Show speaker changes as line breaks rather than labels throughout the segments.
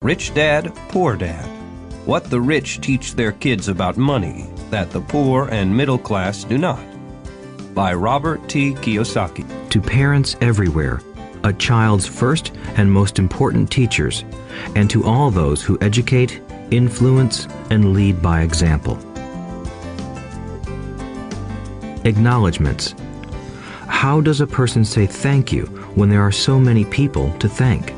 Rich Dad, Poor Dad. What the rich teach their kids about money that the poor and middle class do not. By Robert T. Kiyosaki.
To parents everywhere, a child's first and most important teachers, and to all those who educate, influence, and lead by example. Acknowledgements. How does a person say thank you when there are so many people to thank?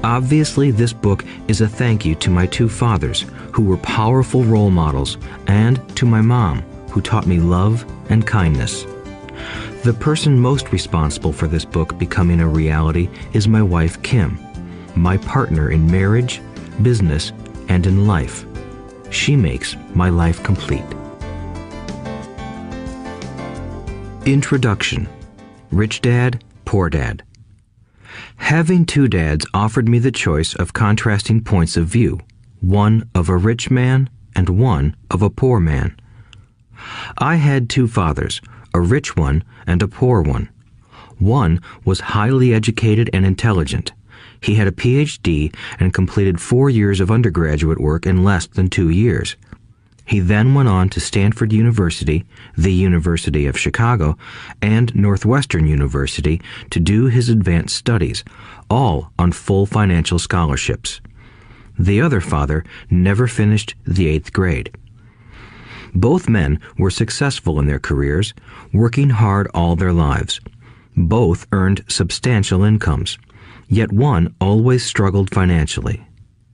Obviously, this book is a thank you to my two fathers, who were powerful role models, and to my mom, who taught me love and kindness. The person most responsible for this book becoming a reality is my wife, Kim, my partner in marriage, business, and in life. She makes my life complete. Introduction. Rich Dad, Poor Dad. Having two dads offered me the choice of contrasting points of view, one of a rich man and one of a poor man. I had two fathers, a rich one and a poor one. One was highly educated and intelligent. He had a PhD and completed 4 years of undergraduate work in less than 2 years. He then went on to Stanford University, the University of Chicago, and Northwestern University to do his advanced studies, all on full financial scholarships. The other father never finished the 8th grade. Both men were successful in their careers, working hard all their lives. Both earned substantial incomes, yet one always struggled financially.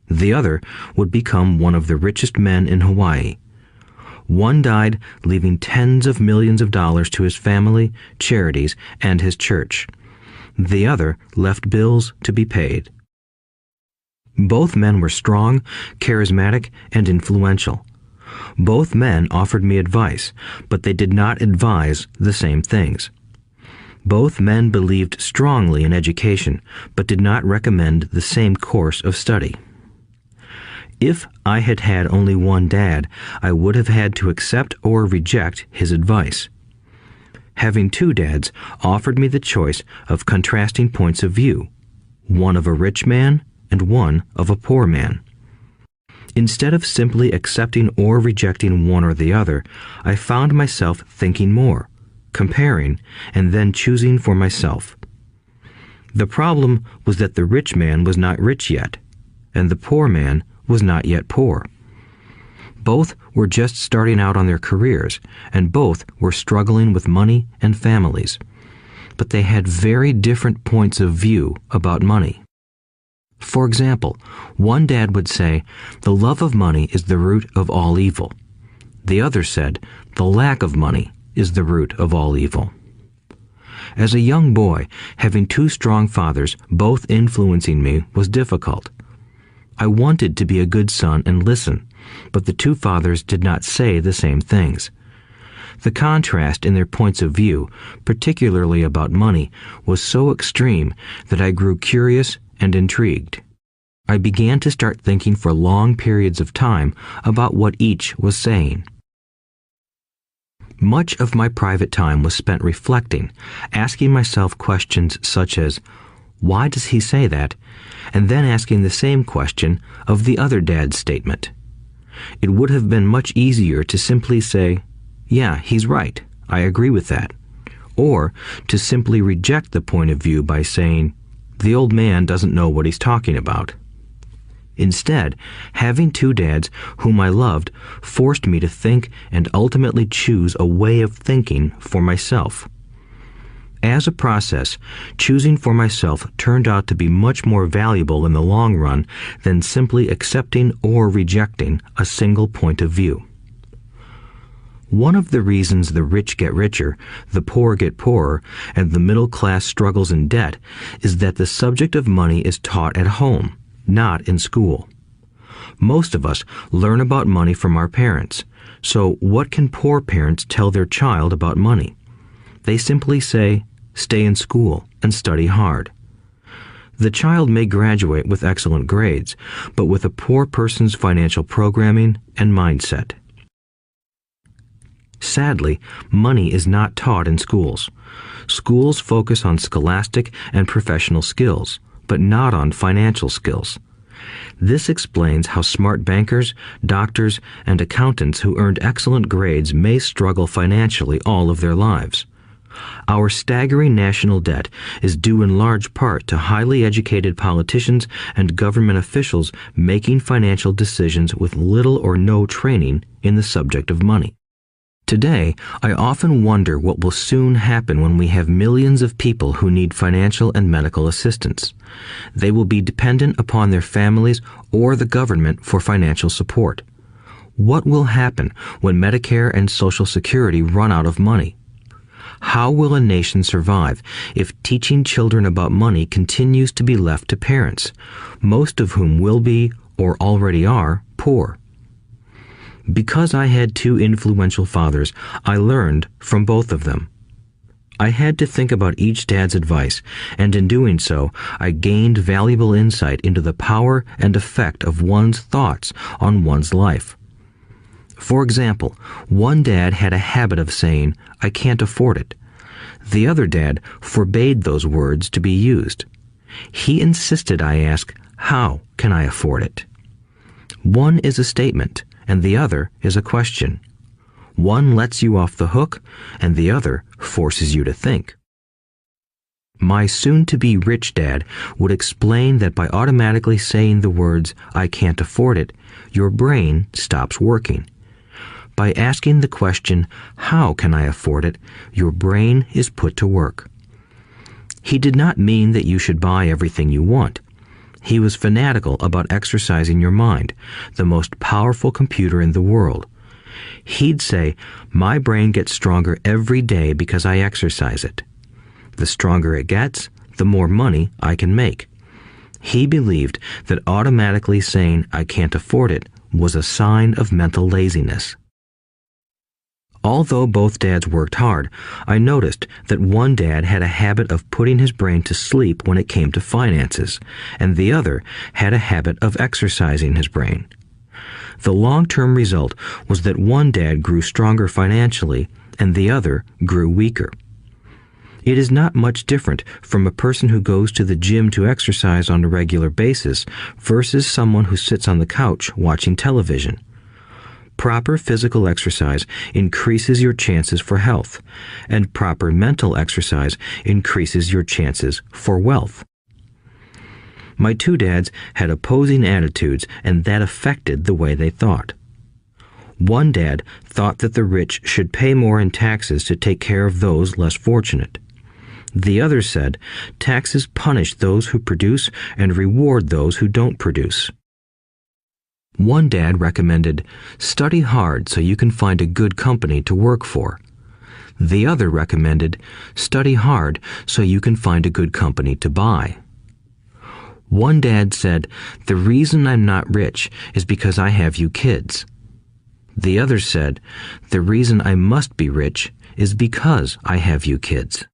The other would become one of the richest men in Hawaii. One died, leaving tens of millions of dollars to his family, charities, and his church. The other left bills to be paid. Both men were strong, charismatic, and influential. Both men offered me advice, but they did not advise the same things. Both men believed strongly in education, but did not recommend the same course of study. If I had had only one dad, I would have had to accept or reject his advice. Having two dads offered me the choice of contrasting points of view, one of a rich man and one of a poor man. Instead of simply accepting or rejecting one or the other, I found myself thinking more, comparing, and then choosing for myself. The problem was that the rich man was not rich yet, and the poor man was not yet poor. Both were just starting out on their careers, and both were struggling with money and families. But they had very different points of view about money. For example, one dad would say, "The love of money is the root of all evil." The other said, "The lack of money is the root of all evil." As a young boy, having two strong fathers, both influencing me, was difficult. I wanted to be a good son and listen, but the two fathers did not say the same things. The contrast in their points of view, particularly about money, was so extreme that I grew curious and intrigued. I began to start thinking for long periods of time about what each was saying. Much of my private time was spent reflecting, asking myself questions such as, "Why does he say that?" and then asking the same question of the other dad's statement. It would have been much easier to simply say, "Yeah, he's right, I agree with that," or to simply reject the point of view by saying, "The old man doesn't know what he's talking about." Instead, having two dads whom I loved forced me to think and ultimately choose a way of thinking for myself. As a process, choosing for myself turned out to be much more valuable in the long run than simply accepting or rejecting a single point of view. One of the reasons the rich get richer, the poor get poorer, and the middle class struggles in debt is that the subject of money is taught at home, not in school. Most of us learn about money from our parents, so what can poor parents tell their child about money? They simply say, "Stay in school and study hard." The child may graduate with excellent grades, but with a poor person's financial programming and mindset. Sadly, money is not taught in schools. Schools focus on scholastic and professional skills, but not on financial skills. This explains how smart bankers, doctors, and accountants who earned excellent grades may struggle financially all of their lives. Our staggering national debt is due in large part to highly educated politicians and government officials making financial decisions with little or no training in the subject of money. Today, I often wonder what will soon happen when we have millions of people who need financial and medical assistance. They will be dependent upon their families or the government for financial support. What will happen when Medicare and Social Security run out of money? How will a nation survive if teaching children about money continues to be left to parents, most of whom will be, or already are, poor? Because I had two influential fathers, I learned from both of them. I had to think about each dad's advice, and in doing so, I gained valuable insight into the power and effect of one's thoughts on one's life. For example, one dad had a habit of saying, "I can't afford it." The other dad forbade those words to be used. He insisted I ask, "How can I afford it?" One is a statement, and the other is a question. One lets you off the hook, and the other forces you to think. My soon-to-be rich dad would explain that by automatically saying the words, "I can't afford it," your brain stops working. By asking the question, "How can I afford it?" your brain is put to work. He did not mean that you should buy everything you want. He was fanatical about exercising your mind, the most powerful computer in the world. He'd say, "My brain gets stronger every day because I exercise it. The stronger it gets, the more money I can make." He believed that automatically saying, "I can't afford it," was a sign of mental laziness. Although both dads worked hard, I noticed that one dad had a habit of putting his brain to sleep when it came to finances, and the other had a habit of exercising his brain. The long-term result was that one dad grew stronger financially, and the other grew weaker. It is not much different from a person who goes to the gym to exercise on a regular basis versus someone who sits on the couch watching television. Proper physical exercise increases your chances for health, and proper mental exercise increases your chances for wealth. My two dads had opposing attitudes, and that affected the way they thought. One dad thought that the rich should pay more in taxes to take care of those less fortunate. The other said, taxes punish those who produce and reward those who don't produce. One dad recommended, study hard so you can find a good company to work for. The other recommended, study hard so you can find a good company to buy. One dad said, the reason I'm not rich is because I have you kids. The other said, the reason I must be rich is because I have you kids.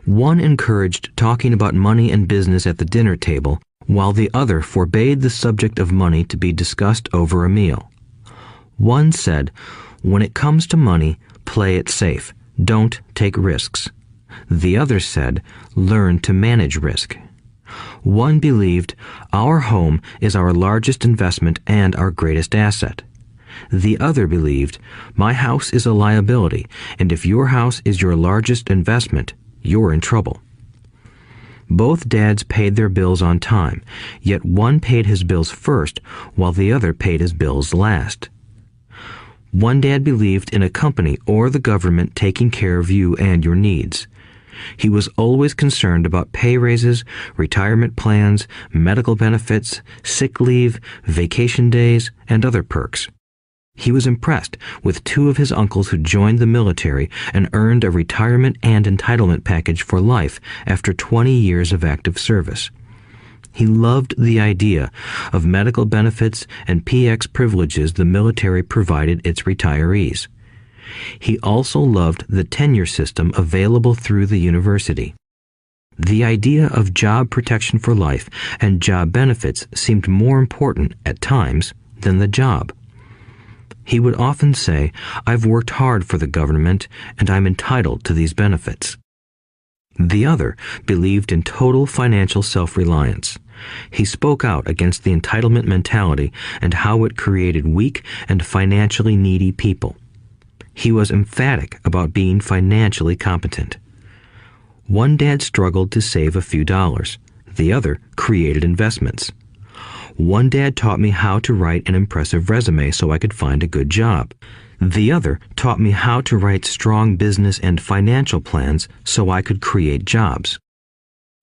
One encouraged talking about money and business at the dinner table, while the other forbade the subject of money to be discussed over a meal. One said, when it comes to money, play it safe, don't take risks. The other said, learn to manage risk. One believed, our home is our largest investment and our greatest asset. The other believed, my house is a liability, and if your house is your largest investment, you're in trouble. Both dads paid their bills on time, yet one paid his bills first while the other paid his bills last. One dad believed in a company or the government taking care of you and your needs. He was always concerned about pay raises, retirement plans, medical benefits, sick leave, vacation days, and other perks. He was impressed with two of his uncles who joined the military and earned a retirement and entitlement package for life after 20 years of active service. He loved the idea of medical benefits and PX privileges the military provided its retirees. He also loved the tenure system available through the university. The idea of job protection for life and job benefits seemed more important at times than the job. He would often say, I've worked hard for the government and I'm entitled to these benefits. The other believed in total financial self-reliance. He spoke out against the entitlement mentality and how it created weak and financially needy people. He was emphatic about being financially competent. One dad struggled to save a few dollars. The other created investments. One dad taught me how to write an impressive resume so I could find a good job. The other taught me how to write strong business and financial plans so I could create jobs.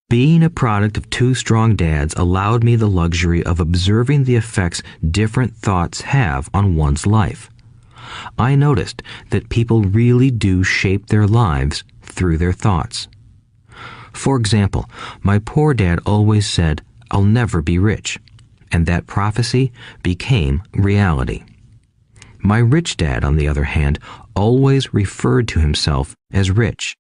Being a product of two strong dads allowed me the luxury of observing the effects different thoughts have on one's life. I noticed that people really do shape their lives through their thoughts. For example, my poor dad always said, "I'll never be rich," and that prophecy became reality. My rich dad, on the other hand, always referred to himself as rich.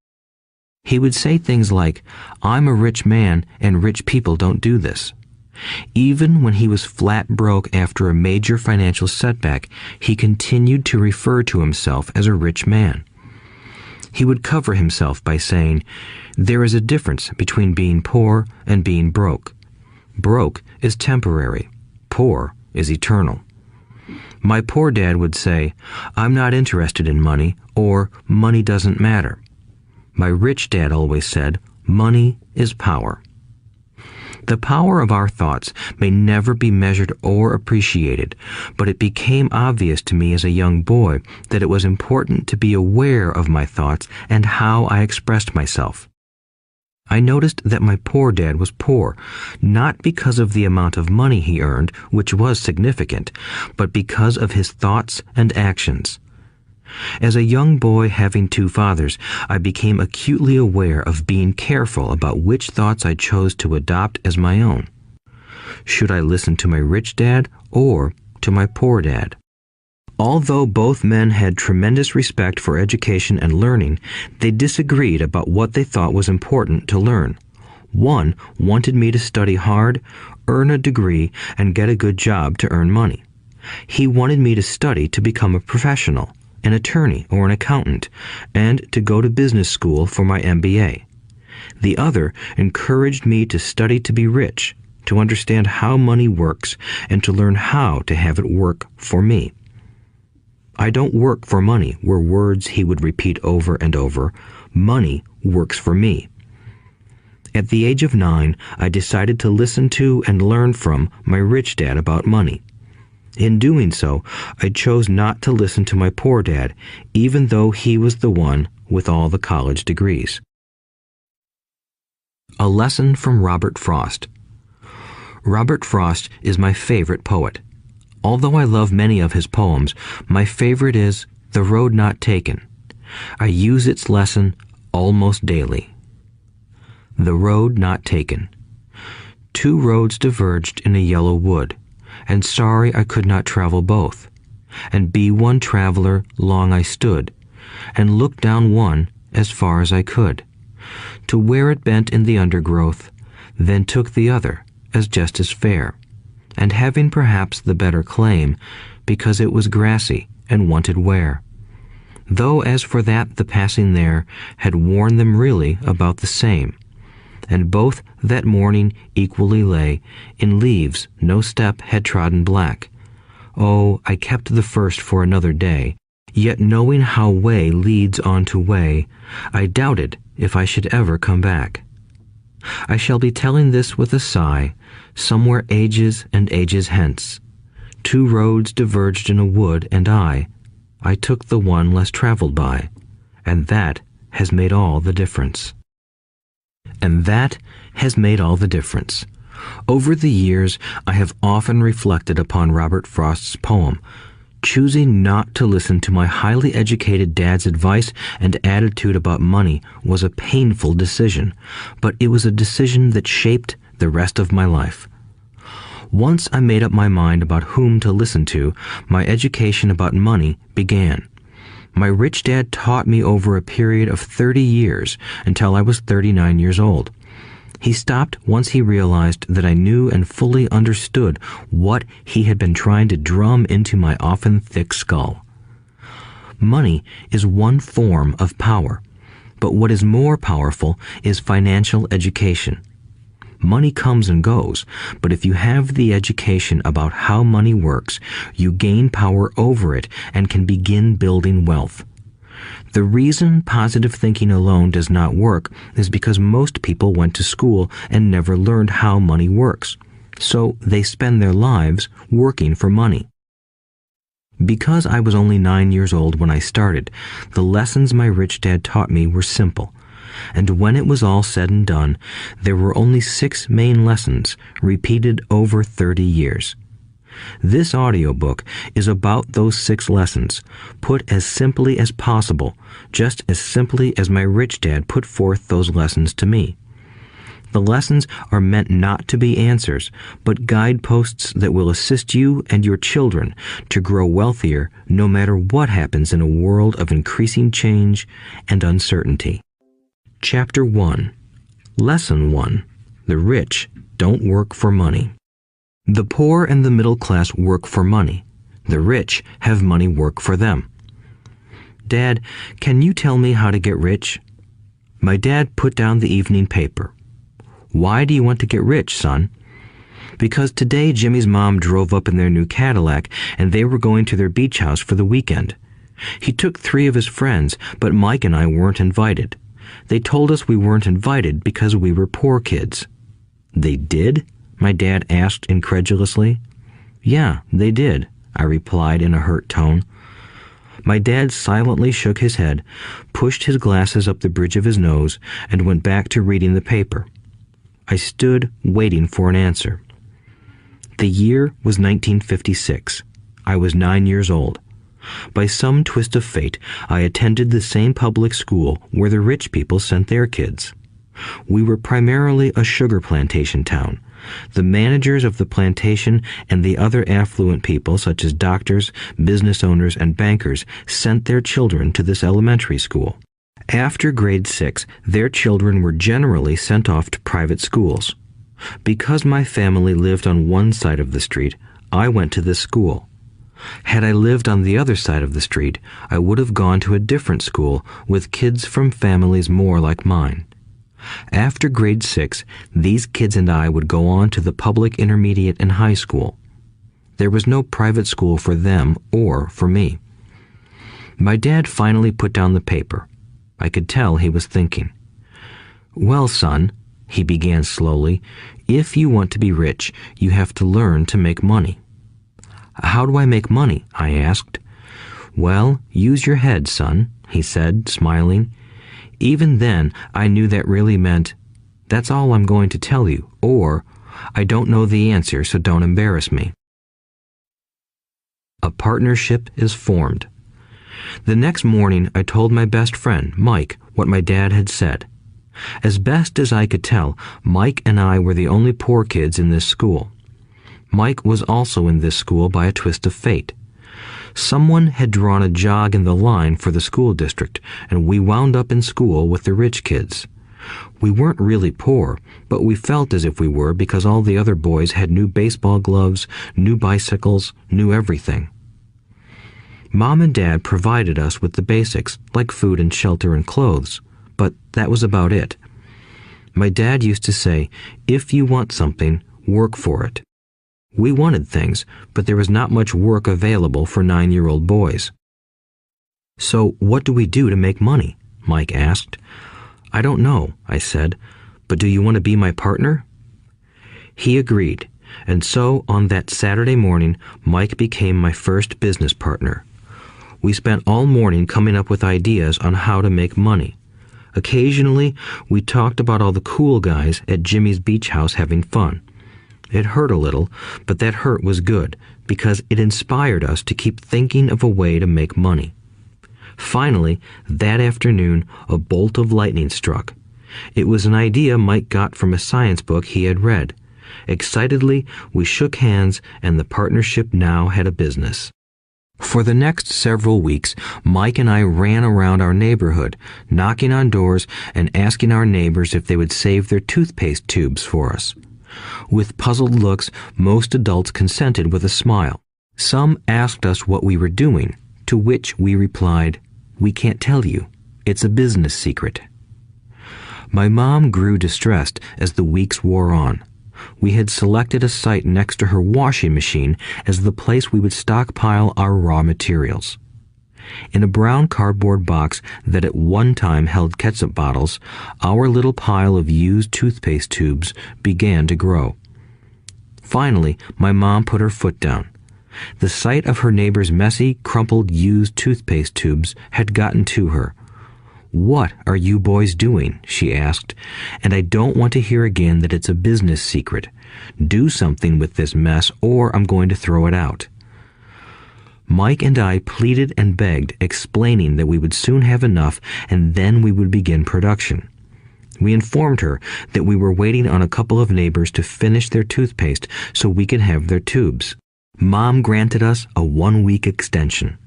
He would say things like, "I'm a rich man and rich people don't do this." Even when he was flat broke after a major financial setback, he continued to refer to himself as a rich man. He would cover himself by saying, "There is a difference between being poor and being broke. Broke is temporary. Poor is eternal." My poor dad would say, "I'm not interested in money," or "money doesn't matter." My rich dad always said, "Money is power." The power of our thoughts may never be measured or appreciated, but it became obvious to me as a young boy that it was important to be aware of my thoughts and how I expressed myself. I noticed that my poor dad was poor, not because of the amount of money he earned, which was significant, but because of his thoughts and actions. As a young boy having two fathers, I became acutely aware of being careful about which thoughts I chose to adopt as my own. Should I listen to my rich dad or to my poor dad? Although both men had tremendous respect for education and learning, they disagreed about what they thought was important to learn. One wanted me to study hard, earn a degree, and get a good job to earn money. He wanted me to study to become a professional, an attorney or an accountant, and to go to business school for my MBA. The other encouraged me to study to be rich, to understand how money works, and to learn how to have it work for me. "I don't work for money" were words he would repeat over and over. "Money works for me." At the age of 9, I decided to listen to and learn from my rich dad about money. In doing so, I chose not to listen to my poor dad, even though he was the one with all the college degrees. A lesson from Robert Frost. Robert Frost is my favorite poet. Although I love many of his poems, my favorite is "The Road Not Taken." I use its lesson almost daily. The road not taken. Two roads diverged in a yellow wood, and sorry I could not travel both. And be one traveler long I stood, and looked down one as far as I could, to where it bent in the undergrowth, then took the other as just as fair, and having perhaps the better claim, because it was grassy and wanted wear. Though as for that the passing there had worn them really about the same, and both that morning equally lay in leaves no step had trodden black. Oh, I kept the first for another day, yet knowing how way leads on to way, I doubted if I should ever come back. I shall be telling this with a sigh, somewhere ages and ages hence. Two roads diverged in a wood, and I took the one less traveled by, and that has made all the difference. And that has made all the difference. Over the years, I have often reflected upon Robert Frost's poem. Choosing not to listen to my highly educated dad's advice and attitude about money was a painful decision, but it was a decision that shaped the rest of my life. Once I made up my mind about whom to listen to, my education about money began. My rich dad taught me over a period of 30 years until I was 39 years old. He stopped once he realized that I knew and fully understood what he had been trying to drum into my often thick skull. Money is one form of power, but what is more powerful is financial education. Money comes and goes, but if you have the education about how money works, you gain power over it and can begin building wealth. The reason positive thinking alone does not work is because most people went to school and never learned how money works, so they spend their lives working for money. Because I was only 9 years old when I started, the lessons my rich dad taught me were simple. And when it was all said and done, there were only 6 main lessons, repeated over 30 years. This audiobook is about those 6 lessons, put as simply as possible, just as simply as my rich dad put forth those lessons to me. The lessons are meant not to be answers, but guideposts that will assist you and your children to grow wealthier no matter what happens in a world of increasing change and uncertainty. Chapter 1. Lesson 1. The rich don't work for money. The poor and the middle class work for money. The rich have money work for them. Dad, can you tell me how to get rich? My dad put down the evening paper. Why do you want to get rich, son? Because today Jimmy's mom drove up in their new Cadillac and they were going to their beach house for the weekend. He took 3 of his friends, but Mike and I weren't invited. They told us we weren't invited because we were poor kids. They did? My dad asked incredulously. Yeah, they did, I replied in a hurt tone. My dad silently shook his head, pushed his glasses up the bridge of his nose, and went back to reading the paper. I stood waiting for an answer. The year was 1956. I was 9 years old. By some twist of fate, I attended the same public school where the rich people sent their kids. We were primarily a sugar plantation town. The managers of the plantation and the other affluent people, such as doctors, business owners, and bankers, sent their children to this elementary school. After grade 6, their children were generally sent off to private schools. Because my family lived on one side of the street, I went to this school. Had I lived on the other side of the street, I would have gone to a different school with kids from families more like mine. After grade 6, these kids and I would go on to the public intermediate and high school. There was no private school for them or for me. My dad finally put down the paper. I could tell he was thinking. Well, son, he began slowly, if you want to be rich, you have to learn to make money. How do I make money? I asked. Well, use your head, son, he said, smiling. Even then, I knew that really meant, that's all I'm going to tell you, or, I don't know the answer, so don't embarrass me. A partnership is formed. The next morning, I told my best friend, Mike, what my dad had said. As best as I could tell, Mike and I were the only poor kids in this school. Mike was also in this school by a twist of fate. Someone had drawn a jog in the line for the school district, and we wound up in school with the rich kids. We weren't really poor, but we felt as if we were because all the other boys had new baseball gloves, new bicycles, new everything. Mom and Dad provided us with the basics, like food and shelter and clothes, but that was about it. My dad used to say, if you want something, work for it. We wanted things, but there was not much work available for 9-year-old boys. So what do we do to make money? Mike asked. I don't know, I said, but do you want to be my partner? He agreed, and so on that Saturday morning, Mike became my first business partner. We spent all morning coming up with ideas on how to make money. Occasionally, we talked about all the cool guys at Jimmy's beach house having fun. It hurt a little, but that hurt was good because it inspired us to keep thinking of a way to make money. Finally, that afternoon, a bolt of lightning struck. It was an idea Mike got from a science book he had read. Excitedly, we shook hands, and the partnership now had a business. For the next several weeks, Mike and I ran around our neighborhood, knocking on doors and asking our neighbors if they would save their toothpaste tubes for us. With puzzled looks, most adults consented with a smile. Some asked us what we were doing, to which we replied, "We can't tell you. It's a business secret." My mom grew distressed as the weeks wore on. We had selected a site next to her washing machine as the place we would stockpile our raw materials. In a brown cardboard box that at one time held ketchup bottles, our little pile of used toothpaste tubes began to grow. Finally, my mom put her foot down. The sight of her neighbor's messy, crumpled used toothpaste tubes had gotten to her. "What are you boys doing?" she asked, "and I don't want to hear again that it's a business secret. Do something with this mess or I'm going to throw it out." Mike and I pleaded and begged, explaining that we would soon have enough and then we would begin production. We informed her that we were waiting on a couple of neighbors to finish their toothpaste so we could have their tubes. Mom granted us a 1-week extension.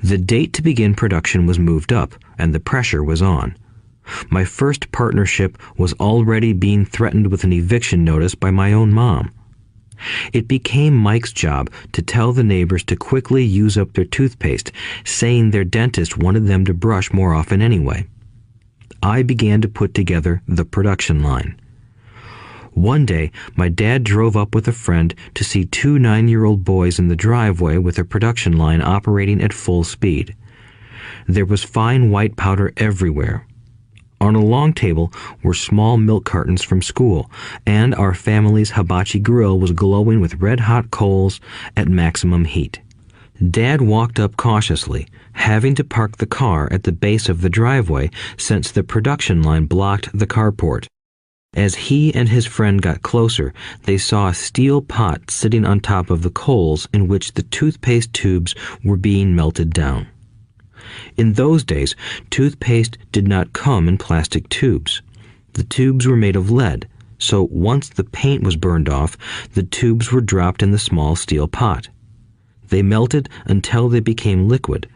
The date to begin production was moved up, and the pressure was on. My first partnership was already being threatened with an eviction notice by my own mom. It became Mike's job to tell the neighbors to quickly use up their toothpaste, saying their dentist wanted them to brush more often anyway. I began to put together the production line. One day, my dad drove up with a friend to see 2 9-year-old boys in the driveway with a production line operating at full speed. There was fine white powder everywhere. On a long table were small milk cartons from school, and our family's hibachi grill was glowing with red-hot coals at maximum heat. Dad walked up cautiously, having to park the car at the base of the driveway since the production line blocked the carport. As he and his friend got closer, they saw a steel pot sitting on top of the coals in which the toothpaste tubes were being melted down. In those days, toothpaste did not come in plastic tubes. The tubes were made of lead, so once the paint was burned off, the tubes were dropped in the small steel pot. They melted until they became liquid,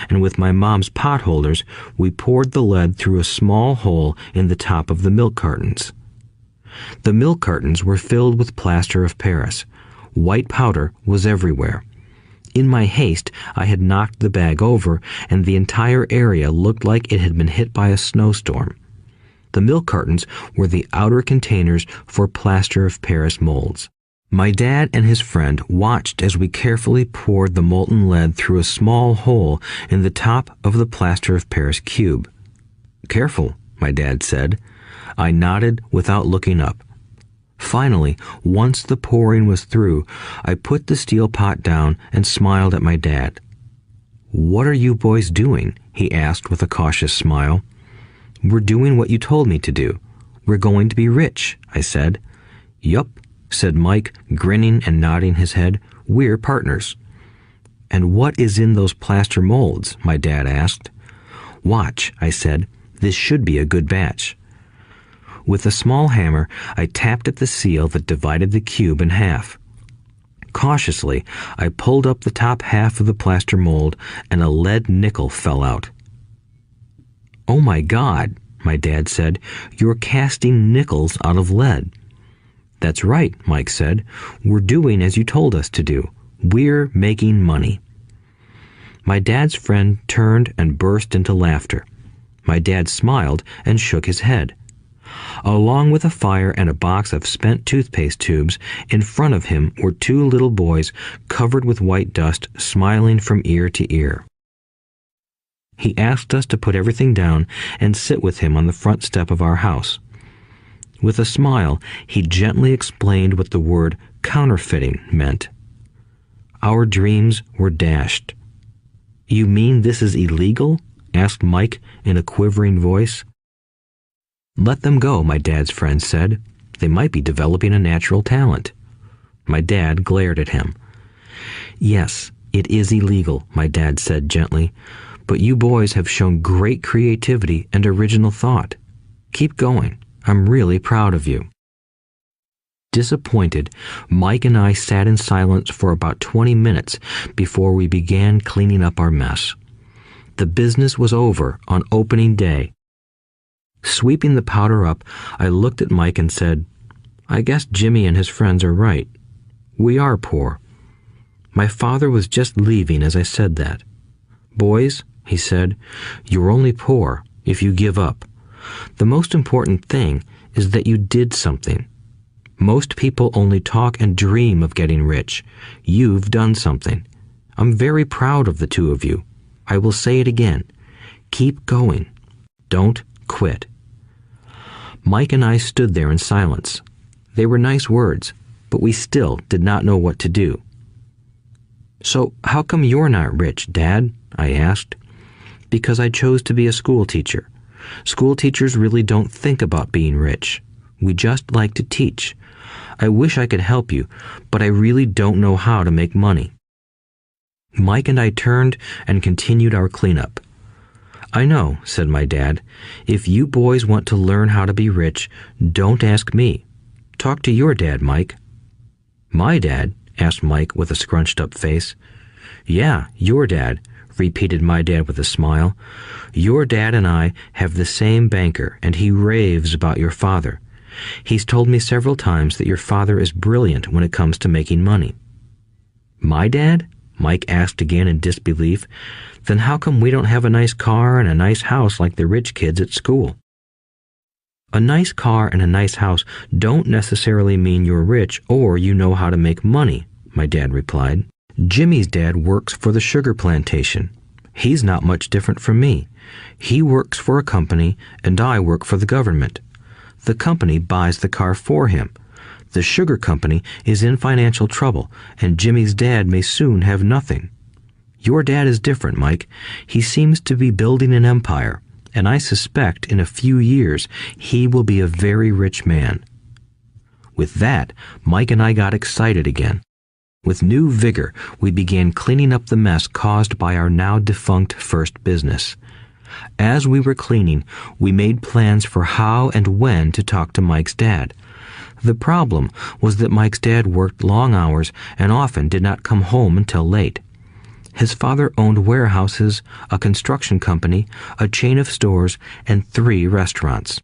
and with my mom's pot holders, we poured the lead through a small hole in the top of the milk cartons. The milk cartons were filled with plaster of Paris. White powder was everywhere. In my haste, I had knocked the bag over, and the entire area looked like it had been hit by a snowstorm. The milk cartons were the outer containers for plaster of Paris molds. My dad and his friend watched as we carefully poured the molten lead through a small hole in the top of the plaster of Paris cube. "Careful," my dad said. I nodded without looking up. Finally, once the pouring was through, I put the steel pot down and smiled at my dad. "What are you boys doing?" he asked with a cautious smile. "We're doing what you told me to do. We're going to be rich," I said. "Yup," said Mike, grinning and nodding his head. "We're partners." "And what is in those plaster molds?" my dad asked. "Watch," I said. "This should be a good batch." With a small hammer, I tapped at the seal that divided the cube in half. Cautiously, I pulled up the top half of the plaster mold, and a lead nickel fell out. "Oh my God," my dad said, "you're casting nickels out of lead." "That's right," Mike said. "We're doing as you told us to do. We're making money." My dad's friend turned and burst into laughter. My dad smiled and shook his head. Along with a fire and a box of spent toothpaste tubes, in front of him were 2 little boys covered with white dust, smiling from ear to ear. He asked us to put everything down and sit with him on the front step of our house. With a smile, he gently explained what the word counterfeiting meant. Our dreams were dashed. "You mean this is illegal?" asked Mike in a quivering voice. "Let them go," my dad's friend said. "They might be developing a natural talent." My dad glared at him. "Yes, it is illegal," my dad said gently, "but you boys have shown great creativity and original thought. Keep going. I'm really proud of you." Disappointed, Mike and I sat in silence for about 20 minutes before we began cleaning up our mess. The business was over on opening day. Sweeping the powder up, I looked at Mike and said, "I guess Jimmy and his friends are right. We are poor." My father was just leaving as I said that. "Boys," he said, "you're only poor if you give up. The most important thing is that you did something. Most people only talk and dream of getting rich. You've done something. I'm very proud of the two of you. I will say it again. Keep going. Don't quit." Mike and I stood there in silence. They were nice words, but we still did not know what to do. "So how come you're not rich, Dad?" I asked. "Because I chose to be a school teacher. School teachers really don't think about being rich. We just like to teach. I wish I could help you, but I really don't know how to make money." Mike and I turned and continued our cleanup. "I know," said my dad. "If you boys want to learn how to be rich, don't ask me. Talk to your dad, Mike." "My dad?" asked Mike with a scrunched-up face. "Yeah, your dad," repeated my dad with a smile. "Your dad and I have the same banker, and he raves about your father. He's told me several times that your father is brilliant when it comes to making money." "My dad?" Mike asked again in disbelief. "Then how come we don't have a nice car and a nice house like the rich kids at school?" "A nice car and a nice house don't necessarily mean you're rich or you know how to make money," my dad replied. "Jimmy's dad works for the sugar plantation. He's not much different from me. He works for a company and I work for the government. The company buys the car for him. The sugar company is in financial trouble, and Jimmy's dad may soon have nothing. Your dad is different, Mike. He seems to be building an empire, and I suspect in a few years he will be a very rich man." With that, Mike and I got excited again. With new vigor, we began cleaning up the mess caused by our now defunct first business. As we were cleaning, we made plans for how and when to talk to Mike's dad. The problem was that Mike's dad worked long hours and often did not come home until late. His father owned warehouses, a construction company, a chain of stores, and 3 restaurants.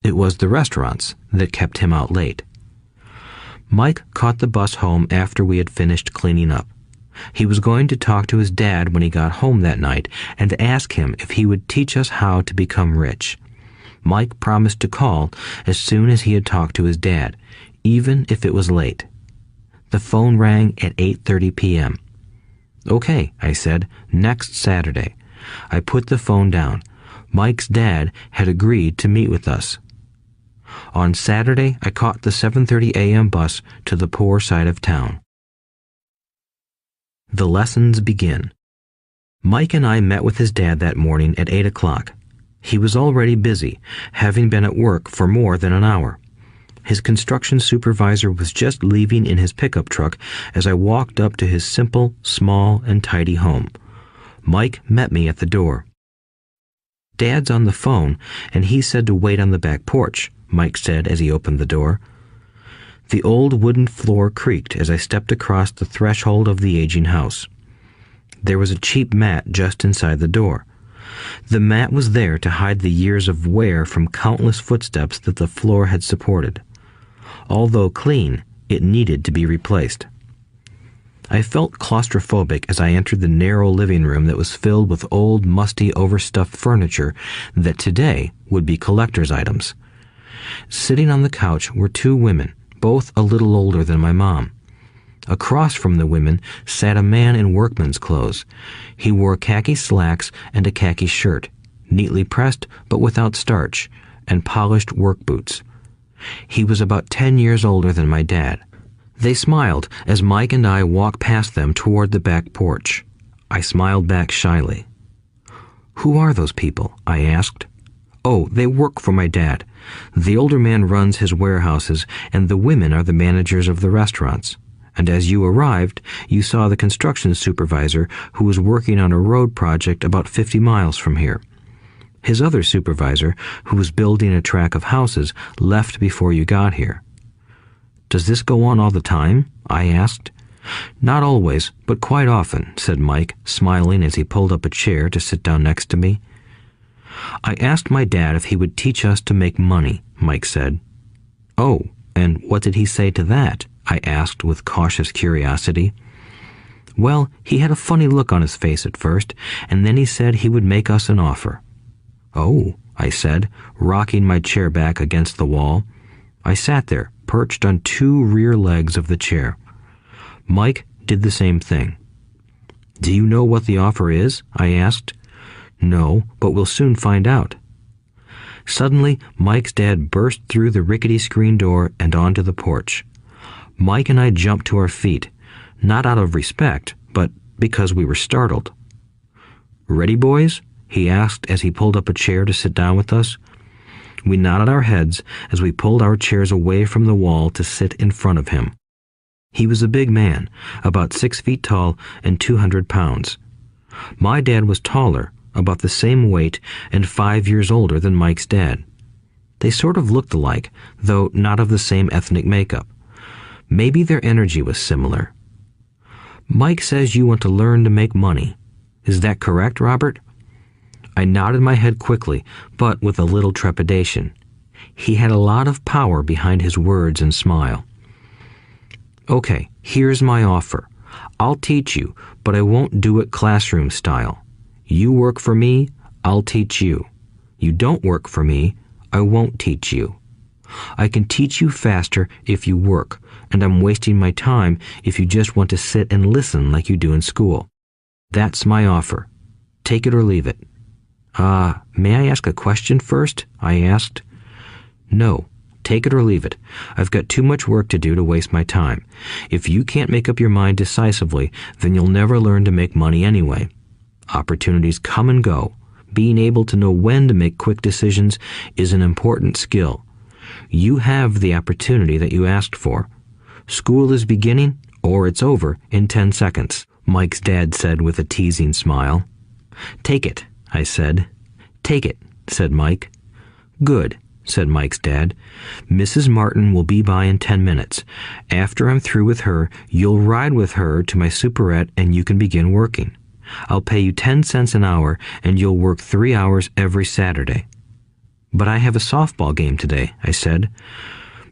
It was the restaurants that kept him out late. Mike caught the bus home after we had finished cleaning up. He was going to talk to his dad when he got home that night and ask him if he would teach us how to become rich. Mike promised to call as soon as he had talked to his dad, even if it was late. The phone rang at 8:30 p.m. "Okay," I said, "next Saturday." I put the phone down. Mike's dad had agreed to meet with us. On Saturday, I caught the 7:30 a.m. bus to the poor side of town. The lessons begin. Mike and I met with his dad that morning at 8 o'clock. He was already busy, having been at work for more than an hour. His construction supervisor was just leaving in his pickup truck as I walked up to his simple, small, and tidy home. Mike met me at the door. "Dad's on the phone, and he said to wait on the back porch," Mike said as he opened the door. The old wooden floor creaked as I stepped across the threshold of the aging house. There was a cheap mat just inside the door. The mat was there to hide the years of wear from countless footsteps that the floor had supported. Although clean, it needed to be replaced. I felt claustrophobic as I entered the narrow living room that was filled with old, musty, overstuffed furniture that today would be collector's items. Sitting on the couch were 2 women, both a little older than my mom. Across from the women sat a man in workman's clothes. He wore khaki slacks and a khaki shirt, neatly pressed but without starch, and polished work boots. He was about 10 years older than my dad. They smiled as Mike and I walked past them toward the back porch. I smiled back shyly. "Who are those people?" I asked. "Oh, they work for my dad. The older man runs his warehouses, and the women are the managers of the restaurants. And as you arrived, you saw the construction supervisor who was working on a road project about 50 miles from here. His other supervisor, who was building a track of houses, left before you got here." "Does this go on all the time?" I asked. "Not always, but quite often," said Mike, smiling as he pulled up a chair to sit down next to me. "I asked my dad if he would teach us to make money," Mike said. "Oh, and what did he say to that?" I asked with cautious curiosity. "Well, he had a funny look on his face at first, and then he said he would make us an offer." "Oh," I said, rocking my chair back against the wall. I sat there, perched on two rear legs of the chair. Mike did the same thing. "Do you know what the offer is?" I asked. "No, but we'll soon find out." Suddenly, Mike's dad burst through the rickety screen door and onto the porch. Mike and I jumped to our feet, not out of respect, but because we were startled. "Ready, boys?" he asked as he pulled up a chair to sit down with us. We nodded our heads as we pulled our chairs away from the wall to sit in front of him. He was a big man, about 6 feet tall and 200 pounds. My dad was taller, about the same weight, and 5 years older than Mike's dad. They sort of looked alike, though not of the same ethnic makeup. Maybe their energy was similar. "Mike says you want to learn to make money. Is that correct, Robert?" I nodded my head quickly, but with a little trepidation. He had a lot of power behind his words and smile. "Okay, here's my offer. I'll teach you, but I won't do it classroom style. You work for me, I'll teach you. You don't work for me, I won't teach you. I can teach you faster if you work, and I'm wasting my time if you just want to sit and listen like you do in school. That's my offer. Take it or leave it." May I ask a question first?" I asked. "No. Take it or leave it. I've got too much work to do to waste my time. If you can't make up your mind decisively, then you'll never learn to make money anyway. Opportunities come and go. Being able to know when to make quick decisions is an important skill. You have the opportunity that you asked for. School is beginning, or it's over in 10 seconds, Mike's dad said with a teasing smile. "Take it," I said. "Take it," said Mike. "Good," said Mike's dad. "Mrs. Martin will be by in 10 minutes. After I'm through with her, you'll ride with her to my superette and you can begin working. I'll pay you 10 cents an hour and you'll work 3 hours every Saturday." "But I have a softball game today," I said.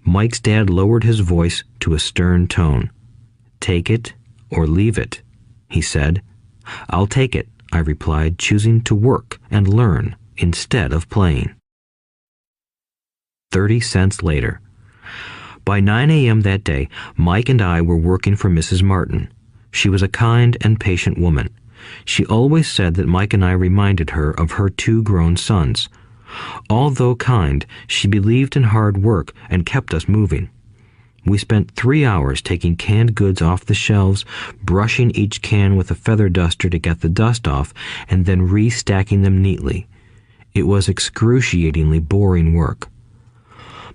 Mike's dad lowered his voice to a stern tone. "Take it or leave it," he said. "I'll take it," I replied, choosing to work and learn instead of playing. 30 cents later. By 9 a.m. that day, Mike and I were working for Mrs. Martin. She was a kind and patient woman. She always said that Mike and I reminded her of her 2 grown sons. Although kind, she believed in hard work and kept us moving. We spent 3 hours taking canned goods off the shelves, brushing each can with a feather duster to get the dust off, and then restacking them neatly. It was excruciatingly boring work.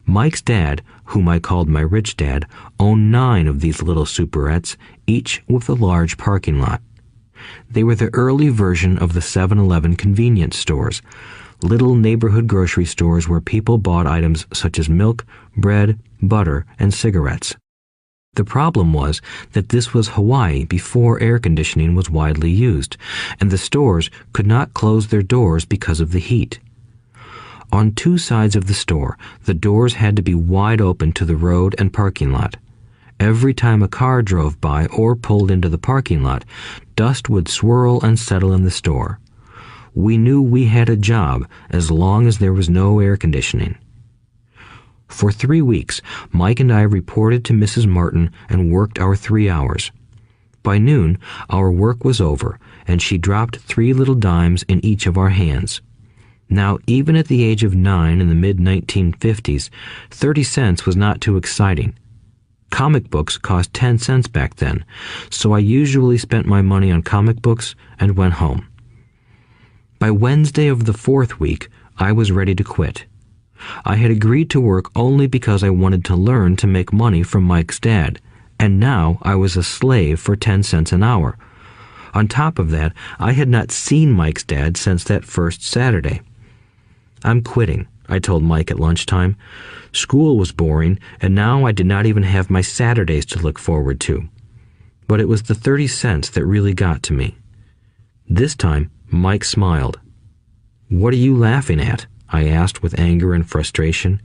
Mike's dad, whom I called my rich dad, owned 9 of these little superettes, each with a large parking lot. They were the early version of the 7-Eleven convenience stores, little neighborhood grocery stores where people bought items such as milk, bread, butter, and cigarettes. The problem was that this was Hawaii before air conditioning was widely used, and the stores could not close their doors because of the heat. On 2 sides of the store, the doors had to be wide open to the road and parking lot. Every time a car drove by or pulled into the parking lot, dust would swirl and settle in the store. We knew we had a job as long as there was no air conditioning. For 3 weeks, Mike and I reported to Mrs. Martin and worked our 3 hours. By noon, our work was over, and she dropped 3 little dimes in each of our hands. Now, even at the age of 9 in the mid-1950s, 30 cents was not too exciting. Comic books cost 10 cents back then, so I usually spent my money on comic books and went home. By Wednesday of the 4th week, I was ready to quit. I had agreed to work only because I wanted to learn to make money from Mike's dad, and now I was a slave for 10 cents an hour. On top of that, I had not seen Mike's dad since that first Saturday. "I'm quitting," I told Mike at lunchtime. School was boring, and now I did not even have my Saturdays to look forward to. But it was the 30 cents that really got to me. This time, Mike smiled. "What are you laughing at?" I asked with anger and frustration.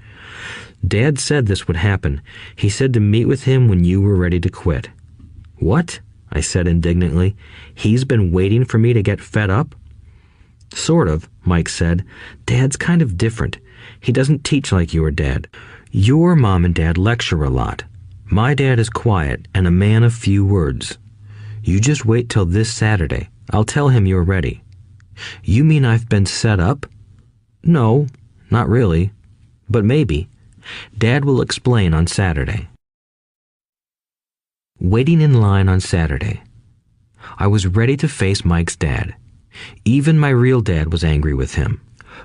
"Dad said this would happen. He said to meet with him when you were ready to quit." "What?" I said indignantly. "He's been waiting for me to get fed up?" Sort of, Mike said. Dad's kind of different. He doesn't teach like your dad. Your mom and dad lecture a lot. My dad is quiet and a man of few words. You just wait till this Saturday. I'll tell him you're ready. You mean I've been set up? No, not really. But maybe. Dad will explain on Saturday. Waiting in line on Saturday. I was ready to face Mike's dad. Even my real dad was angry with him.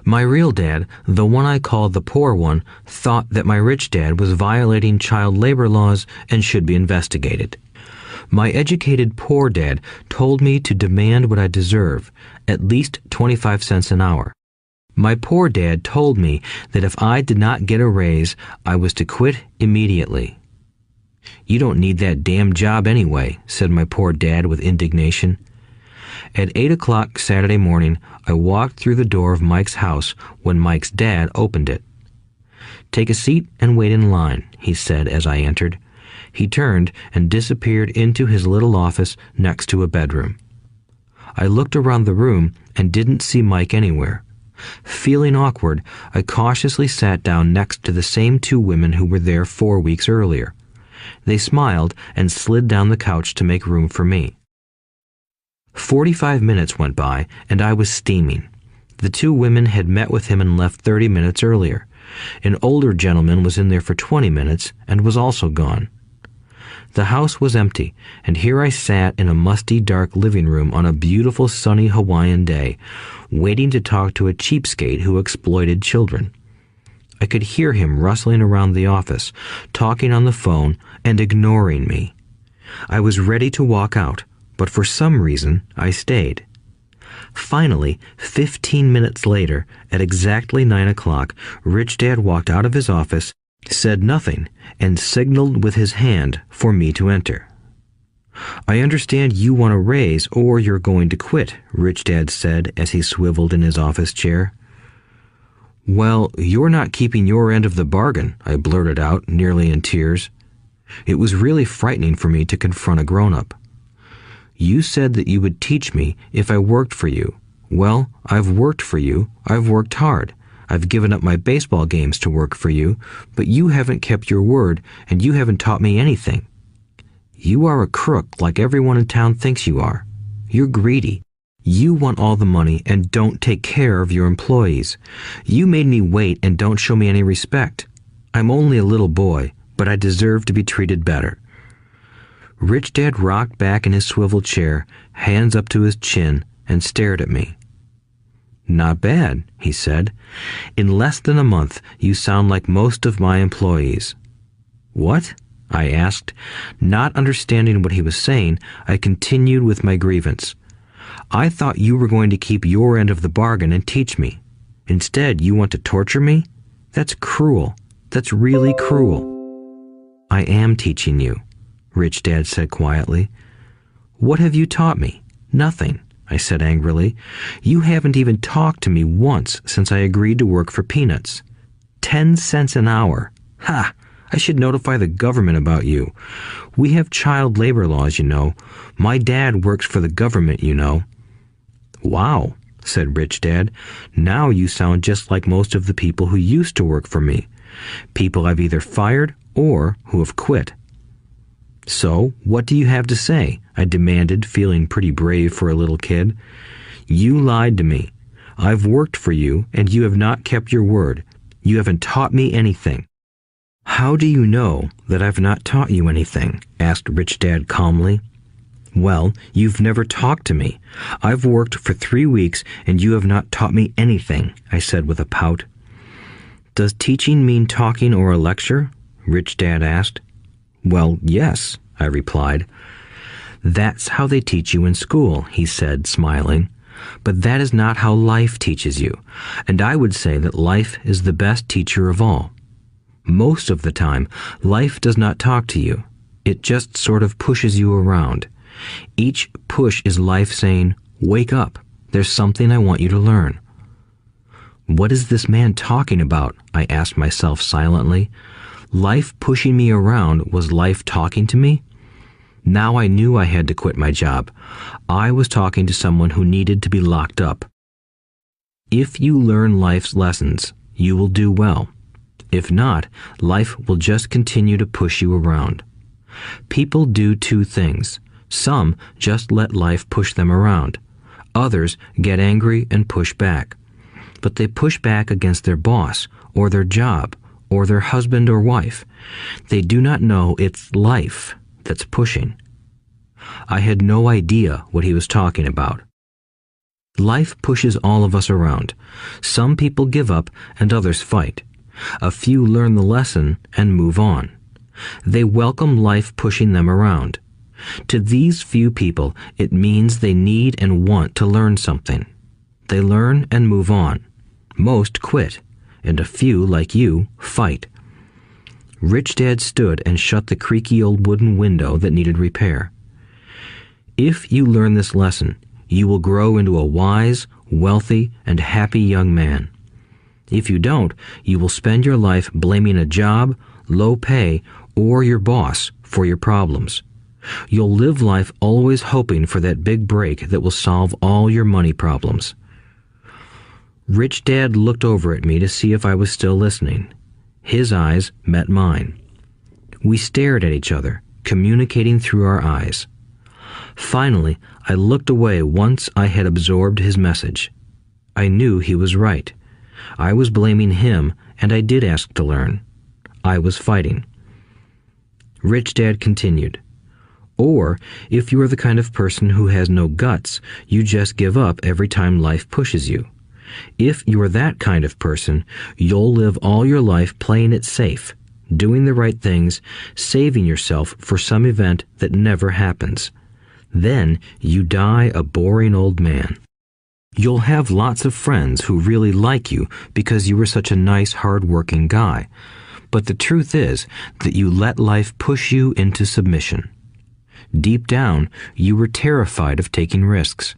My real dad, the one I called the poor one, thought that my rich dad was violating child labor laws and should be investigated. My educated poor dad told me to demand what I deserve, at least 25 cents an hour. My poor dad told me that if I did not get a raise, I was to quit immediately. You don't need that damn job anyway, said my poor dad with indignation. At 8 o'clock Saturday morning, I walked through the door of Mike's house when Mike's dad opened it. Take a seat and wait in line, he said as I entered. He turned and disappeared into his little office next to a bedroom. I looked around the room and didn't see Mike anywhere. Feeling awkward, I cautiously sat down next to the same two women who were there 4 weeks earlier. They smiled and slid down the couch to make room for me. 45 minutes went by, and I was steaming. The two women had met with him and left 30 minutes earlier. An older gentleman was in there for 20 minutes and was also gone. The house was empty, and here I sat in a musty, dark living room on a beautiful, sunny Hawaiian day, waiting to talk to a cheapskate who exploited children. I could hear him rustling around the office, talking on the phone, and ignoring me. I was ready to walk out, but for some reason, I stayed. Finally, 15 minutes later, at exactly 9 o'clock, Rich Dad walked out of his office, said nothing, and signaled with his hand for me to enter. I understand you want a raise or you're going to quit, Rich Dad said as he swiveled in his office chair. Well, you're not keeping your end of the bargain, I blurted out, nearly in tears. It was really frightening for me to confront a grown-up. You said that you would teach me if I worked for you. Well, I've worked for you. I've worked hard. I've given up my baseball games to work for you, but you haven't kept your word, and you haven't taught me anything. You are a crook like everyone in town thinks you are. You're greedy. You want all the money and don't take care of your employees. You made me wait and don't show me any respect. I'm only a little boy, but I deserve to be treated better. Rich Dad rocked back in his swivel chair, hands up to his chin, and stared at me. Not bad, he said. In less than a month, you sound like most of my employees. What? I asked. Not understanding what he was saying, I continued with my grievance. I thought you were going to keep your end of the bargain and teach me. Instead, you want to torture me? That's cruel. That's really cruel. I am teaching you, Rich Dad said quietly. What have you taught me? Nothing, I said angrily. You haven't even talked to me once since I agreed to work for peanuts. 10 cents an hour. Ha! I should notify the government about you. We have child labor laws, you know. My dad works for the government, you know. Wow, said Rich Dad. Now you sound just like most of the people who used to work for me. People I've either fired or who have quit. So, what do you have to say? I demanded, feeling pretty brave for a little kid. You lied to me. I've worked for you, and you have not kept your word. You haven't taught me anything. How do you know that I've not taught you anything? Asked Rich Dad calmly. Well, you've never talked to me. I've worked for 3 weeks, and you have not taught me anything, I said with a pout. Does teaching mean talking or a lecture? Rich Dad asked. Well, yes, I replied. That's how they teach you in school, he said, smiling. But that is not how life teaches you, and I would say that life is the best teacher of all. Most of the time, life does not talk to you. It just sort of pushes you around. Each push is life saying, wake up, there's something I want you to learn. What is this man talking about? I asked myself silently. Life pushing me around was life talking to me? Now I knew I had to quit my job. I was talking to someone who needed to be locked up. If you learn life's lessons, you will do well. If not, life will just continue to push you around. People do two things. Some just let life push them around. Others get angry and push back. But they push back against their boss, or their job, or their husband or wife. They do not know it's life that's pushing. I had no idea what he was talking about. Life pushes all of us around. Some people give up and others fight. A few learn the lesson and move on. They welcome life pushing them around. To these few people, it means they need and want to learn something. They learn and move on. Most quit, and a few, like you, fight. Rich Dad stood and shut the creaky old wooden window that needed repair. If you learn this lesson, you will grow into a wise, wealthy, and happy young man. If you don't, you will spend your life blaming a job, low pay, or your boss for your problems. You'll live life always hoping for that big break that will solve all your money problems. Rich Dad looked over at me to see if I was still listening. His eyes met mine. We stared at each other, communicating through our eyes. Finally, I looked away once I had absorbed his message. I knew he was right. I was blaming him, and I did ask to learn. I was fighting. Rich Dad continued, "Or, if you are the kind of person who has no guts, you just give up every time life pushes you. If you are that kind of person, you'll live all your life playing it safe, doing the right things, saving yourself for some event that never happens. Then you die a boring old man. You'll have lots of friends who really like you because you were such a nice, hard-working guy. But the truth is that you let life push you into submission. Deep down, you were terrified of taking risks.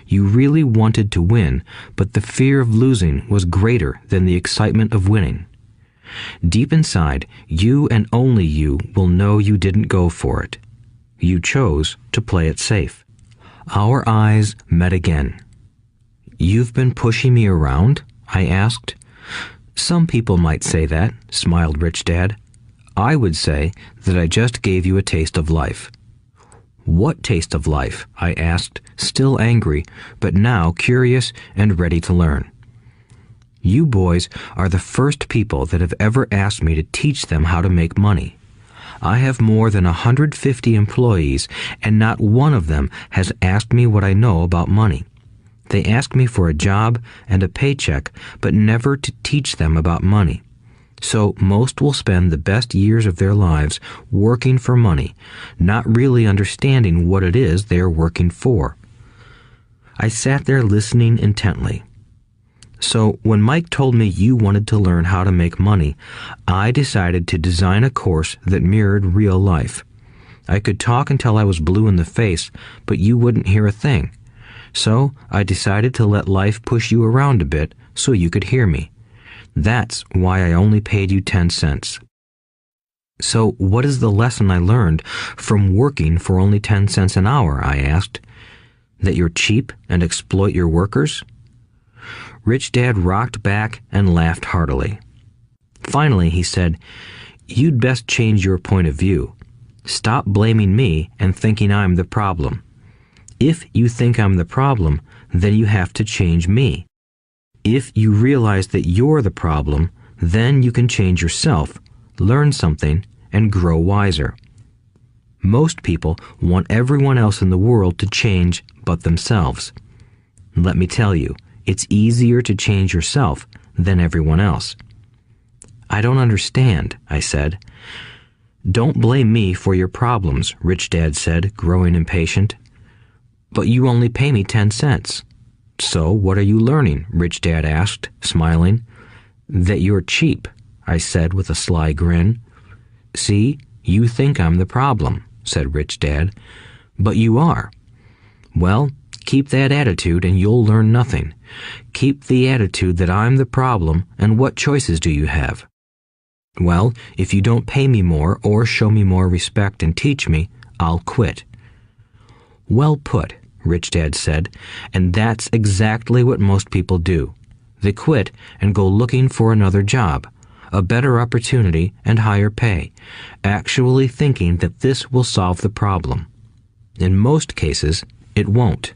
You really wanted to win, but the fear of losing was greater than the excitement of winning. Deep inside, you and only you will know you didn't go for it. You chose to play it safe." Our eyes met again. "You've been pushing me around?" I asked. "Some people might say that," smiled Rich Dad. "I would say that I just gave you a taste of life." "What taste of life?" I asked, still angry, but now curious and ready to learn. "You boys are the first people that have ever asked me to teach them how to make money. I have more than 150 employees, and not one of them has asked me what I know about money. They ask me for a job and a paycheck, but never to teach them about money. So most will spend the best years of their lives working for money, not really understanding what it is they are working for." I sat there listening intently. "So when Mike told me you wanted to learn how to make money, I decided to design a course that mirrored real life. I could talk until I was blue in the face, but you wouldn't hear a thing. So I decided to let life push you around a bit so you could hear me. That's why I only paid you 10 cents. "So what is the lesson I learned from working for only 10 cents an hour?" I asked. "That you're cheap and exploit your workers?" Rich Dad rocked back and laughed heartily. Finally, he said, "You'd best change your point of view. Stop blaming me and thinking I'm the problem. If you think I'm the problem, then you have to change me. If you realize that you're the problem, then you can change yourself, learn something, and grow wiser. Most people want everyone else in the world to change but themselves. Let me tell you, it's easier to change yourself than everyone else." "I don't understand," I said. "Don't blame me for your problems," Rich Dad said, growing impatient. "But you only pay me 10 cents. "So what are you learning?" Rich Dad asked, smiling. "That you're cheap," I said with a sly grin. "See, you think I'm the problem," said Rich Dad. "But you are. Well, keep that attitude and you'll learn nothing. Keep the attitude that I'm the problem, and what choices do you have?" "Well, if you don't pay me more or show me more respect and teach me, I'll quit." "Well put," Rich Dad said, "and that's exactly what most people do. They quit and go looking for another job, a better opportunity and higher pay, actually thinking that this will solve the problem. In most cases, it won't.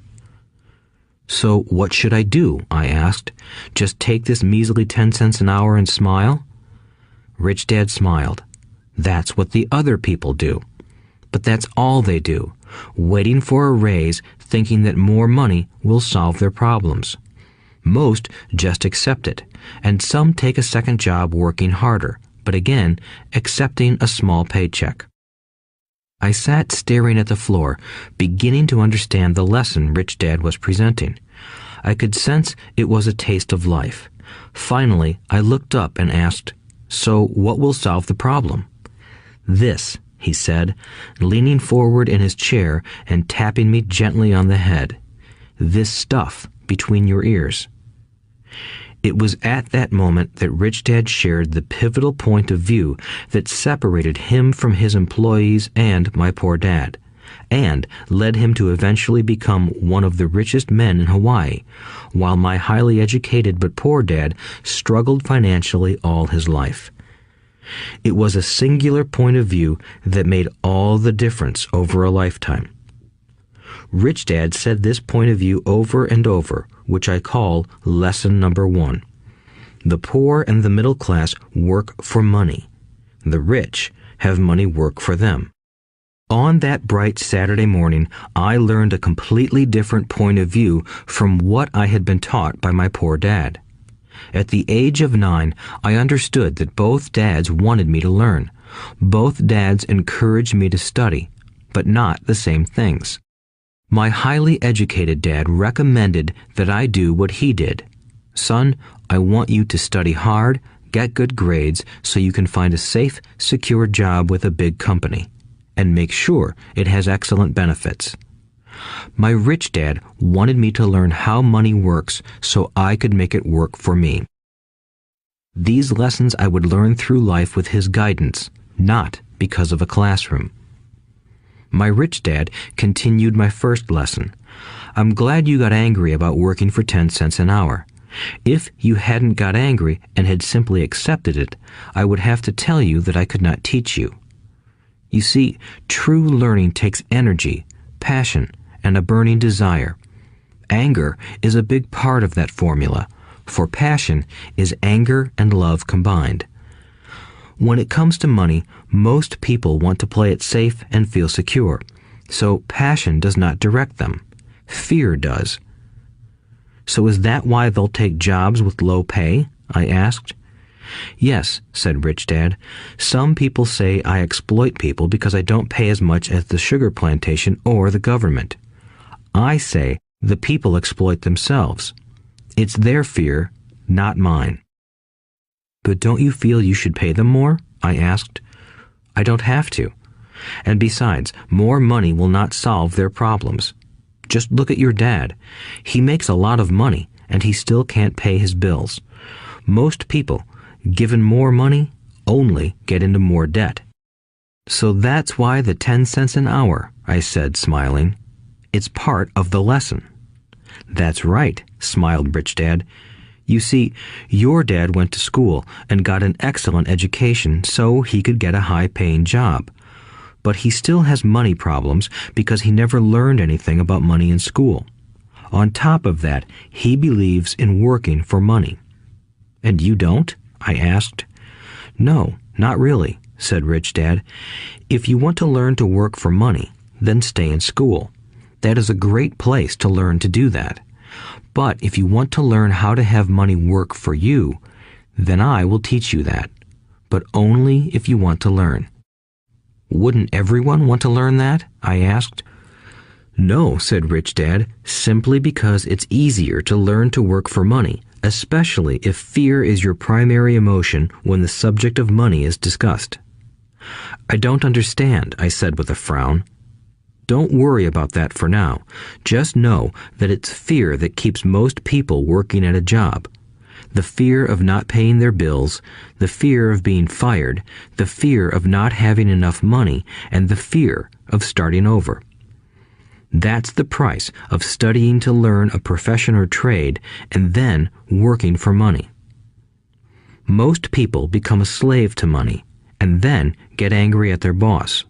So what should I do? I asked. Just take this measly 10 cents an hour and smile? Rich Dad smiled. That's what the other people do. But that's all they do, waiting for a raise, thinking that more money will solve their problems. Most just accept it, and some take a second job working harder, but again, accepting a small paycheck. I sat staring at the floor, beginning to understand the lesson Rich Dad was presenting. I could sense it was a taste of life. Finally, I looked up and asked, "So what will solve the problem?" "This," he said, leaning forward in his chair and tapping me gently on the head. "This stuff between your ears." It was at that moment that Rich Dad shared the pivotal point of view that separated him from his employees and my poor dad, and led him to eventually become one of the richest men in Hawaii, while my highly educated but poor dad struggled financially all his life. It was a singular point of view that made all the difference over a lifetime. Rich Dad said this point of view over and over, which I call lesson number 1. The poor and the middle class work for money. The rich have money work for them. On that bright Saturday morning, I learned a completely different point of view from what I had been taught by my poor dad. At the age of 9, I understood that both dads wanted me to learn. Both dads encouraged me to study, but not the same things. My highly educated dad recommended that I do what he did. "Son, I want you to study hard, get good grades so you can find a safe, secure job with a big company, and make sure it has excellent benefits." My rich dad wanted me to learn how money works so I could make it work for me. These lessons I would learn through life with his guidance, not because of a classroom. My rich dad continued my first lesson. "I'm glad you got angry about working for 10 cents an hour. If you hadn't got angry and had simply accepted it, I would have to tell you that I could not teach you. You see, true learning takes energy, passion, and a burning desire. Anger is a big part of that formula, for passion is anger and love combined. When it comes to money, most people want to play it safe and feel secure, so passion does not direct them. Fear does. So is that why they'll take jobs with low pay?" I asked. "Yes," said Rich Dad. "Some people say I exploit people because I don't pay as much as the sugar plantation or the government. I say the people exploit themselves. It's their fear, not mine." "But don't you feel you should pay them more?" I asked. "I don't have to. And besides, more money will not solve their problems. Just look at your dad. He makes a lot of money, and he still can't pay his bills. Most people, given more money, only get into more debt." "So that's why the 10 cents an hour," I said, smiling. "It's part of the lesson." "That's right," smiled Rich Dad. "You see, your dad went to school and got an excellent education so he could get a high-paying job. But he still has money problems because he never learned anything about money in school. On top of that, he believes in working for money." "And you don't?" I asked. "No, not really," said Rich Dad. "If you want to learn to work for money, then stay in school. That is a great place to learn to do that. But if you want to learn how to have money work for you, then I will teach you that. But only if you want to learn." "Wouldn't everyone want to learn that?" I asked. "No," said Rich Dad, "simply because it's easier to learn to work for money, especially if fear is your primary emotion when the subject of money is discussed." "I don't understand," I said with a frown. "Don't worry about that for now. Just know that it's fear that keeps most people working at a job. The fear of not paying their bills, the fear of being fired, the fear of not having enough money, and the fear of starting over. That's the price of studying to learn a profession or trade and then working for money. Most people become a slave to money and then get angry at their boss.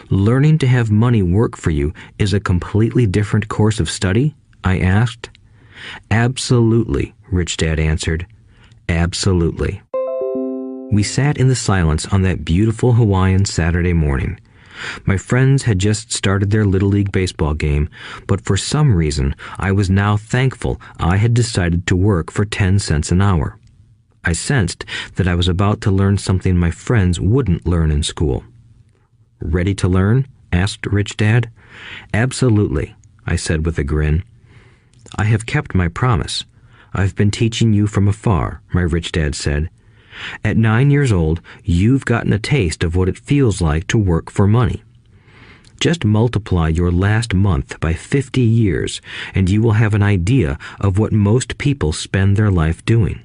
Learning to have money work for you is a completely different course of study? I asked. Absolutely, Rich Dad answered. Absolutely. We sat in the silence on that beautiful Hawaiian Saturday morning. My friends had just started their Little League baseball game, but for some reason I was now thankful I had decided to work for 10 cents an hour. I sensed that I was about to learn something my friends wouldn't learn in school. Ready to learn? Asked Rich Dad. Absolutely, I said with a grin. I have kept my promise. I've been teaching you from afar, my Rich Dad said. At 9 years old, you've gotten a taste of what it feels like to work for money. Just multiply your last month by 50 years, and you will have an idea of what most people spend their life doing.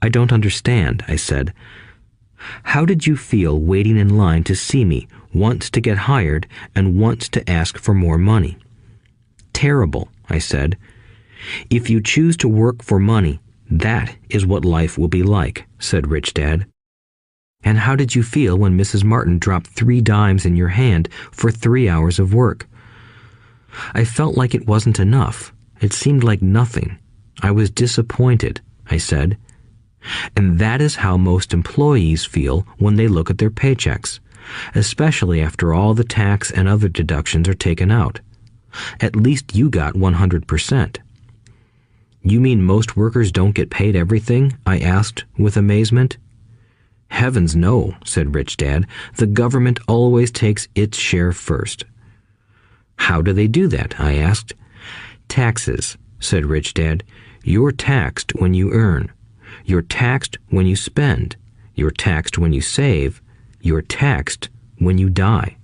I don't understand, I said. How did you feel waiting in line to see me, once to get hired and once to ask for more money? Terrible, I said. If you choose to work for money, that is what life will be like, said Rich Dad. And how did you feel when Mrs. Martin dropped 3 dimes in your hand for 3 hours of work? I felt like it wasn't enough. It seemed like nothing. I was disappointed, I said. And that is how most employees feel when they look at their paychecks, especially after all the tax and other deductions are taken out. At least you got 100%. You mean most workers don't get paid everything? I asked with amazement. Heavens no, said Rich Dad. The government always takes its share first. How do they do that? I asked. Taxes, said Rich Dad. You're taxed when you earn. You're taxed when you spend. You're taxed when you save. You're taxed when you die.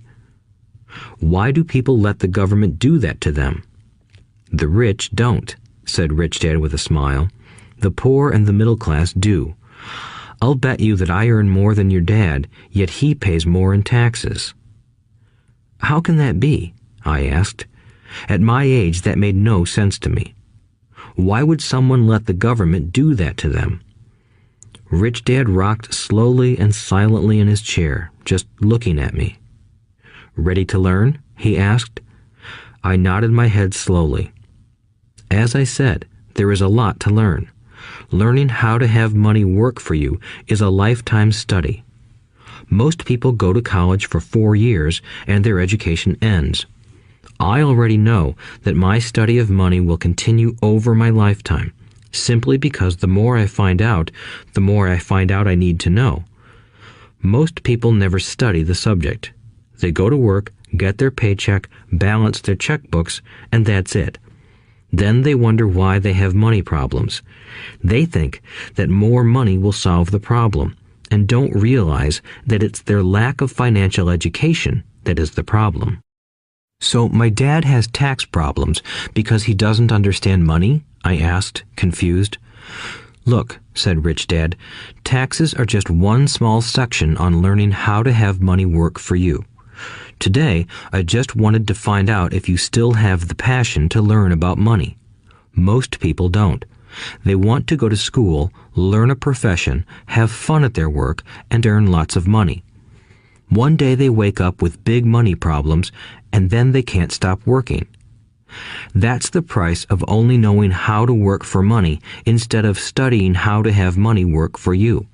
Why do people let the government do that to them? The rich don't, said Rich Dad with a smile. The poor and the middle class do. I'll bet you that I earn more than your dad, yet he pays more in taxes. How can that be? I asked. At my age, that made no sense to me. Why would someone let the government do that to them? Rich Dad rocked slowly and silently in his chair, just looking at me. Ready to learn? He asked. I nodded my head slowly. As I said, there is a lot to learn. Learning how to have money work for you is a lifetime study. Most people go to college for 4 years and their education ends. I already know that my study of money will continue over my lifetime, simply because the more I find out I need to know. Most people never study the subject. They go to work, get their paycheck, balance their checkbooks, and that's it. Then they wonder why they have money problems. They think that more money will solve the problem, and don't realize that it's their lack of financial education that is the problem. So my dad has tax problems because he doesn't understand money? I asked, confused. Look, said Rich Dad, taxes are just one small section on learning how to have money work for you. Today, I just wanted to find out if you still have the passion to learn about money. Most people don't. They want to go to school, learn a profession, have fun at their work, and earn lots of money. One day they wake up with big money problems, and then they can't stop working. That's the price of only knowing how to work for money instead of studying how to have money work for you.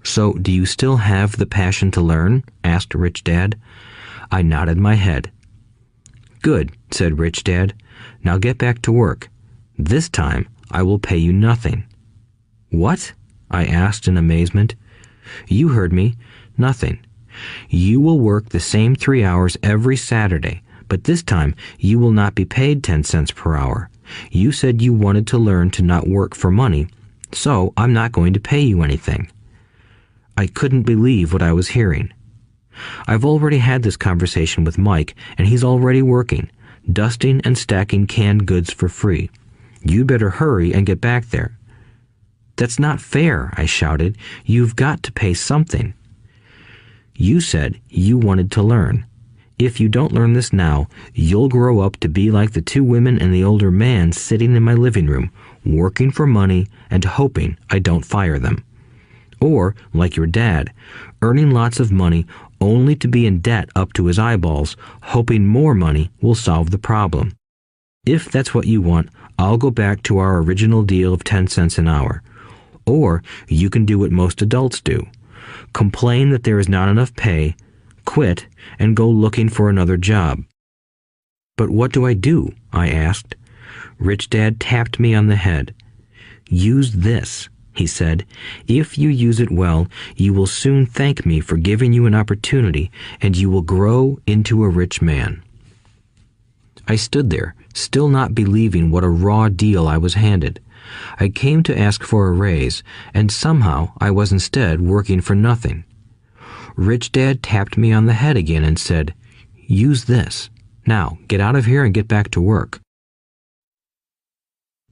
So, do you still have the passion to learn? Asked Rich Dad. I nodded my head. Good, said Rich Dad. Now get back to work. This time, I will pay you nothing. What? I asked in amazement. You heard me. Nothing. You will work the same 3 hours every Saturday, but this time you will not be paid 10 cents per hour. You said you wanted to learn to not work for money, so I'm not going to pay you anything. I couldn't believe what I was hearing. I've already had this conversation with Mike, and he's already working, dusting and stacking canned goods for free. You'd better hurry and get back there. That's not fair, I shouted. You've got to pay something. You said you wanted to learn. If you don't learn this now, you'll grow up to be like the two women and the older man sitting in my living room, working for money and hoping I don't fire them. Or, like your dad, earning lots of money only to be in debt up to his eyeballs, hoping more money will solve the problem. If that's what you want, I'll go back to our original deal of 10 cents an hour. Or you can do what most adults do. Complain that there is not enough pay, quit, and go looking for another job. But what do I do? I asked. Rich Dad tapped me on the head. Use this, he said. If you use it well, you will soon thank me for giving you an opportunity, and you will grow into a rich man. I stood there, still not believing what a raw deal I was handed. I came to ask for a raise, and somehow I was instead working for nothing. Rich Dad tapped me on the head again and said, "Use this. Now, get out of here and get back to work."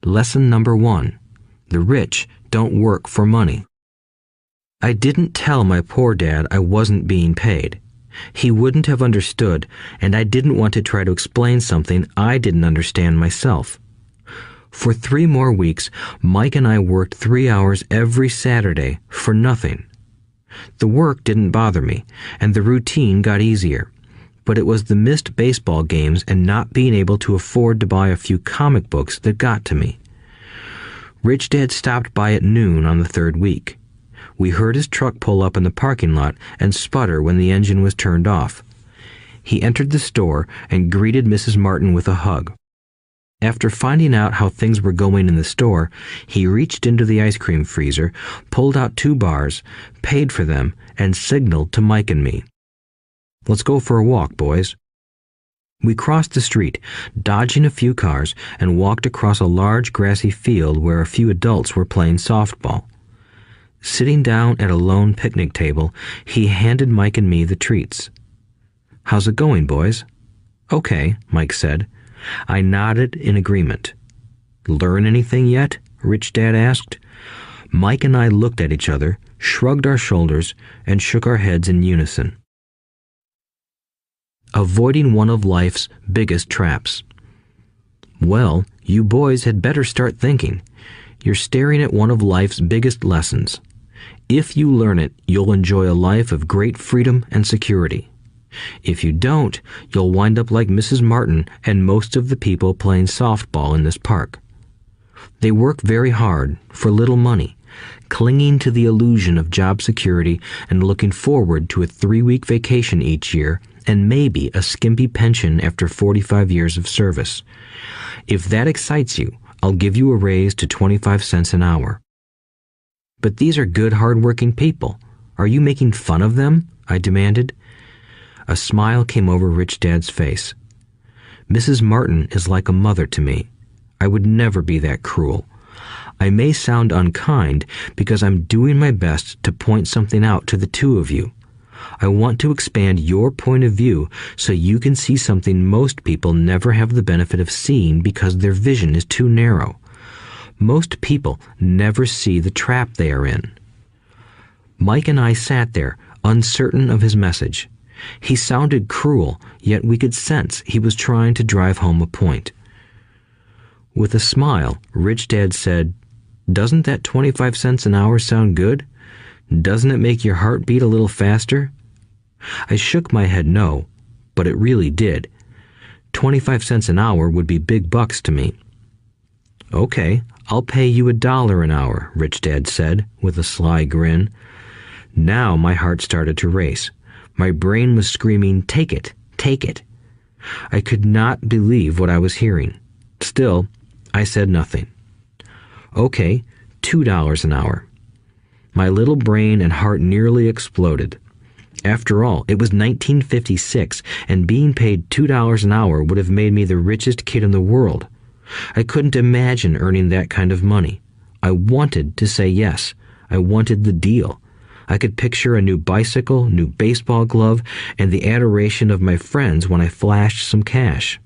Lesson number 1. The rich don't work for money. I didn't tell my poor dad I wasn't being paid. He wouldn't have understood, and I didn't want to try to explain something I didn't understand myself. For 3 more weeks, Mike and I worked 3 hours every Saturday for nothing. The work didn't bother me, and the routine got easier. But it was the missed baseball games and not being able to afford to buy a few comic books that got to me. Rich Dad stopped by at noon on the 3rd week. We heard his truck pull up in the parking lot and sputter when the engine was turned off. He entered the store and greeted Mrs. Martin with a hug. After finding out how things were going in the store, he reached into the ice cream freezer, pulled out 2 bars, paid for them, and signaled to Mike and me. "Let's go for a walk, boys." We crossed the street, dodging a few cars, and walked across a large grassy field where a few adults were playing softball. Sitting down at a lone picnic table, he handed Mike and me the treats. "How's it going, boys?" "Okay," Mike said. I nodded in agreement. "Learn anything yet?" Rich Dad asked. Mike and I looked at each other, shrugged our shoulders, and shook our heads in unison. Avoiding one of life's biggest traps. Well, you boys had better start thinking. You're staring at one of life's biggest lessons. If you learn it, you'll enjoy a life of great freedom and security. If you don't, you'll wind up like Mrs. Martin and most of the people playing softball in this park. They work very hard for little money, clinging to the illusion of job security and looking forward to a 3-week vacation each year and maybe a skimpy pension after 45 years of service. If that excites you, I'll give you a raise to 25 cents an hour. But these are good, hard-working people. Are you making fun of them? I demanded. A smile came over Rich Dad's face. Mrs. Martin is like a mother to me. I would never be that cruel. I may sound unkind because I'm doing my best to point something out to the 2 of you. I want to expand your point of view so you can see something most people never have the benefit of seeing because their vision is too narrow. Most people never see the trap they are in. Mike and I sat there, uncertain of his message. He sounded cruel, yet we could sense he was trying to drive home a point. With a smile, Rich Dad said, "Doesn't that 25 cents an hour sound good? Doesn't it make your heart beat a little faster?" I shook my head no, but it really did. 25 cents an hour would be big bucks to me. "Okay, I'll pay you $1 an hour," Rich Dad said, with a sly grin. Now my heart started to race. My brain was screaming, "Take it, take it." I could not believe what I was hearing. Still, I said nothing. "Okay, $2 an hour." My little brain and heart nearly exploded. After all, it was 1956, and being paid $2 an hour would have made me the richest kid in the world. I couldn't imagine earning that kind of money. I wanted to say yes. I wanted the deal. I could picture a new bicycle, new baseball glove, and the adoration of my friends when I flashed some cash.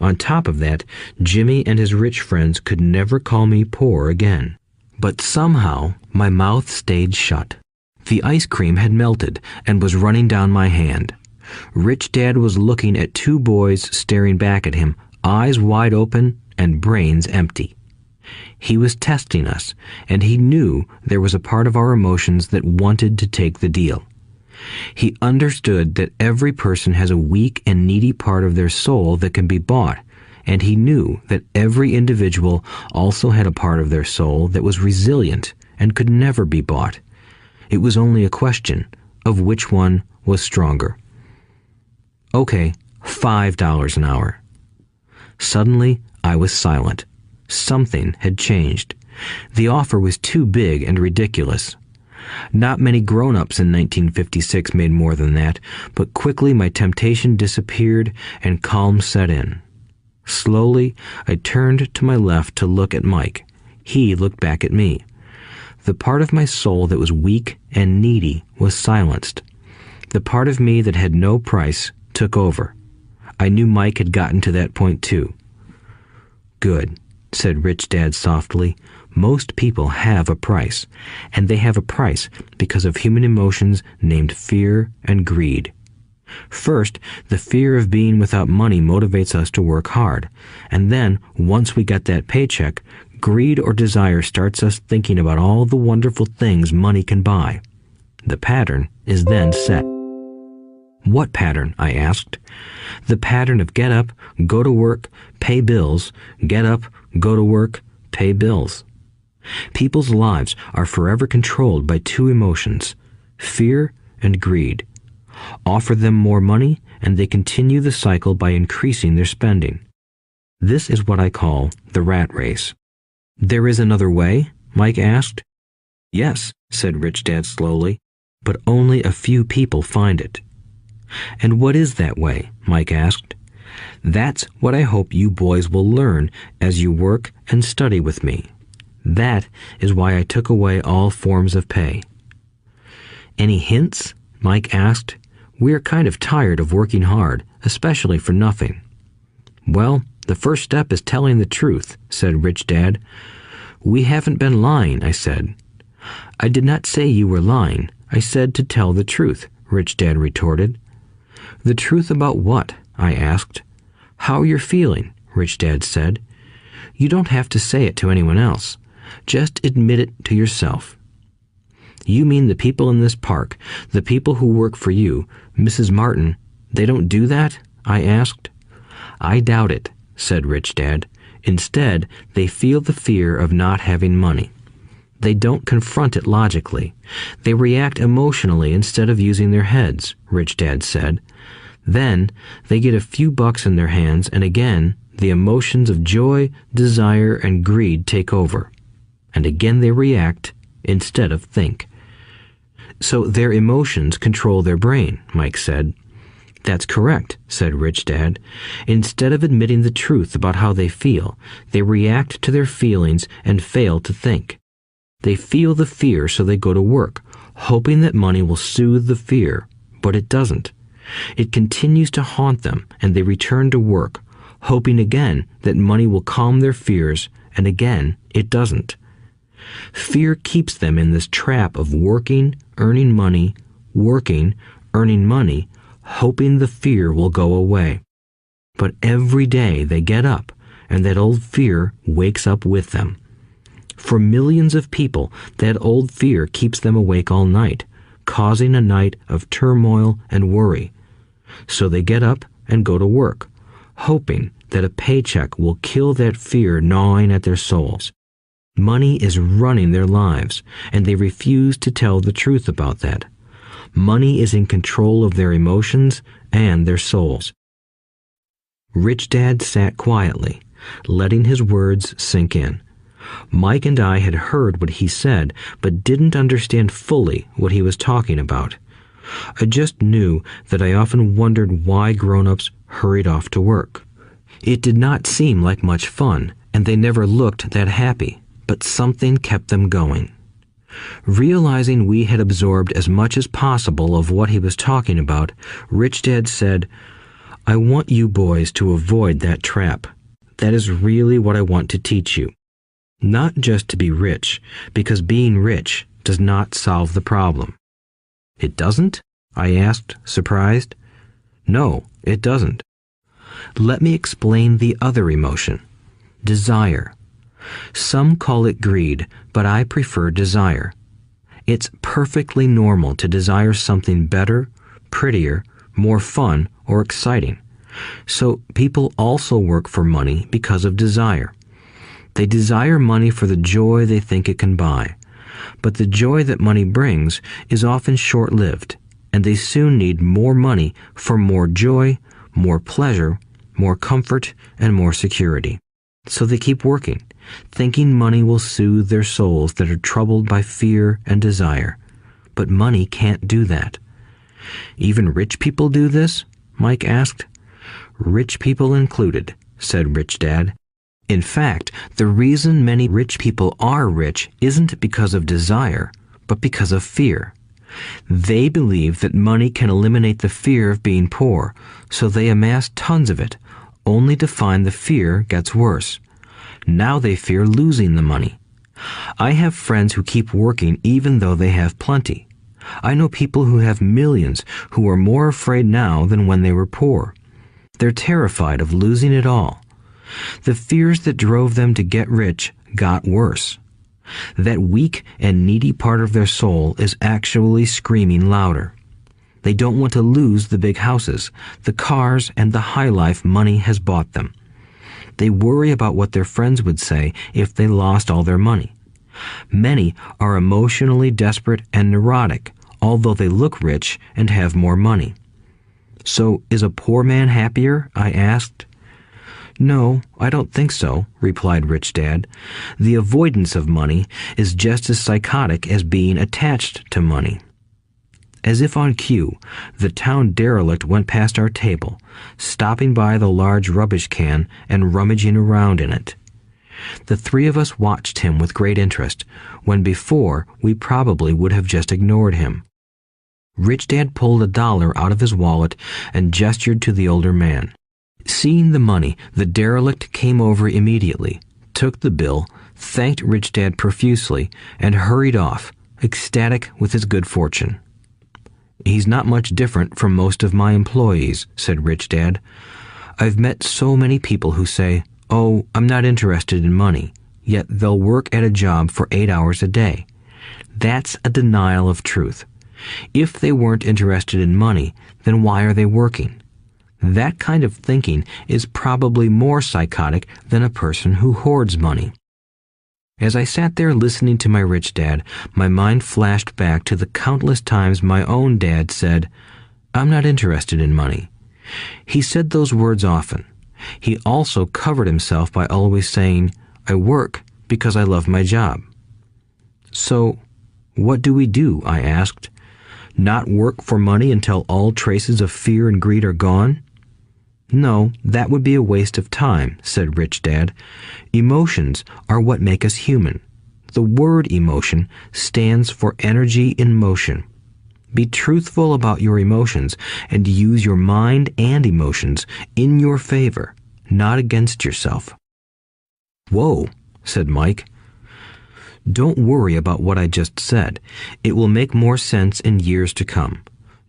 On top of that, Jimmy and his rich friends could never call me poor again. But somehow, my mouth stayed shut. The ice cream had melted and was running down my hand. Rich Dad was looking at two boys staring back at him, eyes wide open and brains empty. He was testing us, and he knew there was a part of our emotions that wanted to take the deal. He understood that every person has a weak and needy part of their soul that can be bought, and he knew that every individual also had a part of their soul that was resilient and could never be bought. It was only a question of which one was stronger. Okay, $5 an hour. Suddenly, I was silent. Something had changed. The offer was too big and ridiculous. Not many grown-ups in 1956 made more than that, but quickly my temptation disappeared and calm set in. Slowly, I turned to my left to look at Mike. He looked back at me. The part of my soul that was weak and needy was silenced. The part of me that had no price took over. I knew Mike had gotten to that point too. Good, said Rich Dad softly. Most people have a price, and they have a price because of human emotions named fear and greed. First, the fear of being without money motivates us to work hard, and then, once we get that paycheck, greed or desire starts us thinking about all the wonderful things money can buy. The pattern is then set. What pattern? I asked. The pattern of get up, go to work, pay bills, get up, go to work, pay bills. People's lives are forever controlled by two emotions, fear and greed. Offer them more money, and they continue the cycle by increasing their spending. This is what I call the rat race. There is another way? Mike asked. Yes, said Rich Dad slowly, but only a few people find it. And what is that way? Mike asked. That's what I hope you boys will learn as you work and study with me. That is why I took away all forms of pay. Any hints? Mike asked. We're kind of tired of working hard, especially for nothing. Well, the first step is telling the truth, said Rich Dad. We haven't been lying, I said. I did not say you were lying. I said to tell the truth, Rich Dad retorted. The truth about what? I asked. How you're feeling, Rich Dad said. You don't have to say it to anyone else. Just admit it to yourself. You mean the people in this park, the people who work for you, Mrs. Martin, they don't do that? I asked. I doubt it, said Rich Dad. Instead, they feel the fear of not having money. They don't confront it logically. They react emotionally instead of using their heads, Rich Dad said. Then, they get a few bucks in their hands, and again, the emotions of joy, desire, and greed take over. And again they react instead of think. So their emotions control their brain, Mike said. That's correct, said Rich Dad. Instead of admitting the truth about how they feel, they react to their feelings and fail to think. They feel the fear, so they go to work, hoping that money will soothe the fear, but it doesn't. It continues to haunt them, and they return to work, hoping again that money will calm their fears, and again it doesn't. Fear keeps them in this trap of working, earning money, hoping the fear will go away. But every day they get up, and that old fear wakes up with them. For millions of people, that old fear keeps them awake all night, causing a night of turmoil and worry. So they get up and go to work, hoping that a paycheck will kill that fear gnawing at their souls. Money is running their lives, and they refuse to tell the truth about that. Money is in control of their emotions and their souls. Rich Dad sat quietly, letting his words sink in. Mike and I had heard what he said, but didn't understand fully what he was talking about. I just knew that I often wondered why grown-ups hurried off to work. It did not seem like much fun, and they never looked that happy, but something kept them going. Realizing we had absorbed as much as possible of what he was talking about, Rich Dad said, I want you boys to avoid that trap. That is really what I want to teach you. Not just to be rich, because being rich does not solve the problem. It doesn't? I asked, surprised. No, it doesn't. Let me explain the other emotion, desire. Some call it greed, but I prefer desire. It's perfectly normal to desire something better, prettier, more fun, or exciting. So people also work for money because of desire. They desire money for the joy they think it can buy. But the joy that money brings is often short-lived, and they soon need more money for more joy, more pleasure, more comfort, and more security. So they keep working, thinking money will soothe their souls that are troubled by fear and desire. But money can't do that. Even rich people do this? Mike asked. Rich people included, said Rich Dad. In fact, the reason many rich people are rich isn't because of desire, but because of fear. They believe that money can eliminate the fear of being poor, so they amass tons of it, only to find the fear gets worse. Now they fear losing the money. I have friends who keep working even though they have plenty. I know people who have millions who are more afraid now than when they were poor. They're terrified of losing it all. The fears that drove them to get rich got worse. That weak and needy part of their soul is actually screaming louder. They don't want to lose the big houses, the cars, and the high life money has bought them. They worry about what their friends would say if they lost all their money. Many are emotionally desperate and neurotic, although they look rich and have more money. So, is a poor man happier? I asked. No, I don't think so, replied Rich Dad. The avoidance of money is just as psychotic as being attached to money. As if on cue, the town derelict went past our table, stopping by the large rubbish can and rummaging around in it. The three of us watched him with great interest, when before we probably would have just ignored him. Rich Dad pulled $1 out of his wallet and gestured to the older man. Seeing the money, the derelict came over immediately, took the bill, thanked Rich Dad profusely, and hurried off, ecstatic with his good fortune. He's not much different from most of my employees, said Rich Dad. I've met so many people who say, "Oh, I'm not interested in money," yet they'll work at a job for 8 hours a day. That's a denial of truth. If they weren't interested in money, then why are they working? That kind of thinking is probably more psychotic than a person who hoards money. As I sat there listening to my Rich Dad, my mind flashed back to the countless times my own dad said, "I'm not interested in money." He said those words often. He also covered himself by always saying, "I work because I love my job." So, what do we do? I asked. Not work for money until all traces of fear and greed are gone? No, that would be a waste of time, said Rich Dad. Emotions are what make us human. The word emotion stands for energy in motion. Be truthful about your emotions and use your mind and emotions in your favor, not against yourself. Whoa, said Mike. Don't worry about what I just said. It will make more sense in years to come.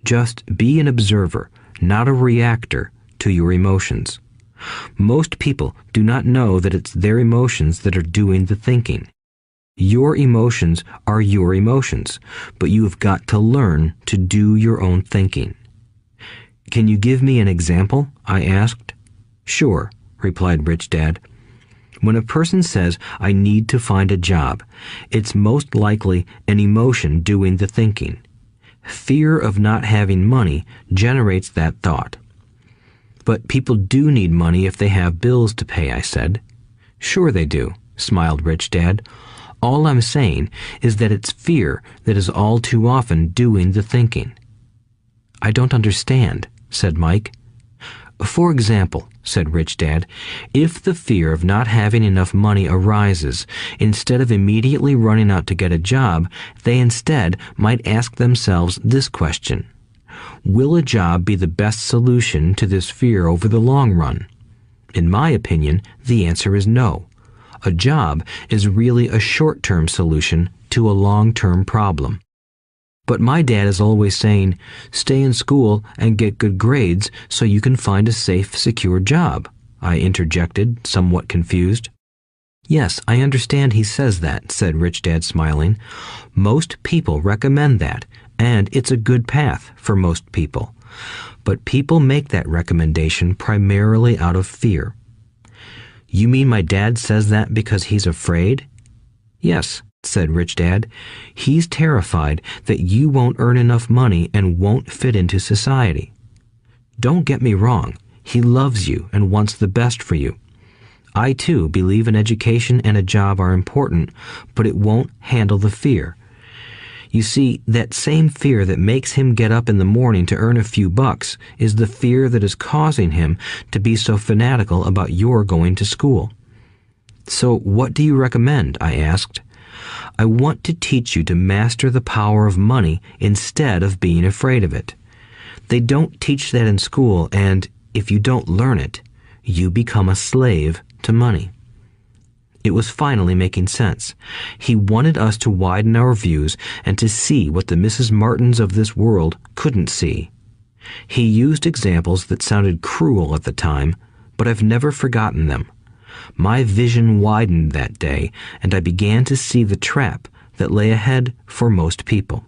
Just be an observer, not a reactor to your emotions. Most people do not know that it's their emotions that are doing the thinking. Your emotions are your emotions, but you have got to learn to do your own thinking. Can you give me an example? I asked. Sure, replied Rich Dad. When a person says, "I need to find a job," it's most likely an emotion doing the thinking. Fear of not having money generates that thought. But people do need money if they have bills to pay, I said. Sure they do, smiled Rich Dad. All I'm saying is that it's fear that is all too often doing the thinking. I don't understand, said Mike. For example, said Rich Dad, if the fear of not having enough money arises, instead of immediately running out to get a job, they instead might ask themselves this question. Will a job be the best solution to this fear over the long run? In my opinion, the answer is no. A job is really a short-term solution to a long-term problem. But my dad is always saying, stay in school and get good grades so you can find a safe, secure job, I interjected, somewhat confused. Yes, I understand he says that, said Rich Dad, smiling. Most people recommend that, and it's a good path for most people. But people make that recommendation primarily out of fear. You mean my dad says that because he's afraid? Yes, said Rich Dad. He's terrified that you won't earn enough money and won't fit into society. Don't get me wrong. He loves you and wants the best for you. I, too, believe an education and a job are important, but it won't handle the fear. You see, that same fear that makes him get up in the morning to earn a few bucks is the fear that is causing him to be so fanatical about your going to school. So what do you recommend? I asked. I want to teach you to master the power of money instead of being afraid of it. They don't teach that in school, and if you don't learn it, you become a slave to money. It was finally making sense. He wanted us to widen our views and to see what the Mrs. Martins of this world couldn't see. He used examples that sounded cruel at the time, but I've never forgotten them. My vision widened that day, and I began to see the trap that lay ahead for most people.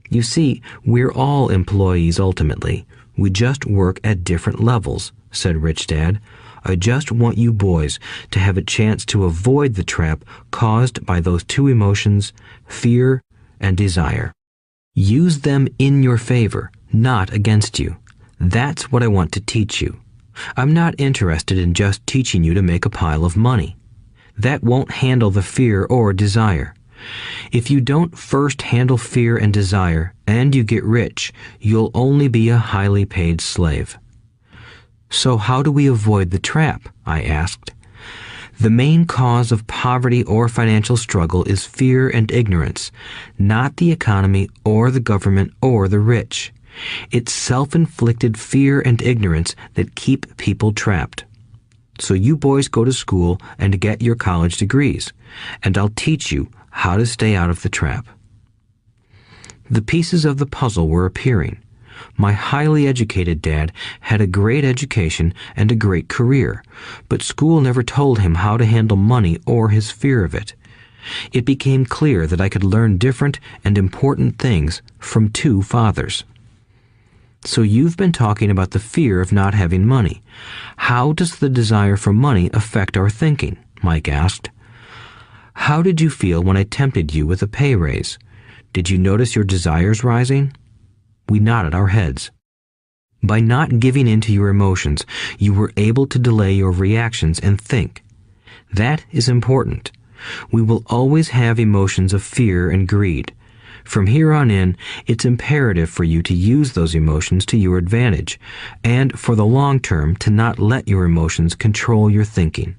You see, we're all employees ultimately. We just work at different levels, said Rich Dad. I just want you boys to have a chance to avoid the trap caused by those two emotions, fear and desire. Use them in your favor, not against you. That's what I want to teach you. I'm not interested in just teaching you to make a pile of money. That won't handle the fear or desire. If you don't first handle fear and desire, and you get rich, you'll only be a highly paid slave. So how do we avoid the trap? I asked. The main cause of poverty or financial struggle is fear and ignorance, not the economy or the government or the rich. It's self-inflicted fear and ignorance that keep people trapped. So you boys go to school and get your college degrees, and I'll teach you how to stay out of the trap. The pieces of the puzzle were appearing. My highly educated dad had a great education and a great career, but school never told him how to handle money or his fear of it. It became clear that I could learn different and important things from two fathers. So you've been talking about the fear of not having money. How does the desire for money affect our thinking? Mike asked. How did you feel when I tempted you with a pay raise? Did you notice your desires rising? We nodded our heads. By not giving in to your emotions, you were able to delay your reactions and think. That is important. We will always have emotions of fear and greed. From here on in, it's imperative for you to use those emotions to your advantage, and for the long term to not let your emotions control your thinking.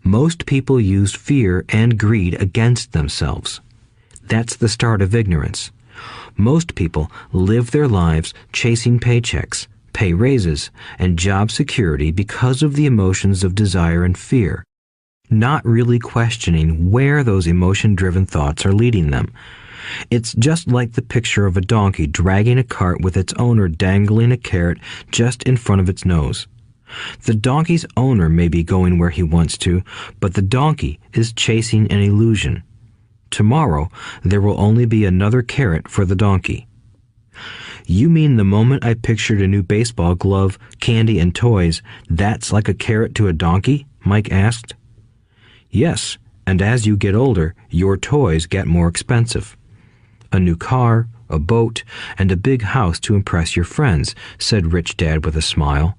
Most people use fear and greed against themselves. That's the start of ignorance. Most people live their lives chasing paychecks, pay raises, and job security because of the emotions of desire and fear, not really questioning where those emotion-driven thoughts are leading them. It's just like the picture of a donkey dragging a cart with its owner dangling a carrot just in front of its nose. The donkey's owner may be going where he wants to, but the donkey is chasing an illusion. Tomorrow, there will only be another carrot for the donkey. You mean the moment I pictured a new baseball glove, candy, and toys, that's like a carrot to a donkey? Mike asked. Yes, and as you get older, your toys get more expensive. A new car, a boat, and a big house to impress your friends, said Rich Dad with a smile.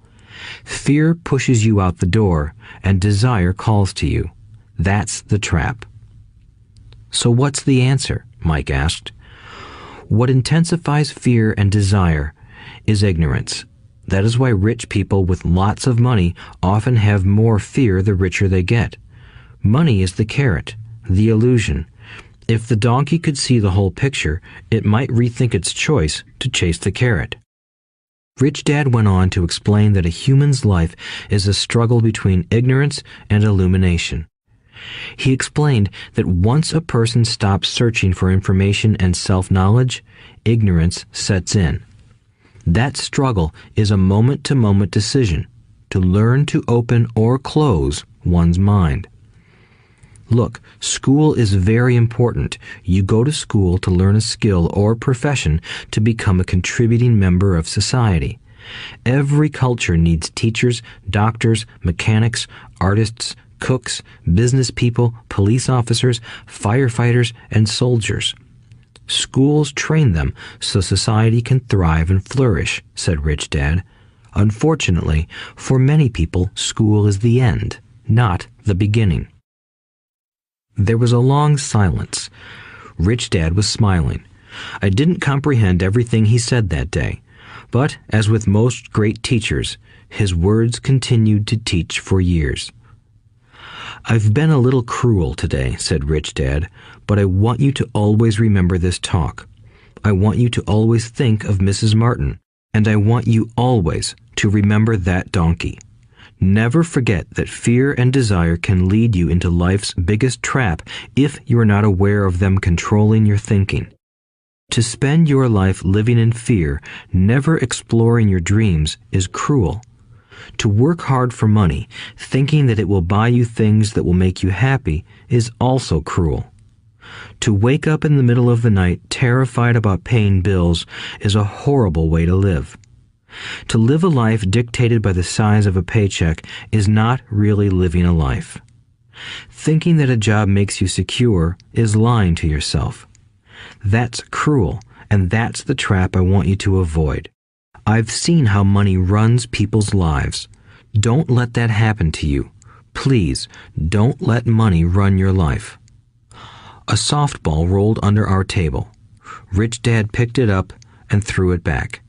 Fear pushes you out the door, and desire calls to you. That's the trap. So what's the answer? Mike asked. What intensifies fear and desire is ignorance. That is why rich people with lots of money often have more fear the richer they get. Money is the carrot, the illusion. If the donkey could see the whole picture, it might rethink its choice to chase the carrot. Rich Dad went on to explain that a human's life is a struggle between ignorance and illumination. He explained that once a person stops searching for information and self-knowledge, ignorance sets in. That struggle is a moment-to-moment decision to learn to open or close one's mind. Look, school is very important. You go to school to learn a skill or profession to become a contributing member of society. Every culture needs teachers, doctors, mechanics, artists, cooks, business people, police officers, firefighters, and soldiers. Schools train them so society can thrive and flourish, said Rich Dad. Unfortunately, for many people, school is the end, not the beginning. There was a long silence. Rich Dad was smiling. I didn't comprehend everything he said that day, but as with most great teachers, his words continued to teach for years. I've been a little cruel today, said Rich Dad, but I want you to always remember this talk. I want you to always think of Mrs. Martin, and I want you always to remember that donkey. Never forget that fear and desire can lead you into life's biggest trap if you are not aware of them controlling your thinking. To spend your life living in fear, never exploring your dreams, is cruel. To work hard for money, thinking that it will buy you things that will make you happy, is also cruel. To wake up in the middle of the night terrified about paying bills is a horrible way to live. To live a life dictated by the size of a paycheck is not really living a life. Thinking that a job makes you secure is lying to yourself. That's cruel, and that's the trap I want you to avoid. I've seen how money runs people's lives. Don't let that happen to you. Please, don't let money run your life. A softball rolled under our table. Rich Dad picked it up and threw it back.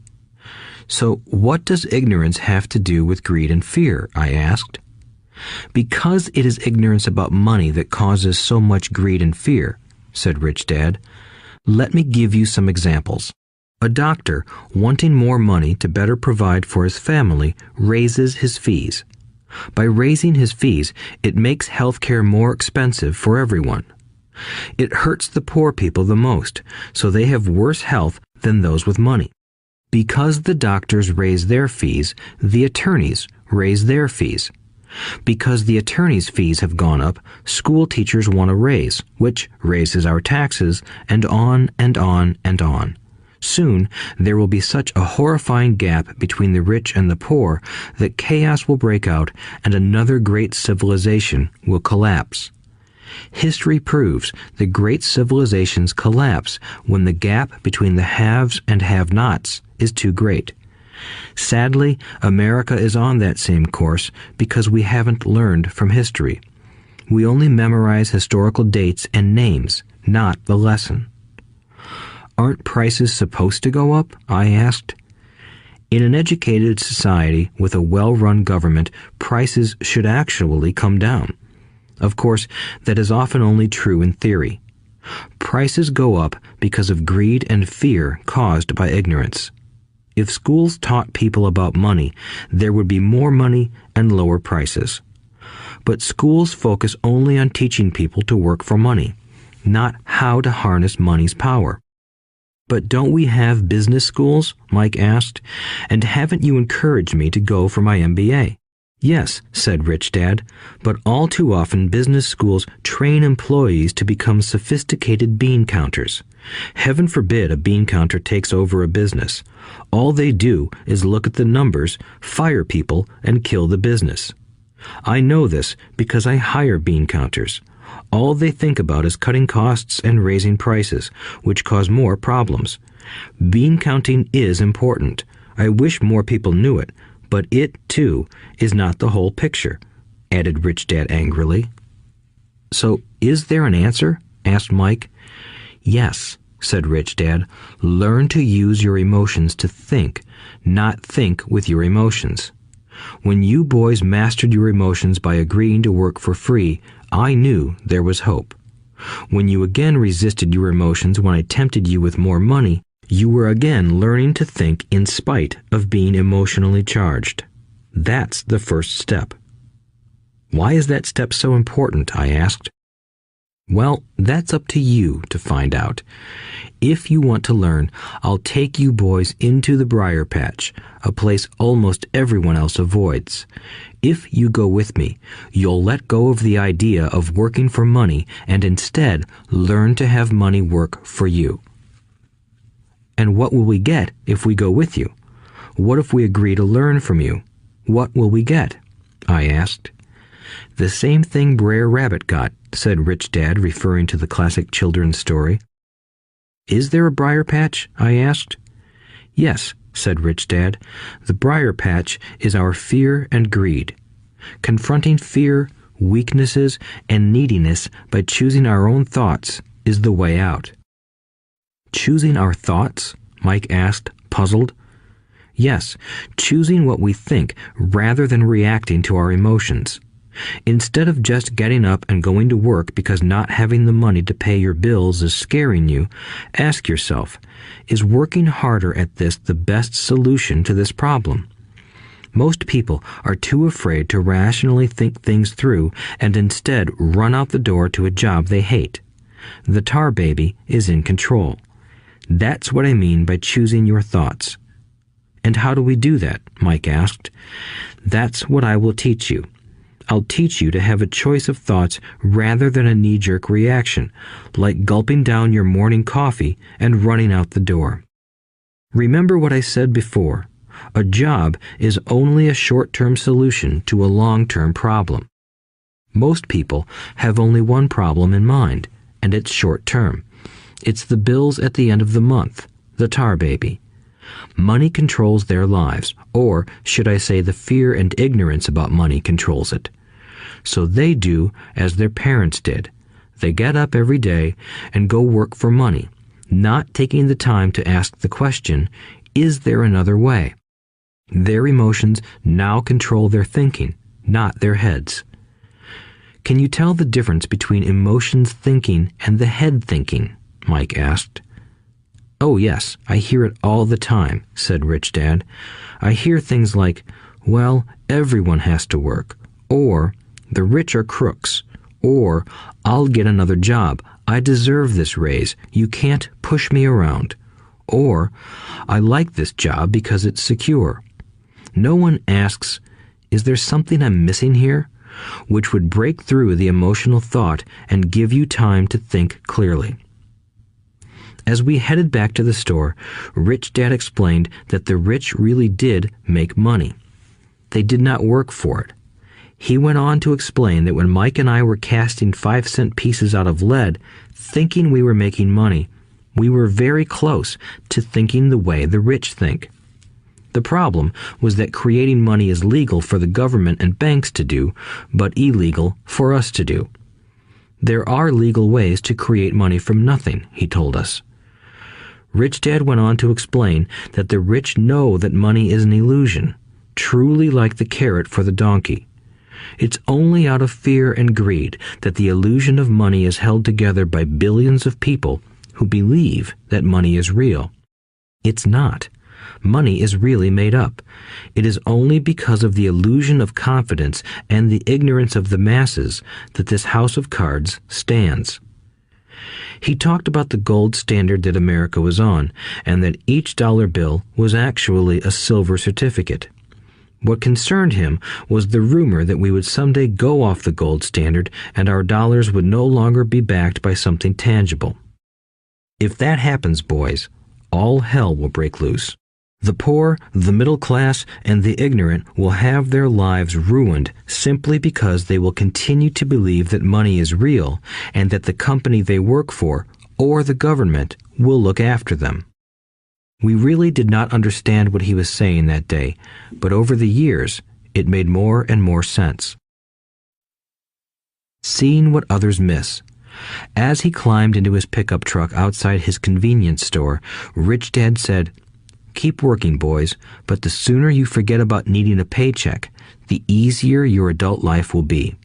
So what does ignorance have to do with greed and fear? I asked. Because it is ignorance about money that causes so much greed and fear, said Rich Dad. Let me give you some examples. A doctor, wanting more money to better provide for his family, raises his fees. By raising his fees, it makes healthcare more expensive for everyone. It hurts the poor people the most, so they have worse health than those with money. Because the doctors raise their fees, the attorneys raise their fees. Because the attorneys' fees have gone up, school teachers want a raise, which raises our taxes, and on and on and on. Soon, there will be such a horrifying gap between the rich and the poor that chaos will break out and another great civilization will collapse. History proves that great civilizations collapse when the gap between the haves and have-nots is too great. Sadly, America is on that same course because we haven't learned from history. We only memorize historical dates and names, not the lesson. Aren't prices supposed to go up? I asked. In an educated society with a well-run government, prices should actually come down. Of course, that is often only true in theory. Prices go up because of greed and fear caused by ignorance. If schools taught people about money, there would be more money and lower prices. But schools focus only on teaching people to work for money, not how to harness money's power. But don't we have business schools? Mike asked. And haven't you encouraged me to go for my MBA? Yes, said Rich Dad, but all too often business schools train employees to become sophisticated bean counters. Heaven forbid a bean counter takes over a business. All they do is look at the numbers, fire people, and kill the business. I know this because I hire bean counters. All they think about is cutting costs and raising prices, which cause more problems. Bean counting is important. I wish more people knew it, but it, too, is not the whole picture, added Rich Dad angrily. So, is there an answer? Asked Mike. Yes, said Rich Dad. Learn to use your emotions to think, not think with your emotions. When you boys mastered your emotions by agreeing to work for free, I knew there was hope. When you again resisted your emotions when I tempted you with more money, you were again learning to think in spite of being emotionally charged. That's the first step. Why is that step so important? I asked. Well, that's up to you to find out. If you want to learn, I'll take you boys into the briar patch, a place almost everyone else avoids. If you go with me, you'll let go of the idea of working for money and instead learn to have money work for you. And what will we get if we go with you? What if we agree to learn from you? What will we get? I asked. The same thing Brer Rabbit got, said Rich Dad, referring to the classic children's story. Is there a briar patch? I asked. Yes, said Rich Dad. The briar patch is our fear and greed. Confronting fear, weaknesses, and neediness by choosing our own thoughts is the way out. Choosing our thoughts? Mike asked, puzzled. Yes, choosing what we think rather than reacting to our emotions. Instead of just getting up and going to work because not having the money to pay your bills is scaring you, ask yourself, is working harder at this the best solution to this problem? Most people are too afraid to rationally think things through and instead run out the door to a job they hate. The tar baby is in control. That's what I mean by choosing your thoughts. And how do we do that? Mike asked. That's what I will teach you. I'll teach you to have a choice of thoughts rather than a knee-jerk reaction, like gulping down your morning coffee and running out the door. Remember what I said before. A job is only a short-term solution to a long-term problem. Most people have only one problem in mind, and it's short-term. It's the bills at the end of the month, the tar baby. Money controls their lives, or should I say the fear and ignorance about money controls it. So they do as their parents did. They get up every day and go work for money, not taking the time to ask the question, is there another way? Their emotions now control their thinking, not their heads. Can you tell the difference between emotions thinking and the head thinking? Mike asked. Oh yes, I hear it all the time, said Rich Dad. I hear things like, well, everyone has to work, or the rich are crooks, or I'll get another job, I deserve this raise, you can't push me around, or I like this job because it's secure. No one asks, is there something I'm missing here? Which would break through the emotional thought and give you time to think clearly. As we headed back to the store, Rich Dad explained that the rich really did make money. They did not work for it. He went on to explain that when Mike and I were casting 5-cent pieces out of lead, thinking we were making money, we were very close to thinking the way the rich think. The problem was that creating money is legal for the government and banks to do, but illegal for us to do. There are legal ways to create money from nothing, he told us. Rich Dad went on to explain that the rich know that money is an illusion, truly like the carrot for the donkey. It's only out of fear and greed that the illusion of money is held together by billions of people who believe that money is real. It's not. Money is really made up. It is only because of the illusion of confidence and the ignorance of the masses that this house of cards stands. He talked about the gold standard that America was on, and that each dollar bill was actually a silver certificate. What concerned him was the rumor that we would someday go off the gold standard and our dollars would no longer be backed by something tangible. If that happens, boys, all hell will break loose. The poor, the middle class, and the ignorant will have their lives ruined simply because they will continue to believe that money is real and that the company they work for, or the government, will look after them. We really did not understand what he was saying that day, but over the years, it made more and more sense. Seeing what others miss. As he climbed into his pickup truck outside his convenience store, Rich Dad said, "Keep working, boys, but the sooner you forget about needing a paycheck, the easier your adult life will be.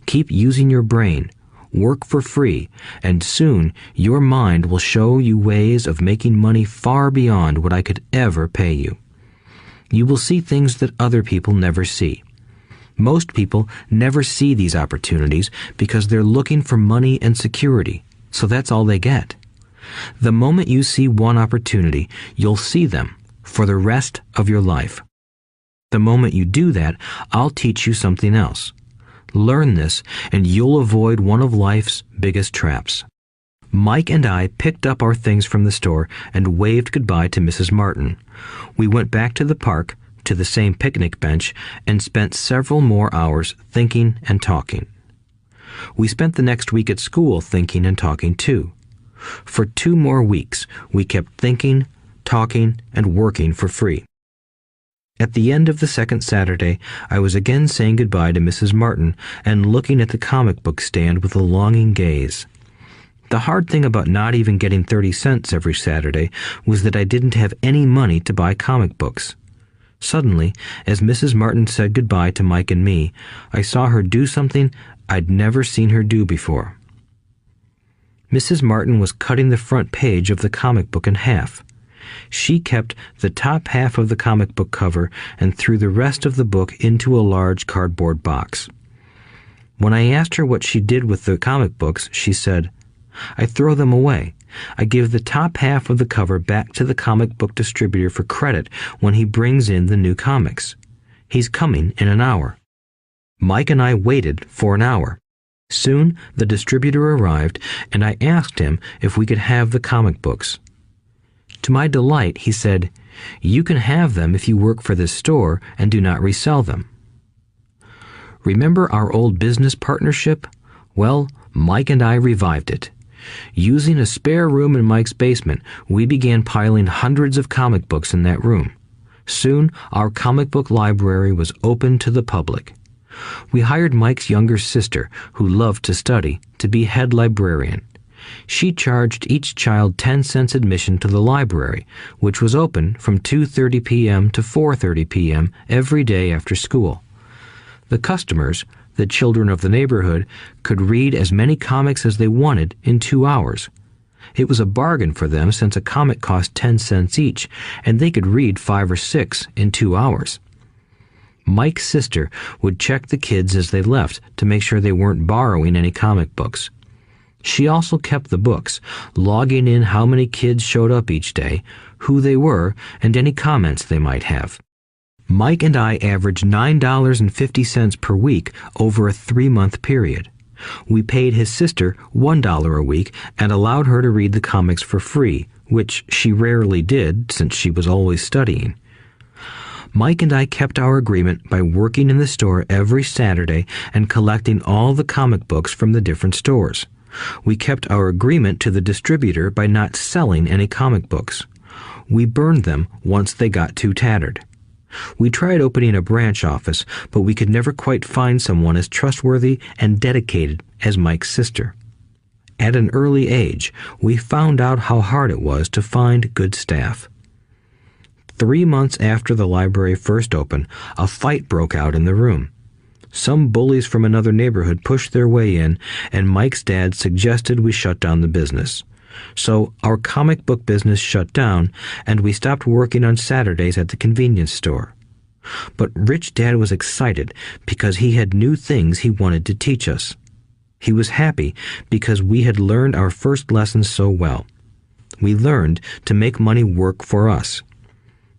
Keep using your brain, work for free, and soon your mind will show you ways of making money far beyond what I could ever pay you. You will see things that other people never see. Most people never see these opportunities because they're looking for money and security, so that's all they get. The moment you see one opportunity, you'll see them for the rest of your life. The moment you do that, I'll teach you something else. Learn this, and you'll avoid one of life's biggest traps. Mike and I picked up our things from the store and waved goodbye to Mrs. Martin. We went back to the park, to the same picnic bench, and spent several more hours thinking and talking. We spent the next week at school thinking and talking too. For 2 more weeks, we kept thinking, talking, and working for free. At the end of the second Saturday, I was again saying goodbye to Mrs. Martin and looking at the comic book stand with a longing gaze. The hard thing about not even getting 30 cents every Saturday was that I didn't have any money to buy comic books. Suddenly, as Mrs. Martin said goodbye to Mike and me, I saw her do something I'd never seen her do before. Mrs. Martin was cutting the front page of the comic book in half. She kept the top half of the comic book cover and threw the rest of the book into a large cardboard box. When I asked her what she did with the comic books, she said, "I throw them away. I give the top half of the cover back to the comic book distributor for credit when he brings in the new comics. He's coming in an hour." Mike and I waited for an hour. Soon the distributor arrived, and I asked him if we could have the comic books. To my delight, he said, "You can have them if you work for this store and do not resell them." Remember our old business partnership? Well, Mike and I revived it. Using a spare room in Mike's basement, we began piling hundreds of comic books in that room. Soon, our comic book library was open to the public. We hired Mike's younger sister, who loved to study, to be head librarian. She charged each child 10 cents admission to the library, which was open from 2:30 p.m. to 4:30 p.m. every day after school. The customers, the children of the neighborhood, could read as many comics as they wanted in 2 hours. It was a bargain for them since a comic cost 10 cents each, and they could read 5 or 6 in 2 hours. Mike's sister would check the kids as they left to make sure they weren't borrowing any comic books. She also kept the books, logging in how many kids showed up each day, who they were, and any comments they might have. Mike and I averaged $9.50 per week over a 3-month period. We paid his sister $1 a week and allowed her to read the comics for free, which she rarely did since she was always studying. Mike and I kept our agreement by working in the store every Saturday and collecting all the comic books from the different stores. We kept our agreement to the distributor by not selling any comic books. We burned them once they got too tattered. We tried opening a branch office, but we could never quite find someone as trustworthy and dedicated as Mike's sister. At an early age, we found out how hard it was to find good staff. 3 months after the library first opened, a fight broke out in the room. Some bullies from another neighborhood pushed their way in, and Mike's dad suggested we shut down the business. So our comic book business shut down, and we stopped working on Saturdays at the convenience store. But Rich Dad was excited because he had new things he wanted to teach us. He was happy because we had learned our first lessons so well. We learned to make money work for us.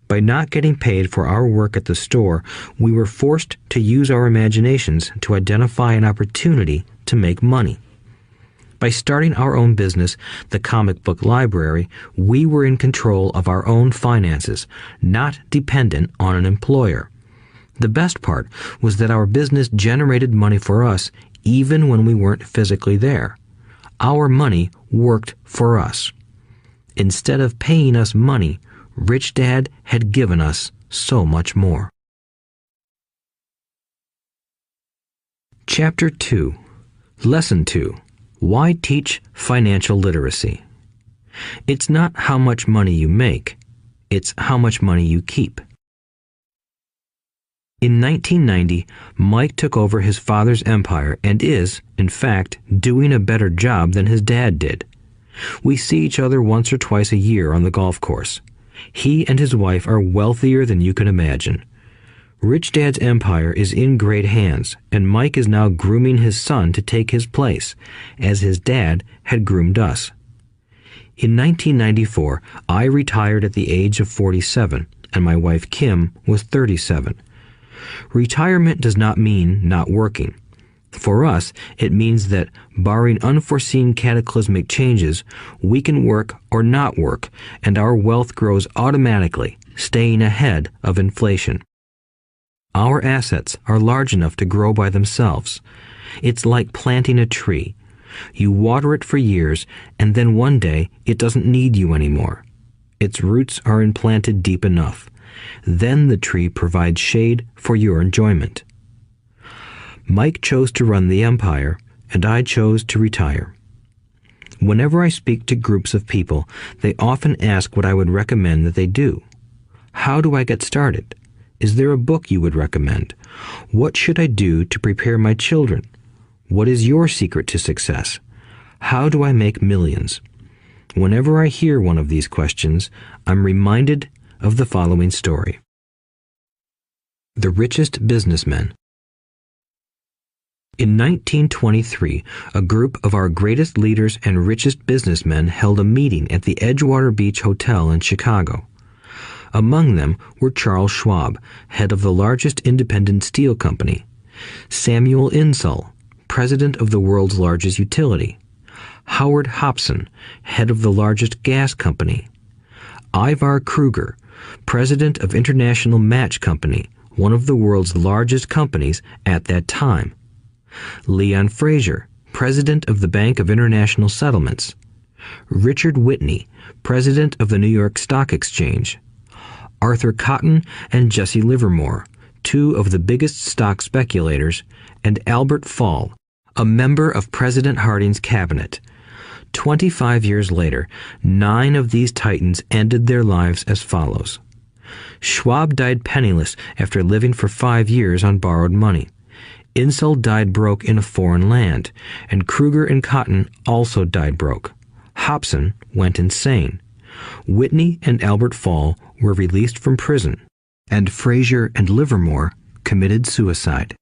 By not getting paid for our work at the store, we were forced to use our imaginations to identify an opportunity to make money. By starting our own business, the comic book library, we were in control of our own finances, not dependent on an employer. The best part was that our business generated money for us even when we weren't physically there. Our money worked for us. Instead of paying us money, Rich Dad had given us so much more. Chapter 2. Lesson 2. Why teach financial literacy? It's not how much money you make, it's how much money you keep. In 1990, Mike took over his father's empire and is, in fact, doing a better job than his dad did. We see each other once or twice a year on the golf course. He and his wife are wealthier than you can imagine. Rich Dad's empire is in great hands, and Mike is now grooming his son to take his place, as his dad had groomed us. In 1994, I retired at the age of 47, and my wife Kim was 37. Retirement does not mean not working. For us, it means that, barring unforeseen cataclysmic changes, we can work or not work, and our wealth grows automatically, staying ahead of inflation. Our assets are large enough to grow by themselves. It's like planting a tree. You water it for years, and then one day it doesn't need you anymore. Its roots are implanted deep enough. Then the tree provides shade for your enjoyment. Mike chose to run the empire, and I chose to retire. Whenever I speak to groups of people, they often ask what I would recommend that they do. How do I get started? Is there a book you would recommend? What should I do to prepare my children? What is your secret to success? How do I make millions? Whenever I hear one of these questions, I'm reminded of the following story. The Richest Businessmen. In 1923, a group of our greatest leaders and richest businessmen held a meeting at the Edgewater Beach Hotel in Chicago. Among them were Charles Schwab, head of the largest independent steel company; Samuel Insull, president of the world's largest utility; Howard Hobson, head of the largest gas company; Ivar Kruger, president of International Match Company, one of the world's largest companies at that time; Leon Fraser, president of the Bank of International Settlements; Richard Whitney, president of the New York Stock Exchange; Arthur Cotton and Jesse Livermore, two of the biggest stock speculators; and Albert Fall, a member of President Harding's cabinet. 25 years later, 9 of these titans ended their lives as follows. Schwab died penniless after living for 5 years on borrowed money. Insull died broke in a foreign land, and Kruger and Cotton also died broke. Hobson went insane. Whitney and Albert Fall were released from prison, and Fraser and Livermore committed suicide.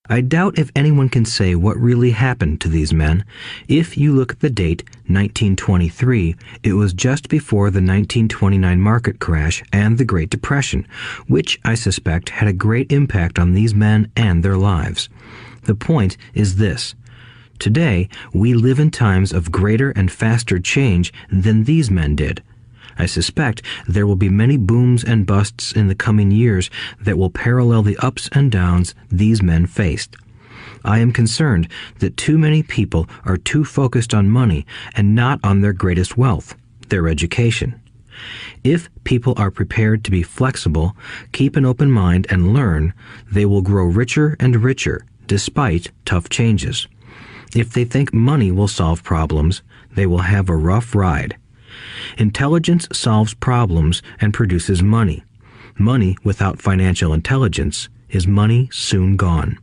I doubt if anyone can say what really happened to these men. If you look at the date, 1923, it was just before the 1929 market crash and the Great Depression, which I suspect had a great impact on these men and their lives. The point is this. Today, we live in times of greater and faster change than these men did. I suspect there will be many booms and busts in the coming years that will parallel the ups and downs these men faced. I am concerned that too many people are too focused on money and not on their greatest wealth, their education. If people are prepared to be flexible, keep an open mind, and learn, they will grow richer and richer despite tough changes. If they think money will solve problems, they will have a rough ride. Intelligence solves problems and produces money. Money without financial intelligence is money soon gone.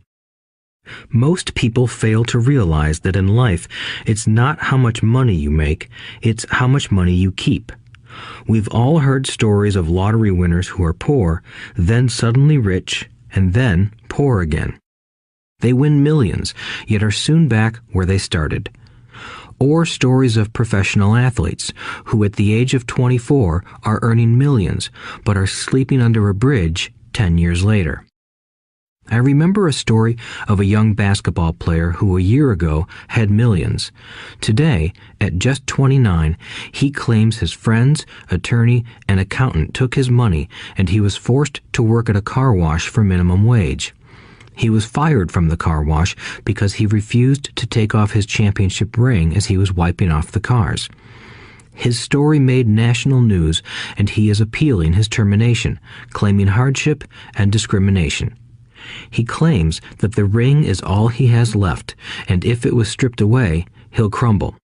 Most people fail to realize that in life, it's not how much money you make, it's how much money you keep. We've all heard stories of lottery winners who are poor, then suddenly rich, and then poor again. They win millions, yet are soon back where they started. Or stories of professional athletes who at the age of 24 are earning millions, but are sleeping under a bridge 10 years later. I remember a story of a young basketball player who a year ago had millions. Today, at just 29, he claims his friends, attorney, and accountant took his money and he was forced to work at a car wash for minimum wage. He was fired from the car wash because he refused to take off his championship ring as he was wiping off the cars. His story made national news, and he is appealing his termination, claiming hardship and discrimination. He claims that the ring is all he has left, and if it was stripped away, he'll crumble.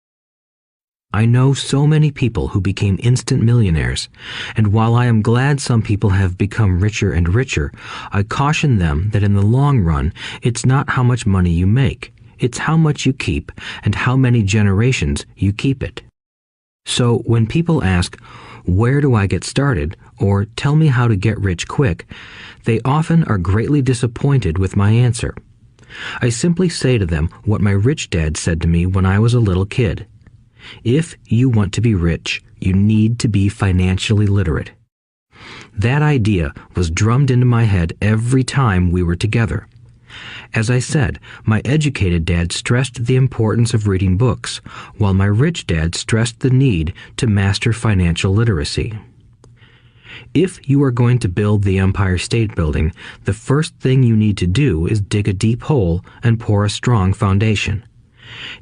I know so many people who became instant millionaires, and while I am glad some people have become richer and richer, I caution them that in the long run, it's not how much money you make, it's how much you keep and how many generations you keep it. So when people ask, "Where do I get started?" or "Tell me how to get rich quick," they often are greatly disappointed with my answer. I simply say to them what my rich dad said to me when I was a little kid. If you want to be rich, you need to be financially literate. That idea was drummed into my head every time we were together. As I said, my educated dad stressed the importance of reading books, while my rich dad stressed the need to master financial literacy. If you are going to build the Empire State Building, the first thing you need to do is dig a deep hole and pour a strong foundation.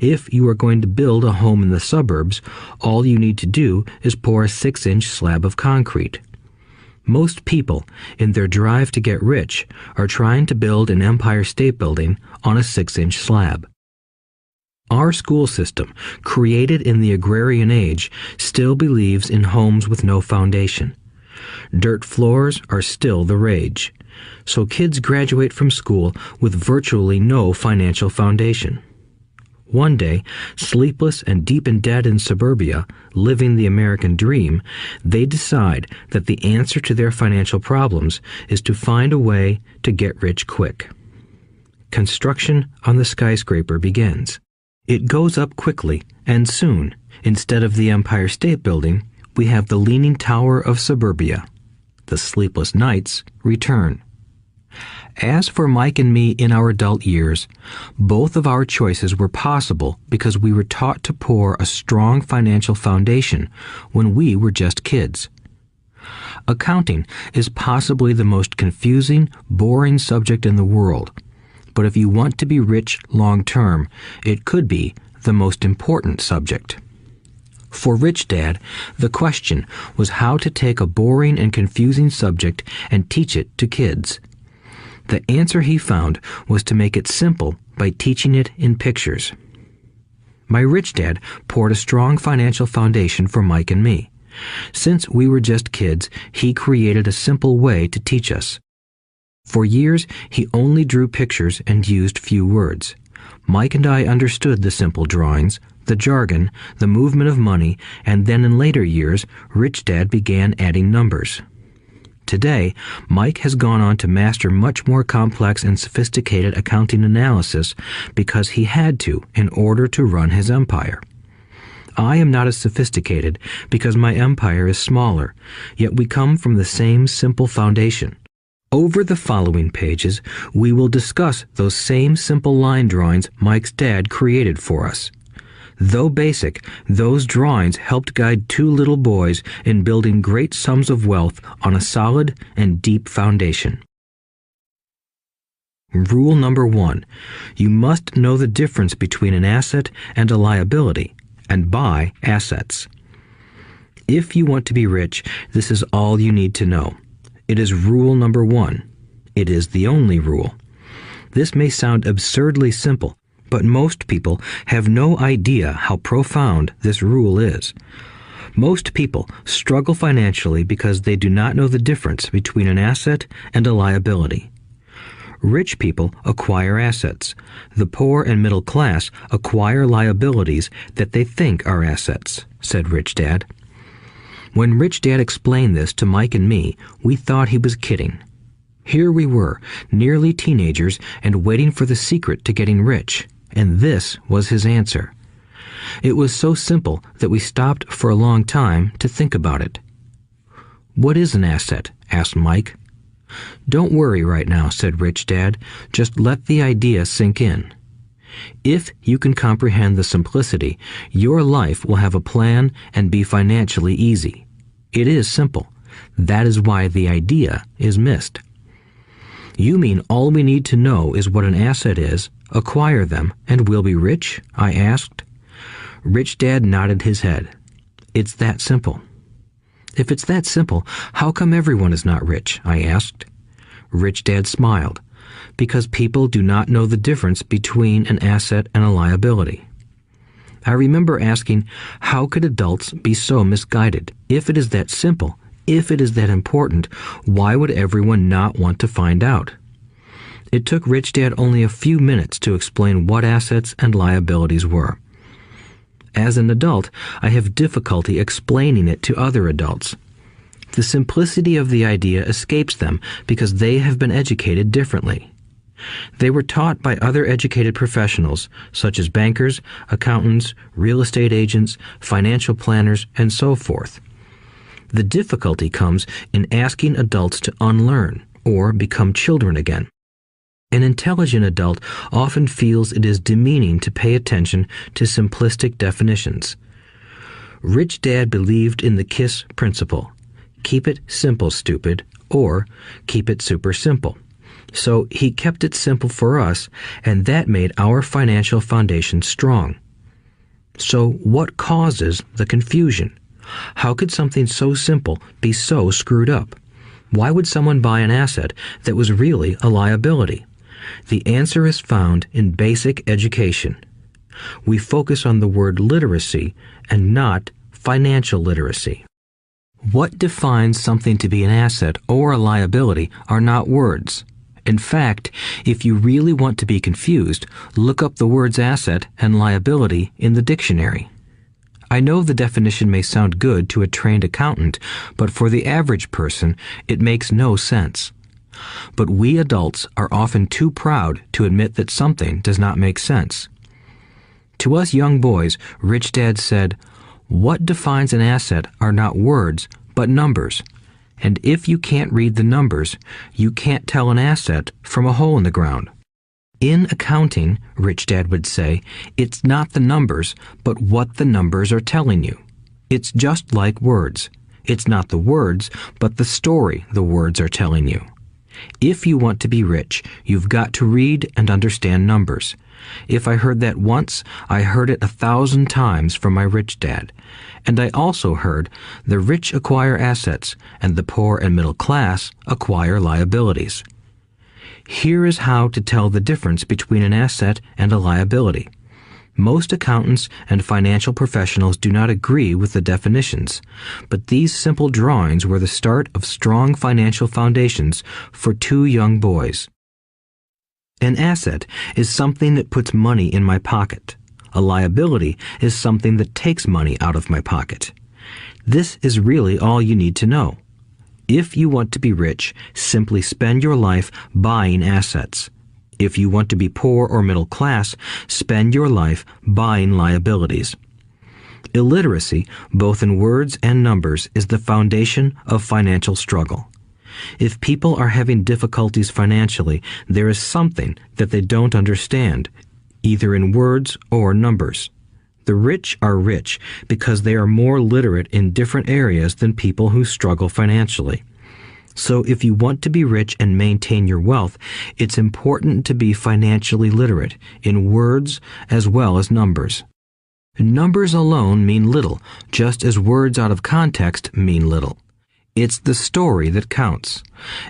If you are going to build a home in the suburbs, all you need to do is pour a 6-inch slab of concrete. Most people, in their drive to get rich, are trying to build an Empire State Building on a 6-inch slab. Our school system, created in the agrarian age, still believes in homes with no foundation. Dirt floors are still the rage, so kids graduate from school with virtually no financial foundation. One day, sleepless and deep in debt in suburbia, living the American dream, they decide that the answer to their financial problems is to find a way to get rich quick. Construction on the skyscraper begins. It goes up quickly, and soon, instead of the Empire State Building, we have the Leaning Tower of suburbia. The sleepless nights return. As for Mike and me in our adult years, both of our choices were possible because we were taught to pour a strong financial foundation when we were just kids. Accounting is possibly the most confusing, boring subject in the world, but if you want to be rich long term, it could be the most important subject. For Rich Dad, the question was how to take a boring and confusing subject and teach it to kids. The answer he found was to make it simple by teaching it in pictures. My rich dad poured a strong financial foundation for Mike and me. Since we were just kids, he created a simple way to teach us. For years, he only drew pictures and used few words. Mike and I understood the simple drawings, the jargon, the movement of money, and then in later years, Rich Dad began adding numbers. Today, Mike has gone on to master much more complex and sophisticated accounting analysis because he had to in order to run his empire. I am not as sophisticated because my empire is smaller, yet we come from the same simple foundation. Over the following pages, we will discuss those same simple line drawings Mike's dad created for us. Though basic, those drawings helped guide two little boys in building great sums of wealth on a solid and deep foundation. Rule number 1. You must know the difference between an asset and a liability, and buy assets. If you want to be rich, this is all you need to know. It is rule number 1. It is the only rule. This may sound absurdly simple, but most people have no idea how profound this rule is. Most people struggle financially because they do not know the difference between an asset and a liability. Rich people acquire assets. The poor and middle class acquire liabilities that they think are assets, said Rich Dad. When Rich Dad explained this to Mike and me, we thought he was kidding. Here we were, nearly teenagers, and waiting for the secret to getting rich. And this was his answer. It was so simple that we stopped for a long time to think about it. "What is an asset?" asked Mike. "Don't worry right now," said Rich Dad. "Just let the idea sink in. If you can comprehend the simplicity, your life will have a plan and be financially easy. It is simple. That is why the idea is missed." "You mean all we need to know is what an asset is, acquire them, and we'll be rich?" I asked. Rich Dad nodded his head. "It's that simple." "If it's that simple, how come everyone is not rich?" I asked. Rich Dad smiled. "Because people do not know the difference between an asset and a liability." I remember asking, how could adults be so misguided? If it is that simple, if it is that important, why would everyone not want to find out? It took Rich Dad only a few minutes to explain what assets and liabilities were. As an adult, I have difficulty explaining it to other adults. The simplicity of the idea escapes them because they have been educated differently. They were taught by other educated professionals, such as bankers, accountants, real estate agents, financial planners, and so forth. The difficulty comes in asking adults to unlearn or become children again. An intelligent adult often feels it is demeaning to pay attention to simplistic definitions. Rich Dad believed in the KISS principle. Keep it simple, stupid, or keep it super simple. So he kept it simple for us, and that made our financial foundation strong. So what causes the confusion? How could something so simple be so screwed up? Why would someone buy an asset that was really a liability? The answer is found in basic education. We focus on the word literacy and not financial literacy. What defines something to be an asset or a liability are not words. In fact, if you really want to be confused, look up the words asset and liability in the dictionary. I know the definition may sound good to a trained accountant, but for the average person, it makes no sense. But we adults are often too proud to admit that something does not make sense. To us young boys, Rich Dad said, "What defines an asset are not words, but numbers. And if you can't read the numbers, you can't tell an asset from a hole in the ground." In accounting, Rich Dad would say, it's not the numbers, but what the numbers are telling you. It's just like words. It's not the words, but the story the words are telling you. If you want to be rich, you've got to read and understand numbers. If I heard that once, I heard it 1,000 times from my rich dad. And I also heard the rich acquire assets and the poor and middle class acquire liabilities. Here is how to tell the difference between an asset and a liability. Most accountants and financial professionals do not agree with the definitions, but these simple drawings were the start of strong financial foundations for two young boys. An asset is something that puts money in my pocket. A liability is something that takes money out of my pocket. This is really all you need to know. If you want to be rich, simply spend your life buying assets. If you want to be poor or middle class, spend your life buying liabilities. Illiteracy, both in words and numbers, is the foundation of financial struggle. If people are having difficulties financially, there is something that they don't understand, either in words or numbers. The rich are rich because they are more literate in different areas than people who struggle financially. So if you want to be rich and maintain your wealth, it's important to be financially literate in words as well as numbers. Numbers alone mean little, just as words out of context mean little. It's the story that counts.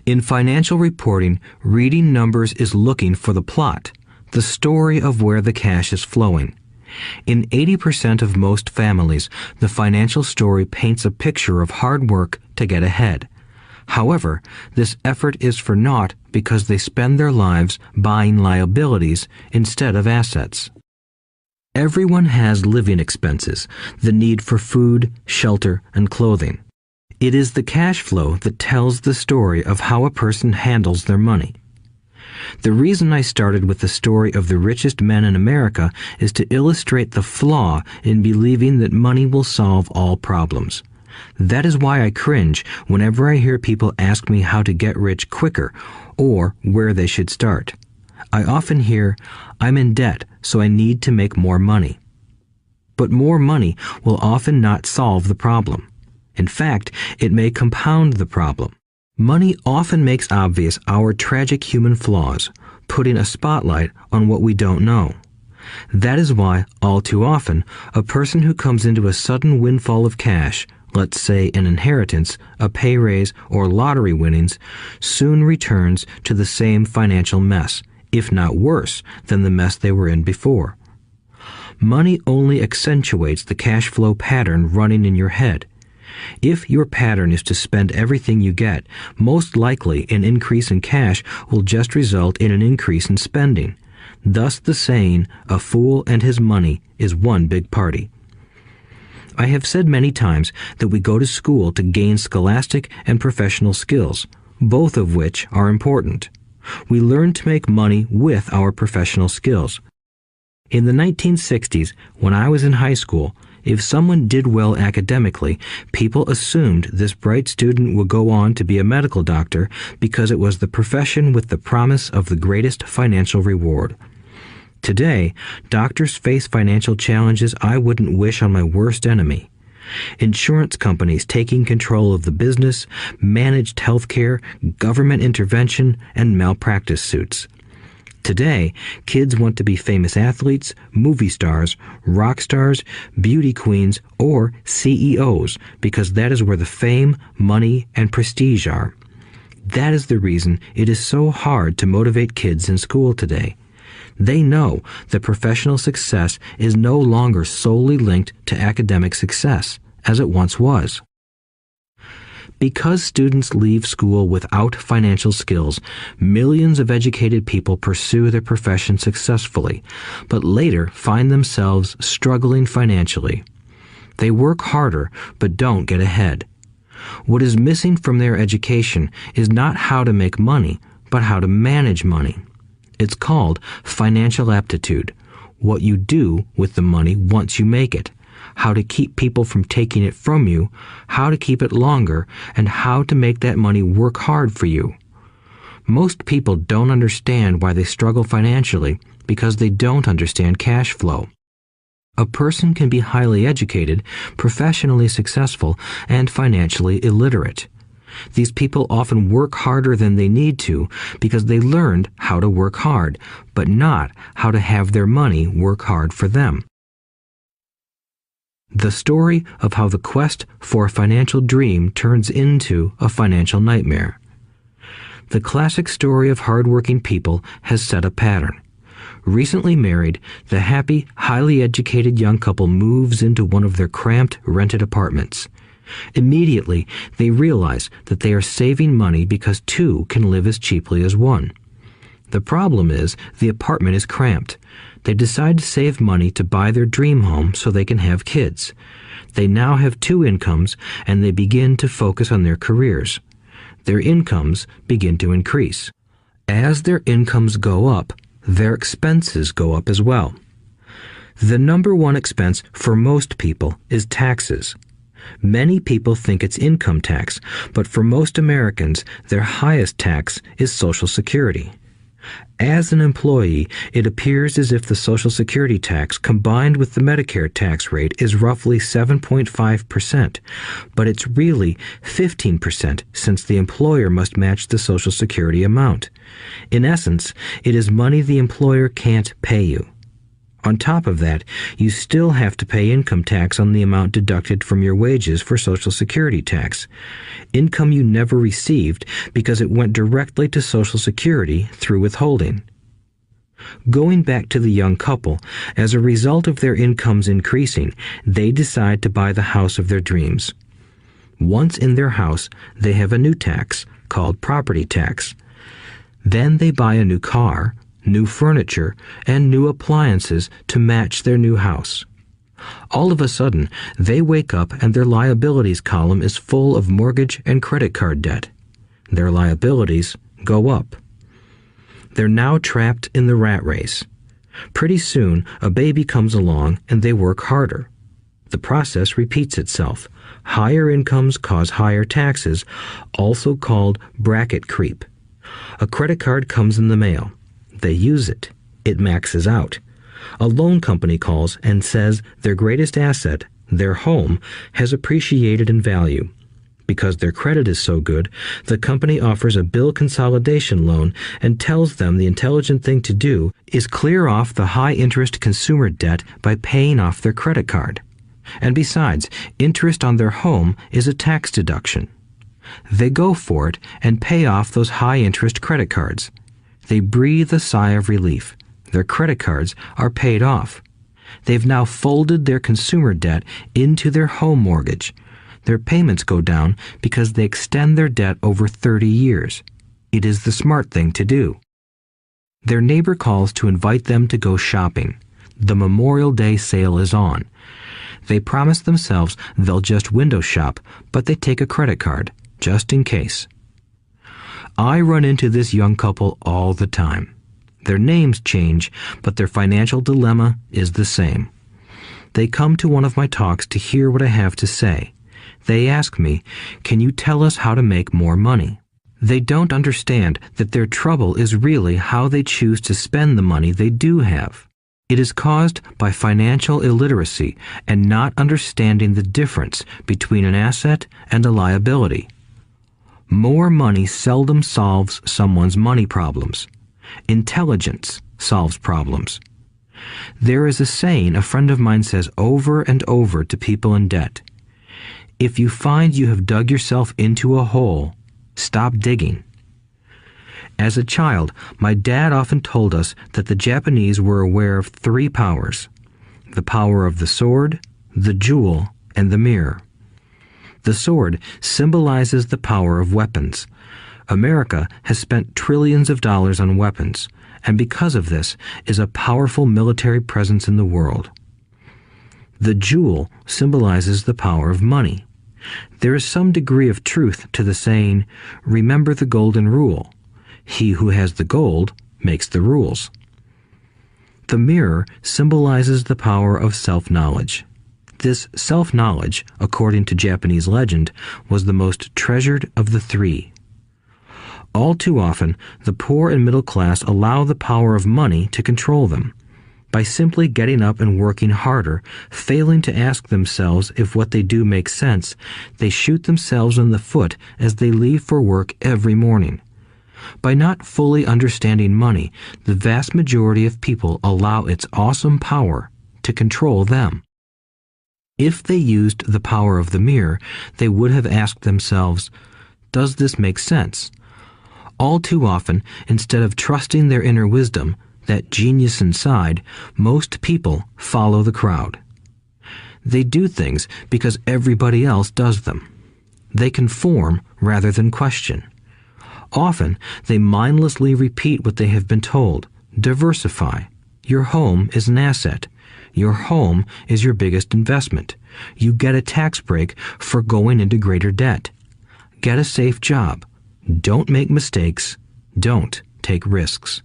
In financial reporting, reading numbers is looking for the plot, the story of where the cash is flowing. In 80% of most families, the financial story paints a picture of hard work to get ahead. However, this effort is for naught because they spend their lives buying liabilities instead of assets. Everyone has living expenses, the need for food, shelter, and clothing. It is the cash flow that tells the story of how a person handles their money. The reason I started with the story of the richest men in America is to illustrate the flaw in believing that money will solve all problems. That is why I cringe whenever I hear people ask me how to get rich quicker or where they should start. I often hear, "I'm in debt, so I need to make more money." But more money will often not solve the problem. In fact, it may compound the problem. Money often makes obvious our tragic human flaws, putting a spotlight on what we don't know. That is why, all too often, a person who comes into a sudden windfall of cash, let's say an inheritance, a pay raise, or lottery winnings, soon returns to the same financial mess, if not worse than the mess they were in before. Money only accentuates the cash flow pattern running in your head. If your pattern is to spend everything you get, most likely an increase in cash will just result in an increase in spending. Thus the saying, "A fool and his money is one big party." I have said many times that we go to school to gain scholastic and professional skills, both of which are important. We learn to make money with our professional skills. In the 1960s, when I was in high school, if someone did well academically, people assumed this bright student would go on to be a medical doctor because it was the profession with the promise of the greatest financial reward. Today, doctors face financial challenges I wouldn't wish on my worst enemy. Insurance companies taking control of the business, managed healthcare, government intervention, and malpractice suits. Today, kids want to be famous athletes, movie stars, rock stars, beauty queens, or CEOs because that is where the fame, money, and prestige are. That is the reason it is so hard to motivate kids in school today. They know that professional success is no longer solely linked to academic success, as it once was. Because students leave school without financial skills, millions of educated people pursue their profession successfully, but later find themselves struggling financially. They work harder, but don't get ahead. What is missing from their education is not how to make money, but how to manage money. It's called financial aptitude, what you do with the money once you make it, how to keep people from taking it from you, how to keep it longer, and how to make that money work hard for you. Most people don't understand why they struggle financially because they don't understand cash flow. A person can be highly educated, professionally successful, and financially illiterate. These people often work harder than they need to because they learned how to work hard, but not how to have their money work hard for them. The story of how the quest for a financial dream turns into a financial nightmare. The classic story of hardworking people has set a pattern. Recently married, the happy, highly educated young couple moves into one of their cramped, rented apartments. Immediately, they realize that they are saving money because two can live as cheaply as one. The problem is the apartment is cramped. They decide to save money to buy their dream home so they can have kids. They now have two incomes and they begin to focus on their careers. Their incomes begin to increase. As their incomes go up, their expenses go up as well. The number one expense for most people is taxes. Many people think it's income tax, but for most Americans, their highest tax is Social Security. As an employee, it appears as if the Social Security tax combined with the Medicare tax rate is roughly 7.5%, but it's really 15% since the employer must match the Social Security amount. In essence, it is money the employer can't pay you. On top of that, you still have to pay income tax on the amount deducted from your wages for Social Security tax. Income you never received because it went directly to Social Security through withholding. Going back to the young couple, as a result of their incomes increasing, they decide to buy the house of their dreams. Once in their house, they have a new tax called property tax. Then they buy a new car, new furniture, and new appliances to match their new house. All of a sudden, they wake up and their liabilities column is full of mortgage and credit card debt. Their liabilities go up. They're now trapped in the rat race. Pretty soon, a baby comes along and they work harder. The process repeats itself. Higher incomes cause higher taxes, also called bracket creep. A credit card comes in the mail. They use it. It maxes out. A loan company calls and says their greatest asset, their home, has appreciated in value. Because their credit is so good, the company offers a bill consolidation loan and tells them the intelligent thing to do is clear off the high-interest consumer debt by paying off their credit card. And besides, interest on their home is a tax deduction. They go for it and pay off those high-interest credit cards. They breathe a sigh of relief. Their credit cards are paid off. They've now folded their consumer debt into their home mortgage. Their payments go down because they extend their debt over 30 years. It is the smart thing to do. Their neighbor calls to invite them to go shopping. The Memorial Day sale is on. They promise themselves they'll just window shop, but they take a credit card, just in case. I run into this young couple all the time. Their names change, but their financial dilemma is the same. They come to one of my talks to hear what I have to say. They ask me, "Can you tell us how to make more money?" They don't understand that their trouble is really how they choose to spend the money they do have. It is caused by financial illiteracy and not understanding the difference between an asset and a liability. More money seldom solves someone's money problems. Intelligence solves problems. There is a saying a friend of mine says over and over to people in debt. If you find you have dug yourself into a hole, stop digging. As a child, my dad often told us that the Japanese were aware of 3 powers: the power of the sword, the jewel, and the mirror. The sword symbolizes the power of weapons. America has spent trillions of dollars on weapons, and because of this is a powerful military presence in the world. The jewel symbolizes the power of money. There is some degree of truth to the saying, "Remember the golden rule. He who has the gold makes the rules." The mirror symbolizes the power of self-knowledge. This self-knowledge, according to Japanese legend, was the most treasured of the 3. All too often, the poor and middle class allow the power of money to control them. By simply getting up and working harder, failing to ask themselves if what they do makes sense, they shoot themselves in the foot as they leave for work every morning. By not fully understanding money, the vast majority of people allow its awesome power to control them. If they used the power of the mirror, they would have asked themselves, "Does this make sense?" All too often, instead of trusting their inner wisdom, that genius inside, most people follow the crowd. They do things because everybody else does them. They conform rather than question. Often, they mindlessly repeat what they have been told. Diversify. Your home is an asset. Your home is your biggest investment. You get a tax break for going into greater debt. Get a safe job. Don't make mistakes. Don't take risks.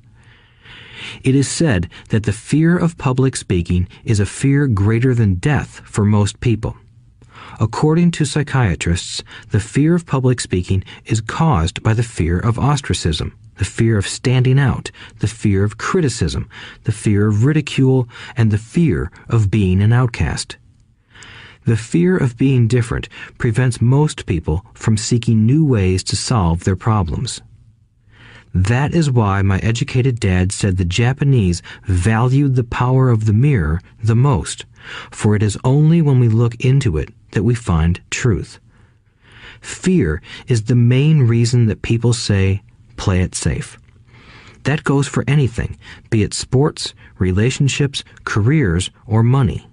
It is said that the fear of public speaking is a fear greater than death for most people. According to psychiatrists, the fear of public speaking is caused by the fear of ostracism, the fear of standing out, the fear of criticism, the fear of ridicule, and the fear of being an outcast. The fear of being different prevents most people from seeking new ways to solve their problems. That is why my educated dad said the Japanese valued the power of the mirror the most, for it is only when we look into it that we find truth. Fear is the main reason that people say, "Play it safe." That goes for anything, be it sports, relationships, careers, or money.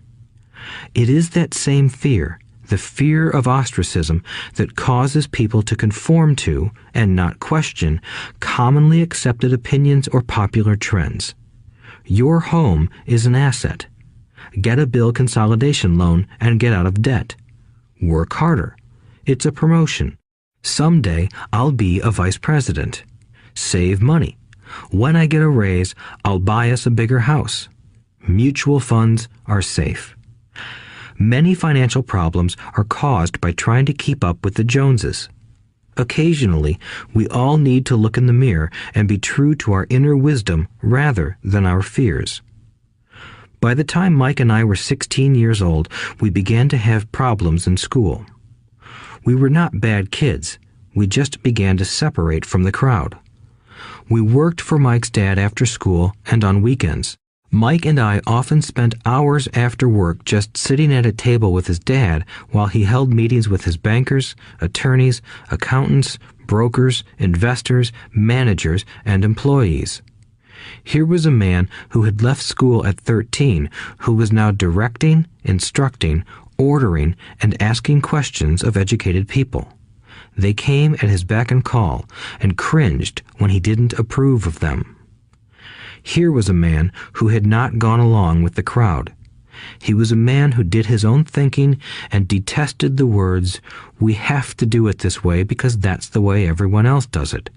It is that same fear, the fear of ostracism, that causes people to conform to, and not question, commonly accepted opinions or popular trends. Your home is an asset. Get a bill consolidation loan and get out of debt. Work harder. It's a promotion. Someday I'll be a vice president. Save money. When I get a raise, I'll buy us a bigger house. Mutual funds are safe. Many financial problems are caused by trying to keep up with the Joneses. Occasionally, we all need to look in the mirror and be true to our inner wisdom rather than our fears. By the time Mike and I were 16 years old, we began to have problems in school. We were not bad kids. We just began to separate from the crowd. We worked for Mike's dad after school and on weekends. Mike and I often spent hours after work just sitting at a table with his dad while he held meetings with his bankers, attorneys, accountants, brokers, investors, managers, and employees. Here was a man who had left school at 13, who was now directing, instructing, ordering, and asking questions of educated people. They came at his beck and call and cringed when he didn't approve of them. Here was a man who had not gone along with the crowd. He was a man who did his own thinking and detested the words, "We have to do it this way because that's the way everyone else does it."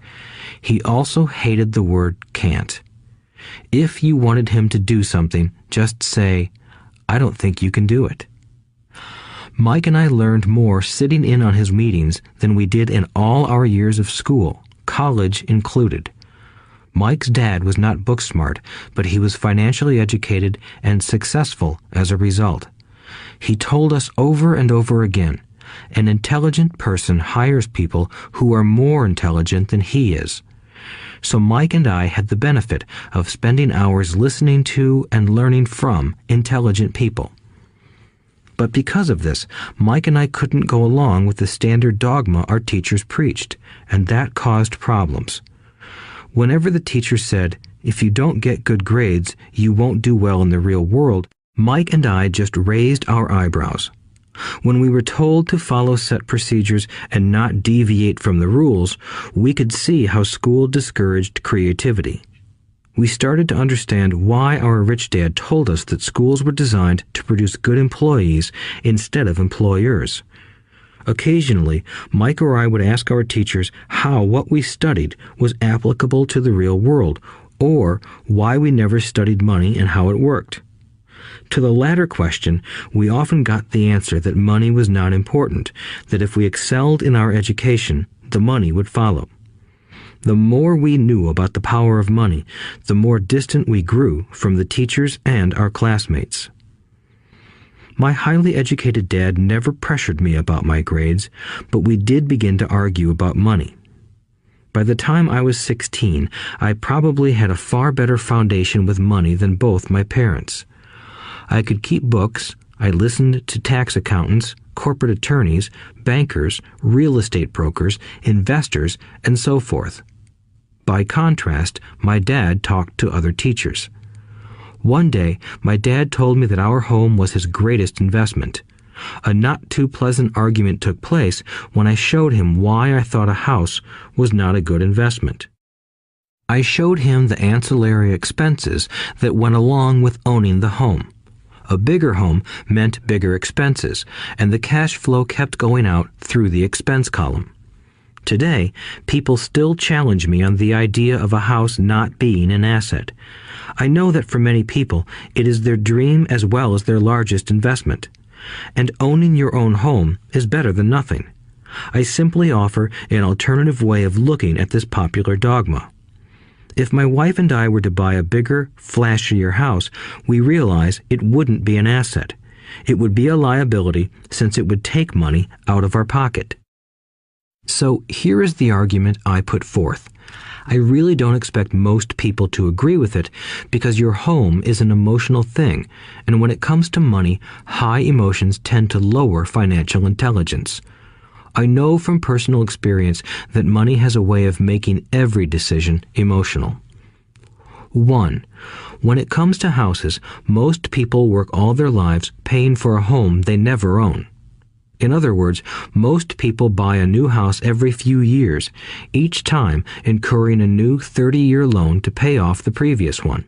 He also hated the word can't. If you wanted him to do something, just say, "I don't think you can do it." Mike and I learned more sitting in on his meetings than we did in all our years of school, college included. Mike's dad was not book smart, but he was financially educated and successful as a result. He told us over and over again, an intelligent person hires people who are more intelligent than he is. So Mike and I had the benefit of spending hours listening to and learning from intelligent people. But because of this, Mike and I couldn't go along with the standard dogma our teachers preached, and that caused problems. Whenever the teacher said, "If you don't get good grades, you won't do well in the real world," Mike and I just raised our eyebrows. When we were told to follow set procedures and not deviate from the rules, we could see how school discouraged creativity. We started to understand why our rich dad told us that schools were designed to produce good employees instead of employers. Occasionally, Mike or I would ask our teachers how what we studied was applicable to the real world, or why we never studied money and how it worked. To the latter question, we often got the answer that money was not important, that if we excelled in our education, the money would follow. The more we knew about the power of money, the more distant we grew from the teachers and our classmates. My highly educated dad never pressured me about my grades, but we did begin to argue about money. By the time I was 16, I probably had a far better foundation with money than both my parents. I could keep books, I listened to tax accountants, corporate attorneys, bankers, real estate brokers, investors, and so forth. By contrast, my dad talked to other teachers. One day, my dad told me that our home was his greatest investment. A not-too-pleasant argument took place when I showed him why I thought a house was not a good investment. I showed him the ancillary expenses that went along with owning the home. A bigger home meant bigger expenses, and the cash flow kept going out through the expense column. Today, people still challenge me on the idea of a house not being an asset. I know that for many people, it is their dream as well as their largest investment. And owning your own home is better than nothing. I simply offer an alternative way of looking at this popular dogma. If my wife and I were to buy a bigger, flashier house, we realize it wouldn't be an asset. It would be a liability since it would take money out of our pocket. So here is the argument I put forth. I really don't expect most people to agree with it because your home is an emotional thing, and when it comes to money, high emotions tend to lower financial intelligence. I know from personal experience that money has a way of making every decision emotional. 1. When it comes to houses, most people work all their lives paying for a home they never own. In other words, most people buy a new house every few years, each time incurring a new 30-year loan to pay off the previous one.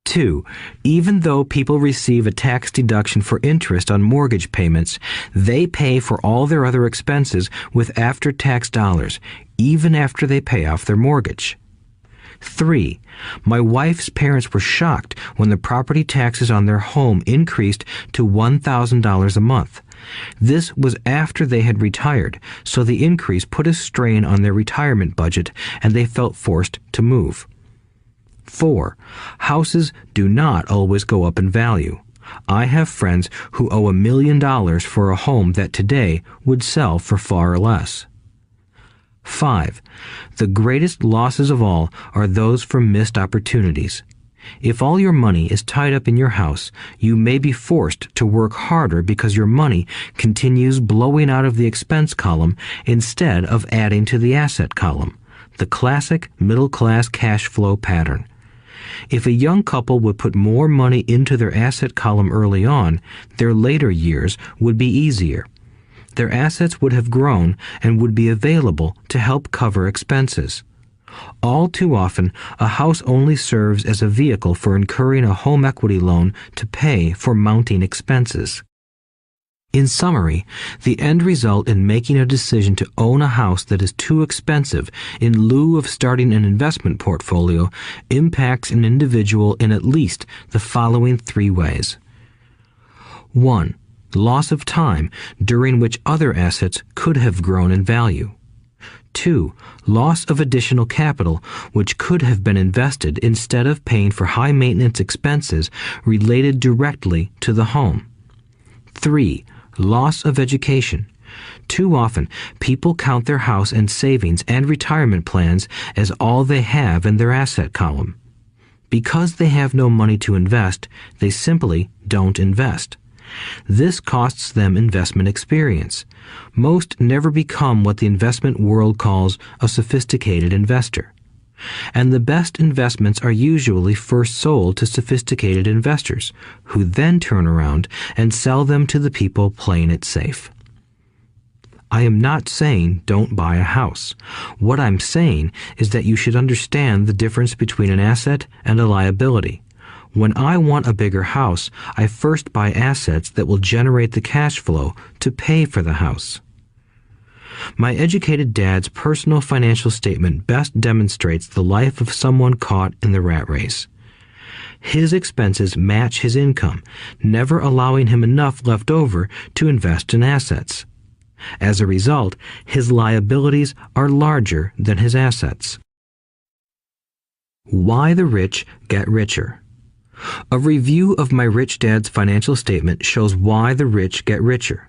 2. Even though people receive a tax deduction for interest on mortgage payments, they pay for all their other expenses with after-tax dollars, even after they pay off their mortgage. 3. My wife's parents were shocked when the property taxes on their home increased to $1,000 a month. This was after they had retired, so the increase put a strain on their retirement budget and they felt forced to move. 4. Houses do not always go up in value. I have friends who owe $1 million for a home that today would sell for far less. 5. The greatest losses of all are those from missed opportunities. If all your money is tied up in your house, you may be forced to work harder because your money continues blowing out of the expense column instead of adding to the asset column, the classic middle-class cash flow pattern. If a young couple would put more money into their asset column early on, their later years would be easier. Their assets would have grown and would be available to help cover expenses. All too often, a house only serves as a vehicle for incurring a home equity loan to pay for mounting expenses. In summary, the end result in making a decision to own a house that is too expensive in lieu of starting an investment portfolio impacts an individual in at least the following 3 ways. 1. Loss of time during which other assets could have grown in value. 2. Loss of additional capital which could have been invested instead of paying for high maintenance expenses related directly to the home. 3. Loss of education. Too often, people count their house and savings and retirement plans as all they have in their asset column. Because they have no money to invest, they simply don't invest. This costs them investment experience. Most never become what the investment world calls a sophisticated investor. And the best investments are usually first sold to sophisticated investors, who then turn around and sell them to the people playing it safe. I am not saying don't buy a house. What I'm saying is that you should understand the difference between an asset and a liability. When I want a bigger house, I first buy assets that will generate the cash flow to pay for the house. My educated dad's personal financial statement best demonstrates the life of someone caught in the rat race. His expenses match his income, never allowing him enough left over to invest in assets. As a result, his liabilities are larger than his assets. Why the rich get richer. A review of my rich dad's financial statement shows why the rich get richer.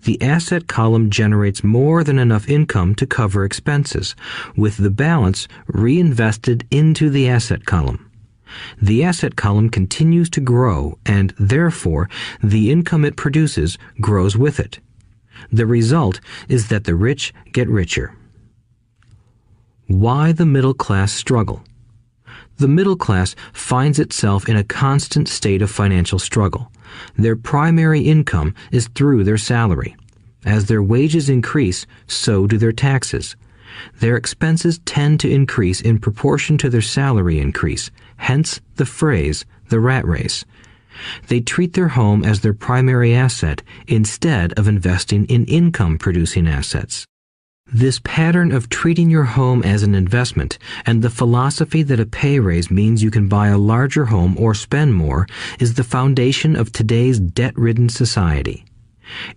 The asset column generates more than enough income to cover expenses, with the balance reinvested into the asset column. The asset column continues to grow, and therefore the income it produces grows with it. The result is that the rich get richer. Why the middle class struggle. The middle class finds itself in a constant state of financial struggle. Their primary income is through their salary. As their wages increase, so do their taxes. Their expenses tend to increase in proportion to their salary increase, hence the phrase, the rat race. They treat their home as their primary asset instead of investing in income-producing assets. This pattern of treating your home as an investment and the philosophy that a pay raise means you can buy a larger home or spend more is the foundation of today's debt-ridden society.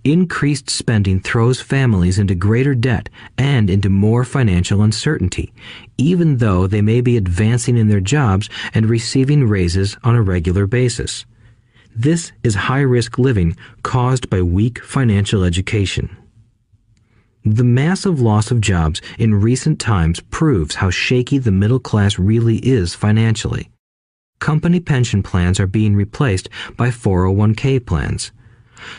Increased spending throws families into greater debt and into more financial uncertainty, even though they may be advancing in their jobs and receiving raises on a regular basis. This is high-risk living caused by weak financial education. The massive loss of jobs in recent times proves how shaky the middle class really is financially. Company pension plans are being replaced by 401k plans.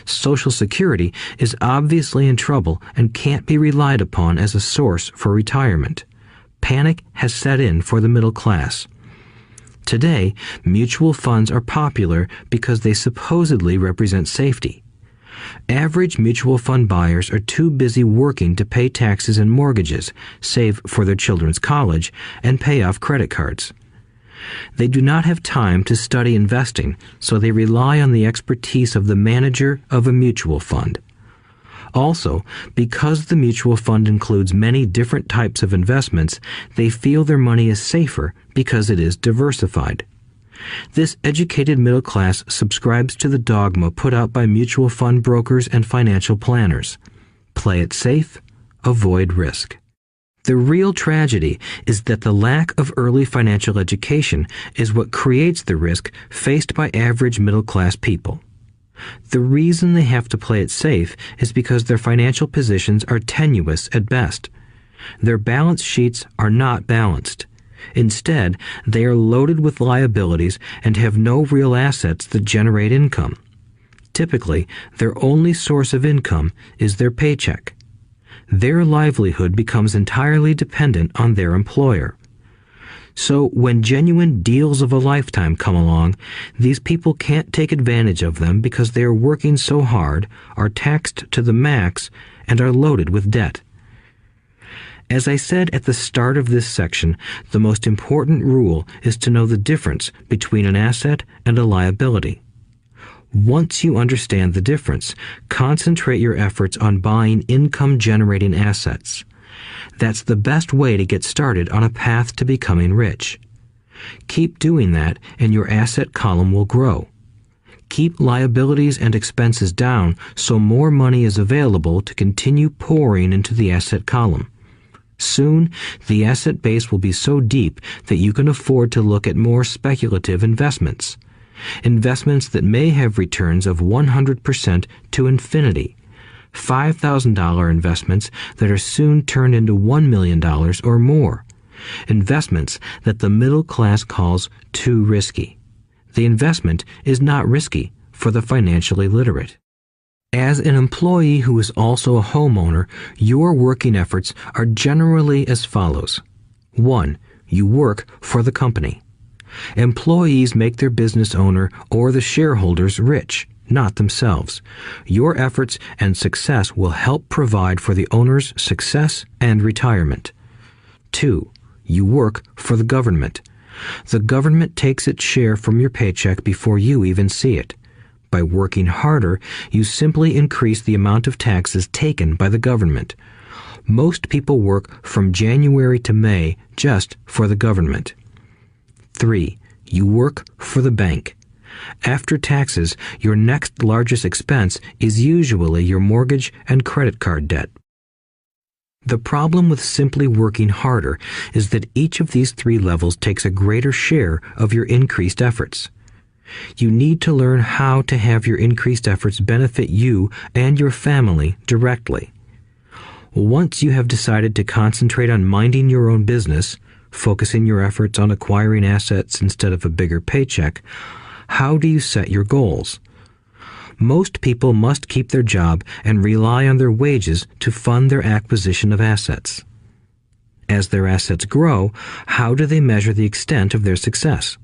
Social Security is obviously in trouble and can't be relied upon as a source for retirement. Panic has set in for the middle class. Today, mutual funds are popular because they supposedly represent safety. Average mutual fund buyers are too busy working to pay taxes and mortgages, save for their children's college, and pay off credit cards. They do not have time to study investing, so they rely on the expertise of the manager of a mutual fund. Also, because the mutual fund includes many different types of investments, they feel their money is safer because it is diversified. This educated middle class subscribes to the dogma put out by mutual fund brokers and financial planners. Play it safe, avoid risk. The real tragedy is that the lack of early financial education is what creates the risk faced by average middle class people. The reason they have to play it safe is because their financial positions are tenuous at best. Their balance sheets are not balanced. Instead, they are loaded with liabilities and have no real assets that generate income. Typically, their only source of income is their paycheck. Their livelihood becomes entirely dependent on their employer. So when genuine deals of a lifetime come along, these people can't take advantage of them because they are working so hard, are taxed to the max, and are loaded with debt. As I said at the start of this section, the most important rule is to know the difference between an asset and a liability. Once you understand the difference, concentrate your efforts on buying income-generating assets. That's the best way to get started on a path to becoming rich. Keep doing that and your asset column will grow. Keep liabilities and expenses down so more money is available to continue pouring into the asset column. Soon, the asset base will be so deep that you can afford to look at more speculative investments. Investments that may have returns of 100% to infinity. $5,000 investments that are soon turned into $1 million or more. Investments that the middle class calls too risky. The investment is not risky for the financially literate. As an employee who is also a homeowner, your working efforts are generally as follows. 1. You work for the company. Employees make their business owner or the shareholders rich, not themselves. Your efforts and success will help provide for the owner's success and retirement. 2. You work for the government. The government takes its share from your paycheck before you even see it. By working harder, you simply increase the amount of taxes taken by the government. Most people work from January to May just for the government. 3. You work for the bank. After taxes, your next largest expense is usually your mortgage and credit card debt. The problem with simply working harder is that each of these 3 levels takes a greater share of your increased efforts. You need to learn how to have your increased efforts benefit you and your family directly. Once you have decided to concentrate on minding your own business, focusing your efforts on acquiring assets instead of a bigger paycheck, how do you set your goals? Most people must keep their job and rely on their wages to fund their acquisition of assets. As their assets grow, how do they measure the extent of their success?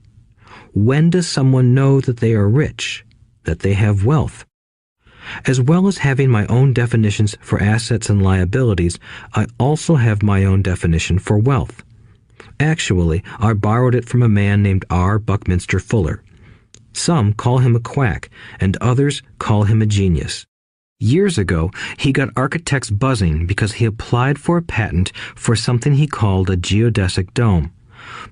When does someone know that they are rich, that they have wealth? As well as having my own definitions for assets and liabilities, I also have my own definition for wealth. Actually, I borrowed it from a man named R. Buckminster Fuller. Some call him a quack, and others call him a genius. Years ago, he got architects buzzing because he applied for a patent for something he called a geodesic dome.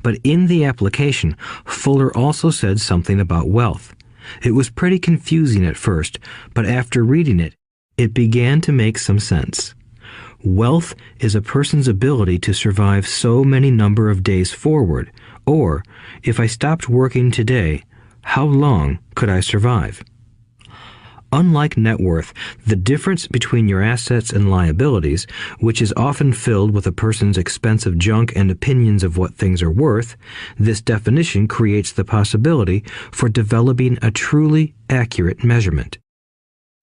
But in the application, Fuller also said something about wealth. It was pretty confusing at first, but after reading it, it began to make some sense. Wealth is a person's ability to survive so many number of days forward, or, if I stopped working today, how long could I survive? Unlike net worth, the difference between your assets and liabilities, which is often filled with a person's expensive junk and opinions of what things are worth, this definition creates the possibility for developing a truly accurate measurement.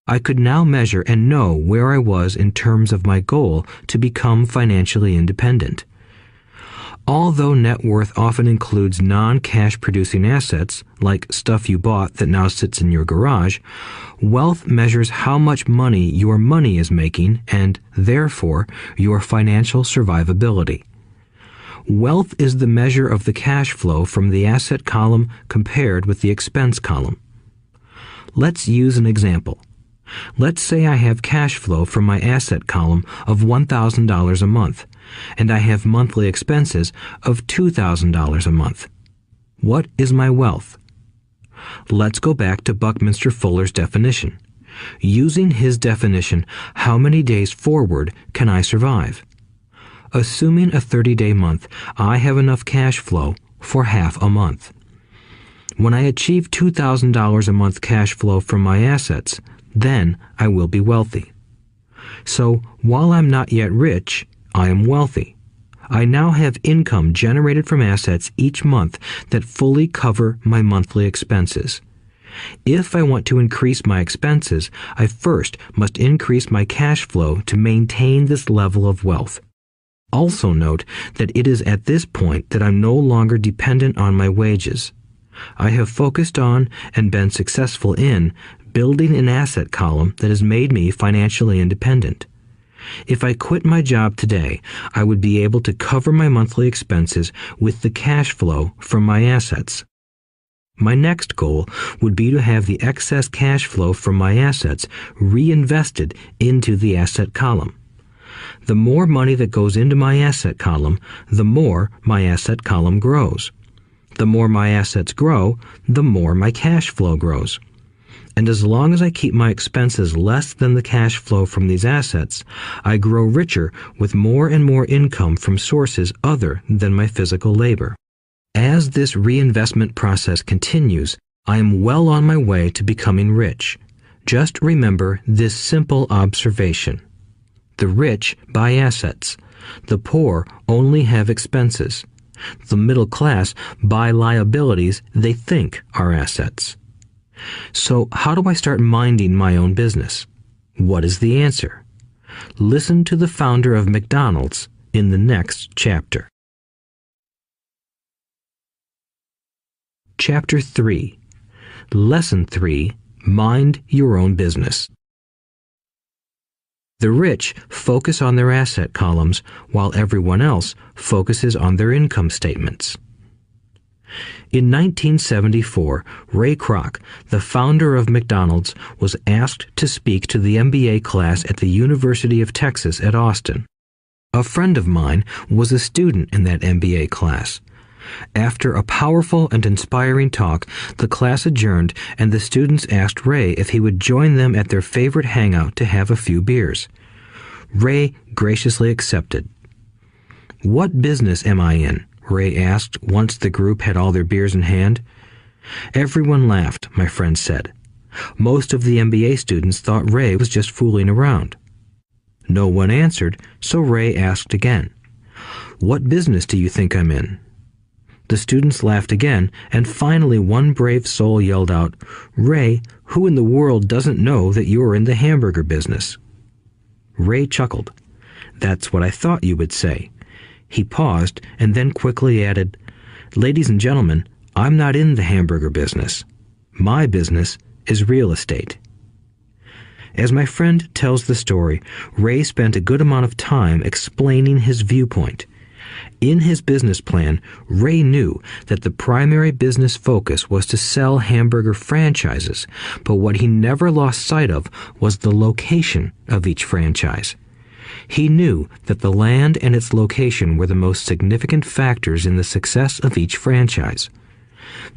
I could now measure and know where I was in terms of my goal to become financially independent. Although net worth often includes non-cash producing assets, like stuff you bought that now sits in your garage, wealth measures how much money your money is making and, therefore, your financial survivability. Wealth is the measure of the cash flow from the asset column compared with the expense column. Let's use an example. Let's say I have cash flow from my asset column of $1,000 a month, and I have monthly expenses of $2,000 a month. What is my wealth? Let's go back to Buckminster Fuller's definition. Using his definition, how many days forward can I survive? Assuming a 30-day month, I have enough cash flow for half a month. When I achieve $2,000 a month cash flow from my assets, then I will be wealthy. So, while I'm not yet rich, I am wealthy. I now have income generated from assets each month that fully cover my monthly expenses. If I want to increase my expenses, I first must increase my cash flow to maintain this level of wealth. Also note that it is at this point that I'm no longer dependent on my wages. I have focused on and been successful in building an asset column that has made me financially independent. If I quit my job today, I would be able to cover my monthly expenses with the cash flow from my assets. My next goal would be to have the excess cash flow from my assets reinvested into the asset column. The more money that goes into my asset column, the more my asset column grows. The more my assets grow, the more my cash flow grows. And as long as I keep my expenses less than the cash flow from these assets, I grow richer with more and more income from sources other than my physical labor. As this reinvestment process continues, I am well on my way to becoming rich. Just remember this simple observation. The rich buy assets. The poor only have expenses. The middle class buy liabilities they think are assets. So how do I start minding my own business? What is the answer? Listen to the founder of McDonald's in the next chapter. Chapter 3. Lesson 3. Mind your own business. The rich focus on their asset columns while everyone else focuses on their income statements. In 1974, Ray Kroc, the founder of McDonald's, was asked to speak to the MBA class at the University of Texas at Austin. A friend of mine was a student in that MBA class. After a powerful and inspiring talk, the class adjourned and the students asked Ray if he would join them at their favorite hangout to have a few beers. Ray graciously accepted. "What business am I in?" Ray asked once the group had all their beers in hand. Everyone laughed, my friend said. Most of the MBA students thought Ray was just fooling around. No one answered, so Ray asked again. "What business do you think I'm in?" The students laughed again, and finally one brave soul yelled out, "Ray, who in the world doesn't know that you're in the hamburger business?" Ray chuckled. "That's what I thought you would say." He paused and then quickly added, "Ladies and gentlemen, I'm not in the hamburger business. My business is real estate." As my friend tells the story, Ray spent a good amount of time explaining his viewpoint. In his business plan, Ray knew that the primary business focus was to sell hamburger franchises, but what he never lost sight of was the location of each franchise. He knew that the land and its location were the most significant factors in the success of each franchise.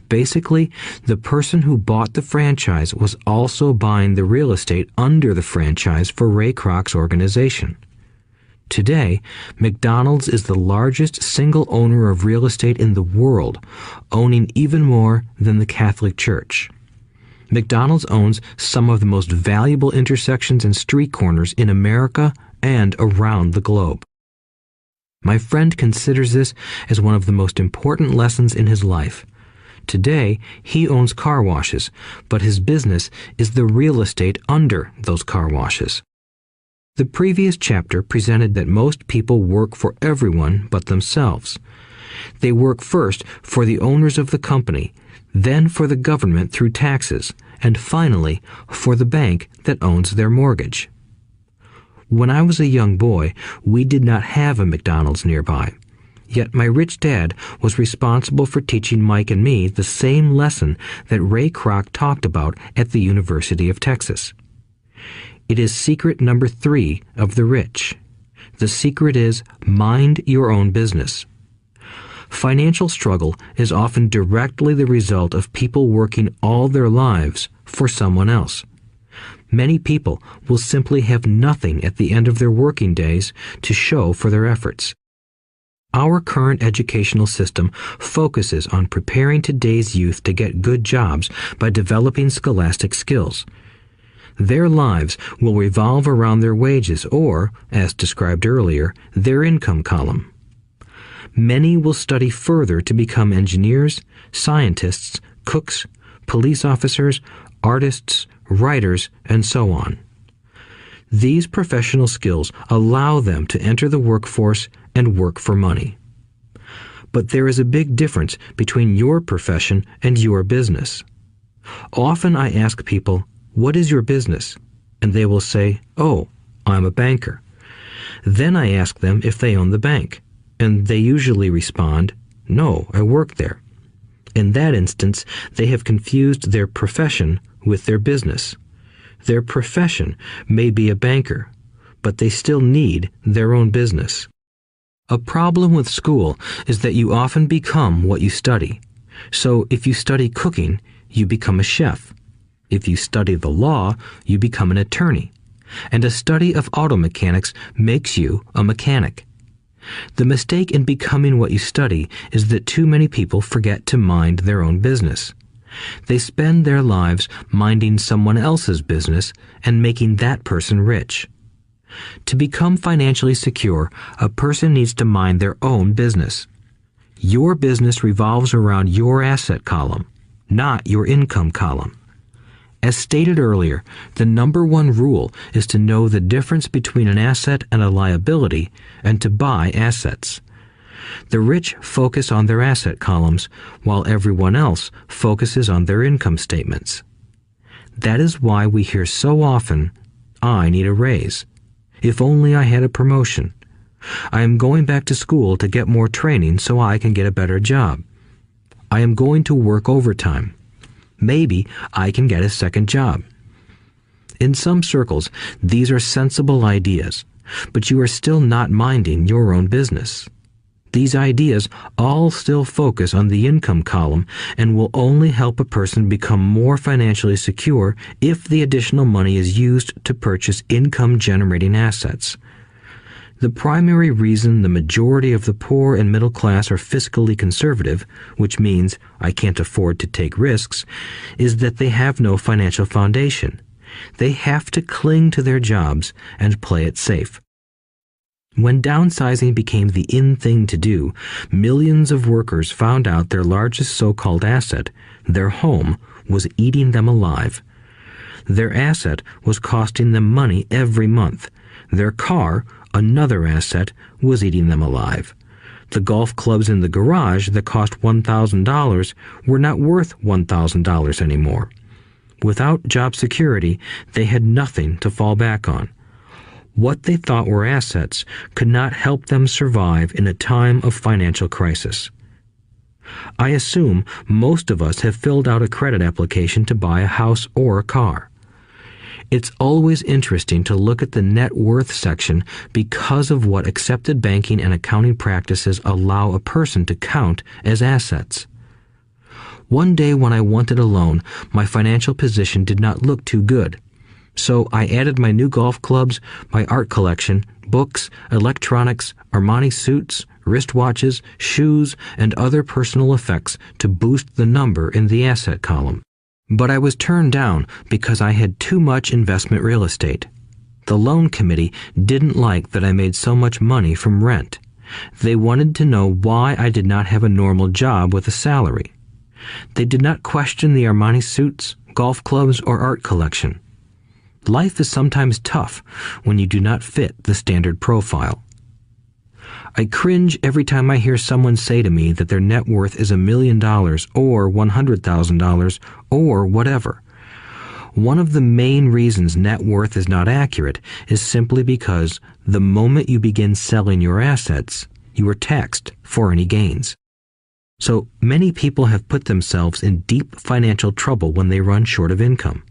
Basically, the person who bought the franchise was also buying the real estate under the franchise for Ray Kroc's organization. Today, McDonald's is the largest single owner of real estate in the world, owning even more than the Catholic Church. McDonald's owns some of the most valuable intersections and street corners in America and around the globe. My friend considers this as one of the most important lessons in his life. Today, he owns car washes, but his business is the real estate under those car washes. The previous chapter presented that most people work for everyone but themselves. They work first for the owners of the company, then for the government through taxes, and finally for the bank that owns their mortgage. When I was a young boy, we did not have a McDonald's nearby. Yet my rich dad was responsible for teaching Mike and me the same lesson that Ray Kroc talked about at the University of Texas. It is secret number 3 of the rich. The secret is mind your own business. Financial struggle is often directly the result of people working all their lives for someone else. Many people will simply have nothing at the end of their working days to show for their efforts. Our current educational system focuses on preparing today's youth to get good jobs by developing scholastic skills. Their lives will revolve around their wages or, as described earlier, their income column. Many will study further to become engineers, scientists, cooks, police officers, artists, writers, and so on. These professional skills allow them to enter the workforce and work for money. But there is a big difference between your profession and your business. Often I ask people, "What is your business?" And they will say, "Oh, I'm a banker." Then I ask them if they own the bank, and they usually respond, "No, I work there." In that instance, they have confused their profession with their business. Their profession may be a banker, but they still need their own business. A problem with school is that you often become what you study. So if you study cooking, you become a chef. If you study the law, you become an attorney. And a study of auto mechanics makes you a mechanic. The mistake in becoming what you study is that too many people forget to mind their own business. They spend their lives minding someone else's business and making that person rich. To become financially secure, a person needs to mind their own business. Your business revolves around your asset column, not your income column. As stated earlier, the number one rule is to know the difference between an asset and a liability and to buy assets. The rich focus on their asset columns, while everyone else focuses on their income statements. That is why we hear so often, "I need a raise. If only I had a promotion. I am going back to school to get more training so I can get a better job. I am going to work overtime. Maybe I can get a second job." In some circles, these are sensible ideas, but you are still not minding your own business. These ideas all still focus on the income column and will only help a person become more financially secure if the additional money is used to purchase income-generating assets. The primary reason the majority of the poor and middle class are fiscally conservative, which means I can't afford to take risks, is that they have no financial foundation. They have to cling to their jobs and play it safe. When downsizing became the in thing to do, millions of workers found out their largest so-called asset, their home, was eating them alive. Their asset was costing them money every month. Their car, another asset, was eating them alive. The golf clubs in the garage that cost $1,000 were not worth $1,000 anymore. Without job security, they had nothing to fall back on. What they thought were assets could not help them survive in a time of financial crisis. I assume most of us have filled out a credit application to buy a house or a car. It's always interesting to look at the net worth section because of what accepted banking and accounting practices allow a person to count as assets. One day when I wanted a loan, my financial position did not look too good. So I added my new golf clubs, my art collection, books, electronics, Armani suits, wristwatches, shoes, and other personal effects to boost the number in the asset column. But I was turned down because I had too much investment real estate. The loan committee didn't like that I made so much money from rent. They wanted to know why I did not have a normal job with a salary. They did not question the Armani suits, golf clubs, or art collection. Life is sometimes tough when you do not fit the standard profile. I cringe every time I hear someone say to me that their net worth is $1 million or $100,000 or whatever. One of the main reasons net worth is not accurate is simply because the moment you begin selling your assets, you are taxed for any gains. So many people have put themselves in deep financial trouble when they run short of income.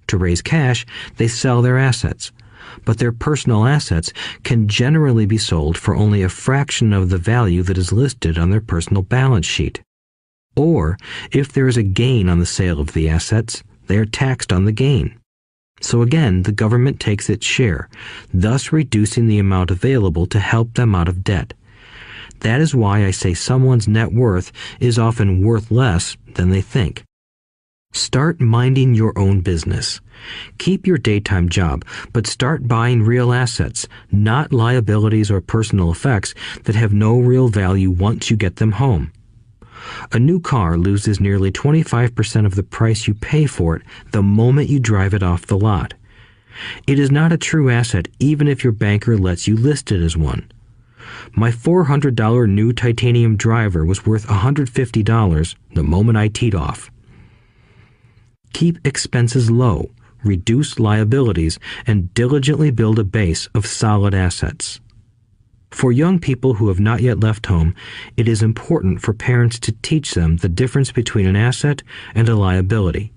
To raise cash, they sell their assets, but their personal assets can generally be sold for only a fraction of the value that is listed on their personal balance sheet. Or, if there is a gain on the sale of the assets, they are taxed on the gain. So again, the government takes its share, thus reducing the amount available to help them out of debt. That is why I say someone's net worth is often worth less than they think. Start minding your own business. Keep your daytime job, but start buying real assets, not liabilities or personal effects that have no real value once you get them home. A new car loses nearly 25% of the price you pay for it the moment you drive it off the lot. It is not a true asset even if your banker lets you list it as one. My $400 new titanium driver was worth $150 the moment I teed off. Keep expenses low, reduce liabilities, and diligently build a base of solid assets. For young people who have not yet left home, it is important for parents to teach them the difference between an asset and a liability.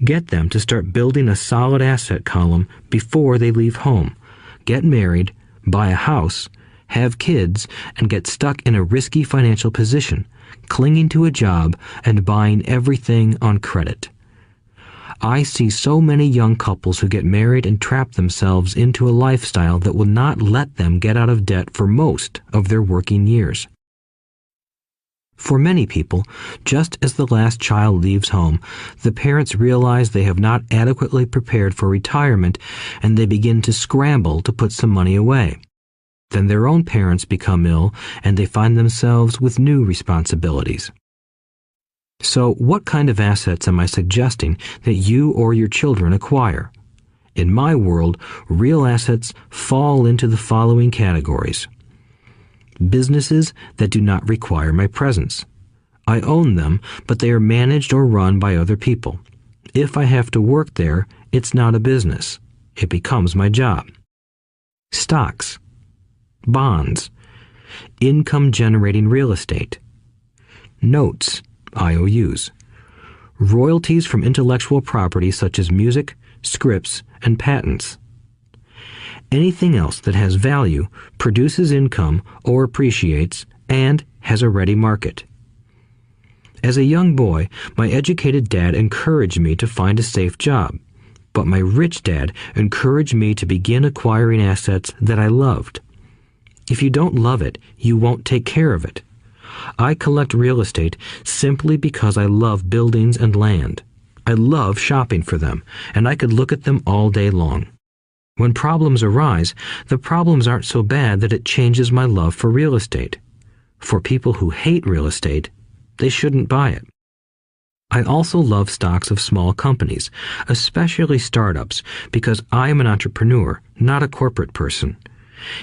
Get them to start building a solid asset column before they leave home, get married, buy a house, have kids, and get stuck in a risky financial position, clinging to a job and buying everything on credit. I see so many young couples who get married and trap themselves into a lifestyle that will not let them get out of debt for most of their working years. For many people, just as the last child leaves home, the parents realize they have not adequately prepared for retirement and they begin to scramble to put some money away. Then their own parents become ill and they find themselves with new responsibilities. So, what kind of assets am I suggesting that you or your children acquire? In my world, real assets fall into the following categories. Businesses that do not require my presence. I own them, but they are managed or run by other people. If I have to work there, it's not a business. It becomes my job. Stocks, bonds, income-generating real estate, notes, IOUs, royalties from intellectual property such as music, scripts, and patents. Anything else that has value, produces income, or appreciates, and has a ready market. As a young boy, my educated dad encouraged me to find a safe job, but my rich dad encouraged me to begin acquiring assets that I loved. If you don't love it, you won't take care of it. I collect real estate simply because I love buildings and land. I love shopping for them, and I could look at them all day long. When problems arise, the problems aren't so bad that it changes my love for real estate. For people who hate real estate, they shouldn't buy it. I also love stocks of small companies, especially startups, because I am an entrepreneur, not a corporate person.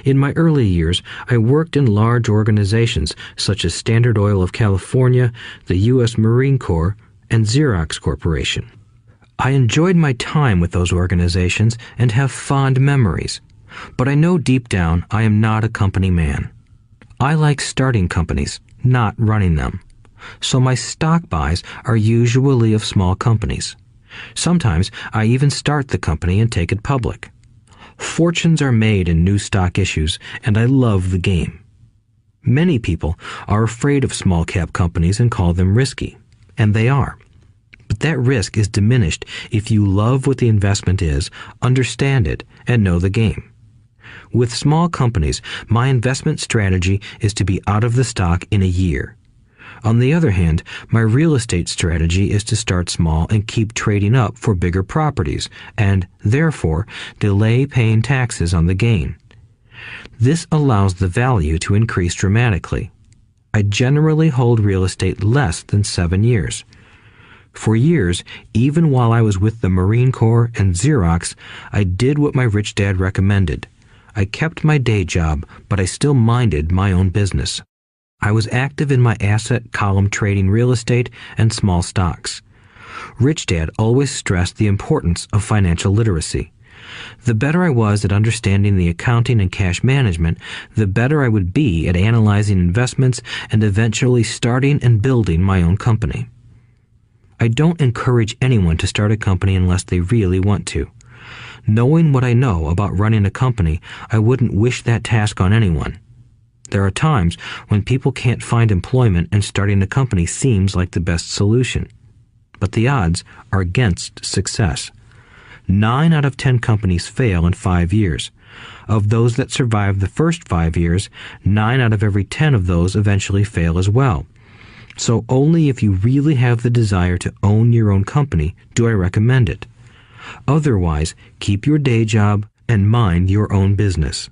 In my early years, I worked in large organizations such as Standard Oil of California, the U.S. Marine Corps, and Xerox Corporation. I enjoyed my time with those organizations and have fond memories, but I know deep down I am not a company man. I like starting companies, not running them. So my stock buys are usually of small companies. Sometimes I even start the company and take it public. Fortunes are made in new stock issues, and I love the game. Many people are afraid of small cap companies and call them risky, and they are. But that risk is diminished if you love what the investment is, understand it, and know the game. With small companies, my investment strategy is to be out of the stock in a year. On the other hand, my real estate strategy is to start small and keep trading up for bigger properties, and, therefore, delay paying taxes on the gain. This allows the value to increase dramatically. I generally hold real estate less than 7 years. For years, even while I was with the Marine Corps and Xerox, I did what my rich dad recommended. I kept my day job, but I still minded my own business. I was active in my asset column trading real estate and small stocks. Rich Dad always stressed the importance of financial literacy. The better I was at understanding the accounting and cash management, the better I would be at analyzing investments and eventually starting and building my own company. I don't encourage anyone to start a company unless they really want to. Knowing what I know about running a company, I wouldn't wish that task on anyone. There are times when people can't find employment and starting a company seems like the best solution. But the odds are against success. 9 out of 10 companies fail in 5 years. Of those that survive the first 5 years, 9 out of every 10 of those eventually fail as well. So only if you really have the desire to own your own company do I recommend it. Otherwise, keep your day job and mind your own business.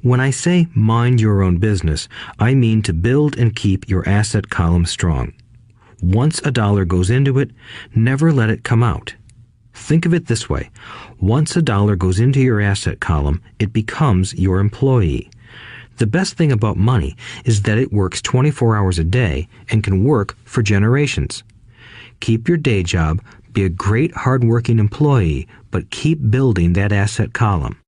When I say mind your own business, I mean to build and keep your asset column strong. Once a dollar goes into it, never let it come out. Think of it this way. Once a dollar goes into your asset column, it becomes your employee. The best thing about money is that it works 24 hours a day and can work for generations. Keep your day job, be a great hard-working employee, but keep building that asset column.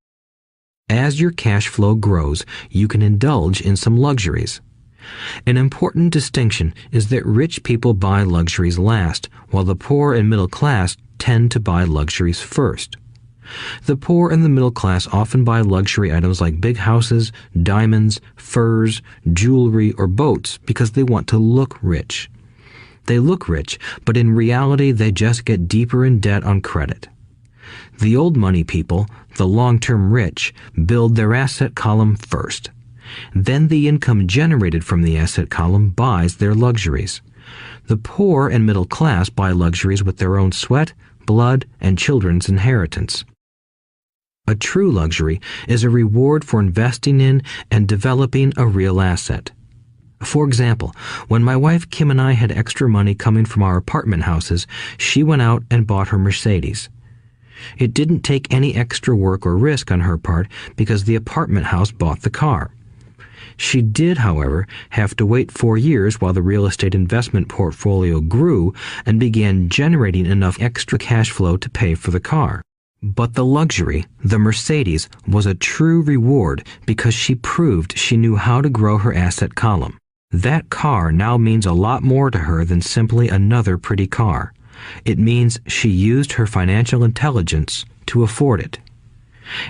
As your cash flow grows, you can indulge in some luxuries. An important distinction is that rich people buy luxuries last, while the poor and middle class tend to buy luxuries first. The poor and the middle class often buy luxury items like big houses, diamonds, furs, jewelry, or boats because they want to look rich. They look rich, but in reality they just get deeper in debt on credit. The old money people, the long-term rich, build their asset column first. Then the income generated from the asset column buys their luxuries. The poor and middle class buy luxuries with their own sweat, blood, and children's inheritance. A true luxury is a reward for investing in and developing a real asset. For example, when my wife Kim and I had extra money coming from our apartment houses, she went out and bought her Mercedes. It didn't take any extra work or risk on her part because the apartment house bought the car. She did, however, have to wait 4 years while the real estate investment portfolio grew and began generating enough extra cash flow to pay for the car. But the luxury, the Mercedes, was a true reward because she proved she knew how to grow her asset column. That car now means a lot more to her than simply another pretty car. It means she used her financial intelligence to afford it.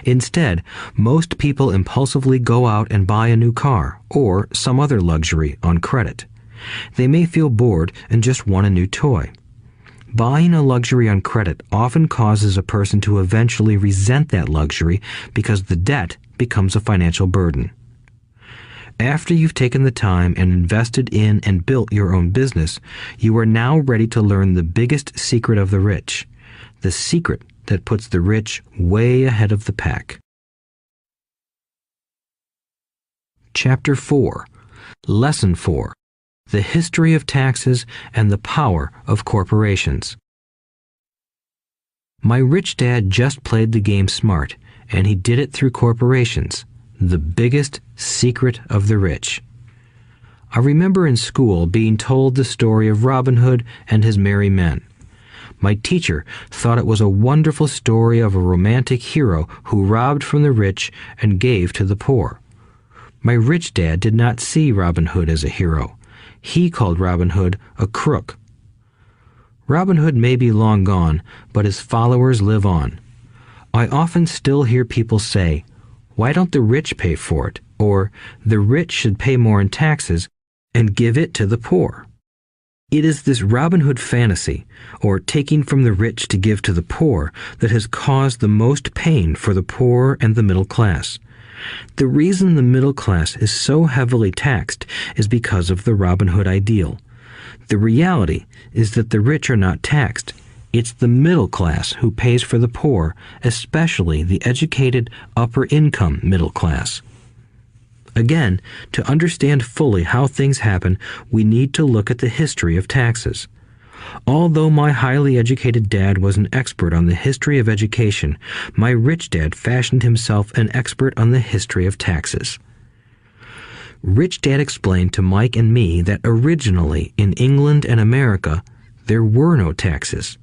Instead, most people impulsively go out and buy a new car or some other luxury on credit. They may feel bored and just want a new toy. Buying a luxury on credit often causes a person to eventually resent that luxury because the debt becomes a financial burden. After you've taken the time and invested in and built your own business, you are now ready to learn the biggest secret of the rich, the secret that puts the rich way ahead of the pack. Chapter 4. Lesson 4. The History of Taxes and the Power of Corporations. My rich dad just played the game smart, and he did it through corporations, the biggest secret of the rich. I remember in school being told the story of Robin Hood and his merry men. My teacher thought it was a wonderful story of a romantic hero who robbed from the rich and gave to the poor. My rich dad did not see Robin Hood as a hero. He called Robin Hood a crook. Robin Hood may be long gone, but his followers live on. I often still hear people say, "Why don't the rich pay for it?" Or, "The rich should pay more in taxes and give it to the poor." It is this Robin Hood fantasy, or taking from the rich to give to the poor, that has caused the most pain for the poor and the middle class. The reason the middle class is so heavily taxed is because of the Robin Hood ideal. The reality is that the rich are not taxed. It's the middle class who pays for the poor, especially the educated, upper-income middle class. Again, to understand fully how things happen, we need to look at the history of taxes. Although my highly educated dad was an expert on the history of education, my rich dad fashioned himself an expert on the history of taxes. Rich Dad explained to Mike and me that originally in England and America, there were no taxes.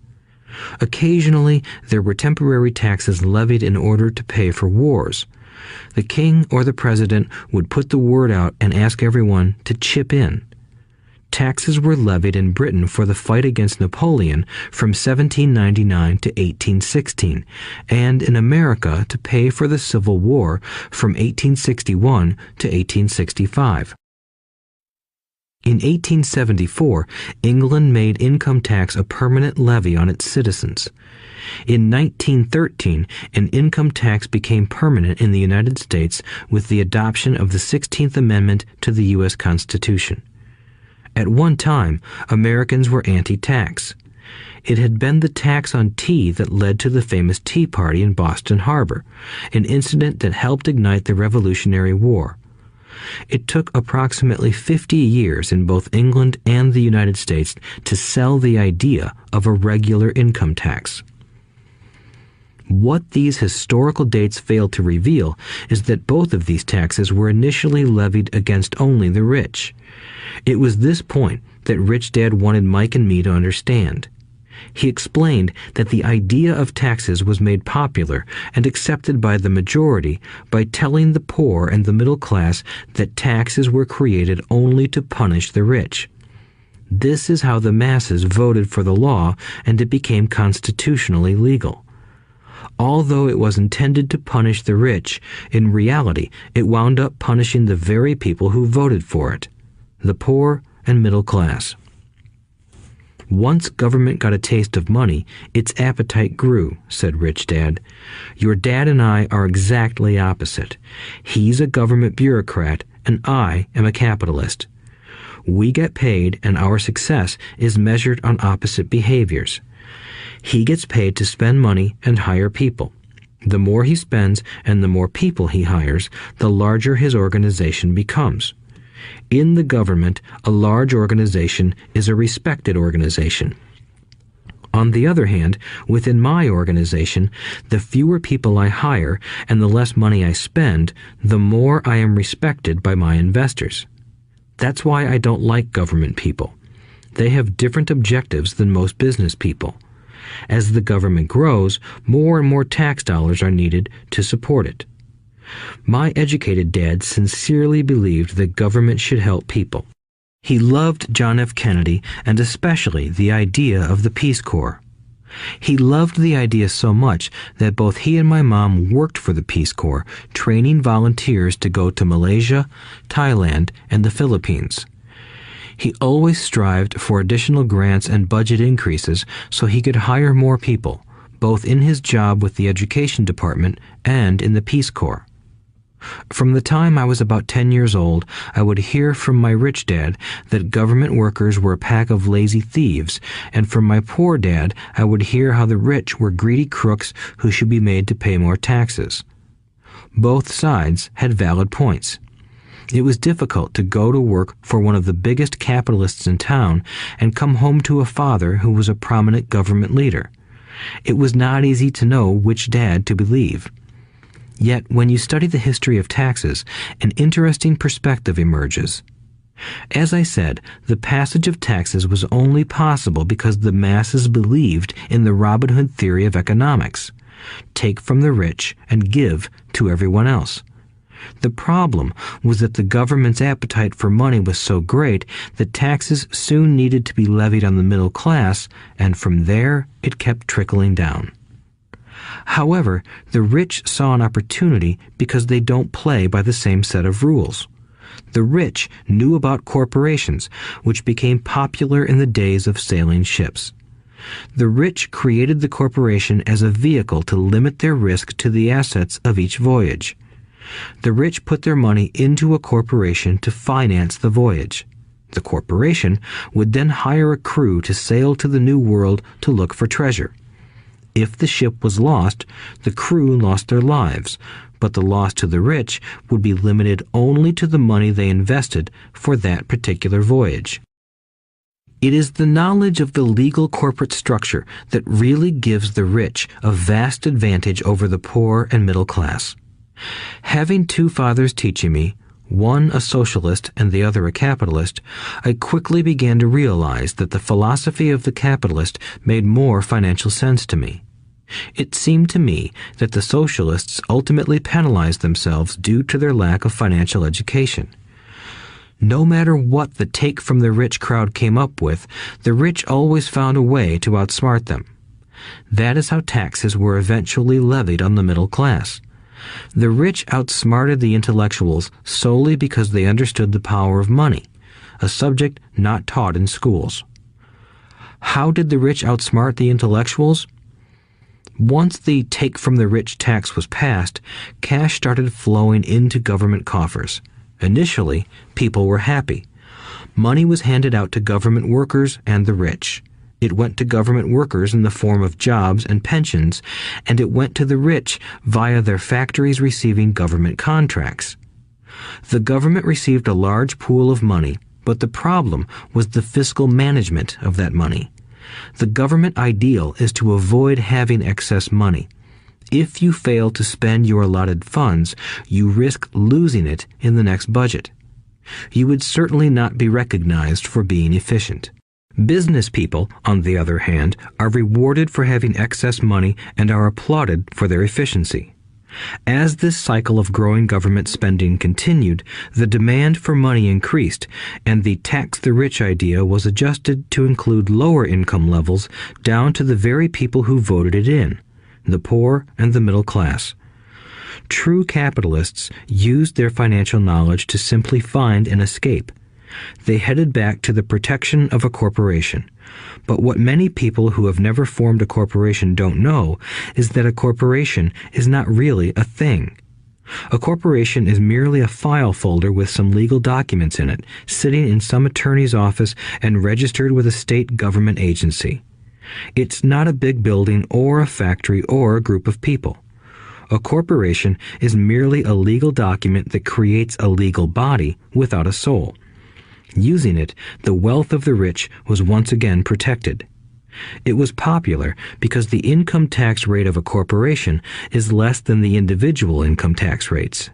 Occasionally, there were temporary taxes levied in order to pay for wars. The king or the president would put the word out and ask everyone to chip in. Taxes were levied in Britain for the fight against Napoleon from 1799 to 1816, and in America to pay for the Civil War from 1861 to 1865. In 1874, England made income tax a permanent levy on its citizens. In 1913, an income tax became permanent in the United States with the adoption of the 16th Amendment to the U.S. Constitution. At one time, Americans were anti-tax. It had been the tax on tea that led to the famous Tea Party in Boston Harbor, an incident that helped ignite the Revolutionary War. It took approximately 50 years in both England and the United States to sell the idea of a regular income tax. What these historical dates fail to reveal is that both of these taxes were initially levied against only the rich. It was this point that Rich Dad wanted Mike and me to understand. He explained that the idea of taxes was made popular and accepted by the majority by telling the poor and the middle class that taxes were created only to punish the rich. This is how the masses voted for the law, and it became constitutionally legal. Although it was intended to punish the rich, in reality it wound up punishing the very people who voted for it, the poor and middle class. Once government got a taste of money, its appetite grew, said Rich Dad. Your dad and I are exactly opposite. He's a government bureaucrat, and I am a capitalist. We get paid, and our success is measured on opposite behaviors. He gets paid to spend money and hire people. The more he spends and the more people he hires, the larger his organization becomes. In the government, a large organization is a respected organization. On the other hand, within my organization, the fewer people I hire and the less money I spend, the more I am respected by my investors. That's why I don't like government people. They have different objectives than most business people. As the government grows, more and more tax dollars are needed to support it. My educated dad sincerely believed that government should help people. He loved John F. Kennedy and especially the idea of the Peace Corps. He loved the idea so much that both he and my mom worked for the Peace Corps, training volunteers to go to Malaysia, Thailand, and the Philippines. He always strived for additional grants and budget increases so he could hire more people, both in his job with the Education Department and in the Peace Corps. From the time I was about 10 years old, I would hear from my rich dad that government workers were a pack of lazy thieves, and from my poor dad, I would hear how the rich were greedy crooks who should be made to pay more taxes. Both sides had valid points. It was difficult to go to work for one of the biggest capitalists in town and come home to a father who was a prominent government leader. It was not easy to know which dad to believe. Yet, when you study the history of taxes, an interesting perspective emerges. As I said, the passage of taxes was only possible because the masses believed in the Robin Hood theory of economics. Take from the rich and give to everyone else. The problem was that the government's appetite for money was so great that taxes soon needed to be levied on the middle class, and from there it kept trickling down. However, the rich saw an opportunity because they don't play by the same set of rules. The rich knew about corporations, which became popular in the days of sailing ships. The rich created the corporation as a vehicle to limit their risk to the assets of each voyage. The rich put their money into a corporation to finance the voyage. The corporation would then hire a crew to sail to the New World to look for treasure. If the ship was lost, the crew lost their lives, but the loss to the rich would be limited only to the money they invested for that particular voyage. It is the knowledge of the legal corporate structure that really gives the rich a vast advantage over the poor and middle class. Having two fathers teaching me, one a socialist and the other a capitalist, I quickly began to realize that the philosophy of the capitalist made more financial sense to me. It seemed to me that the socialists ultimately penalized themselves due to their lack of financial education. No matter what the take from the rich crowd came up with, the rich always found a way to outsmart them. That is how taxes were eventually levied on the middle class. The rich outsmarted the intellectuals solely because they understood the power of money, a subject not taught in schools. How did the rich outsmart the intellectuals? Once the take from the rich tax was passed, cash started flowing into government coffers. Initially, people were happy. Money was handed out to government workers and the rich. It went to government workers in the form of jobs and pensions, and it went to the rich via their factories receiving government contracts. The government received a large pool of money, but the problem was the fiscal management of that money. The government ideal is to avoid having excess money. If you fail to spend your allotted funds, you risk losing it in the next budget. You would certainly not be recognized for being efficient. Business people, on the other hand, are rewarded for having excess money and are applauded for their efficiency. As this cycle of growing government spending continued, the demand for money increased, and the tax the rich idea was adjusted to include lower income levels down to the very people who voted it in, the poor and the middle class. True capitalists used their financial knowledge to simply find an escape. They headed back to the protection of a corporation. But what many people who have never formed a corporation don't know is that a corporation is not really a thing. A corporation is merely a file folder with some legal documents in it, sitting in some attorney's office and registered with a state government agency. It's not a big building or a factory or a group of people. A corporation is merely a legal document that creates a legal body without a soul. Using it, the wealth of the rich was once again protected. It was popular because the income tax rate of a corporation is less than the individual income tax rates.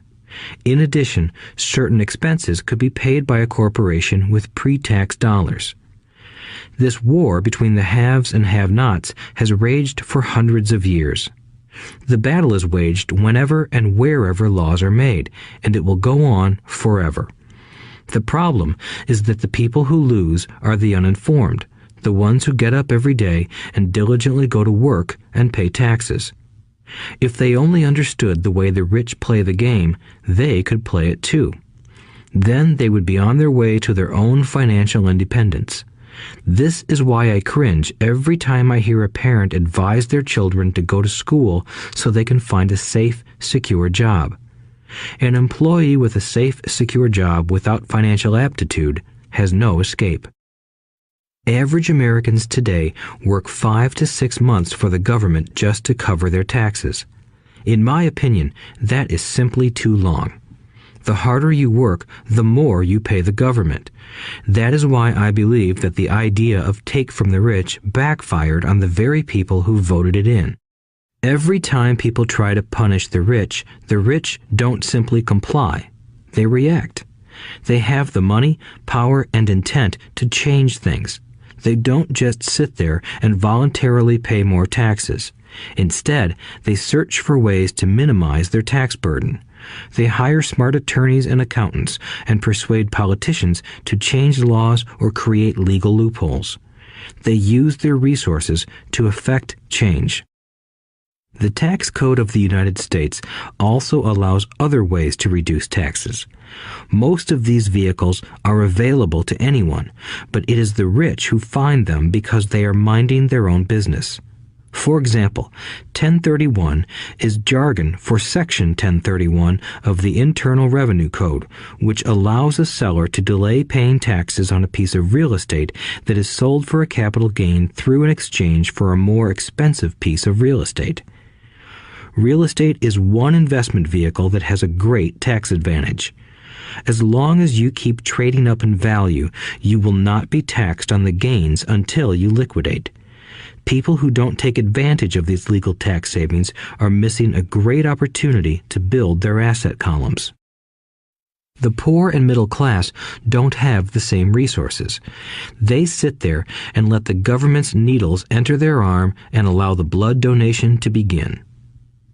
In addition, certain expenses could be paid by a corporation with pre-tax dollars. This war between the haves and have-nots has raged for hundreds of years. The battle is waged whenever and wherever laws are made, and it will go on forever. The problem is that the people who lose are the uninformed, the ones who get up every day and diligently go to work and pay taxes. If they only understood the way the rich play the game, they could play it too. Then they would be on their way to their own financial independence. This is why I cringe every time I hear a parent advise their children to go to school so they can find a safe, secure job. An employee with a safe, secure job without financial aptitude has no escape. Average Americans today work 5 to 6 months for the government just to cover their taxes. In my opinion, that is simply too long. The harder you work, the more you pay the government. That is why I believe that the idea of take from the rich backfired on the very people who voted it in. Every time people try to punish the rich don't simply comply. They react. They have the money, power, and intent to change things. They don't just sit there and voluntarily pay more taxes. Instead, they search for ways to minimize their tax burden. They hire smart attorneys and accountants and persuade politicians to change laws or create legal loopholes. They use their resources to effect change. The tax code of the United States also allows other ways to reduce taxes. Most of these vehicles are available to anyone, but it is the rich who find them because they are minding their own business. For example, 1031 is jargon for Section 1031 of the Internal Revenue Code, which allows a seller to delay paying taxes on a piece of real estate that is sold for a capital gain through an exchange for a more expensive piece of real estate. Real estate is one investment vehicle that has a great tax advantage. As long as you keep trading up in value, you will not be taxed on the gains until you liquidate. People who don't take advantage of these legal tax savings are missing a great opportunity to build their asset columns. The poor and middle class don't have the same resources. They sit there and let the government's needles enter their arm and allow the blood donation to begin.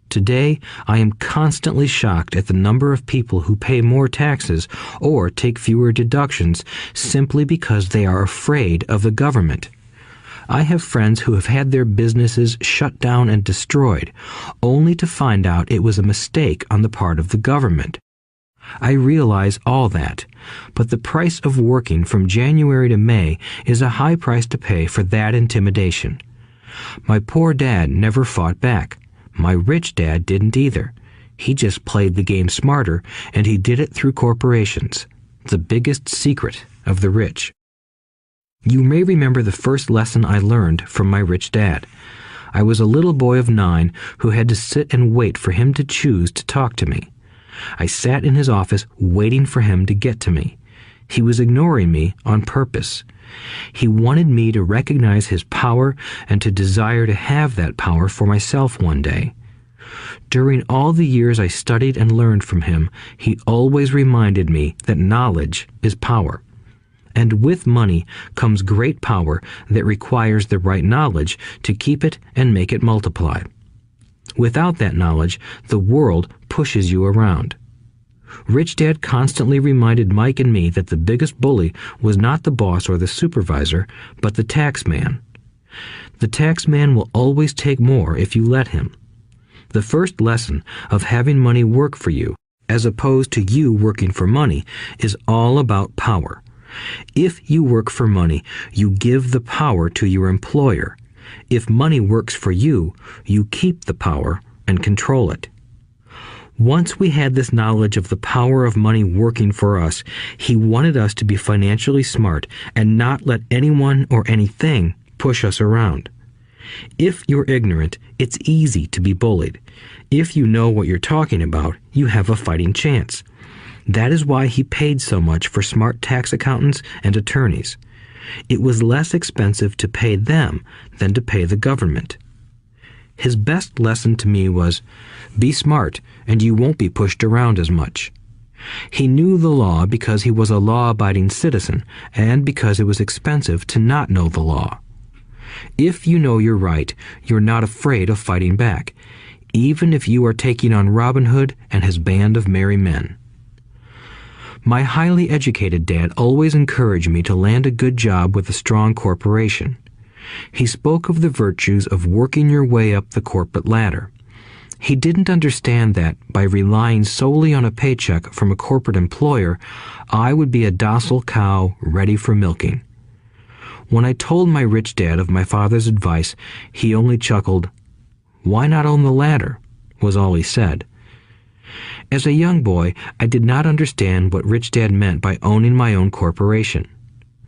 Today, I am constantly shocked at the number of people who pay more taxes or take fewer deductions simply because they are afraid of the government. I have friends who have had their businesses shut down and destroyed, only to find out it was a mistake on the part of the government. I realize all that, but the price of working from January to May is a high price to pay for that intimidation. My poor dad never fought back. My rich dad didn't either. He just played the game smarter, and he did it through corporations, the biggest secret of the rich. You may remember the first lesson I learned from my rich dad. I was a little boy of 9 who had to sit and wait for him to choose to talk to me. I sat in his office waiting for him to get to me. He was ignoring me on purpose. He wanted me to recognize his power and to desire to have that power for myself one day. During all the years I studied and learned from him, he always reminded me that knowledge is power. And with money comes great power that requires the right knowledge to keep it and make it multiply. Without that knowledge, the world pushes you around. Rich Dad constantly reminded Mike and me that the biggest bully was not the boss or the supervisor, but the tax man. The tax man will always take more if you let him. The first lesson of having money work for you, as opposed to you working for money, is all about power. If you work for money, you give the power to your employer. If money works for you, you keep the power and control it. Once we had this knowledge of the power of money working for us, he wanted us to be financially smart and not let anyone or anything push us around. If you're ignorant, it's easy to be bullied. If you know what you're talking about, you have a fighting chance. That is why he paid so much for smart tax accountants and attorneys. It was less expensive to pay them than to pay the government. His best lesson to me was, be smart and you won't be pushed around as much. He knew the law because he was a law-abiding citizen and because it was expensive to not know the law. If you know you're right, you're not afraid of fighting back, even if you are taking on Robin Hood and his band of merry men. My highly educated dad always encouraged me to land a good job with a strong corporation. He spoke of the virtues of working your way up the corporate ladder. He didn't understand that by relying solely on a paycheck from a corporate employer, I would be a docile cow ready for milking. When I told my rich dad of my father's advice, he only chuckled. "Why not own the ladder?" was all he said. As a young boy, I did not understand what Rich Dad meant by owning my own corporation.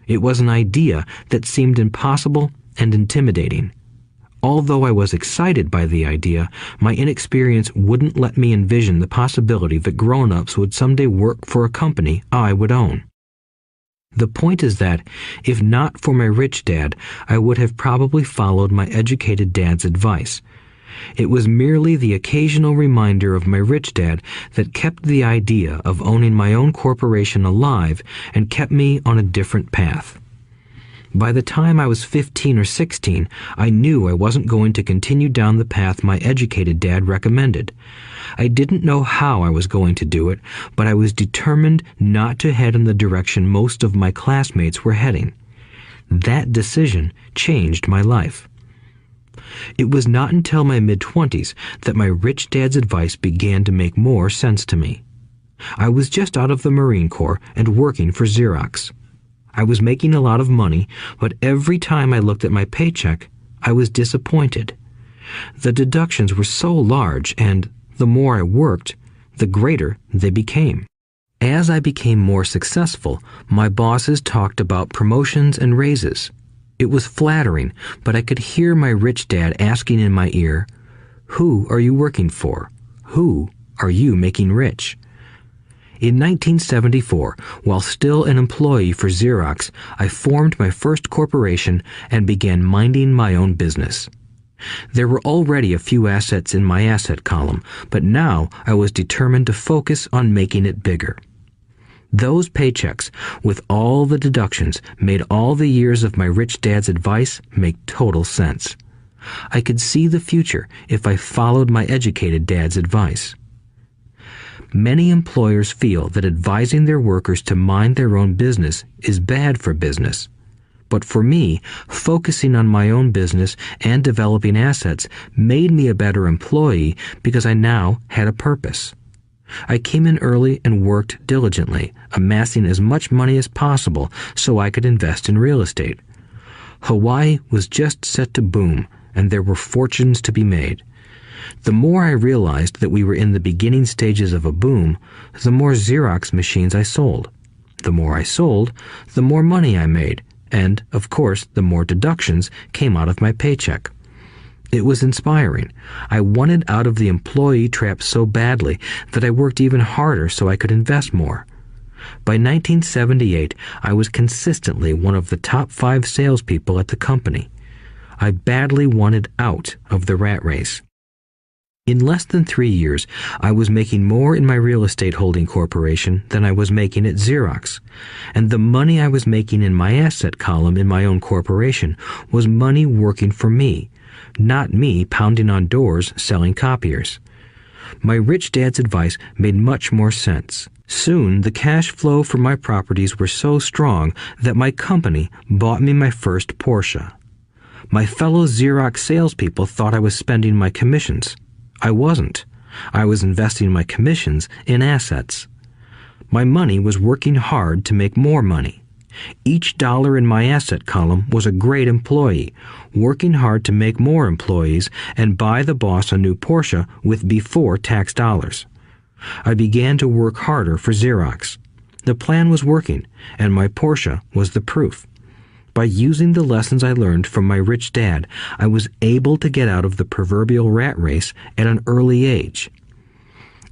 It was an idea that seemed impossible and intimidating. Although I was excited by the idea, my inexperience wouldn't let me envision the possibility that grown-ups would someday work for a company I would own. The point is that, if not for my rich dad, I would have probably followed my educated dad's advice. It was merely the occasional reminder of my rich dad that kept the idea of owning my own corporation alive and kept me on a different path. By the time I was 15 or 16, I knew I wasn't going to continue down the path my educated dad recommended. I didn't know how I was going to do it, but I was determined not to head in the direction most of my classmates were heading. That decision changed my life. It was not until my mid-20s that my rich dad's advice began to make more sense to me. I was just out of the Marine Corps and working for Xerox. I was making a lot of money, but every time I looked at my paycheck, I was disappointed. The deductions were so large, and the more I worked, the greater they became. As I became more successful, my bosses talked about promotions and raises. It was flattering, but I could hear my rich dad asking in my ear, "Who are you working for? Who are you making rich?" In 1974, while still an employee for Xerox, I formed my first corporation and began minding my own business. There were already a few assets in my asset column, but now I was determined to focus on making it bigger. Those paychecks, with all the deductions, made all the years of my rich dad's advice make total sense. I could see the future if I followed my educated dad's advice. Many employers feel that advising their workers to mind their own business is bad for business. But for me, focusing on my own business and developing assets made me a better employee because I now had a purpose. I came in early and worked diligently, amassing as much money as possible so I could invest in real estate. Hawaii was just set to boom, and there were fortunes to be made. The more I realized that we were in the beginning stages of a boom, the more Xerox machines I sold. The more I sold, the more money I made, and, of course, the more deductions came out of my paycheck. It was inspiring. I wanted out of the employee trap so badly that I worked even harder so I could invest more. By 1978, I was consistently one of the top 5 salespeople at the company. I badly wanted out of the rat race. In less than 3 years, I was making more in my real estate holding corporation than I was making at Xerox, and the money I was making in my asset column in my own corporation was money working for me, not me pounding on doors selling copiers. My rich dad's advice made much more sense. Soon, the cash flow from my properties were so strong that my company bought me my first Porsche. My fellow Xerox salespeople thought I was spending my commissions. I wasn't. I was investing my commissions in assets. My money was working hard to make more money. Each dollar in my asset column was a great employee, working hard to make more employees and buy the boss a new Porsche with before-tax dollars. I began to work harder for Xerox. The plan was working, and my Porsche was the proof. By using the lessons I learned from my rich dad, I was able to get out of the proverbial rat race at an early age.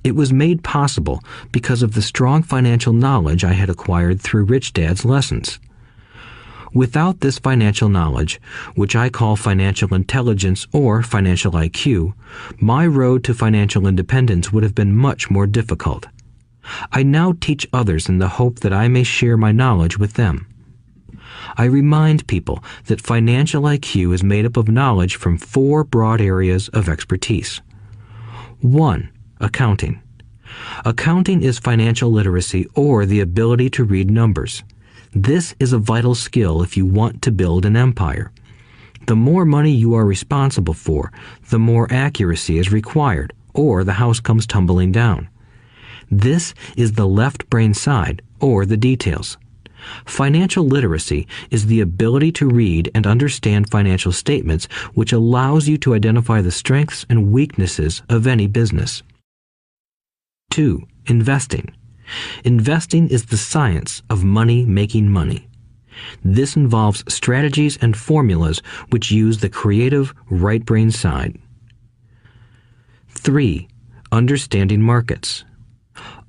It was made possible because of the strong financial knowledge I had acquired through Rich Dad's lessons. Without this financial knowledge, which I call financial intelligence or financial IQ, my road to financial independence would have been much more difficult. I now teach others in the hope that I may share my knowledge with them. I remind people that financial IQ is made up of knowledge from 4 broad areas of expertise. 1. Accounting. Accounting is financial literacy or the ability to read numbers. This is a vital skill if you want to build an empire. The more money you are responsible for, the more accuracy is required, or the house comes tumbling down. This is the left brain side, or the details. Financial literacy is the ability to read and understand financial statements, which allows you to identify the strengths and weaknesses of any business. 2. Investing. Investing is the science of money making money. This involves strategies and formulas which use the creative right brain side. 3. Understanding markets.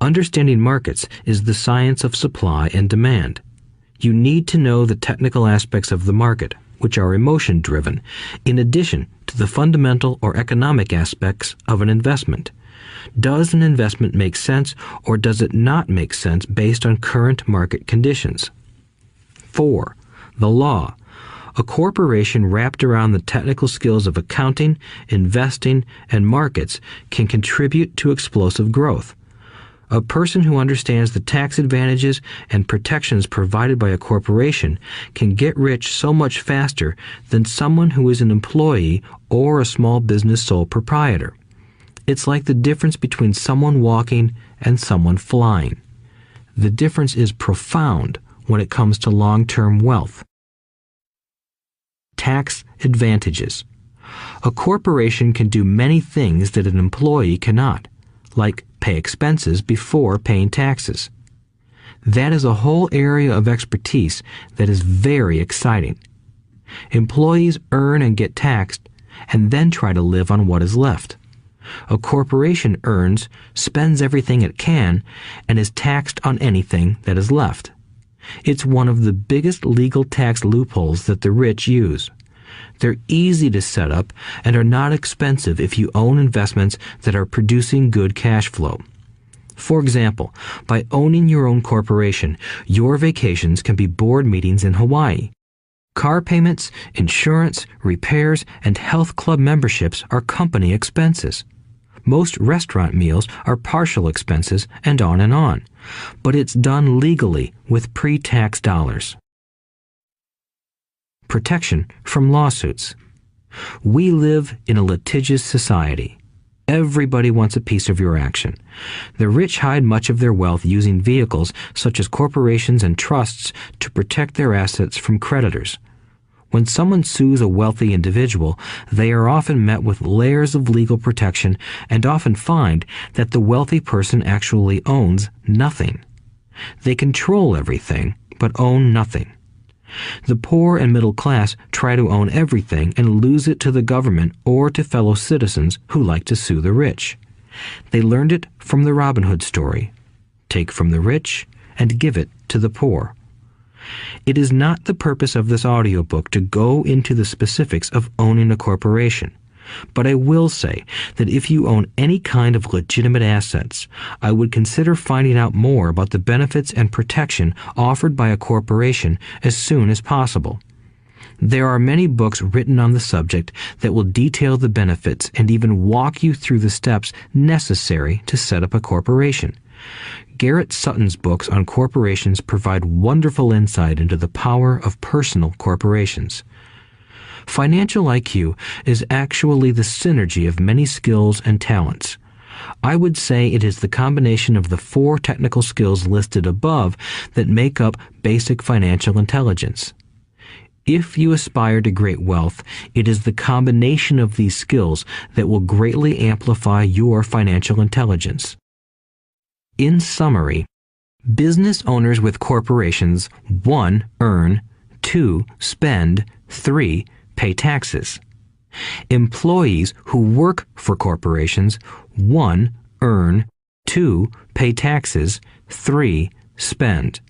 Understanding markets is the science of supply and demand. You need to know the technical aspects of the market, which are emotion-driven, in addition to the fundamental or economic aspects of an investment. Does an investment make sense or does it not make sense based on current market conditions? 4. The law. A corporation wrapped around the technical skills of accounting, investing, and markets can contribute to explosive growth. A person who understands the tax advantages and protections provided by a corporation can get rich so much faster than someone who is an employee or a small business sole proprietor. It's like the difference between someone walking and someone flying. The difference is profound when it comes to long-term wealth. Tax advantages. A corporation can do many things that an employee cannot, like pay expenses before paying taxes. That is a whole area of expertise that is very exciting. Employees earn and get taxed and then try to live on what is left. A corporation earns, spends everything it can, and is taxed on anything that is left. It's one of the biggest legal tax loopholes that the rich use. They're easy to set up and are not expensive if you own investments that are producing good cash flow. For example, by owning your own corporation, your vacations can be board meetings in Hawaii. Car payments, insurance, repairs, and health club memberships are company expenses. Most restaurant meals are partial expenses and on. But it's done legally with pre-tax dollars. Protection from lawsuits. We live in a litigious society. Everybody wants a piece of your action. The rich hide much of their wealth using vehicles such as corporations and trusts to protect their assets from creditors. When someone sues a wealthy individual, they are often met with layers of legal protection and often find that the wealthy person actually owns nothing. They control everything, but own nothing. The poor and middle class try to own everything and lose it to the government or to fellow citizens who like to sue the rich. They learned it from the Robin Hood story. Take from the rich and give it to the poor. It is not the purpose of this audiobook to go into the specifics of owning a corporation. But I will say that if you own any kind of legitimate assets, I would consider finding out more about the benefits and protection offered by a corporation as soon as possible. There are many books written on the subject that will detail the benefits and even walk you through the steps necessary to set up a corporation. Garrett Sutton's books on corporations provide wonderful insight into the power of personal corporations. Financial IQ is actually the synergy of many skills and talents. I would say it is the combination of the 4 technical skills listed above that make up basic financial intelligence. If you aspire to great wealth, it is the combination of these skills that will greatly amplify your financial intelligence. In summary, business owners with corporations 1. Earn, 2. Spend, 3. Pay taxes. Employees who work for corporations 1. Earn, 2. Pay taxes, 3. Spend.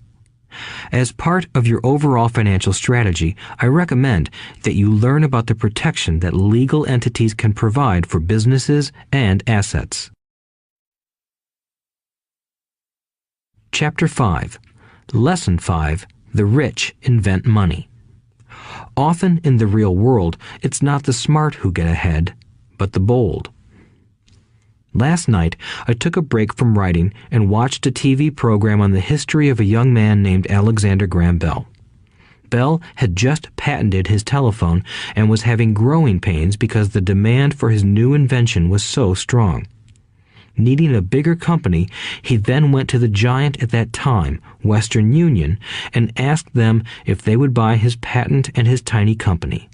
As part of your overall financial strategy, I recommend that you learn about the protection that legal entities can provide for businesses and assets. Chapter 5. Lesson 5. The rich invent money. Often in the real world, it's not the smart who get ahead, but the bold. Last night, I took a break from writing and watched a TV program on the history of a young man named Alexander Graham Bell. Bell had just patented his telephone and was having growing pains because the demand for his new invention was so strong. Needing a bigger company, he then went to the giant at that time, Western Union, and asked them if they would buy his patent and his tiny company.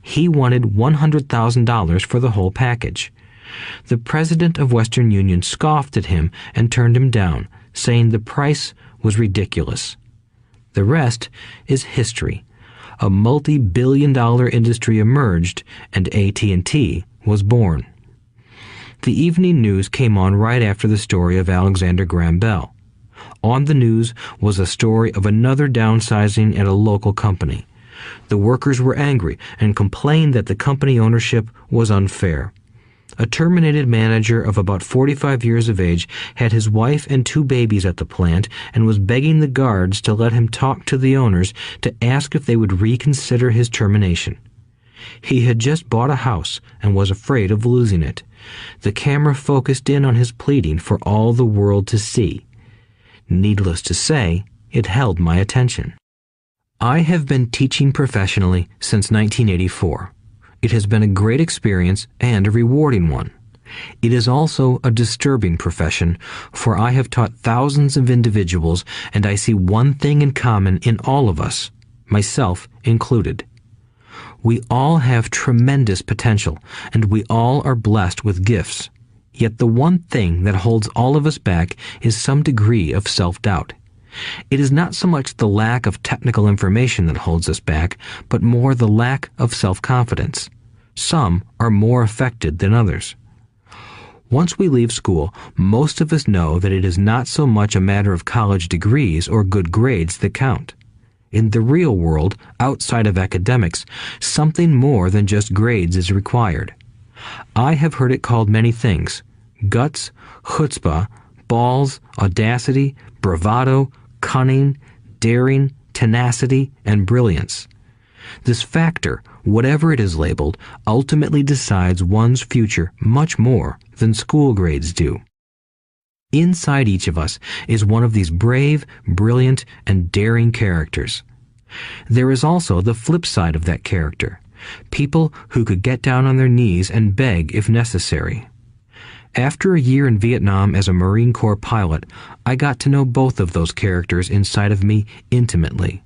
He wanted $100,000 for the whole package. The president of Western Union scoffed at him and turned him down, saying the price was ridiculous. The rest is history. A multi-billion-dollar industry emerged, and AT&T was born. The evening news came on right after the story of Alexander Graham Bell. On the news was a story of another downsizing at a local company. The workers were angry and complained that the company ownership was unfair. A terminated manager of about 45 years of age had his wife and 2 babies at the plant and was begging the guards to let him talk to the owners to ask if they would reconsider his termination. He had just bought a house and was afraid of losing it. The camera focused in on his pleading for all the world to see. Needless to say, it held my attention. I have been teaching professionally since 1984. It has been a great experience and a rewarding one. It is also a disturbing profession, for I have taught thousands of individuals, and I see one thing in common in all of us, myself included. We all have tremendous potential, and we all are blessed with gifts. Yet the one thing that holds all of us back is some degree of self-doubt. It is not so much the lack of technical information that holds us back, but more the lack of self-confidence. Some are more affected than others. Once we leave school, most of us know that it is not so much a matter of college degrees or good grades that count. In the real world, outside of academics, something more than just grades is required. I have heard it called many things: guts, chutzpah, balls, audacity, bravado, cunning, daring, tenacity, and brilliance. This factor, whatever it is labeled, ultimately decides one's future much more than school grades do. Inside each of us is one of these brave, brilliant, and daring characters. There is also the flip side of that character, people who could get down on their knees and beg if necessary. After a year in Vietnam as a Marine Corps pilot, I got to know both of those characters inside of me intimately.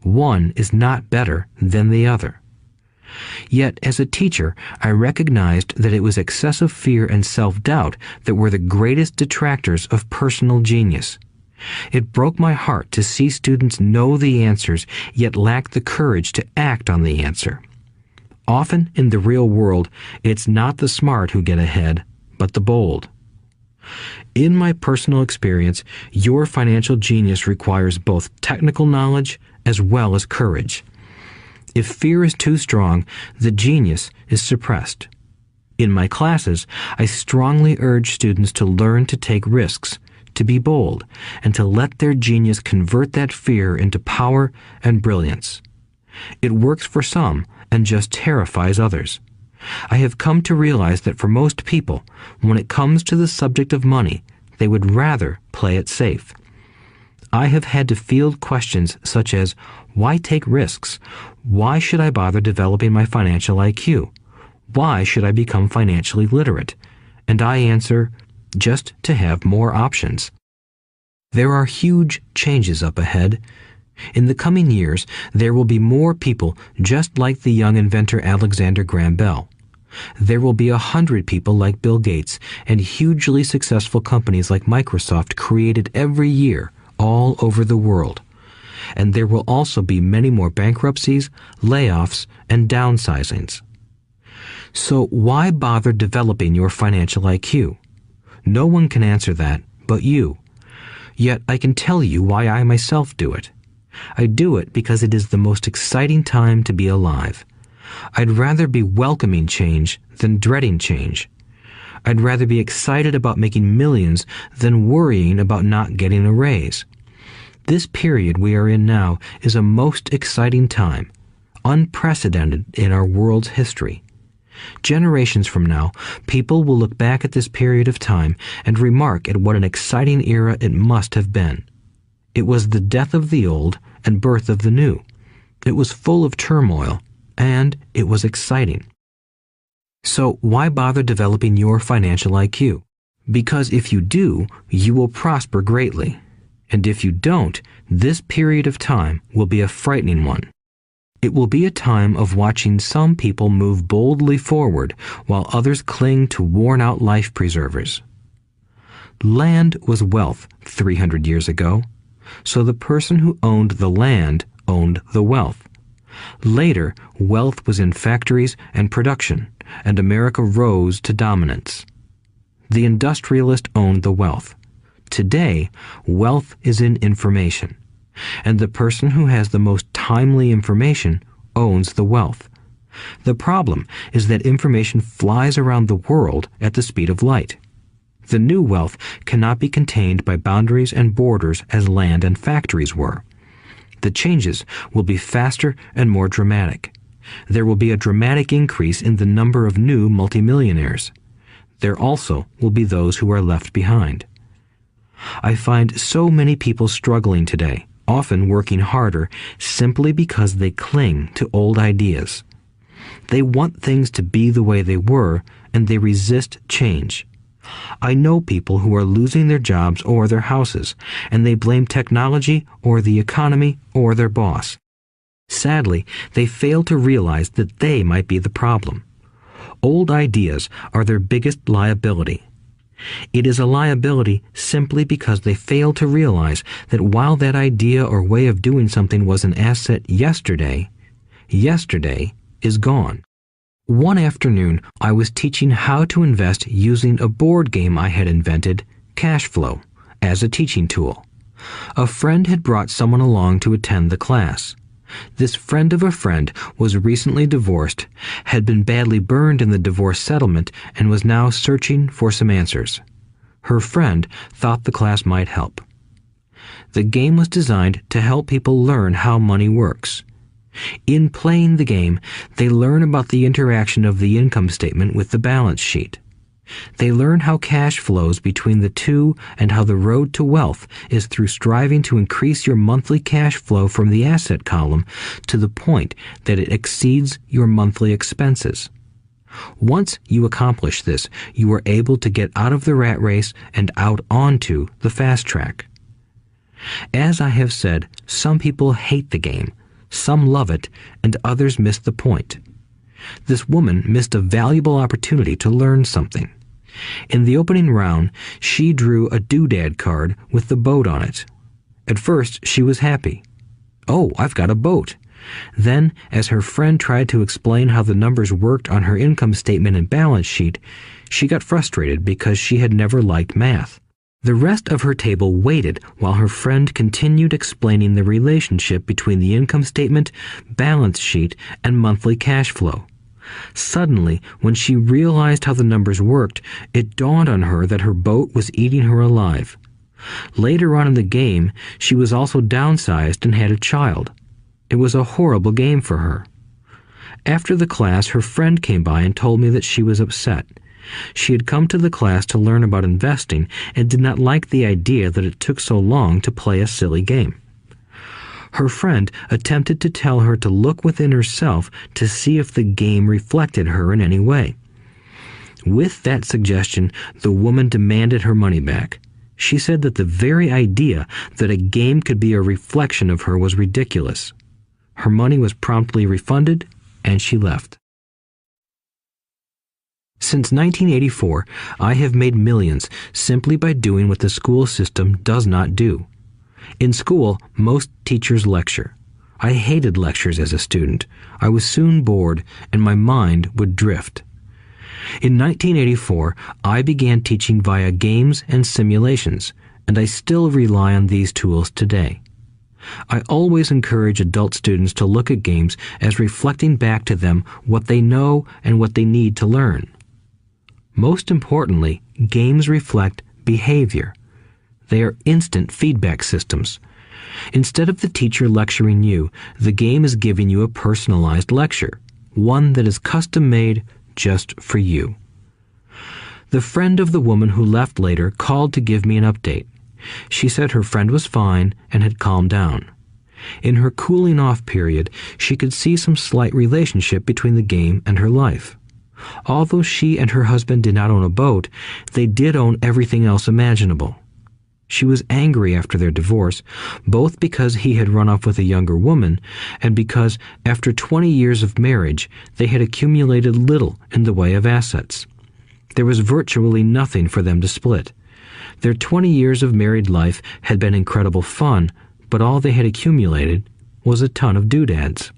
One is not better than the other. Yet, as a teacher, I recognized that it was excessive fear and self-doubt that were the greatest detractors of personal genius. It broke my heart to see students know the answers, yet lack the courage to act on the answer. Often in the real world, it's not the smart who get ahead, but the bold. In my personal experience, your financial genius requires both technical knowledge as well as courage. If fear is too strong, the genius is suppressed. In my classes, I strongly urge students to learn to take risks, to be bold, and to let their genius convert that fear into power and brilliance. It works for some and just terrifies others. I have come to realize that for most people, when it comes to the subject of money, they would rather play it safe. I have had to field questions such as, why take risks? Why should I bother developing my financial IQ? Why should I become financially literate? And I answer, just to have more options. There are huge changes up ahead. In the coming years, there will be more people just like the young inventor Alexander Graham Bell. There will be 100 people like Bill Gates and hugely successful companies like Microsoft created every year all over the world. And there will also be many more bankruptcies, layoffs, and downsizings. So why bother developing your financial IQ? No one can answer that but you. Yet I can tell you why I myself do it. I do it because it is the most exciting time to be alive. I'd rather be welcoming change than dreading change. I'd rather be excited about making millions than worrying about not getting a raise. This period we are in now is a most exciting time, unprecedented in our world's history. Generations from now, people will look back at this period of time and remark at what an exciting era it must have been. It was the death of the old and birth of the new. It was full of turmoil, and it was exciting. So why bother developing your financial IQ? Because if you do, you will prosper greatly. And if you don't, this period of time will be a frightening one. It will be a time of watching some people move boldly forward while others cling to worn-out life preservers. Land was wealth 300 years ago, so the person who owned the land owned the wealth. Later, wealth was in factories and production, and America rose to dominance. The industrialist owned the wealth. Today, wealth is in information, and the person who has the most timely information owns the wealth. The problem is that information flies around the world at the speed of light. The new wealth cannot be contained by boundaries and borders as land and factories were. The changes will be faster and more dramatic. There will be a dramatic increase in the number of new multimillionaires. There also will be those who are left behind. I find so many people struggling today, often working harder, simply because they cling to old ideas. They want things to be the way they were, and they resist change. I know people who are losing their jobs or their houses, and they blame technology or the economy or their boss. Sadly, they fail to realize that they might be the problem. Old ideas are their biggest liability. It is a liability simply because they fail to realize that while that idea or way of doing something was an asset yesterday, yesterday is gone. One afternoon, I was teaching how to invest using a board game I had invented, Cash Flow, as a teaching tool. A friend had brought someone along to attend the class. This friend of a friend was recently divorced, had been badly burned in the divorce settlement, and was now searching for some answers. Her friend thought the class might help. The game was designed to help people learn how money works. In playing the game, they learn about the interaction of the income statement with the balance sheet. They learn how cash flows between the two and how the road to wealth is through striving to increase your monthly cash flow from the asset column to the point that it exceeds your monthly expenses. Once you accomplish this, you are able to get out of the rat race and out onto the fast track. As I have said, some people hate the game, some love it, and others miss the point. This woman missed a valuable opportunity to learn something. In the opening round, she drew a doodad card with the boat on it. At first, she was happy. "Oh, I've got a boat." Then, as her friend tried to explain how the numbers worked on her income statement and balance sheet, she got frustrated because she had never liked math. The rest of her table waited while her friend continued explaining the relationship between the income statement, balance sheet, and monthly cash flow. Suddenly, when she realized how the numbers worked, it dawned on her that her boat was eating her alive. Later on in the game, she was also downsized and had a child. It was a horrible game for her. After the class, her friend came by and told me that she was upset. She had come to the class to learn about investing and did not like the idea that it took so long to play a silly game. Her friend attempted to tell her to look within herself to see if the game reflected her in any way. With that suggestion, the woman demanded her money back. She said that the very idea that a game could be a reflection of her was ridiculous. Her money was promptly refunded, and she left. Since 1984, I have made millions simply by doing what the school system does not do. In school, most teachers lecture. I hated lectures as a student. I was soon bored, and my mind would drift. In 1984, I began teaching via games and simulations, and I still rely on these tools today. I always encourage adult students to look at games as reflecting back to them what they know and what they need to learn. Most importantly, games reflect behavior. They are instant feedback systems. Instead of the teacher lecturing you, the game is giving you a personalized lecture, one that is custom-made just for you. The friend of the woman who left later called to give me an update. She said her friend was fine and had calmed down. In her cooling-off period, she could see some slight relationship between the game and her life. Although she and her husband did not own a boat, they did own everything else imaginable. She was angry after their divorce, both because he had run off with a younger woman and because, after 20 years of marriage, they had accumulated little in the way of assets. There was virtually nothing for them to split. Their 20 years of married life had been incredible fun, but all they had accumulated was a ton of doodads.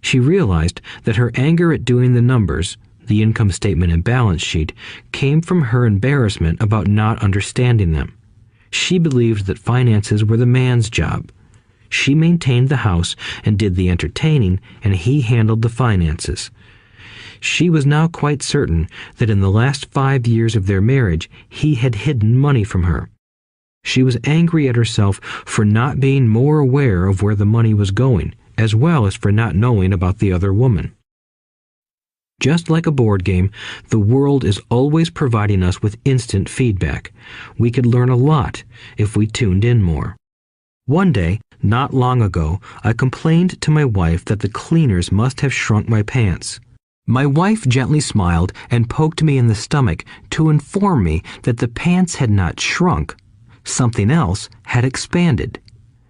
She realized that her anger at doing the numbers, the income statement and balance sheet, came from her embarrassment about not understanding them. She believed that finances were the man's job. She maintained the house and did the entertaining, and he handled the finances. She was now quite certain that in the last 5 years of their marriage, he had hidden money from her. She was angry at herself for not being more aware of where the money was going, as well as for not knowing about the other woman. Just like a board game, the world is always providing us with instant feedback. We could learn a lot if we tuned in more. One day, not long ago, I complained to my wife that the cleaners must have shrunk my pants. My wife gently smiled and poked me in the stomach to inform me that the pants had not shrunk. Something else had expanded.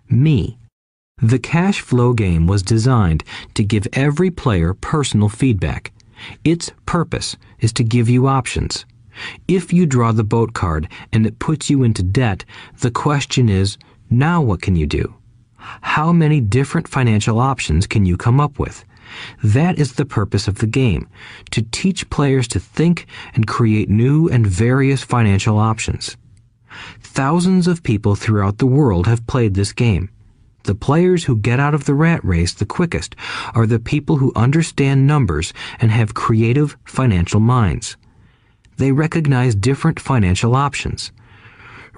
Me. The cash flow game was designed to give every player personal feedback. Its purpose is to give you options. If you draw the boat card and it puts you into debt, the question is, now what can you do? How many different financial options can you come up with? That is the purpose of the game, to teach players to think and create new and various financial options. Thousands of people throughout the world have played this game. The players who get out of the rat race the quickest are the people who understand numbers and have creative financial minds. They recognize different financial options.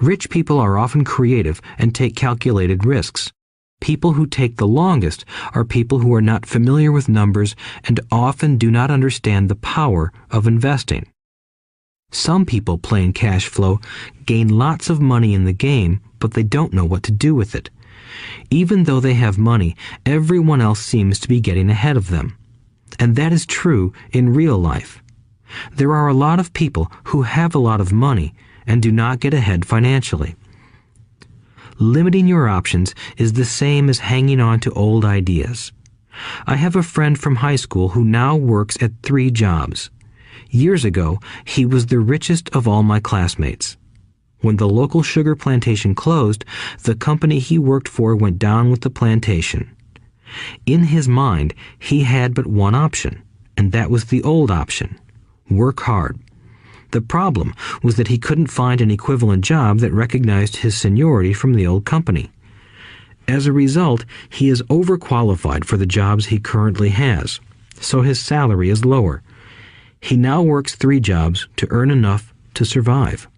Rich people are often creative and take calculated risks. People who take the longest are people who are not familiar with numbers and often do not understand the power of investing. Some people playing cash flow gain lots of money in the game, but they don't know what to do with it. Even though they have money, everyone else seems to be getting ahead of them. And that is true in real life. There are a lot of people who have a lot of money and do not get ahead financially. Limiting your options is the same as hanging on to old ideas. I have a friend from high school who now works at 3 jobs. Years ago, he was the richest of all my classmates. When the local sugar plantation closed, the company he worked for went down with the plantation. In his mind, he had but one option, and that was the old option: work hard. The problem was that he couldn't find an equivalent job that recognized his seniority from the old company. As a result, he is overqualified for the jobs he currently has. so his salary is lower. He now works 3 jobs to earn enough to survive.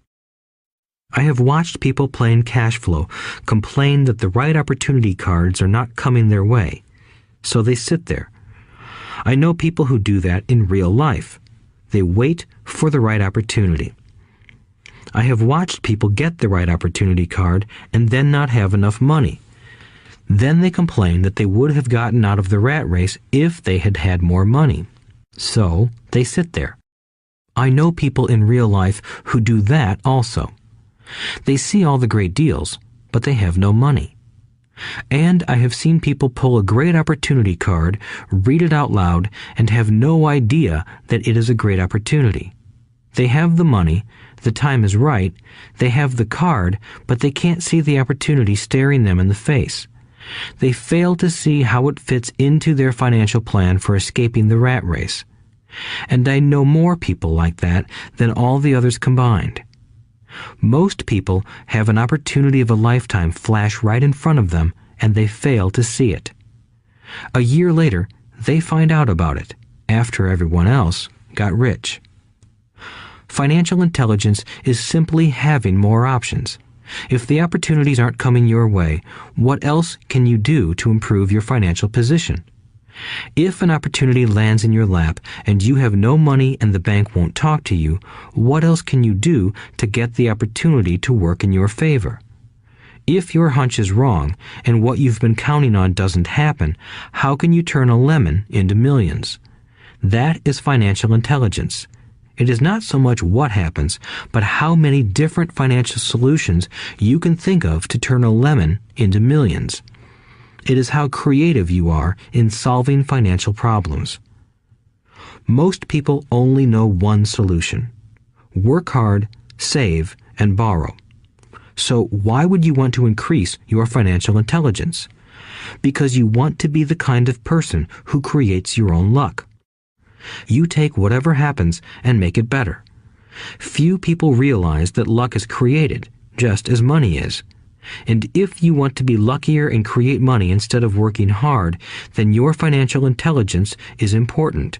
I have watched people playing cash flow complain that the right opportunity cards are not coming their way, so they sit there. I know people who do that in real life. They wait for the right opportunity. I have watched people get the right opportunity card and then not have enough money. Then they complain that they would have gotten out of the rat race if they had had more money. So they sit there. I know people in real life who do that also. They see all the great deals, but they have no money. And I have seen people pull a great opportunity card, read it out loud, and have no idea that it is a great opportunity. They have the money, the time is right, they have the card, but they can't see the opportunity staring them in the face. They fail to see how it fits into their financial plan for escaping the rat race. And I know more people like that than all the others combined. Most people have an opportunity of a lifetime flash right in front of them, and they fail to see it. A year later, they find out about it, after everyone else got rich. Financial intelligence is simply having more options. If the opportunities aren't coming your way, what else can you do to improve your financial position? If an opportunity lands in your lap and you have no money and the bank won't talk to you, what else can you do to get the opportunity to work in your favor? If your hunch is wrong and what you've been counting on doesn't happen, how can you turn a lemon into millions? That is financial intelligence. It is not so much what happens, but how many different financial solutions you can think of to turn a lemon into millions. It is how creative you are in solving financial problems. Most people only know one solution: work hard, save, and borrow. So why would you want to increase your financial intelligence? Because you want to be the kind of person who creates your own luck. You take whatever happens and make it better. Few people realize that luck is created, just as money is. And if you want to be luckier and create money instead of working hard, then your financial intelligence is important.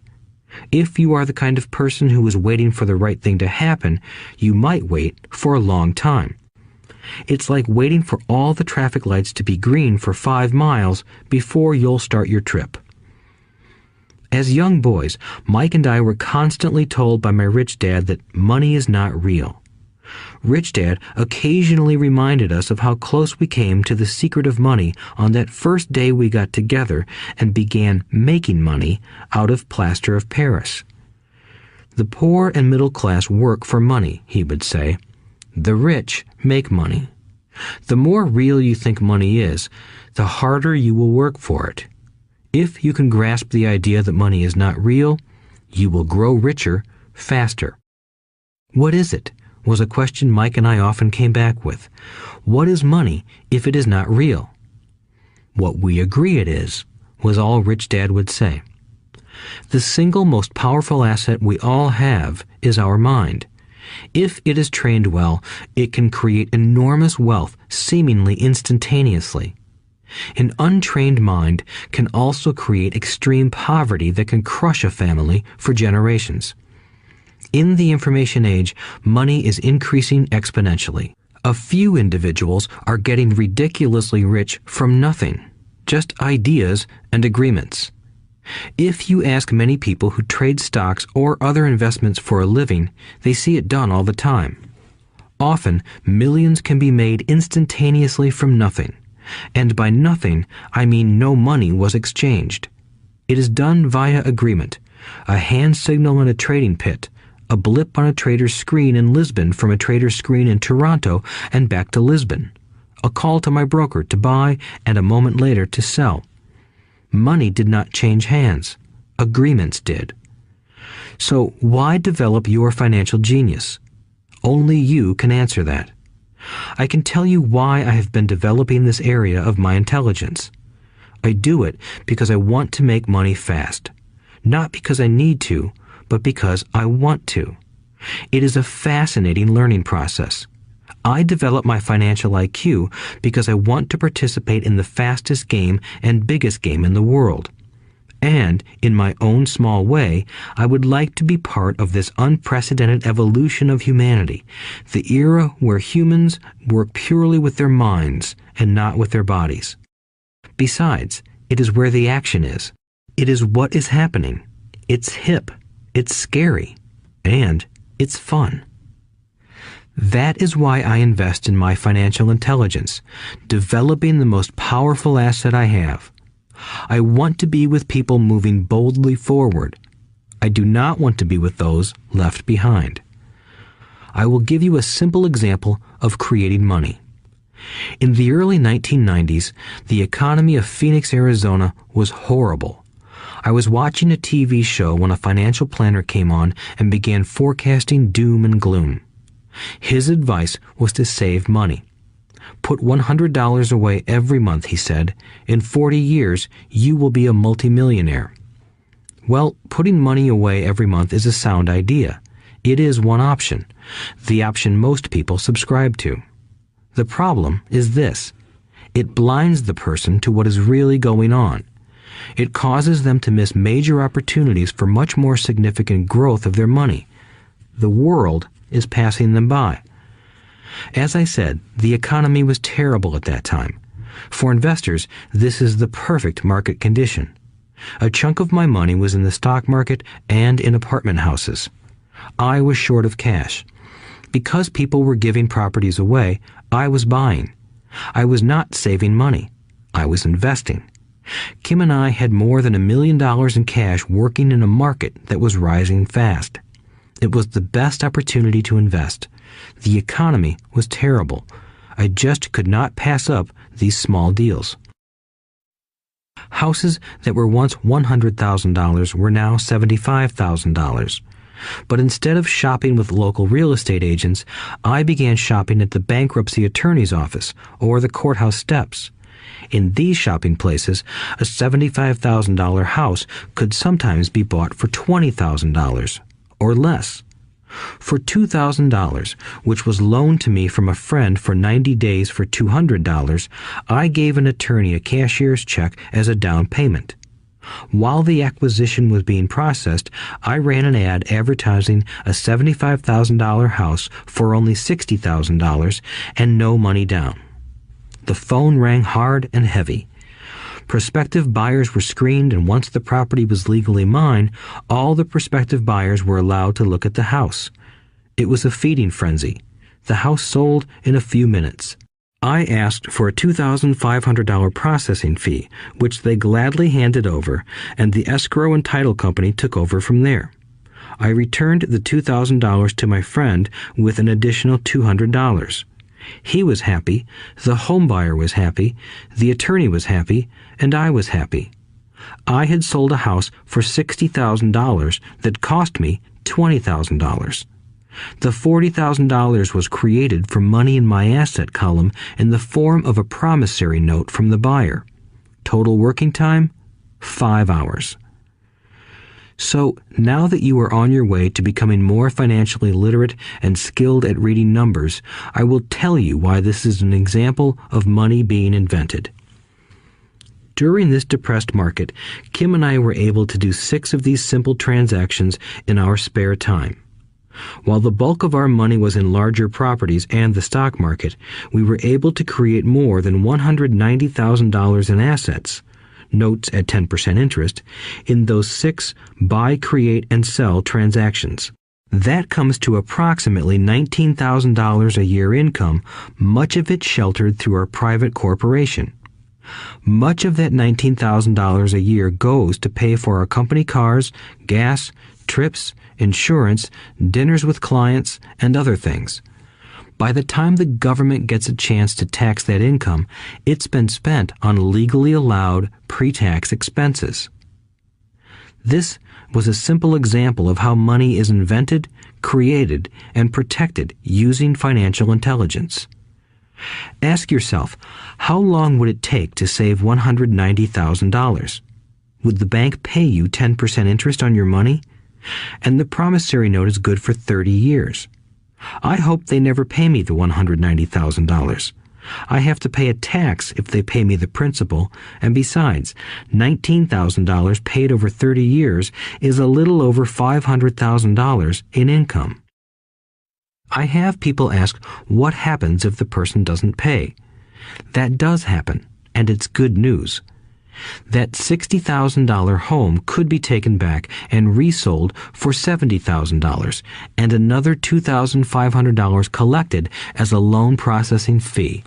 If you are the kind of person who is waiting for the right thing to happen, you might wait for a long time. It's like waiting for all the traffic lights to be green for 5 miles before you'll start your trip. As young boys, Mike and I were constantly told by my rich dad that money is not real. Rich Dad occasionally reminded us of how close we came to the secret of money on that first day we got together and began making money out of plaster of Paris. The poor and middle class work for money, he would say. The rich make money. The more real you think money is, the harder you will work for it. If you can grasp the idea that money is not real, you will grow richer faster. What is it? Was a question Mike and I often came back with. What is money if it is not real? What we agree it is, was all Rich Dad would say. The single most powerful asset we all have is our mind. If it is trained well, it can create enormous wealth seemingly instantaneously. An untrained mind can also create extreme poverty that can crush a family for generations. In the information age, money is increasing exponentially. A few individuals are getting ridiculously rich from nothing, just ideas and agreements. If you ask many people who trade stocks or other investments for a living, they see it done all the time. Often, millions can be made instantaneously from nothing. And by nothing, I mean no money was exchanged. It is done via agreement, a hand signal in a trading pit, a blip on a trader's screen in Lisbon from a trader's screen in Toronto and back to Lisbon, a call to my broker to buy and a moment later to sell. Money did not change hands. Agreements did. So why develop your financial genius? Only you can answer that. I can tell you why I have been developing this area of my intelligence. I do it because I want to make money fast. Not because I need to, but because I want to. It is a fascinating learning process. I develop my financial IQ because I want to participate in the fastest game and biggest game in the world. And, in my own small way, I would like to be part of this unprecedented evolution of humanity, the era where humans work purely with their minds and not with their bodies. Besides, it is where the action is. It is what is happening. It's hip, it's scary, and it's fun. That is why I invest in my financial intelligence, developing the most powerful asset I have. I want to be with people moving boldly forward. I do not want to be with those left behind. I will give you a simple example of creating money. In the early 1990s, the economy of Phoenix, Arizona was horrible. I was watching a TV show when a financial planner came on and began forecasting doom and gloom. His advice was to save money. Put $100 away every month, he said. In 40 years, you will be a multimillionaire. Well, putting money away every month is a sound idea. It is one option, the option most people subscribe to. The problem is this. It blinds the person to what is really going on. It causes them to miss major opportunities for much more significant growth of their money. The world is passing them by. As I said, the economy was terrible at that time. For investors, this is the perfect market condition. A chunk of my money was in the stock market and in apartment houses. I was short of cash. Because people were giving properties away, I was buying. I was not saving money. I was investing. Kim and I had more than $1 million in cash working in a market that was rising fast. It was the best opportunity to invest. The economy was terrible. I just could not pass up these small deals. Houses that were once $100,000 were now $75,000. But instead of shopping with local real estate agents, I began shopping at the bankruptcy attorney's office or the courthouse steps. In these shopping places, a $75,000 house could sometimes be bought for $20,000 or less. For $2,000, which was loaned to me from a friend for 90 days for $200, I gave an attorney a cashier's check as a down payment. While the acquisition was being processed, I ran an ad advertising a $75,000 house for only $60,000 and no money down. The phone rang hard and heavy. Prospective buyers were screened, and once the property was legally mine, all the prospective buyers were allowed to look at the house. It was a feeding frenzy. The house sold in a few minutes. I asked for a $2,500 processing fee, which they gladly handed over, and the escrow and title company took over from there. I returned the $2,000 to my friend with an additional $200. He was happy, the homebuyer was happy, the attorney was happy, and I was happy. I had sold a house for $60,000 that cost me $20,000. The $40,000 was created from money in my asset column in the form of a promissory note from the buyer. Total working time, 5 hours. So, now that you are on your way to becoming more financially literate and skilled at reading numbers, I will tell you why this is an example of money being invented. During this depressed market, Kim and I were able to do 6 of these simple transactions in our spare time. While the bulk of our money was in larger properties and the stock market, we were able to create more than $190,000 in assets, notes at 10% interest, in those 6 buy, create, and sell transactions. That comes to approximately $19,000 a year income, much of it sheltered through our private corporation. Much of that $19,000 a year goes to pay for our company cars, gas, trips, insurance, dinners with clients, and other things. By the time the government gets a chance to tax that income, it's been spent on legally allowed pre-tax expenses. This was a simple example of how money is invented, created, and protected using financial intelligence. Ask yourself, how long would it take to save $190,000? Would the bank pay you 10% interest on your money? And the promissory note is good for 30 years. I hope they never pay me the $190,000. I have to pay a tax if they pay me the principal, and besides, $19,000 paid over 30 years is a little over $500,000 in income. I have people ask what happens if the person doesn't pay. That does happen, and it's good news. That $60,000 home could be taken back and resold for $70,000 and another $2,500 collected as a loan processing fee.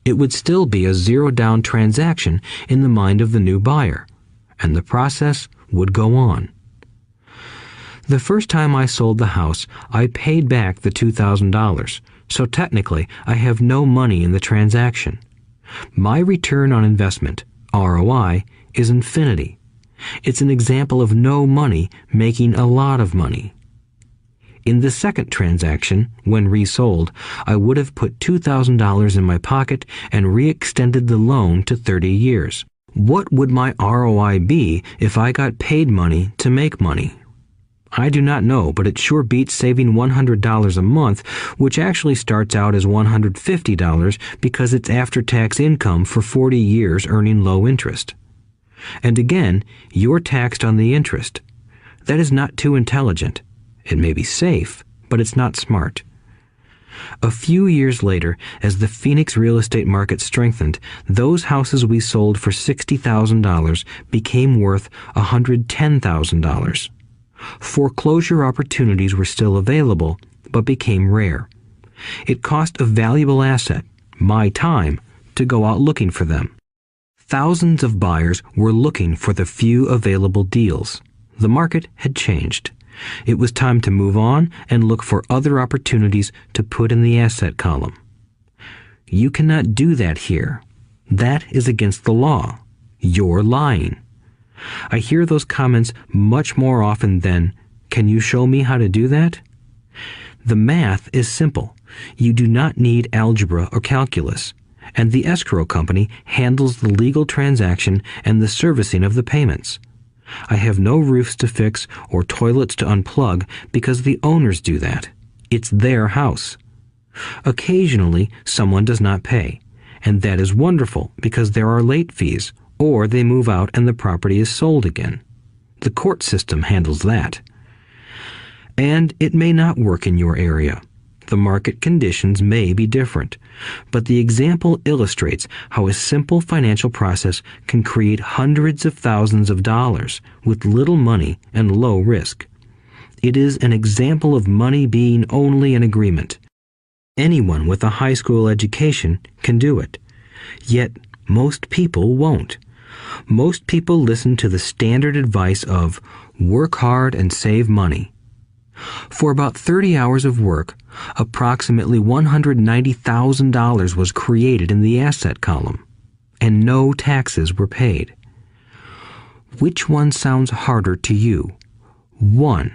It would still be a zero-down transaction in the mind of the new buyer, and the process would go on. The first time I sold the house, I paid back the $2,000, so technically I have no money in the transaction. My return on investment, ROI, is infinity. It's an example of no money making a lot of money. In the second transaction, when resold, I would have put $2,000 in my pocket and re-extended the loan to 30 years. What would my ROI be if I got paid money to make money? I do not know, but it sure beats saving $100 a month, which actually starts out as $150 because it's after-tax income for 40 years earning low interest. And again, you're taxed on the interest. That is not too intelligent. It may be safe, but it's not smart. A few years later, as the Phoenix real estate market strengthened, those houses we sold for $60,000 became worth $110,000. Foreclosure opportunities were still available, but became rare. It cost a valuable asset, my time, to go out looking for them. Thousands of buyers were looking for the few available deals. The market had changed. It was time to move on and look for other opportunities to put in the asset column. You cannot do that here. That is against the law. You're lying. I hear those comments much more often than, "Can you show me how to do that?" The math is simple. You do not need algebra or calculus, and the escrow company handles the legal transaction and the servicing of the payments. I have no roofs to fix or toilets to unplug because the owners do that. It's their house. Occasionally, someone does not pay, and that is wonderful because there are late fees, or they move out and the property is sold again. The court system handles that. And it may not work in your area. The market conditions may be different, but the example illustrates how a simple financial process can create hundreds of thousands of dollars with little money and low risk. It is an example of money being only an agreement. Anyone with a high school education can do it. Yet most people won't. Most people listen to the standard advice of work hard and save money. For about 30 hours of work, approximately $190,000 was created in the asset column, and no taxes were paid. Which one sounds harder to you? 1.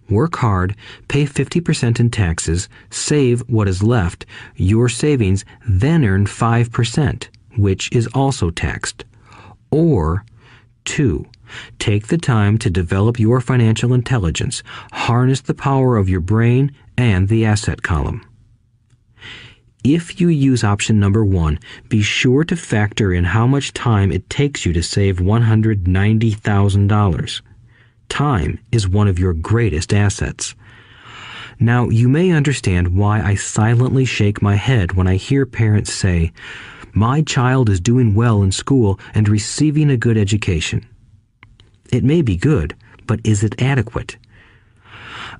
Work hard, pay 50% in taxes, save what is left, your savings, then earn 5%, which is also taxed. Or 2. Take the time to develop your financial intelligence, harness the power of your brain and the asset column. If you use option number 1, be sure to factor in how much time it takes you to save $190,000. Time is one of your greatest assets. Now, you may understand why I silently shake my head when I hear parents say, "My child is doing well in school and receiving a good education." It may be good, but is it adequate?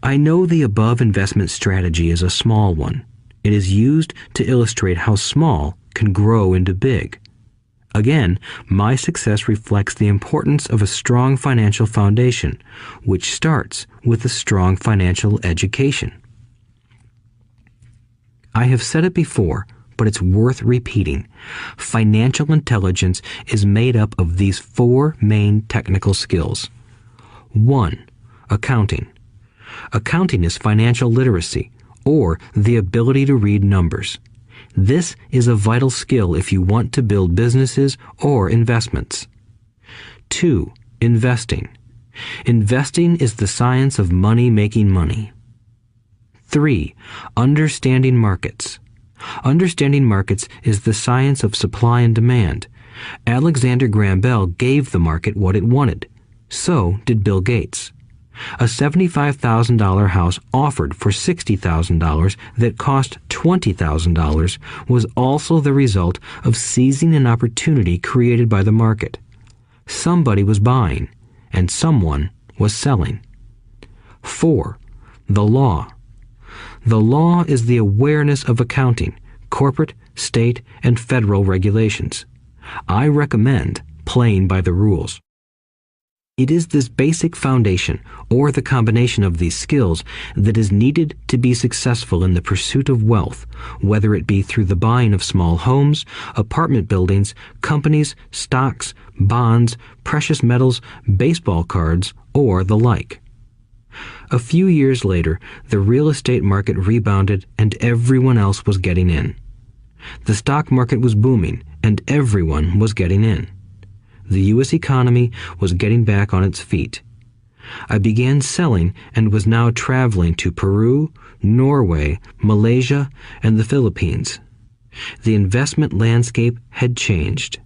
I know the above investment strategy is a small one. It is used to illustrate how small can grow into big. Again, my success reflects the importance of a strong financial foundation, which starts with a strong financial education. I have said it before, but it's worth repeating. Financial intelligence is made up of these 4 main technical skills. 1. Accounting. Accounting is financial literacy, or the ability to read numbers. This is a vital skill if you want to build businesses or investments. 2. Investing. Investing is the science of money making money. 3. Understanding markets. Understanding markets is the science of supply and demand. Alexander Graham Bell gave the market what it wanted. So did Bill Gates. A $75,000 house offered for $60,000 that cost $20,000 was also the result of seizing an opportunity created by the market. Somebody was buying, and someone was selling. 4. The law. The law is the awareness of accounting, corporate, state, and federal regulations. I recommend playing by the rules. It is this basic foundation, or the combination of these skills, that is needed to be successful in the pursuit of wealth, whether it be through the buying of small homes, apartment buildings, companies, stocks, bonds, precious metals, baseball cards, or the like. A few years later, the real estate market rebounded and everyone else was getting in. The stock market was booming and everyone was getting in. The U.S. economy was getting back on its feet. I began selling and was now traveling to Peru, Norway, Malaysia, and the Philippines. The investment landscape had changed.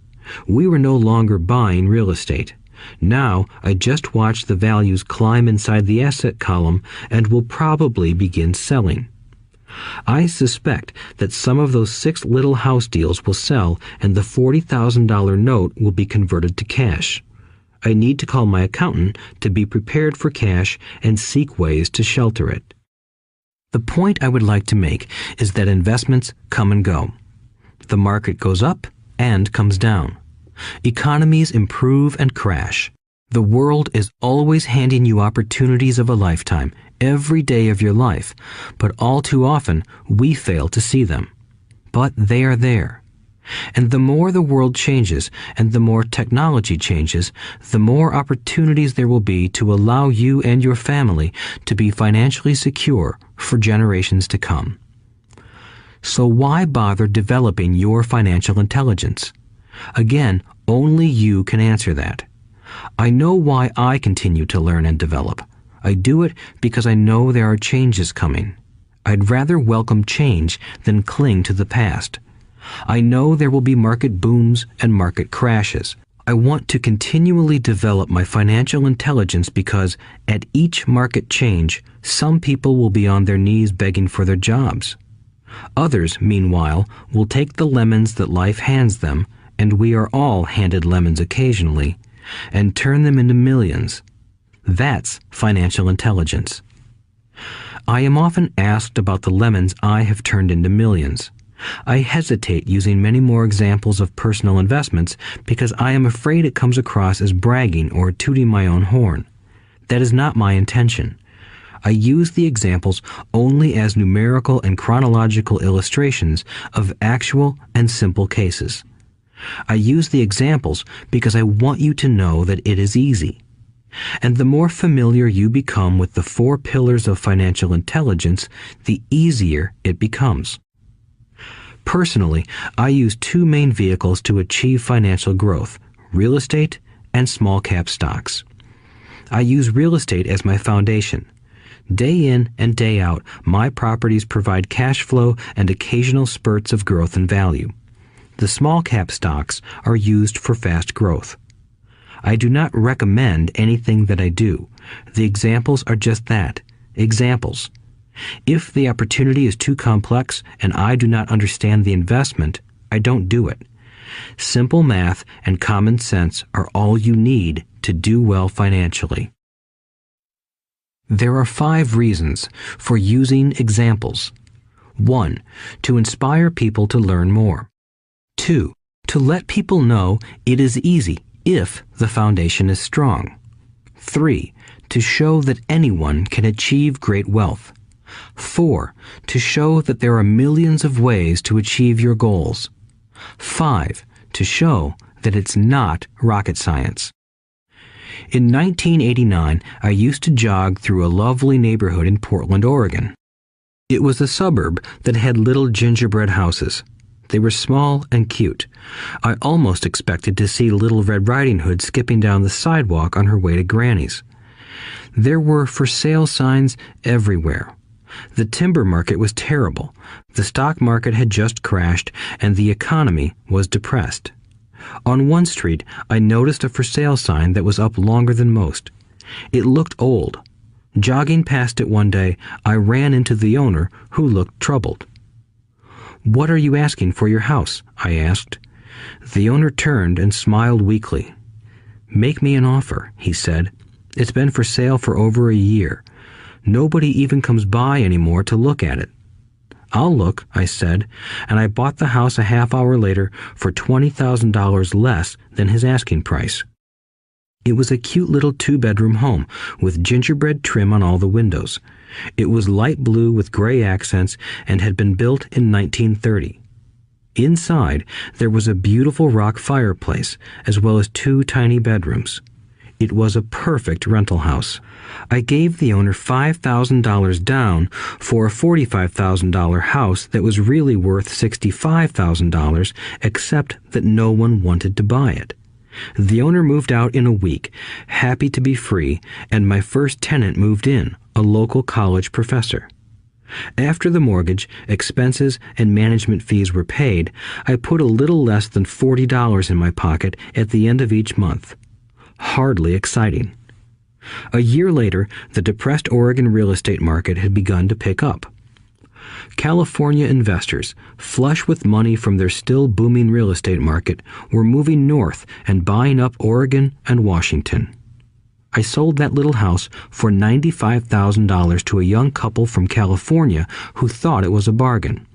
We were no longer buying real estate. Now I just watch the values climb inside the asset column and will probably begin selling. I suspect that some of those 6 little house deals will sell and the $40,000 note will be converted to cash. I need to call my accountant to be prepared for cash and seek ways to shelter it. The point I would like to make is that investments come and go. The market goes up and comes down. Economies improve and crash. The world is always handing you opportunities of a lifetime, every day of your life, but all too often we fail to see them. But they are there. And the more the world changes and the more technology changes, the more opportunities there will be to allow you and your family to be financially secure for generations to come. So why bother developing your financial intelligence? Again, only you can answer that. I know why I continue to learn and develop. I do it because I know there are changes coming. I'd rather welcome change than cling to the past. I know there will be market booms and market crashes. I want to continually develop my financial intelligence because at each market change, some people will be on their knees begging for their jobs. Others, meanwhile, will take the lemons that life hands them, and we are all handed lemons occasionally, and turn them into millions. That's financial intelligence. I am often asked about the lemons I have turned into millions. I hesitate using many more examples of personal investments because I am afraid it comes across as bragging or tooting my own horn. That is not my intention. I use the examples only as numerical and chronological illustrations of actual and simple cases. I use the examples because I want you to know that it is easy. And the more familiar you become with the 4 pillars of financial intelligence, the easier it becomes. Personally, I use 2 main vehicles to achieve financial growth: real estate and small cap stocks. I use real estate as my foundation. Day in and day out, my properties provide cash flow and occasional spurts of growth and value. The small cap stocks are used for fast growth. I do not recommend anything that I do. The examples are just that, examples. If the opportunity is too complex and I do not understand the investment, I don't do it. Simple math and common sense are all you need to do well financially. There are 5 reasons for using examples. 1. To inspire people to learn more. 2. To let people know it is easy if the foundation is strong. 3. To show that anyone can achieve great wealth. 4. To show that there are millions of ways to achieve your goals. 5. To show that it's not rocket science. In 1989, I used to jog through a lovely neighborhood in Portland, Oregon. It was a suburb that had little gingerbread houses. They were small and cute. I almost expected to see Little Red Riding Hood skipping down the sidewalk on her way to Granny's. There were for sale signs everywhere. The timber market was terrible. The stock market had just crashed, and the economy was depressed. On one street, I noticed a for sale sign that was up longer than most. It looked old. Jogging past it one day, I ran into the owner, who looked troubled. "What are you asking for your house?" I asked. The owner turned and smiled weakly. "Make me an offer," he said. "It's been for sale for over a year. Nobody even comes by anymore to look at it." "I'll look," I said, and I bought the house a half hour later for $20,000 less than his asking price. It was a cute little 2-bedroom home with gingerbread trim on all the windows. It was light blue with gray accents and had been built in 1930. Inside, there was a beautiful rock fireplace, as well as 2 tiny bedrooms. It was a perfect rental house. I gave the owner $5,000 down for a $45,000 house that was really worth $65,000, except that no one wanted to buy it. The owner moved out in a week, happy to be free, and my first tenant moved in, a local college professor. After the mortgage, expenses, and management fees were paid, I put a little less than $40 in my pocket at the end of each month. Hardly exciting. A year later, the depressed Oregon real estate market had begun to pick up. California investors, flush with money from their still booming real estate market, were moving north and buying up Oregon and Washington. I sold that little house for $95,000 to a young couple from California who thought it was a bargain.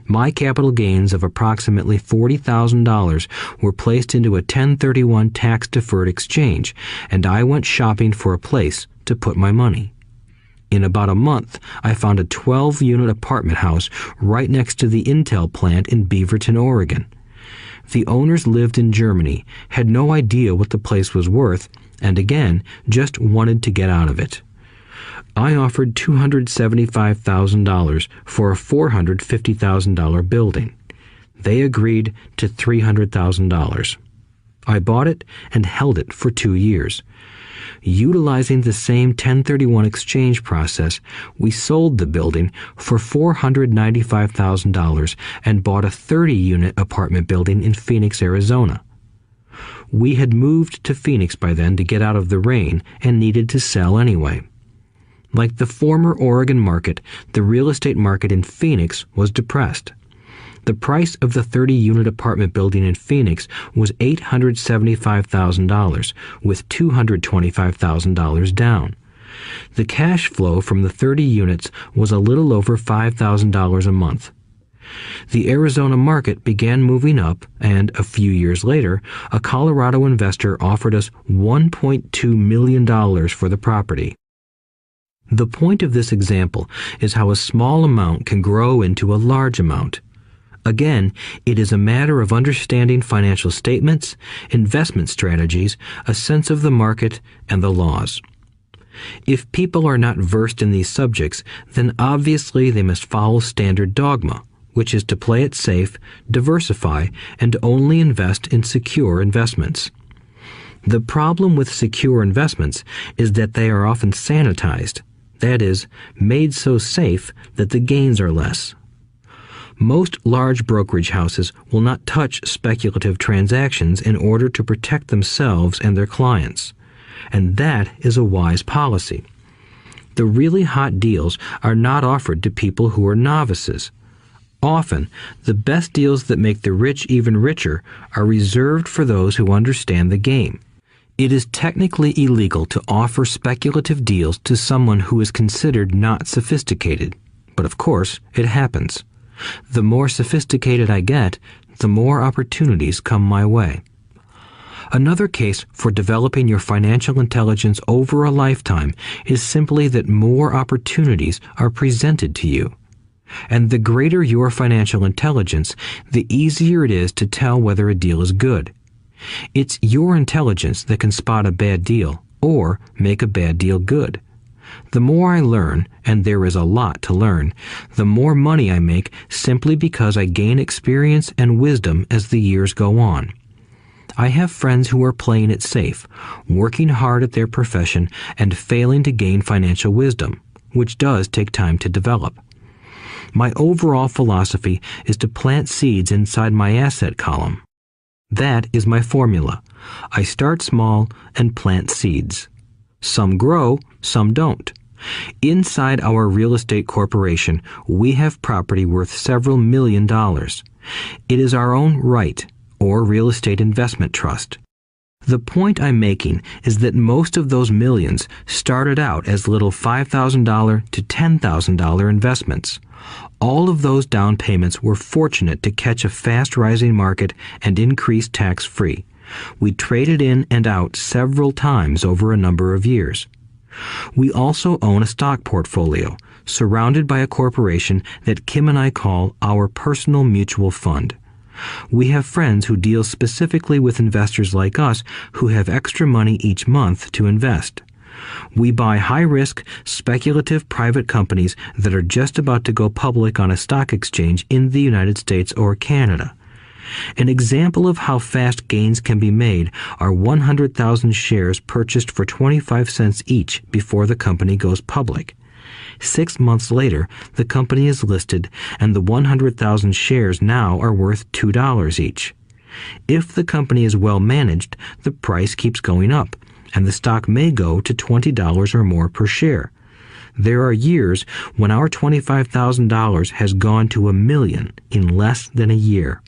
My capital gains of approximately $40,000 were placed into a 1031 tax-deferred exchange, and I went shopping for a place to put my money. In about a month, I found a 12-unit apartment house right next to the Intel plant in Beaverton, Oregon. The owners lived in Germany, had no idea what the place was worth, and again, just wanted to get out of it. I offered $275,000 for a $450,000 building. They agreed to $300,000. I bought it and held it for 2 years. Utilizing the same 1031 exchange process, we sold the building for $495,000 and bought a 30-unit apartment building in Phoenix, Arizona. We had moved to Phoenix by then to get out of the rain and needed to sell anyway. Like the former Oregon market, the real estate market in Phoenix was depressed. The price of the 30-unit apartment building in Phoenix was $875,000, with $225,000 down. The cash flow from the 30 units was a little over $5,000 a month. The Arizona market began moving up, and a few years later, a Colorado investor offered us $1.2 million for the property. The point of this example is how a small amount can grow into a large amount. Again, it is a matter of understanding financial statements, investment strategies, a sense of the market, and the laws. If people are not versed in these subjects, then obviously they must follow standard dogma, which is to play it safe, diversify, and only invest in secure investments. The problem with secure investments is that they are often sanitized, that is, made so safe that the gains are less. Most large brokerage houses will not touch speculative transactions in order to protect themselves and their clients, and that is a wise policy. The really hot deals are not offered to people who are novices. Often, the best deals that make the rich even richer are reserved for those who understand the game. It is technically illegal to offer speculative deals to someone who is considered not sophisticated, but of course, it happens. The more sophisticated I get, the more opportunities come my way. Another case for developing your financial intelligence over a lifetime is simply that more opportunities are presented to you. And the greater your financial intelligence, the easier it is to tell whether a deal is good. It's your intelligence that can spot a bad deal or make a bad deal good. The more I learn, and there is a lot to learn, the more money I make simply because I gain experience and wisdom as the years go on. I have friends who are playing it safe, working hard at their profession and failing to gain financial wisdom, which does take time to develop. My overall philosophy is to plant seeds inside my asset column. That is my formula. I start small and plant seeds. Some grow, some don't. Inside our real estate corporation, we have property worth several $million. It is our own right, or real estate investment trust. The point I'm making is that most of those millions started out as little $5,000 to $10,000 investments. All of those down payments were fortunate to catch a fast-rising market and increase tax-free. We traded in and out several times over a number of years. We also own a stock portfolio, surrounded by a corporation that Kim and I call our personal mutual fund. We have friends who deal specifically with investors like us who have extra money each month to invest. We buy high-risk, speculative private companies that are just about to go public on a stock exchange in the United States or Canada. An example of how fast gains can be made are 100,000 shares purchased for 25 cents each before the company goes public. 6 months later, the company is listed, and the 100,000 shares now are worth $2 each. If the company is well managed, the price keeps going up, and the stock may go to $20 or more per share. There are years when our $25,000 has gone to $1 million in less than a year.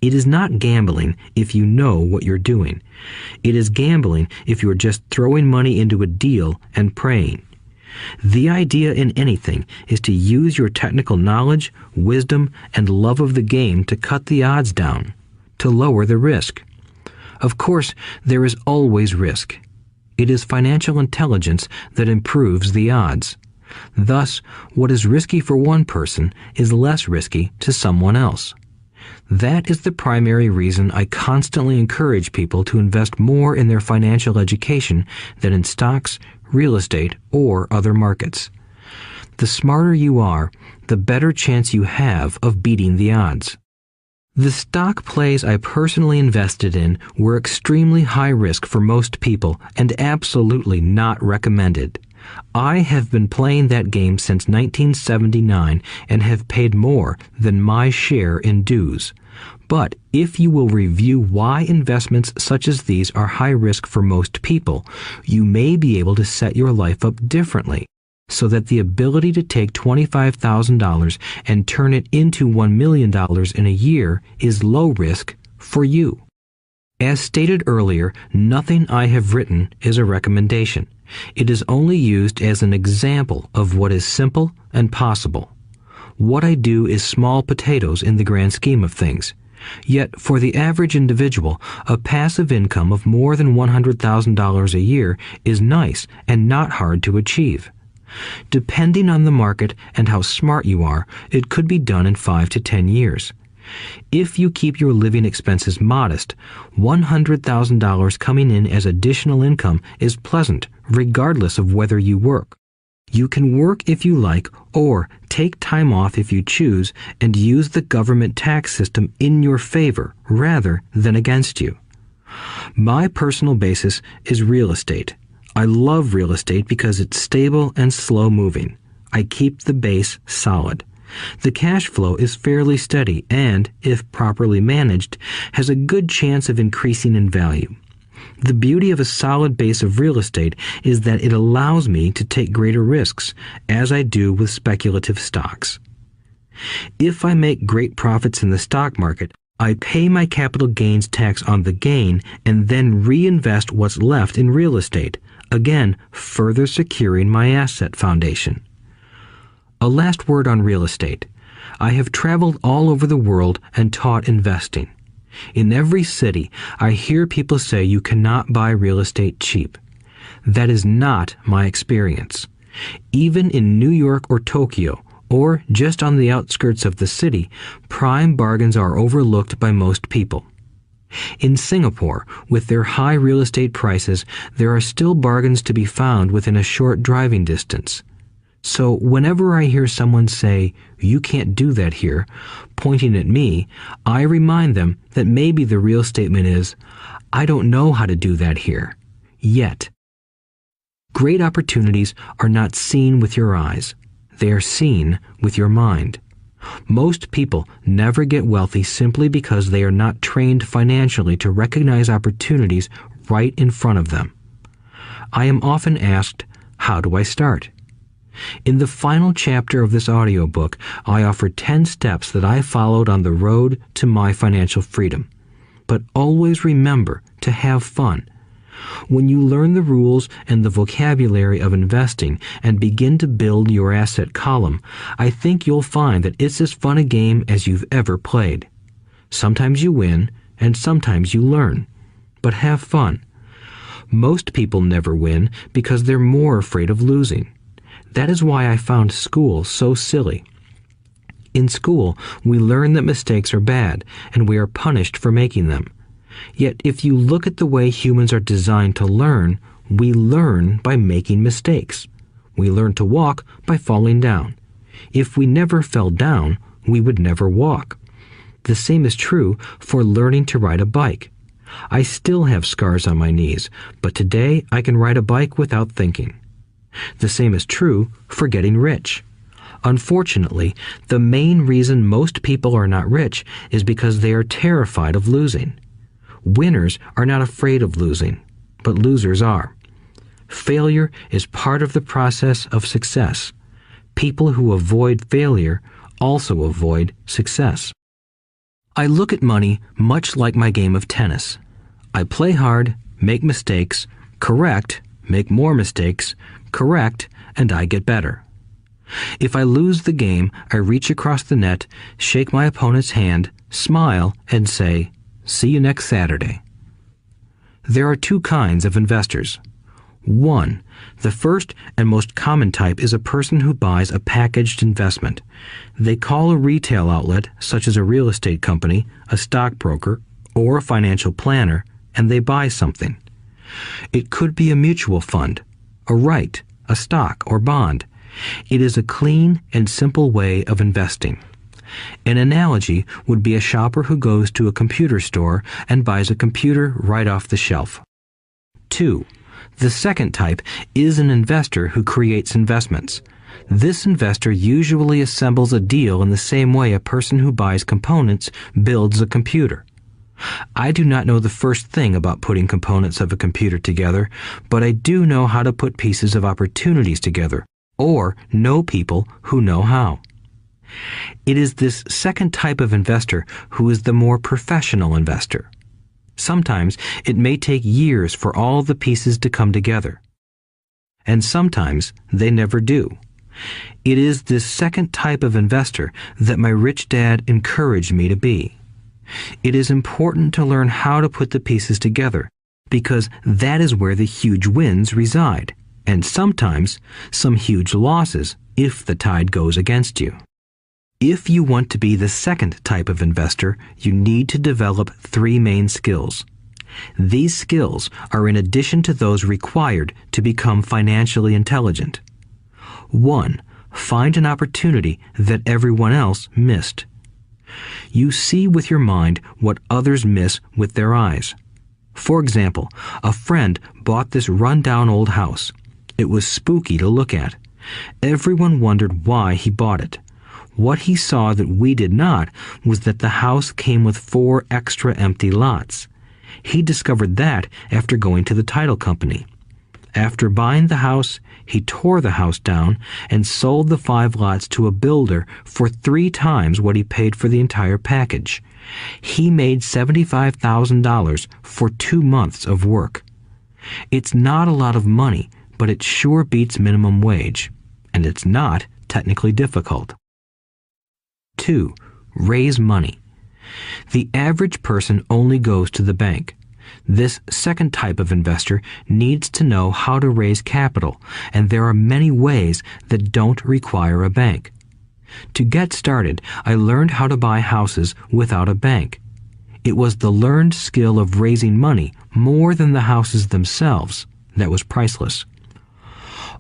It is not gambling if you know what you're doing. It is gambling if you're just throwing money into a deal and praying. The idea in anything is to use your technical knowledge, wisdom, and love of the game to cut the odds down, to lower the risk. Of course, there is always risk. It is financial intelligence that improves the odds. Thus, what is risky for one person is less risky to someone else. That is the primary reason I constantly encourage people to invest more in their financial education than in stocks, real estate, or other markets. The smarter you are, the better chance you have of beating the odds. The stock plays I personally invested in were extremely high risk for most people and absolutely not recommended. I have been playing that game since 1979 and have paid more than my share in dues. But if you will review why investments such as these are high risk for most people, you may be able to set your life up differently, so that the ability to take $25,000 and turn it into $1 million in a year is low risk for you. As stated earlier, nothing I have written is a recommendation. It is only used as an example of what is simple and possible. What I do is small potatoes in the grand scheme of things. Yet, for the average individual, a passive income of more than $100,000 a year is nice and not hard to achieve. Depending on the market and how smart you are, it could be done in 5 to 10 years. If you keep your living expenses modest, $100,000 coming in as additional income is pleasant, regardless of whether you work. You can work if you like, or take time off if you choose, and use the government tax system in your favor rather than against you. My personal basis is real estate. I love real estate because it's stable and slow-moving. I keep the base solid. The cash flow is fairly steady and, if properly managed, has a good chance of increasing in value. The beauty of a solid base of real estate is that it allows me to take greater risks, as I do with speculative stocks. If I make great profits in the stock market, I pay my capital gains tax on the gain and then reinvest what's left in real estate, again further securing my asset foundation. A last word on real estate. I have traveled all over the world and taught investing. In every city, I hear people say you cannot buy real estate cheap. That is not my experience. Even in New York or Tokyo, or just on the outskirts of the city, prime bargains are overlooked by most people. In Singapore, with their high real estate prices, there are still bargains to be found within a short driving distance. So whenever I hear someone say, "You can't do that here," pointing at me, I remind them that maybe the real statement is, "I don't know how to do that here. Yet." Great opportunities are not seen with your eyes. They are seen with your mind. Most people never get wealthy simply because they are not trained financially to recognize opportunities right in front of them. I am often asked, how do I start? In the final chapter of this audiobook, I offer 10 steps that I followed on the road to my financial freedom. But always remember to have fun. When you learn the rules and the vocabulary of investing and begin to build your asset column, I think you'll find that it's as fun a game as you've ever played. Sometimes you win, and sometimes you learn. But have fun. Most people never win because they're more afraid of losing. That is why I found school so silly. In school, we learn that mistakes are bad, and we are punished for making them. Yet if you look at the way humans are designed to learn, we learn by making mistakes. We learn to walk by falling down. If we never fell down, we would never walk. The same is true for learning to ride a bike. I still have scars on my knees, but today I can ride a bike without thinking. The same is true for getting rich. Unfortunately, the main reason most people are not rich is because they are terrified of losing. Winners are not afraid of losing, but losers are. Failure is part of the process of success. People who avoid failure also avoid success. I look at money much like my game of tennis. I play hard, make mistakes, correct, make more mistakes, correct, and I get better. If I lose the game, I reach across the net, shake my opponent's hand, smile, and say, "See you next Saturday." There are two kinds of investors. One, the first and most common type is a person who buys a packaged investment. They call a retail outlet, such as a real estate company, a stockbroker, or a financial planner, and they buy something. It could be a mutual fund, a right, a stock, or bond. It is a clean and simple way of investing. An analogy would be a shopper who goes to a computer store and buys a computer right off the shelf. 2. The second type is an investor who creates investments. This investor usually assembles a deal in the same way a person who buys components builds a computer. I do not know the first thing about putting components of a computer together, but I do know how to put pieces of opportunities together, or know people who know how. It is this second type of investor who is the more professional investor. Sometimes it may take years for all the pieces to come together. And sometimes they never do. It is this second type of investor that my rich dad encouraged me to be. It is important to learn how to put the pieces together, because that is where the huge wins reside, and sometimes some huge losses if the tide goes against you. If you want to be the second type of investor, you need to develop 3 main skills. These skills are in addition to those required to become financially intelligent. 1. Find an opportunity that everyone else missed. You see with your mind what others miss with their eyes. For example, a friend bought this run-down old house. It was spooky to look at. Everyone wondered why he bought it. What he saw that we did not was that the house came with 4 extra empty lots. He discovered that after going to the title company. After buying the house, he tore the house down and sold the 5 lots to a builder for 3 times what he paid for the entire package. He made $75,000 for 2 months of work. It's not a lot of money, but it sure beats minimum wage, and it's not technically difficult. 2. Raise money. The average person only goes to the bank. This second type of investor needs to know how to raise capital, and there are many ways that don't require a bank. To get started, I learned how to buy houses without a bank. It was the learned skill of raising money more than the houses themselves that was priceless.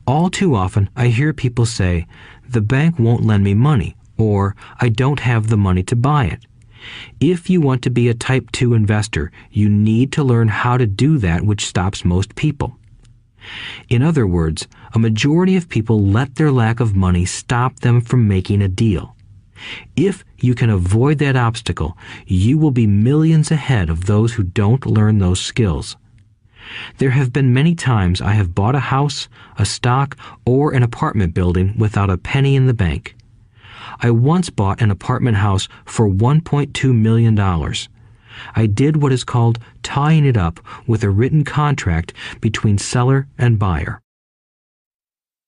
All too often, I hear people say, "The bank won't lend me money," or "I don't have the money to buy it." If you want to be a Type 2 investor, you need to learn how to do that which stops most people. In other words, a majority of people let their lack of money stop them from making a deal. If you can avoid that obstacle, you will be millions ahead of those who don't learn those skills. There have been many times I have bought a house, a stock, or an apartment building without a penny in the bank. I once bought an apartment house for $1.2 million. I did what is called tying it up with a written contract between seller and buyer.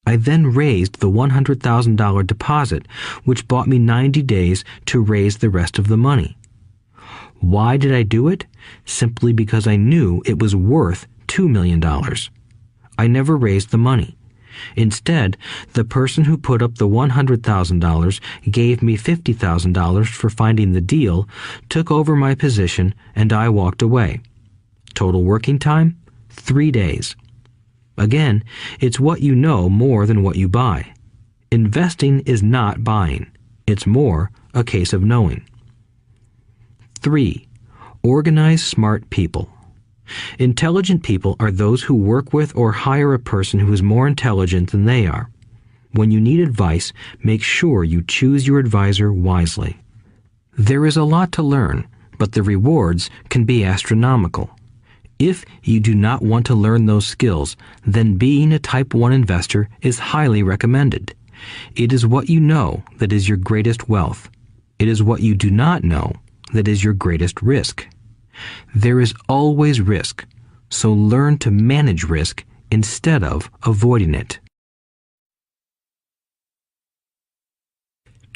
I then raised the $100,000 deposit, which bought me 90 days to raise the rest of the money. Why did I do it? Simply because I knew it was worth $2 million. I never raised the money. Instead, the person who put up the $100,000 gave me $50,000 for finding the deal, took over my position, and I walked away. Total working time? 3 days. Again, it's what you know more than what you buy. Investing is not buying. It's more a case of knowing. 3. Organize smart people. Intelligent people are those who work with or hire a person who is more intelligent than they are. When you need advice, make sure you choose your advisor wisely. There is a lot to learn, but the rewards can be astronomical. If you do not want to learn those skills, then being a Type 1 investor is highly recommended. It is what you know that is your greatest wealth. It is what you do not know that is your greatest risk. There is always risk, so learn to manage risk instead of avoiding it.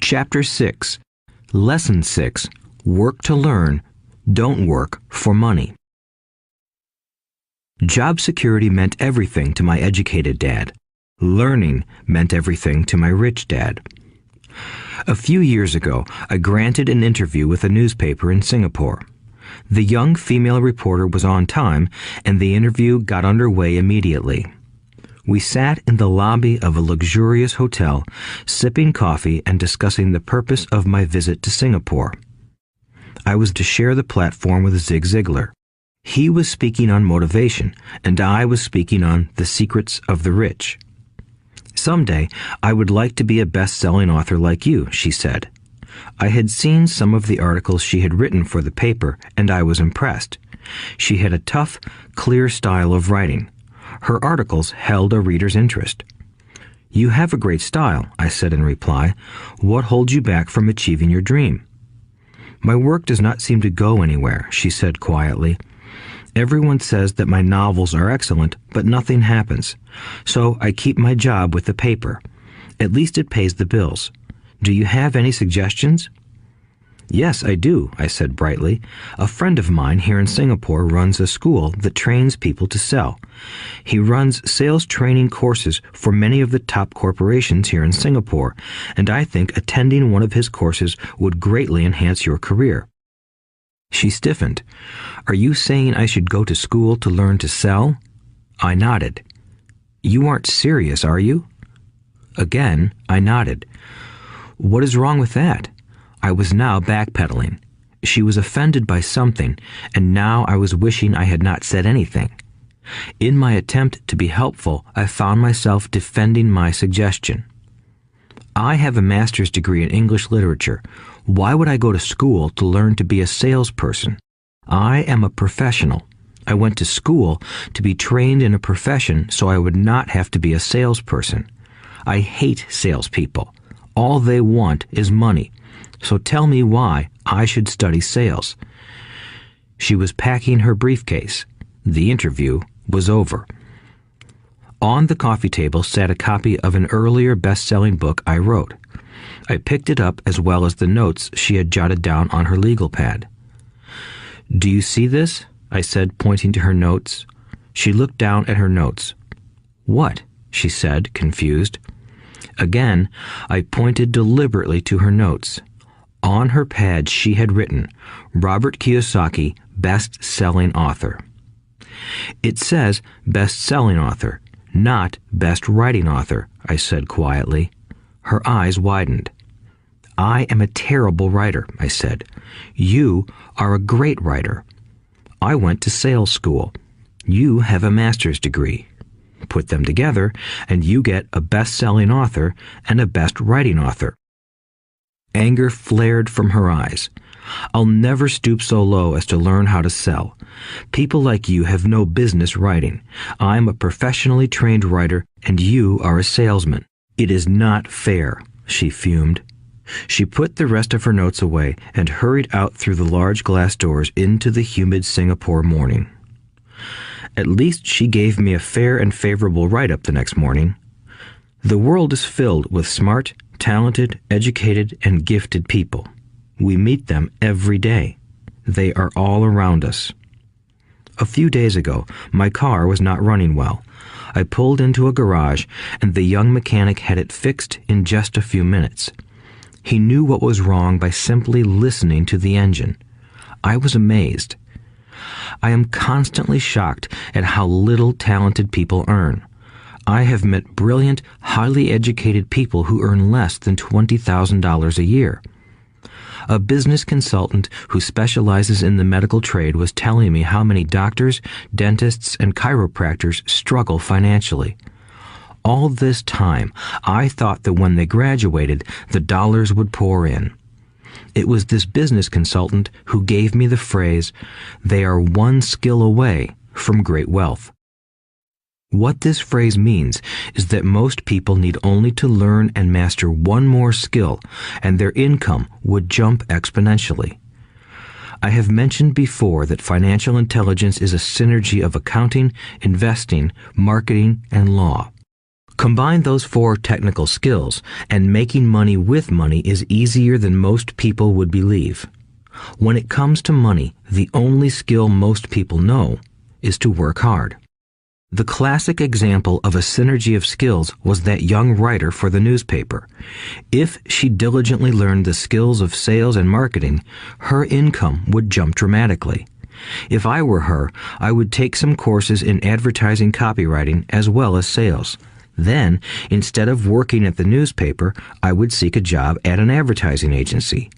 Chapter 6. Lesson 6. Work to learn, don't work for money. Job security meant everything to my educated dad. Learning meant everything to my rich dad. A few years ago, I granted an interview with a newspaper in Singapore. The young female reporter was on time, and the interview got underway immediately. We sat in the lobby of a luxurious hotel, sipping coffee and discussing the purpose of my visit to Singapore. I was to share the platform with Zig Ziglar. He was speaking on motivation, and I was speaking on the secrets of the rich. Someday, I would like to be a best-selling author like you, she said. I had seen some of the articles she had written for the paper, and I was impressed. She had a tough, clear style of writing. Her articles held a reader's interest. You have a great style, I said in reply. What holds you back from achieving your dream? My work does not seem to go anywhere, she said quietly. Everyone says that my novels are excellent, but nothing happens. So I keep my job with the paper. At least it pays the bills. Do you have any suggestions? Yes, I do, I said brightly. A friend of mine here in Singapore runs a school that trains people to sell. He runs sales training courses for many of the top corporations here in Singapore, and I think attending one of his courses would greatly enhance your career. She stiffened. Are you saying I should go to school to learn to sell? I nodded. You aren't serious, are you? Again, I nodded. What is wrong with that? I was now backpedaling. She was offended by something, and now I was wishing I had not said anything. In my attempt to be helpful, I found myself defending my suggestion. I have a master's degree in English literature. Why would I go to school to learn to be a salesperson? I am a professional. I went to school to be trained in a profession so I would not have to be a salesperson. I hate salespeople. All they want is money. So tell me why I should study sales. She was packing her briefcase. The interview was over. On the coffee table sat a copy of an earlier best-selling book I wrote. I picked it up as well as the notes she had jotted down on her legal pad. Do you see this? I said, pointing to her notes. She looked down at her notes. What? She said, confused. Again, I pointed deliberately to her notes. On her pad she had written, Robert Kiyosaki, best-selling author. It says best-selling author, not best writing author, I said quietly. Her eyes widened. I am a terrible writer, I said. You are a great writer. I went to sales school. You have a master's degree. Put them together, and you get a best-selling author and a best-writing author. Anger flared from her eyes. I'll never stoop so low as to learn how to sell. People like you have no business writing. I'm a professionally trained writer, and you are a salesman. It is not fair, she fumed. She put the rest of her notes away and hurried out through the large glass doors into the humid Singapore morning. At least she gave me a fair and favorable write-up the next morning. The world is filled with smart, talented, educated, and gifted people. We meet them every day. They are all around us. A few days ago, my car was not running well. I pulled into a garage, and the young mechanic had it fixed in just a few minutes. He knew what was wrong by simply listening to the engine. I was amazed. I am constantly shocked at how little talented people earn. I have met brilliant, highly educated people who earn less than $20,000 a year. A business consultant who specializes in the medical trade was telling me how many doctors, dentists, and chiropractors struggle financially. All this time, I thought that when they graduated, the dollars would pour in. It was this business consultant who gave me the phrase, "They are one skill away from great wealth." What this phrase means is that most people need only to learn and master one more skill, and their income would jump exponentially. I have mentioned before that financial intelligence is a synergy of accounting, investing, marketing, and law. Combine those 4 technical skills, and making money with money is easier than most people would believe. When it comes to money, the only skill most people know is to work hard. The classic example of a synergy of skills was that young writer for the newspaper. If she diligently learned the skills of sales and marketing, her income would jump dramatically. If I were her, I would take some courses in advertising copywriting as well as sales. Then, instead of working at the newspaper, I would seek a job at an advertising agency.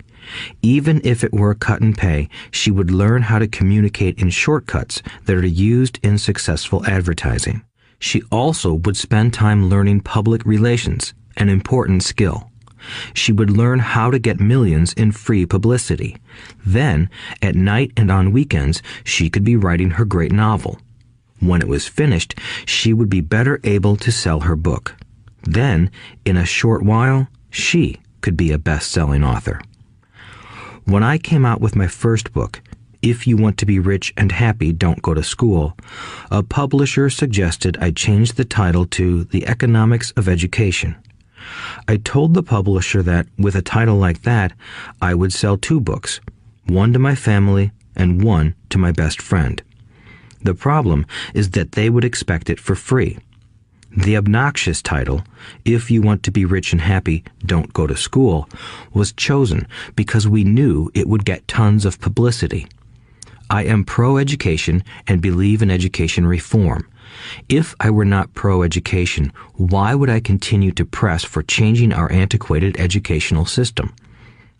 Even if it were a cut in pay, she would learn how to communicate in shortcuts that are used in successful advertising. She also would spend time learning public relations, an important skill. She would learn how to get millions in free publicity. Then, at night and on weekends, she could be writing her great novel. When it was finished, she would be better able to sell her book. Then, in a short while, she could be a best-selling author. When I came out with my first book, If You Want to Be Rich and Happy, Don't Go to School, a publisher suggested I change the title to The Economics of Education. I told the publisher that, with a title like that, I would sell 2 books, one to my family and one to my best friend. The problem is that they would expect it for free. The obnoxious title, If You Want to Be Rich and Happy, Don't Go to School, was chosen because we knew it would get tons of publicity. I am pro-education and believe in education reform. If I were not pro-education, why would I continue to press for changing our antiquated educational system?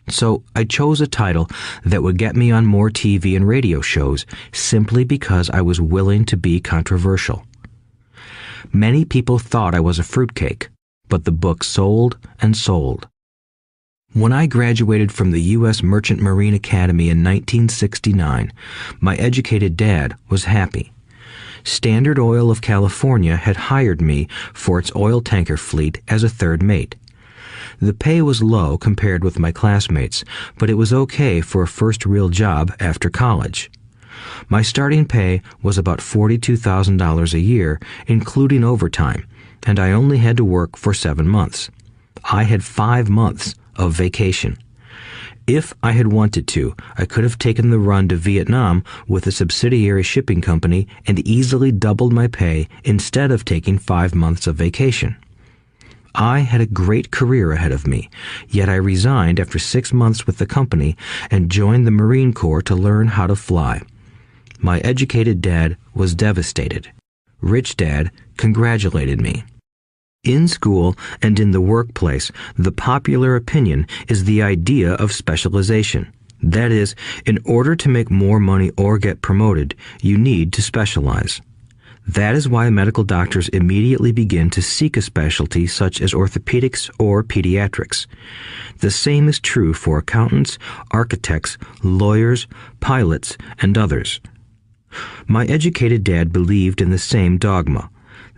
So I chose a title that would get me on more TV and radio shows simply because I was willing to be controversial. Many people thought I was a fruitcake, but the book sold and sold. When I graduated from the U.S. Merchant Marine Academy in 1969, my educated dad was happy. Standard Oil of California had hired me for its oil tanker fleet as a third mate. The pay was low compared with my classmates, but it was okay for a first real job after college. My starting pay was about $42,000 a year, including overtime, and I only had to work for 7 months. I had 5 months of vacation. If I had wanted to, I could have taken the run to Vietnam with a subsidiary shipping company and easily doubled my pay instead of taking 5 months of vacation. I had a great career ahead of me, yet I resigned after 6 months with the company and joined the Marine Corps to learn how to fly. My educated dad was devastated. Rich Dad congratulated me. In school and in the workplace, the popular opinion is the idea of specialization. That is, in order to make more money or get promoted, you need to specialize. That is why medical doctors immediately begin to seek a specialty such as orthopedics or pediatrics. The same is true for accountants, architects, lawyers, pilots, and others. My educated dad believed in the same dogma.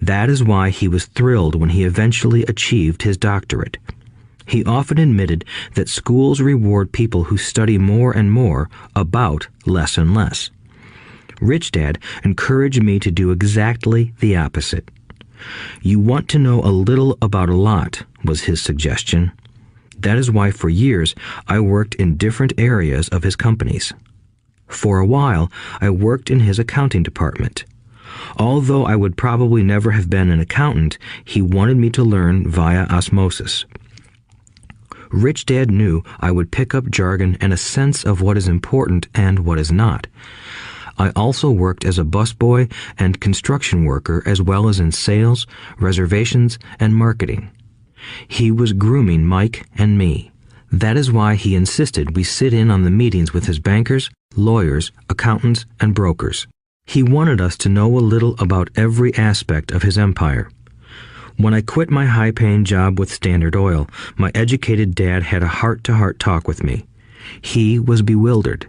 That is why he was thrilled when he eventually achieved his doctorate. He often admitted that schools reward people who study more and more about less and less. Rich Dad encouraged me to do exactly the opposite. You want to know a little about a lot, was his suggestion. That is why for years I worked in different areas of his companies. For a while, I worked in his accounting department. Although I would probably never have been an accountant, he wanted me to learn via osmosis. Rich Dad knew I would pick up jargon and a sense of what is important and what is not. I also worked as a busboy and construction worker as well as in sales, reservations, and marketing. He was grooming Mike and me. That is why he insisted we sit in on the meetings with his bankers, lawyers, accountants, and brokers. He wanted us to know a little about every aspect of his empire. When I quit my high-paying job with Standard Oil, my educated dad had a heart-to-heart talk with me. He was bewildered.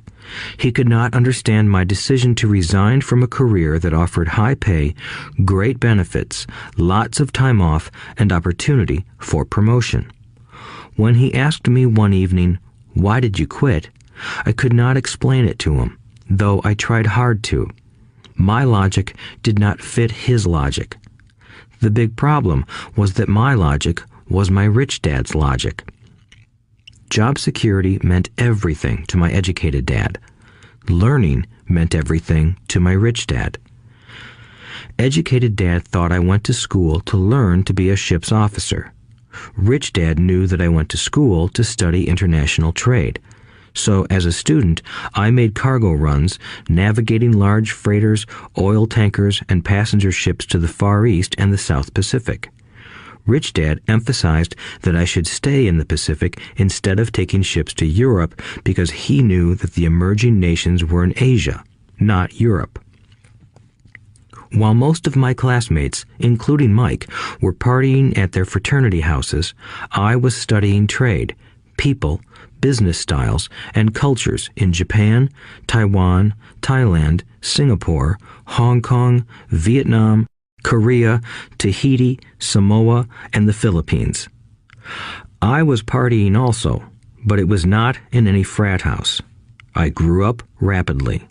He could not understand my decision to resign from a career that offered high pay, great benefits, lots of time off, and opportunity for promotion. When he asked me one evening, "Why did you quit?" I could not explain it to him, though I tried hard to. My logic did not fit his logic. The big problem was that my logic was my rich dad's logic. Job security meant everything to my educated dad. Learning meant everything to my rich dad. Educated dad thought I went to school to learn to be a ship's officer. Rich dad knew that I went to school to study international trade. So as a student, I made cargo runs, navigating large freighters, oil tankers, and passenger ships to the Far East and the South Pacific. Rich Dad emphasized that I should stay in the Pacific instead of taking ships to Europe because he knew that the emerging nations were in Asia, not Europe. While most of my classmates, including Mike, were partying at their fraternity houses, I was studying trade, people, business styles, and cultures in Japan, Taiwan, Thailand, Singapore, Hong Kong, Vietnam, Korea, Tahiti, Samoa, and the Philippines. I was partying also, but it was not in any frat house. I grew up rapidly.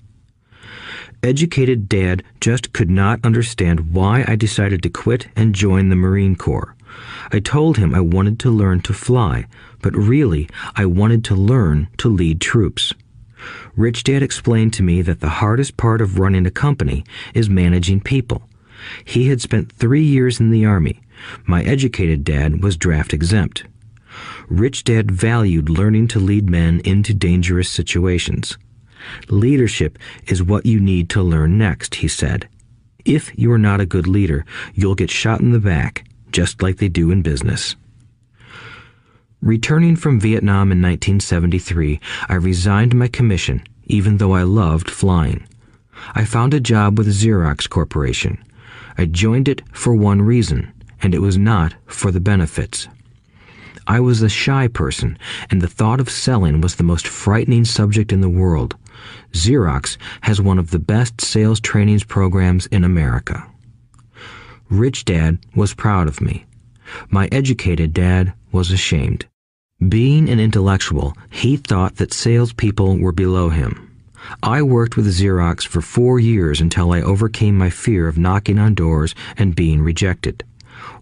Educated Dad just could not understand why I decided to quit and join the Marine Corps. I told him I wanted to learn to fly, but really I wanted to learn to lead troops. Rich Dad explained to me that the hardest part of running a company is managing people. He had spent 3 years in the Army. My educated dad was draft exempt. Rich Dad valued learning to lead men into dangerous situations. Leadership is what you need to learn next, he said. If you are not a good leader, you'll get shot in the back, just like they do in business. Returning from Vietnam in 1973, I resigned my commission, even though I loved flying. I found a job with Xerox Corporation. I joined it for one reason, and it was not for the benefits. I was a shy person, and the thought of selling was the most frightening subject in the world. Xerox has one of the best sales trainings programs in America. Rich Dad was proud of me. My educated dad was ashamed. Being an intellectual, he thought that salespeople were below him. I worked with Xerox for 4 years until I overcame my fear of knocking on doors and being rejected.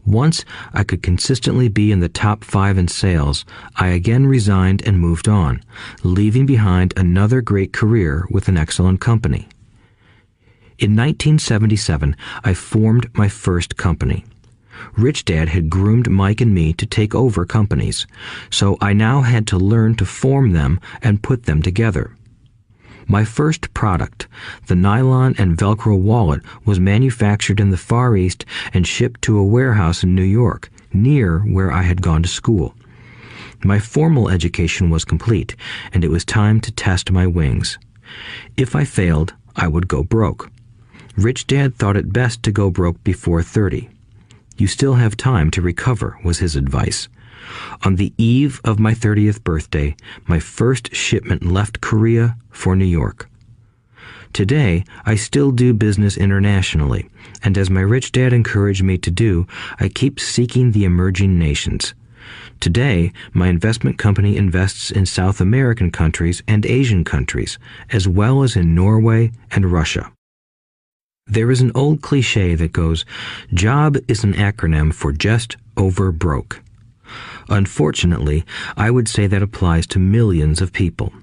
Once I could consistently be in the top 5 in sales, I again resigned and moved on, leaving behind another great career with an excellent company. In 1977, I formed my first company. Rich Dad had groomed Mike and me to take over companies, so I now had to learn to form them and put them together. My first product, the nylon and Velcro wallet, was manufactured in the Far East and shipped to a warehouse in New York, near where I had gone to school. My formal education was complete, and it was time to test my wings. If I failed, I would go broke. Rich Dad thought it best to go broke before 30. You still have time to recover, was his advice. On the eve of my 30th birthday, my first shipment left Korea for New York. Today, I still do business internationally, and as my rich dad encouraged me to do, I keep seeking the emerging nations. Today, my investment company invests in South American countries and Asian countries, as well as in Norway and Russia. There is an old cliche that goes, "Job is an acronym for just over broke." Unfortunately, I would say that applies to millions of people.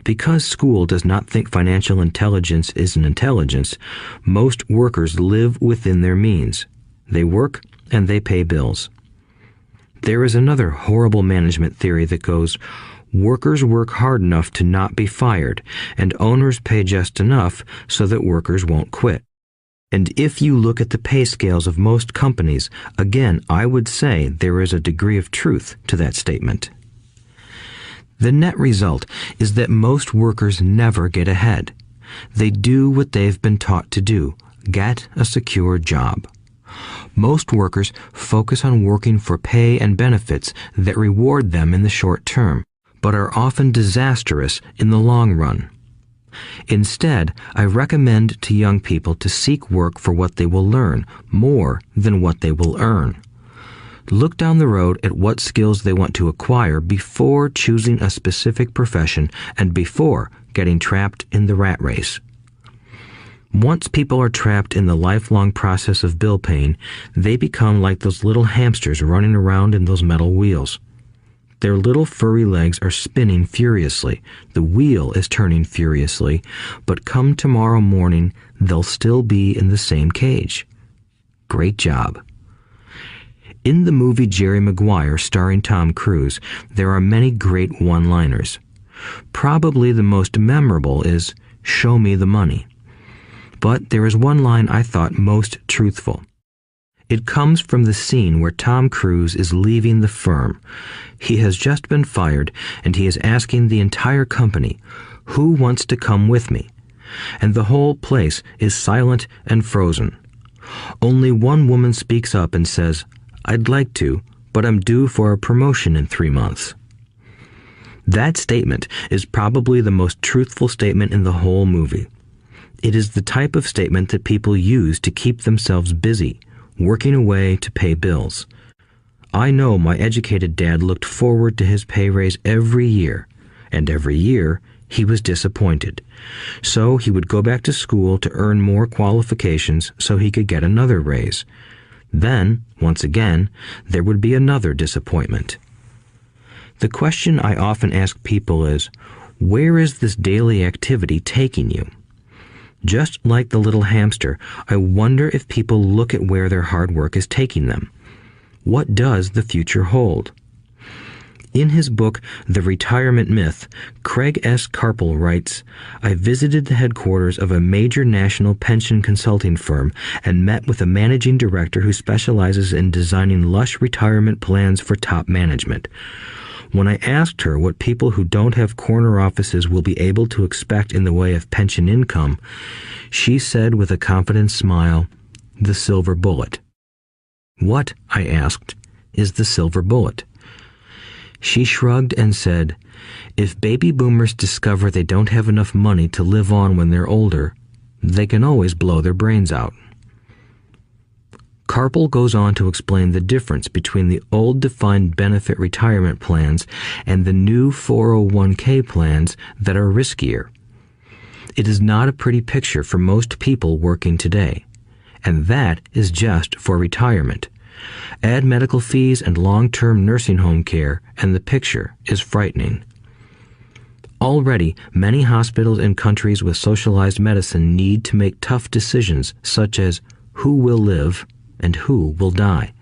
Because school does not think financial intelligence is an intelligence, most workers live within their means. They work and they pay bills. There is another horrible management theory that goes, workers work hard enough to not be fired, and owners pay just enough so that workers won't quit. And if you look at the pay scales of most companies, again, I would say there is a degree of truth to that statement. The net result is that most workers never get ahead. They do what they've been taught to do, get a secure job. Most workers focus on working for pay and benefits that reward them in the short term, but are often disastrous in the long run. Instead, I recommend to young people to seek work for what they will learn more than what they will earn. Look down the road at what skills they want to acquire before choosing a specific profession and before getting trapped in the rat race. Once people are trapped in the lifelong process of bill paying, they become like those little hamsters running around in those metal wheels. Their little furry legs are spinning furiously. The wheel is turning furiously, but come tomorrow morning, they'll still be in the same cage. Great job. In the movie Jerry Maguire, starring Tom Cruise, there are many great one-liners. Probably the most memorable is, "Show me the money." But there is one line I thought most truthful. It comes from the scene where Tom Cruise is leaving the firm. He has just been fired, and he is asking the entire company, "Who wants to come with me?" And the whole place is silent and frozen. Only one woman speaks up and says, "I'd like to, but I'm due for a promotion in 3 months." That statement is probably the most truthful statement in the whole movie. It is the type of statement that people use to keep themselves busy, working away to pay bills. I know my educated dad looked forward to his pay raise every year, and every year he was disappointed. So he would go back to school to earn more qualifications so he could get another raise. Then, once again, there would be another disappointment. The question I often ask people is, where is this daily activity taking you? Just like the little hamster, I wonder if people look at where their hard work is taking them. What does the future hold? In his book, The Retirement Myth, Craig S. Carpel writes, "I visited the headquarters of a major national pension consulting firm and met with a managing director who specializes in designing lush retirement plans for top management. When I asked her what people who don't have corner offices will be able to expect in the way of pension income, she said with a confident smile, 'The silver bullet.'" "What," I asked, "is the silver bullet?" She shrugged and said, "If baby boomers discover they don't have enough money to live on when they're older, they can always blow their brains out." Carpel goes on to explain the difference between the old defined benefit retirement plans and the new 401k plans that are riskier. It is not a pretty picture for most people working today, and that is just for retirement. Add medical fees and long-term nursing home care, and the picture is frightening. Already, many hospitals in countries with socialized medicine need to make tough decisions such as who will live and who will die.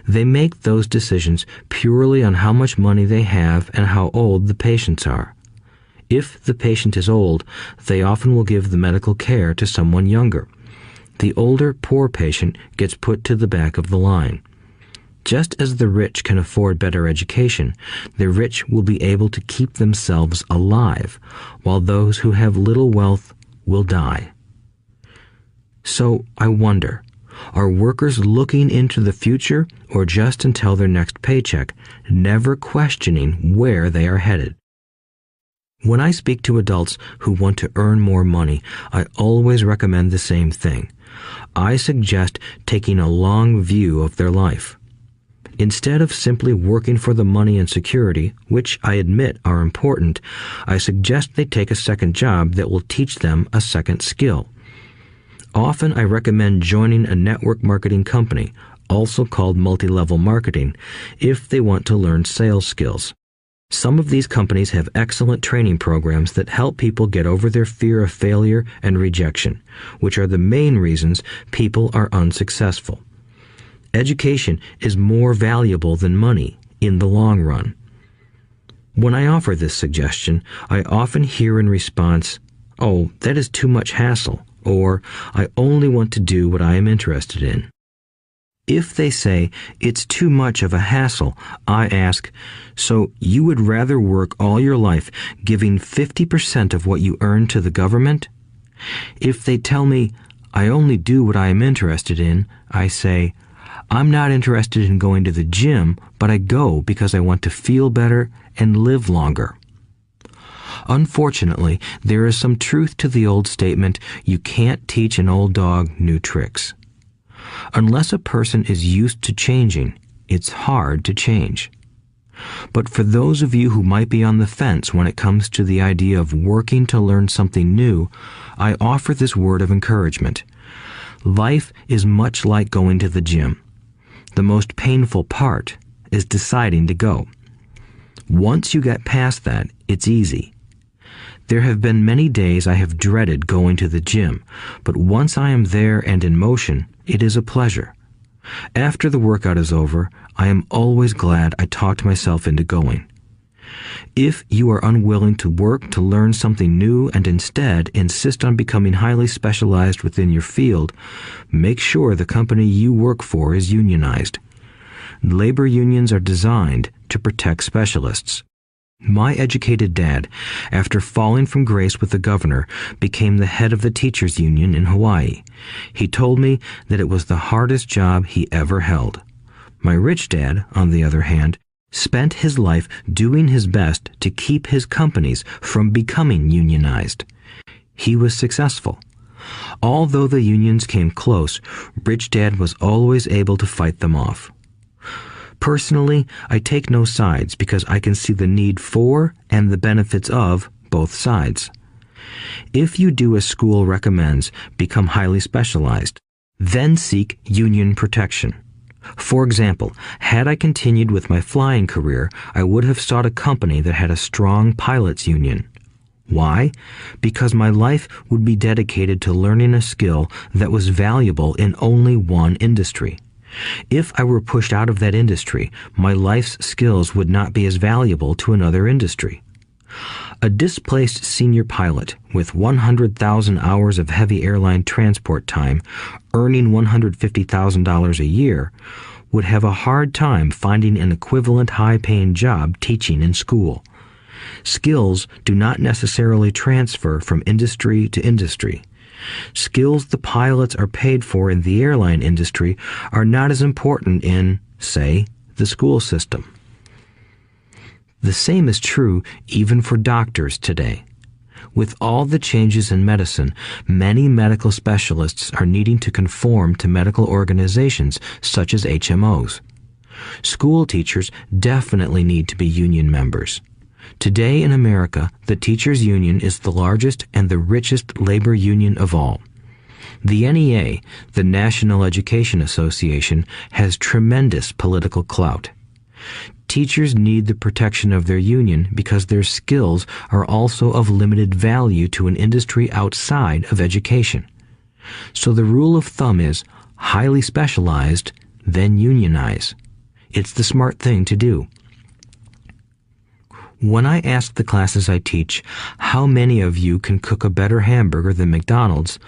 They make those decisions purely on how much money they have and how old the patients are. If the patient is old, they often will give the medical care to someone younger. The older, poor patient gets put to the back of the line. Just as the rich can afford better education, the rich will be able to keep themselves alive, while those who have little wealth will die. So I wonder, are workers looking into the future or just until their next paycheck, never questioning where they are headed? When I speak to adults who want to earn more money, I always recommend the same thing. I suggest taking a long view of their life. Instead of simply working for the money and security, which I admit are important, I suggest they take a second job that will teach them a second skill. Often I recommend joining a network marketing company, also called multi-level marketing, if they want to learn sales skills. Some of these companies have excellent training programs that help people get over their fear of failure and rejection, which are the main reasons people are unsuccessful. Education is more valuable than money in the long run. When I offer this suggestion, I often hear in response, "Oh, that is too much hassle," or "I only want to do what I am interested in." If they say it's too much of a hassle, I ask, so you would rather work all your life giving 50% of what you earn to the government? If they tell me, I only do what I am interested in, I say, I'm not interested in going to the gym, but I go because I want to feel better and live longer. Unfortunately, there is some truth to the old statement, you can't teach an old dog new tricks. Unless a person is used to changing, it's hard to change. But for those of you who might be on the fence when it comes to the idea of working to learn something new, I offer this word of encouragement. Life is much like going to the gym. The most painful part is deciding to go. Once you get past that, it's easy. There have been many days I have dreaded going to the gym, but once I am there and in motion, it is a pleasure. After the workout is over, I am always glad I talked myself into going. If you are unwilling to work to learn something new and instead insist on becoming highly specialized within your field, make sure the company you work for is unionized. Labor unions are designed to protect specialists. My educated dad, after falling from grace with the governor, became the head of the teachers' union in Hawaii. He told me that it was the hardest job he ever held. My rich dad, on the other hand, spent his life doing his best to keep his companies from becoming unionized. He was successful. Although the unions came close, Rich Dad was always able to fight them off. Personally, I take no sides because I can see the need for and the benefits of both sides. If you do as school recommends, become highly specialized, then seek union protection. For example, had I continued with my flying career, I would have sought a company that had a strong pilots union. Why? Because my life would be dedicated to learning a skill that was valuable in only one industry. If I were pushed out of that industry, my life's skills would not be as valuable to another industry. A displaced senior pilot with 100,000 hours of heavy airline transport time, earning $150,000 a year, would have a hard time finding an equivalent high-paying job teaching in school. Skills do not necessarily transfer from industry to industry. Skills the pilots are paid for in the airline industry are not as important in, say, the school system. The same is true even for doctors today. With all the changes in medicine, many medical specialists are needing to conform to medical organizations such as HMOs. School teachers definitely need to be union members. Today in America, the teachers' union is the largest and the richest labor union of all. The NEA, the National Education Association, has tremendous political clout. Teachers need the protection of their union because their skills are also of limited value to an industry outside of education. So the rule of thumb is highly specialized, then unionize. It's the smart thing to do. When I ask the classes I teach, how many of you can cook a better hamburger than McDonald's,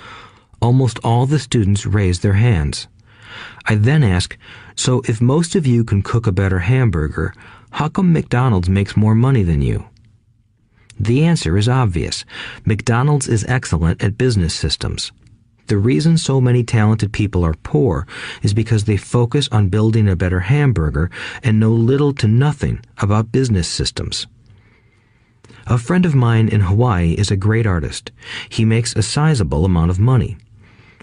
almost all the students raise their hands. I then ask, so if most of you can cook a better hamburger, how come McDonald's makes more money than you? The answer is obvious. McDonald's is excellent at business systems. The reason so many talented people are poor is because they focus on building a better hamburger and know little to nothing about business systems. A friend of mine in Hawaii is a great artist. He makes a sizable amount of money.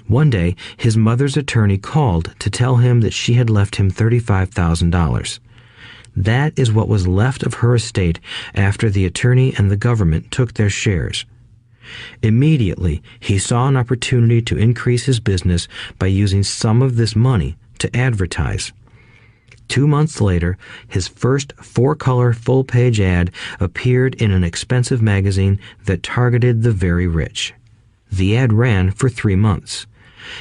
One day, his mother's attorney called to tell him that she had left him $35,000. That is what was left of her estate after the attorney and the government took their shares. Immediately, he saw an opportunity to increase his business by using some of this money to advertise. 2 months later, his first 4-color full-page ad appeared in an expensive magazine that targeted the very rich. The ad ran for 3 months.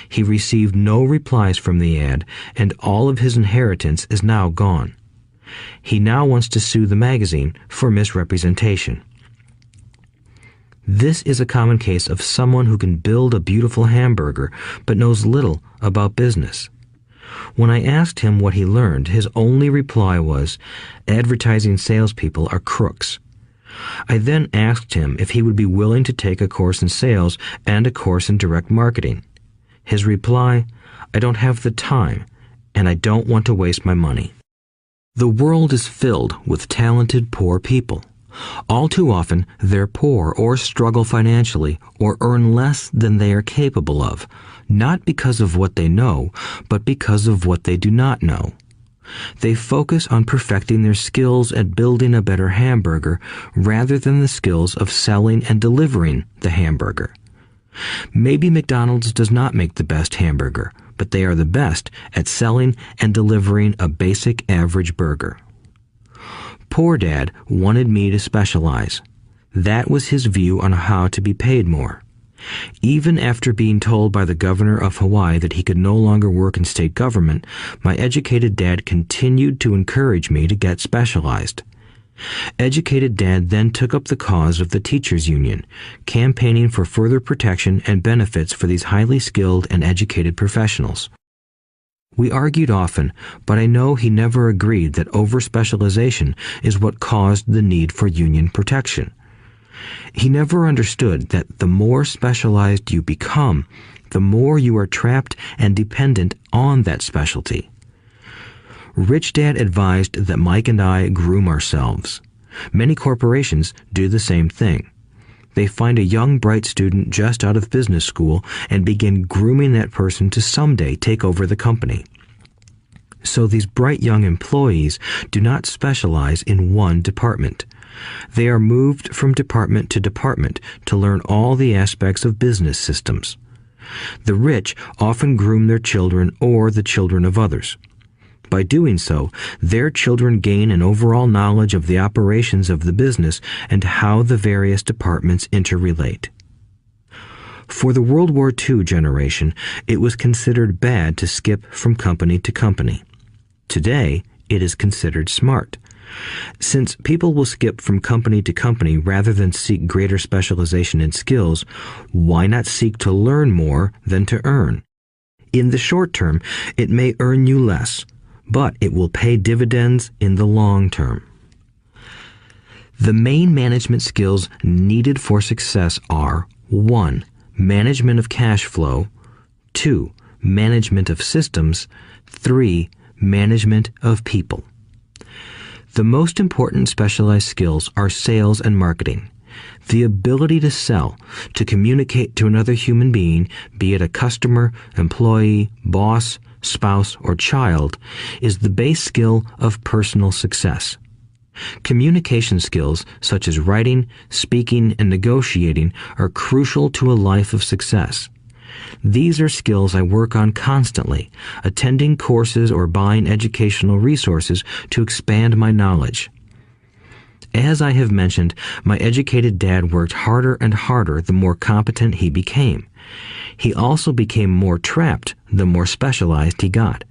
He received no replies from the ad, and all of his inheritance is now gone. He now wants to sue the magazine for misrepresentation. This is a common case of someone who can build a beautiful hamburger but knows little about business. When I asked him what he learned, his only reply was, "Advertising salespeople are crooks." I then asked him if he would be willing to take a course in sales and a course in direct marketing. His reply, "I don't have the time, and I don't want to waste my money." The world is filled with talented poor people. All too often, they're poor or struggle financially or earn less than they are capable of, not because of what they know, but because of what they do not know. They focus on perfecting their skills at building a better hamburger rather than the skills of selling and delivering the hamburger. Maybe McDonald's does not make the best hamburger, but they are the best at selling and delivering a basic average burger. Poor Dad wanted me to specialize. That was his view on how to be paid more. Even after being told by the governor of Hawaii that he could no longer work in state government, my educated dad continued to encourage me to get specialized. Educated Dad then took up the cause of the teachers' union, campaigning for further protection and benefits for these highly skilled and educated professionals. We argued often, but I know he never agreed that over-specialization is what caused the need for union protection. He never understood that the more specialized you become, the more you are trapped and dependent on that specialty. Rich Dad advised that Mike and I groom ourselves. Many corporations do the same thing. They find a young, bright student just out of business school and begin grooming that person to someday take over the company. So these bright young employees do not specialize in one department. They are moved from department to department to learn all the aspects of business systems. The rich often groom their children or the children of others. By doing so, their children gain an overall knowledge of the operations of the business and how the various departments interrelate. For the World War II generation, it was considered bad to skip from company to company. Today, it is considered smart. Since people will skip from company to company rather than seek greater specialization in skills, why not seek to learn more than to earn? In the short term, it may earn you less, but it will pay dividends in the long term. The main management skills needed for success are 1. Management of cash flow, 2. Management of systems, 3. Management of people. The most important specialized skills are sales and marketing. The ability to sell, to communicate to another human being, be it a customer, employee, boss, spouse, or child, is the base skill of personal success. Communication skills such as writing, speaking, and negotiating are crucial to a life of success. These are skills I work on constantly, attending courses or buying educational resources to expand my knowledge. As I have mentioned, my educated dad worked harder and harder the more competent he became. He also became more trapped the more specialized he got.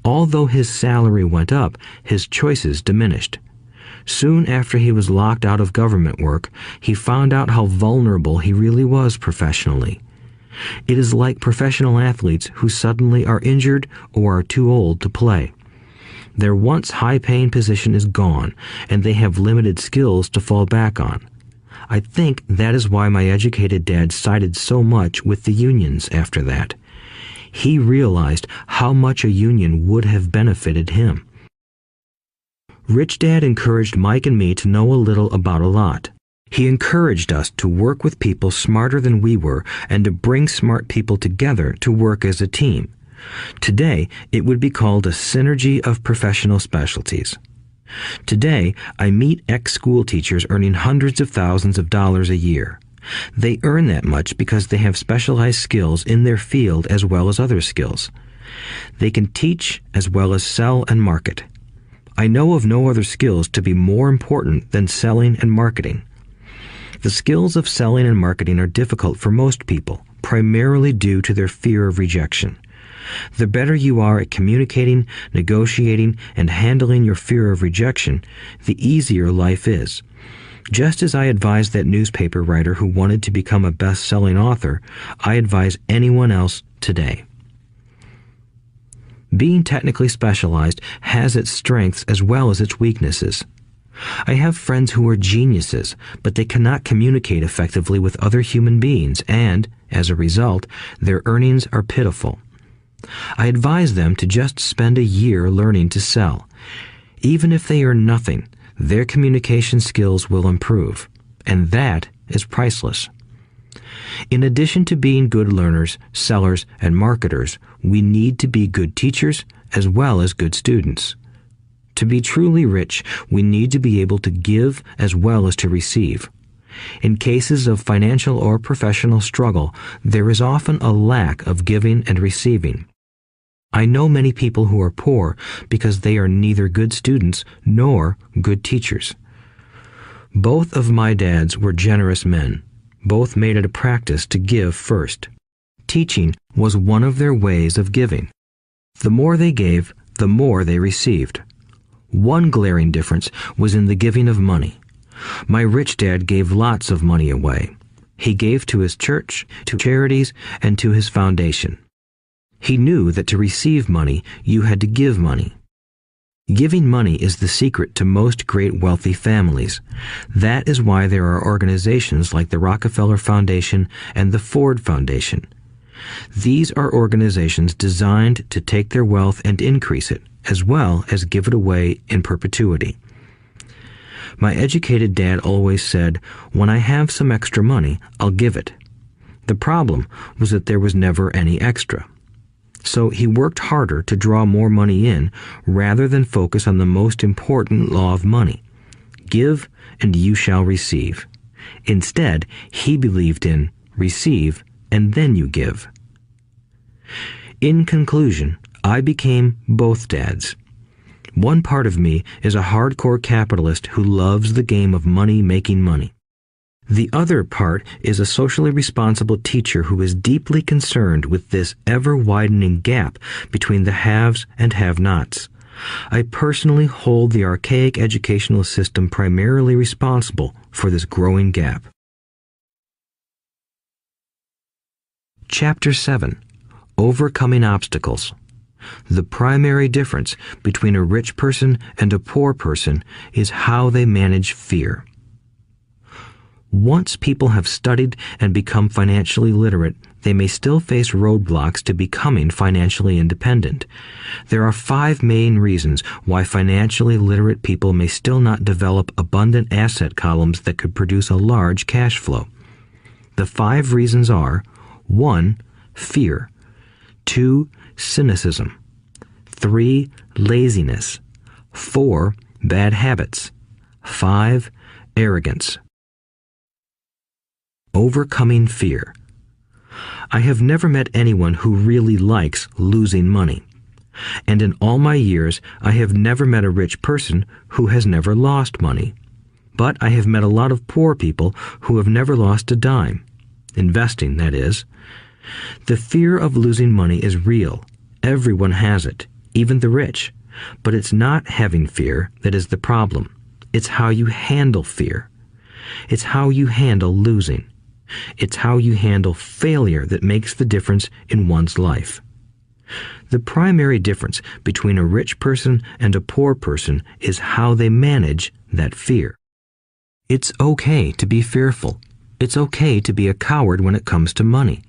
Although his salary went up, his choices diminished. Soon after he was locked out of government work, he found out how vulnerable he really was professionally. It is like professional athletes who suddenly are injured or are too old to play. Their once high-paying position is gone, and they have limited skills to fall back on. I think that is why my educated dad sided so much with the unions after that. He realized how much a union would have benefited him. Rich Dad encouraged Mike and me to know a little about a lot. He encouraged us to work with people smarter than we were and to bring smart people together to work as a team. Today, it would be called a synergy of professional specialties. Today, I meet ex-school teachers earning hundreds of thousands of dollars a year. They earn that much because they have specialized skills in their field as well as other skills. They can teach as well as sell and market. I know of no other skills to be more important than selling and marketing. The skills of selling and marketing are difficult for most people, primarily due to their fear of rejection. The better you are at communicating, negotiating, and handling your fear of rejection, the easier life is. Just as I advise that newspaper writer who wanted to become a best-selling author, I advise anyone else today. Being technically specialized has its strengths as well as its weaknesses. I have friends who are geniuses, but they cannot communicate effectively with other human beings, and, as a result, their earnings are pitiful. I advise them to just spend a year learning to sell. Even if they earn nothing, their communication skills will improve, and that is priceless. In addition to being good learners, sellers, and marketers, we need to be good teachers as well as good students. To be truly rich, we need to be able to give as well as to receive. In cases of financial or professional struggle, there is often a lack of giving and receiving. I know many people who are poor because they are neither good students nor good teachers. Both of my dads were generous men. Both made it a practice to give first. Teaching was one of their ways of giving. The more they gave, the more they received. One glaring difference was in the giving of money. My rich dad gave lots of money away. He gave to his church, to charities, and to his foundation. He knew that to receive money, you had to give money. Giving money is the secret to most great wealthy families. That is why there are organizations like the Rockefeller Foundation and the Ford Foundation. These are organizations designed to take their wealth and increase it, as well as give it away in perpetuity. My educated dad always said, "When I have some extra money, I'll give it." The problem was that there was never any extra. So he worked harder to draw more money in rather than focus on the most important law of money. Give and you shall receive. Instead, he believed in receive and then you give. In conclusion, I became both dads. One part of me is a hardcore capitalist who loves the game of money making money. The other part is a socially responsible teacher who is deeply concerned with this ever-widening gap between the haves and have-nots. I personally hold the archaic educational system primarily responsible for this growing gap. Chapter 7. Overcoming Obstacles. The primary difference between a rich person and a poor person is how they manage fear. Once people have studied and become financially literate, they may still face roadblocks to becoming financially independent. There are 5 main reasons why financially literate people may still not develop abundant asset columns that could produce a large cash flow. The 5 reasons are: 1. Fear. 2. Cynicism. 3. Laziness. 4. Bad habits. 5. Arrogance. Overcoming fear. I have never met anyone who really likes losing money. And in all my years, I have never met a rich person who has never lost money. But I have met a lot of poor people who have never lost a dime. Investing, that is. The fear of losing money is real. Everyone has it, even the rich. But it's not having fear that is the problem. It's how you handle fear. It's how you handle losing. It's how you handle failure that makes the difference in one's life. The primary difference between a rich person and a poor person is how they manage that fear. It's okay to be fearful. It's okay to be a coward when it comes to money.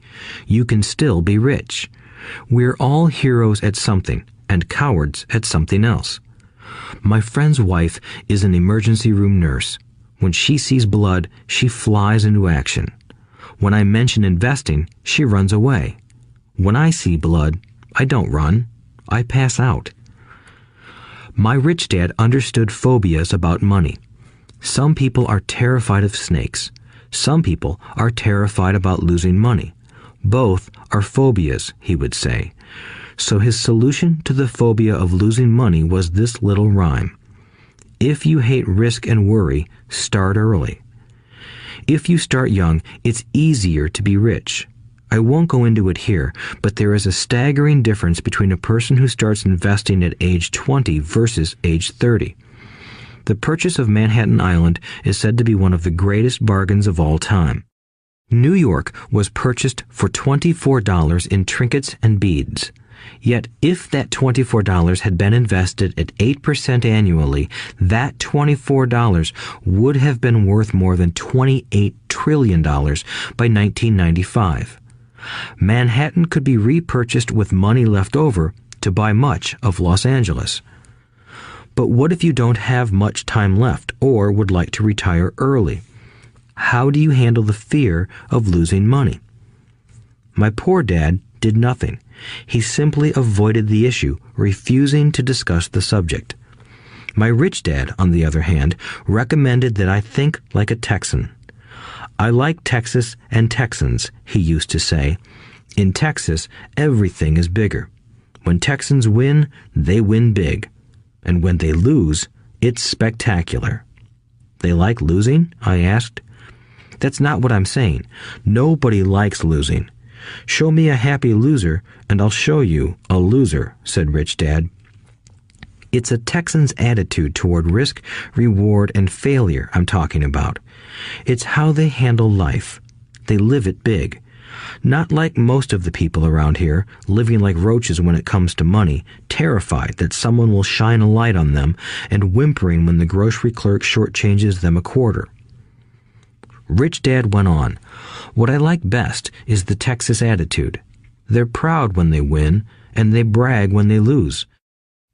You can still be rich. We're all heroes at something and cowards at something else. My friend's wife is an emergency room nurse. When she sees blood, she flies into action. When I mention investing, she runs away. When I see blood, I don't run. I pass out. My rich dad understood phobias about money. Some people are terrified of snakes. Some people are terrified about losing money. Both are phobias, he would say. So his solution to the phobia of losing money was this little rhyme. If you hate risk and worry, start early. If you start young, it's easier to be rich. I won't go into it here, but there is a staggering difference between a person who starts investing at age 20 versus age 30. The purchase of Manhattan Island is said to be one of the greatest bargains of all time. New York was purchased for $24 in trinkets and beads. Yet if that $24 had been invested at 8% annually, that $24 would have been worth more than $28 trillion by 1995. Manhattan could be repurchased with money left over to buy much of Los Angeles. But what if you don't have much time left or would like to retire early? How do you handle the fear of losing money? My poor dad did nothing. He simply avoided the issue, refusing to discuss the subject. My rich dad, on the other hand, recommended that I think like a Texan. I like Texas and Texans, he used to say. In Texas, everything is bigger. When Texans win, they win big. And when they lose, it's spectacular. They like losing? I asked. That's not what I'm saying. Nobody likes losing. Show me a happy loser, and I'll show you a loser, said Rich Dad. It's a Texan's attitude toward risk, reward, and failure I'm talking about. It's how they handle life. They live it big. Not like most of the people around here, living like roaches when it comes to money, terrified that someone will shine a light on them and whimpering when the grocery clerk shortchanges them a quarter. Rich Dad went on, what I like best is the Texas attitude. They're proud when they win, and they brag when they lose.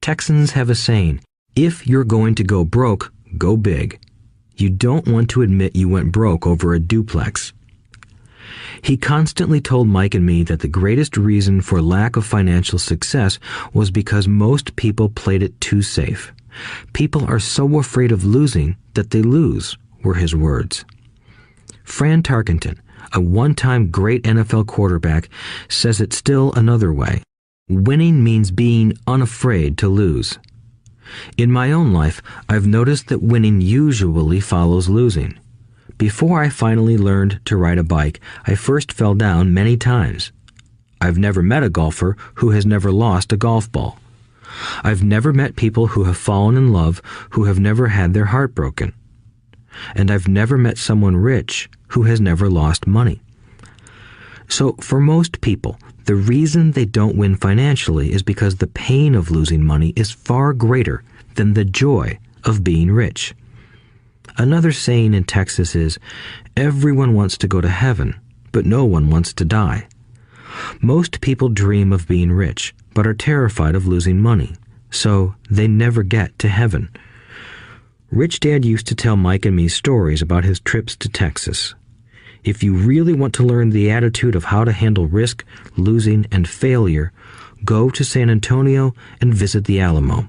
Texans have a saying, if you're going to go broke, go big. You don't want to admit you went broke over a duplex. He constantly told Mike and me that the greatest reason for lack of financial success was because most people played it too safe. People are so afraid of losing that they lose, were his words. Fran Tarkenton, a one-time great NFL quarterback, says it still another way. Winning means being unafraid to lose. In my own life, I've noticed that winning usually follows losing. Before I finally learned to ride a bike, I first fell down many times. I've never met a golfer who has never lost a golf ball. I've never met people who have fallen in love who have never had their heart broken. And I've never met someone rich who has never lost money. So for most people, the reason they don't win financially is because the pain of losing money is far greater than the joy of being rich. Another saying in Texas is, everyone wants to go to heaven, but no one wants to die. Most people dream of being rich, but are terrified of losing money, so they never get to heaven. Rich Dad used to tell Mike and me stories about his trips to Texas. If you really want to learn the attitude of how to handle risk, losing, and failure, go to San Antonio and visit the Alamo.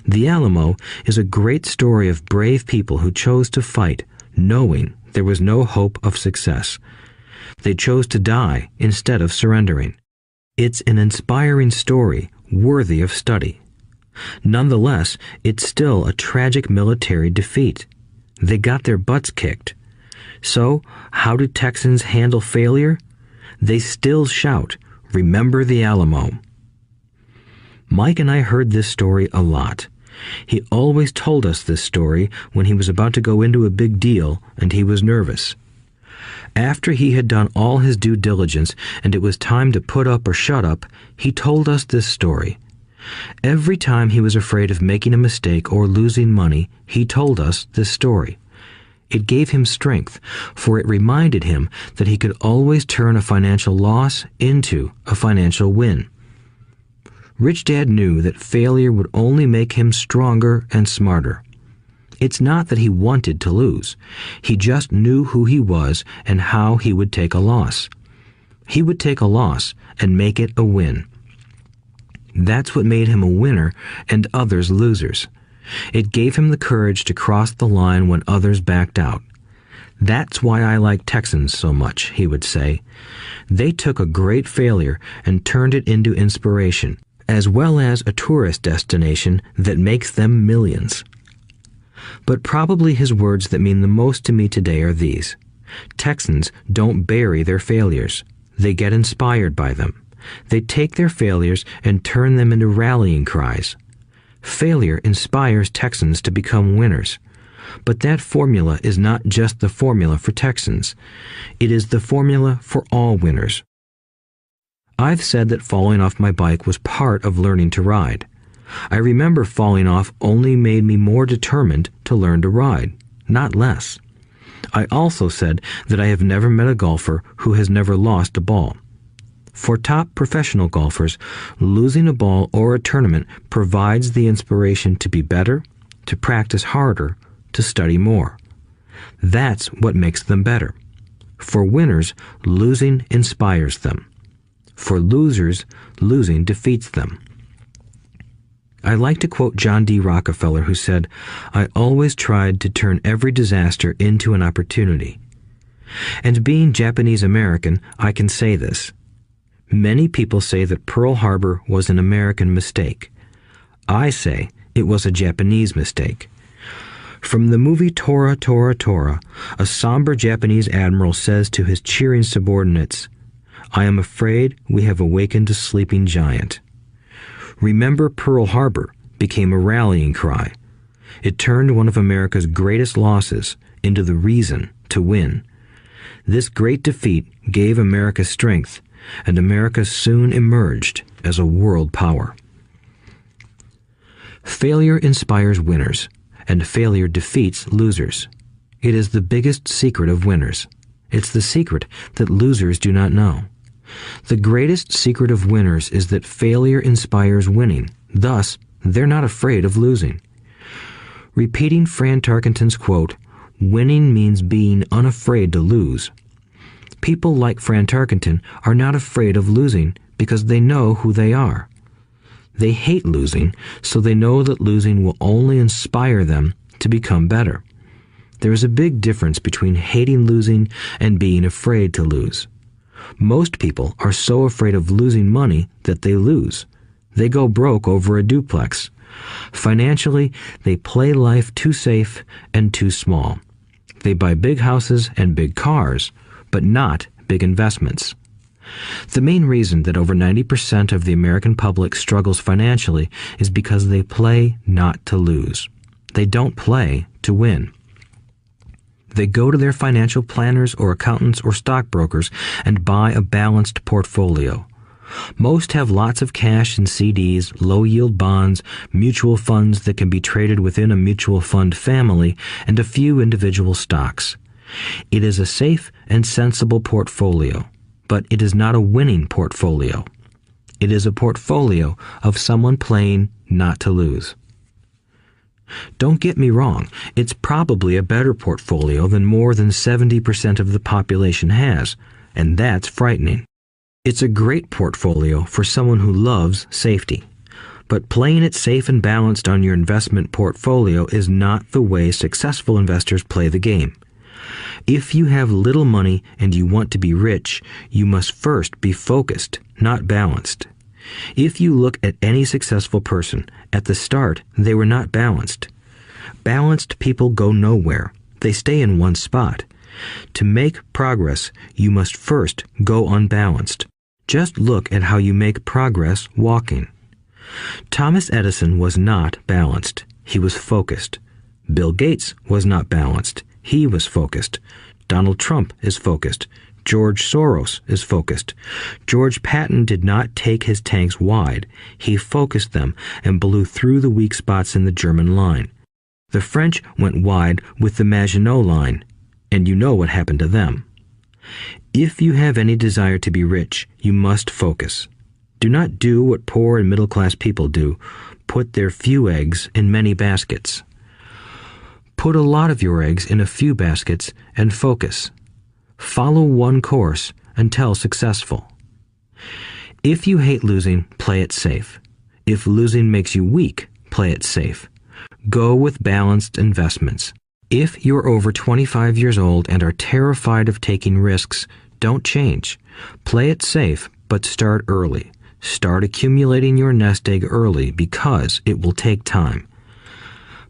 The Alamo is a great story of brave people who chose to fight, knowing there was no hope of success. They chose to die instead of surrendering. It's an inspiring story worthy of study. Nonetheless, it's still a tragic military defeat. They got their butts kicked. So, how do Texans handle failure? They still shout, "Remember the Alamo." Mike and I heard this story a lot. He always told us this story when he was about to go into a big deal and he was nervous. After he had done all his due diligence and it was time to put up or shut up, he told us this story. Every time he was afraid of making a mistake or losing money, he told us this story. It gave him strength, for it reminded him that he could always turn a financial loss into a financial win. Rich Dad knew that failure would only make him stronger and smarter. It's not that he wanted to lose. He just knew who he was and how he would take a loss. He would take a loss and make it a win. That's what made him a winner and others losers. It gave him the courage to cross the line when others backed out. That's why I like Texans so much, he would say. They took a great failure and turned it into inspiration, as well as a tourist destination that makes them millions. But probably his words that mean the most to me today are these. Texans don't bury their failures. They get inspired by them. They take their failures and turn them into rallying cries. Failure inspires Texans to become winners. But that formula is not just the formula for Texans. It is the formula for all winners. I've said that falling off my bike was part of learning to ride. I remember falling off only made me more determined to learn to ride, not less. I also said that I have never met a golfer who has never lost a ball. For top professional golfers, losing a ball or a tournament provides the inspiration to be better, to practice harder, to study more. That's what makes them better. For winners, losing inspires them. For losers, losing defeats them. I like to quote John D. Rockefeller, who said, "I always tried to turn every disaster into an opportunity." And being Japanese American, I can say this. Many people say that Pearl Harbor was an American mistake. I say it was a Japanese mistake. From the movie Tora, Tora, Tora, a somber Japanese admiral says to his cheering subordinates, "I am afraid we have awakened a sleeping giant." Remember Pearl Harbor became a rallying cry. It turned one of America's greatest losses into the reason to win. This great defeat gave America strength, and America soon emerged as a world power. Failure inspires winners, and failure defeats losers. It is the biggest secret of winners. It's the secret that losers do not know. The greatest secret of winners is that failure inspires winning. Thus, they're not afraid of losing. Repeating Fran Tarkenton's quote, "Winning means being unafraid to lose." People like Fran Tarkenton are not afraid of losing because they know who they are. They hate losing, so they know that losing will only inspire them to become better. There is a big difference between hating losing and being afraid to lose. Most people are so afraid of losing money that they lose. They go broke over a duplex. Financially, they play life too safe and too small. They buy big houses and big cars, but not big investments. The main reason that over 90% of the American public struggles financially is because they play not to lose. They don't play to win. They go to their financial planners or accountants or stockbrokers and buy a balanced portfolio. Most have lots of cash in CDs, low-yield bonds, mutual funds that can be traded within a mutual fund family, and a few individual stocks. It is a safe and sensible portfolio, but it is not a winning portfolio. It is a portfolio of someone playing not to lose. Don't get me wrong, it's probably a better portfolio than more than 70% of the population has, and that's frightening. It's a great portfolio for someone who loves safety. But playing it safe and balanced on your investment portfolio is not the way successful investors play the game. If you have little money and you want to be rich, you must first be focused, not balanced. If you look at any successful person, at the start, they were not balanced. Balanced people go nowhere. They stay in one spot. To make progress, you must first go unbalanced. Just look at how you make progress walking. Thomas Edison was not balanced. He was focused. Bill Gates was not balanced. He was focused. Donald Trump is focused. George Soros is focused. George Patton did not take his tanks wide. He focused them and blew through the weak spots in the German line. The French went wide with the Maginot Line, and you know what happened to them. If you have any desire to be rich, you must focus. Do not do what poor and middle-class people do, put their few eggs in many baskets. Put a lot of your eggs in a few baskets and focus. Follow one course until successful. If you hate losing, play it safe. If losing makes you weak, play it safe. Go with balanced investments. If you're over 25 years old and are terrified of taking risks, don't change. Play it safe, but start early. Start accumulating your nest egg early because it will take time.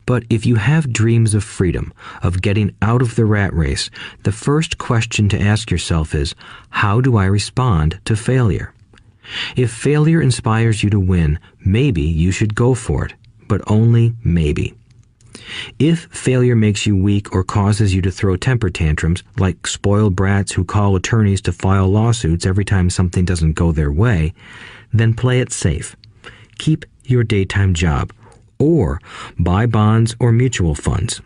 But if you have dreams of freedom, of getting out of the rat race, the first question to ask yourself is, how do I respond to failure? If failure inspires you to win, maybe you should go for it, but only maybe. If failure makes you weak or causes you to throw temper tantrums, like spoiled brats who call attorneys to file lawsuits every time something doesn't go their way, then play it safe. Keep your daytime job, or buy bonds or mutual funds.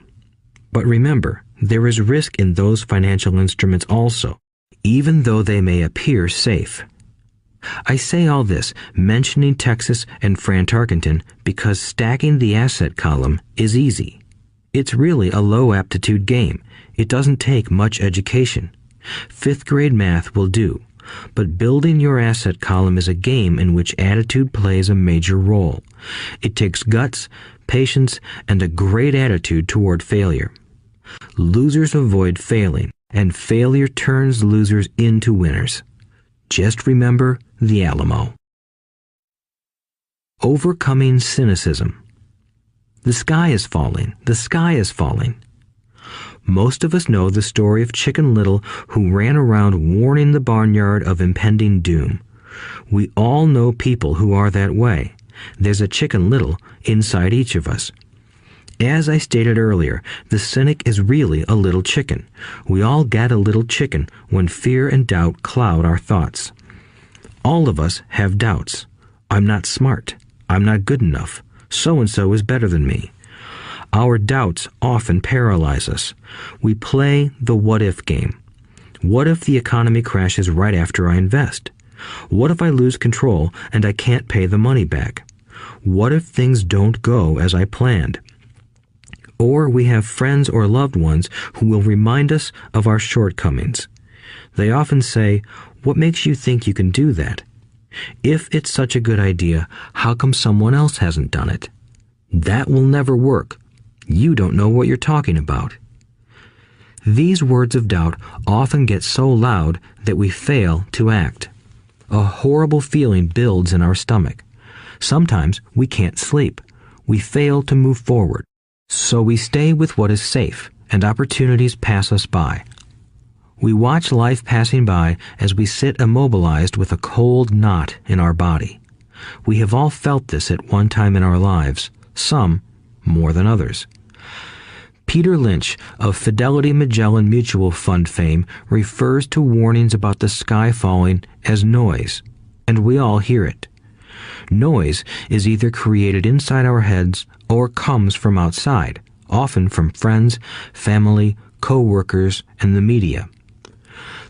But remember, there is risk in those financial instruments also, even though they may appear safe. I say all this, mentioning Texas and Fran Tarkenton, because stacking the asset column is easy. It's really a low-aptitude game. It doesn't take much education. 5th grade math will do. But building your asset column is a game in which attitude plays a major role. It takes guts, patience, and a great attitude toward failure. Losers avoid failing, and failure turns losers into winners. Just remember the Alamo. Overcoming cynicism. The sky is falling. The sky is falling. Most of us know the story of Chicken Little, who ran around warning the barnyard of impending doom. We all know people who are that way. There's a Chicken Little inside each of us. As I stated earlier, the cynic is really a little chicken. We all get a little chicken when fear and doubt cloud our thoughts. All of us have doubts. I'm not smart. I'm not good enough. So-and-so is better than me. Our doubts often paralyze us. We play the what-if game. What if the economy crashes right after I invest? What if I lose control and I can't pay the money back? What if things don't go as I planned? Or we have friends or loved ones who will remind us of our shortcomings. They often say, "What makes you think you can do that? If it's such a good idea, how come someone else hasn't done it? That will never work. You don't know what you're talking about." These words of doubt often get so loud that we fail to act. A horrible feeling builds in our stomach. Sometimes we can't sleep. We fail to move forward. So we stay with what is safe, and opportunities pass us by. We watch life passing by as we sit immobilized with a cold knot in our body. We have all felt this at one time in our lives, some more than others. Peter Lynch of Fidelity Magellan Mutual Fund fame refers to warnings about the sky falling as noise, and we all hear it. Noise is either created inside our heads or comes from outside, often from friends, family, co-workers, and the media.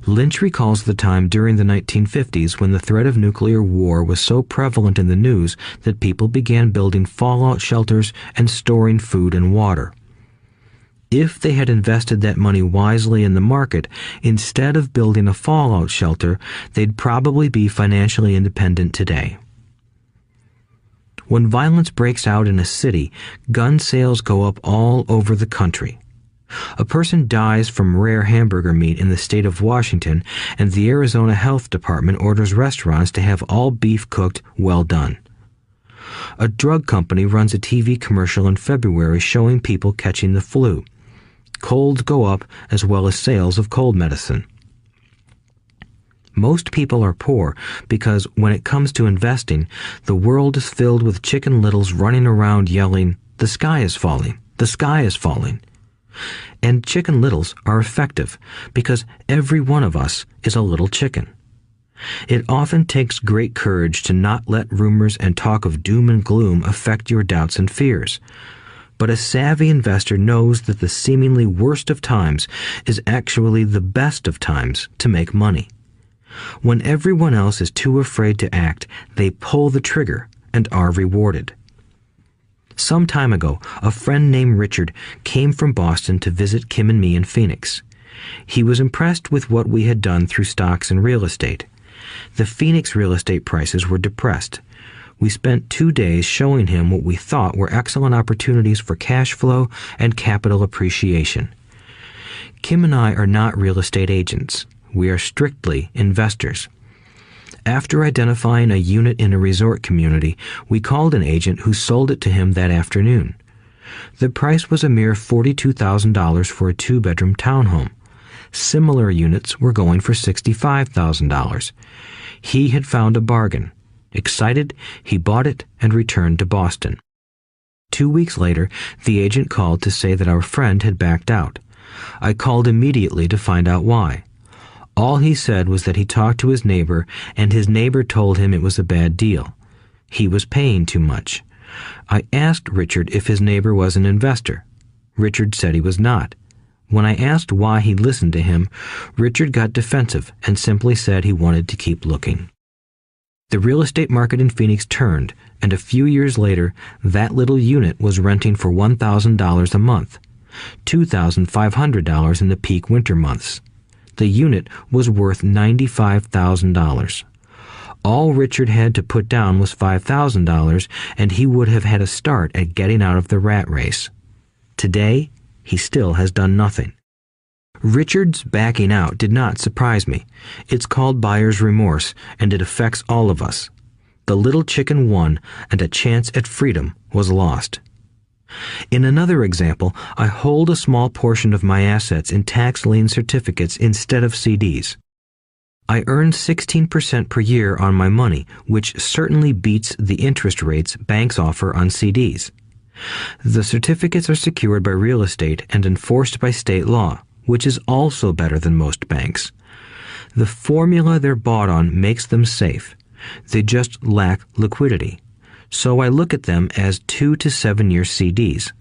Lynch recalls the time during the 1950s when the threat of nuclear war was so prevalent in the news that people began building fallout shelters and storing food and water. If they had invested that money wisely in the market, instead of building a fallout shelter, they'd probably be financially independent today. When violence breaks out in a city, gun sales go up all over the country. A person dies from rare hamburger meat in the state of Washington, and the Arizona Health Department orders restaurants to have all beef cooked well done. A drug company runs a TV commercial in February showing people catching the flu. Colds go up as well as sales of cold medicine. Most people are poor because when it comes to investing, the world is filled with Chicken Littles running around yelling, "The sky is falling, the sky is falling." And Chicken Littles are effective because every one of us is a little chicken. It often takes great courage to not let rumors and talk of doom and gloom affect your doubts and fears. But a savvy investor knows that the seemingly worst of times is actually the best of times to make money. When everyone else is too afraid to act, they pull the trigger and are rewarded. Some time ago, a friend named Richard came from Boston to visit Kim and me in Phoenix. He was impressed with what we had done through stocks and real estate. The Phoenix real estate prices were depressed. We spent 2 days showing him what we thought were excellent opportunities for cash flow and capital appreciation. Kim and I are not real estate agents. We are strictly investors. After identifying a unit in a resort community, we called an agent who sold it to him that afternoon. The price was a mere $42,000 for a 2-bedroom townhome. Similar units were going for $65,000. He had found a bargain. Excited, he bought it and returned to Boston. 2 weeks later, the agent called to say that our friend had backed out. I called immediately to find out why. All he said was that he talked to his neighbor, and his neighbor told him it was a bad deal. He was paying too much. I asked Richard if his neighbor was an investor. Richard said he was not. When I asked why he listened to him, Richard got defensive and simply said he wanted to keep looking. The real estate market in Phoenix turned, and a few years later, that little unit was renting for $1,000 a month, $2,500 in the peak winter months. The unit was worth $95,000. All Richard had to put down was $5,000, and he would have had a start at getting out of the rat race. Today, he still has done nothing. Richard's backing out did not surprise me. It's called buyer's remorse, and it affects all of us. The little chicken won, and a chance at freedom was lost. In another example, I hold a small portion of my assets in tax lien certificates instead of CDs. I earn 16% per year on my money, which certainly beats the interest rates banks offer on CDs. The certificates are secured by real estate and enforced by state law, which is also better than most banks. The formula they're bought on makes them safe. They just lack liquidity. So I look at them as 2 to 7 year CDs.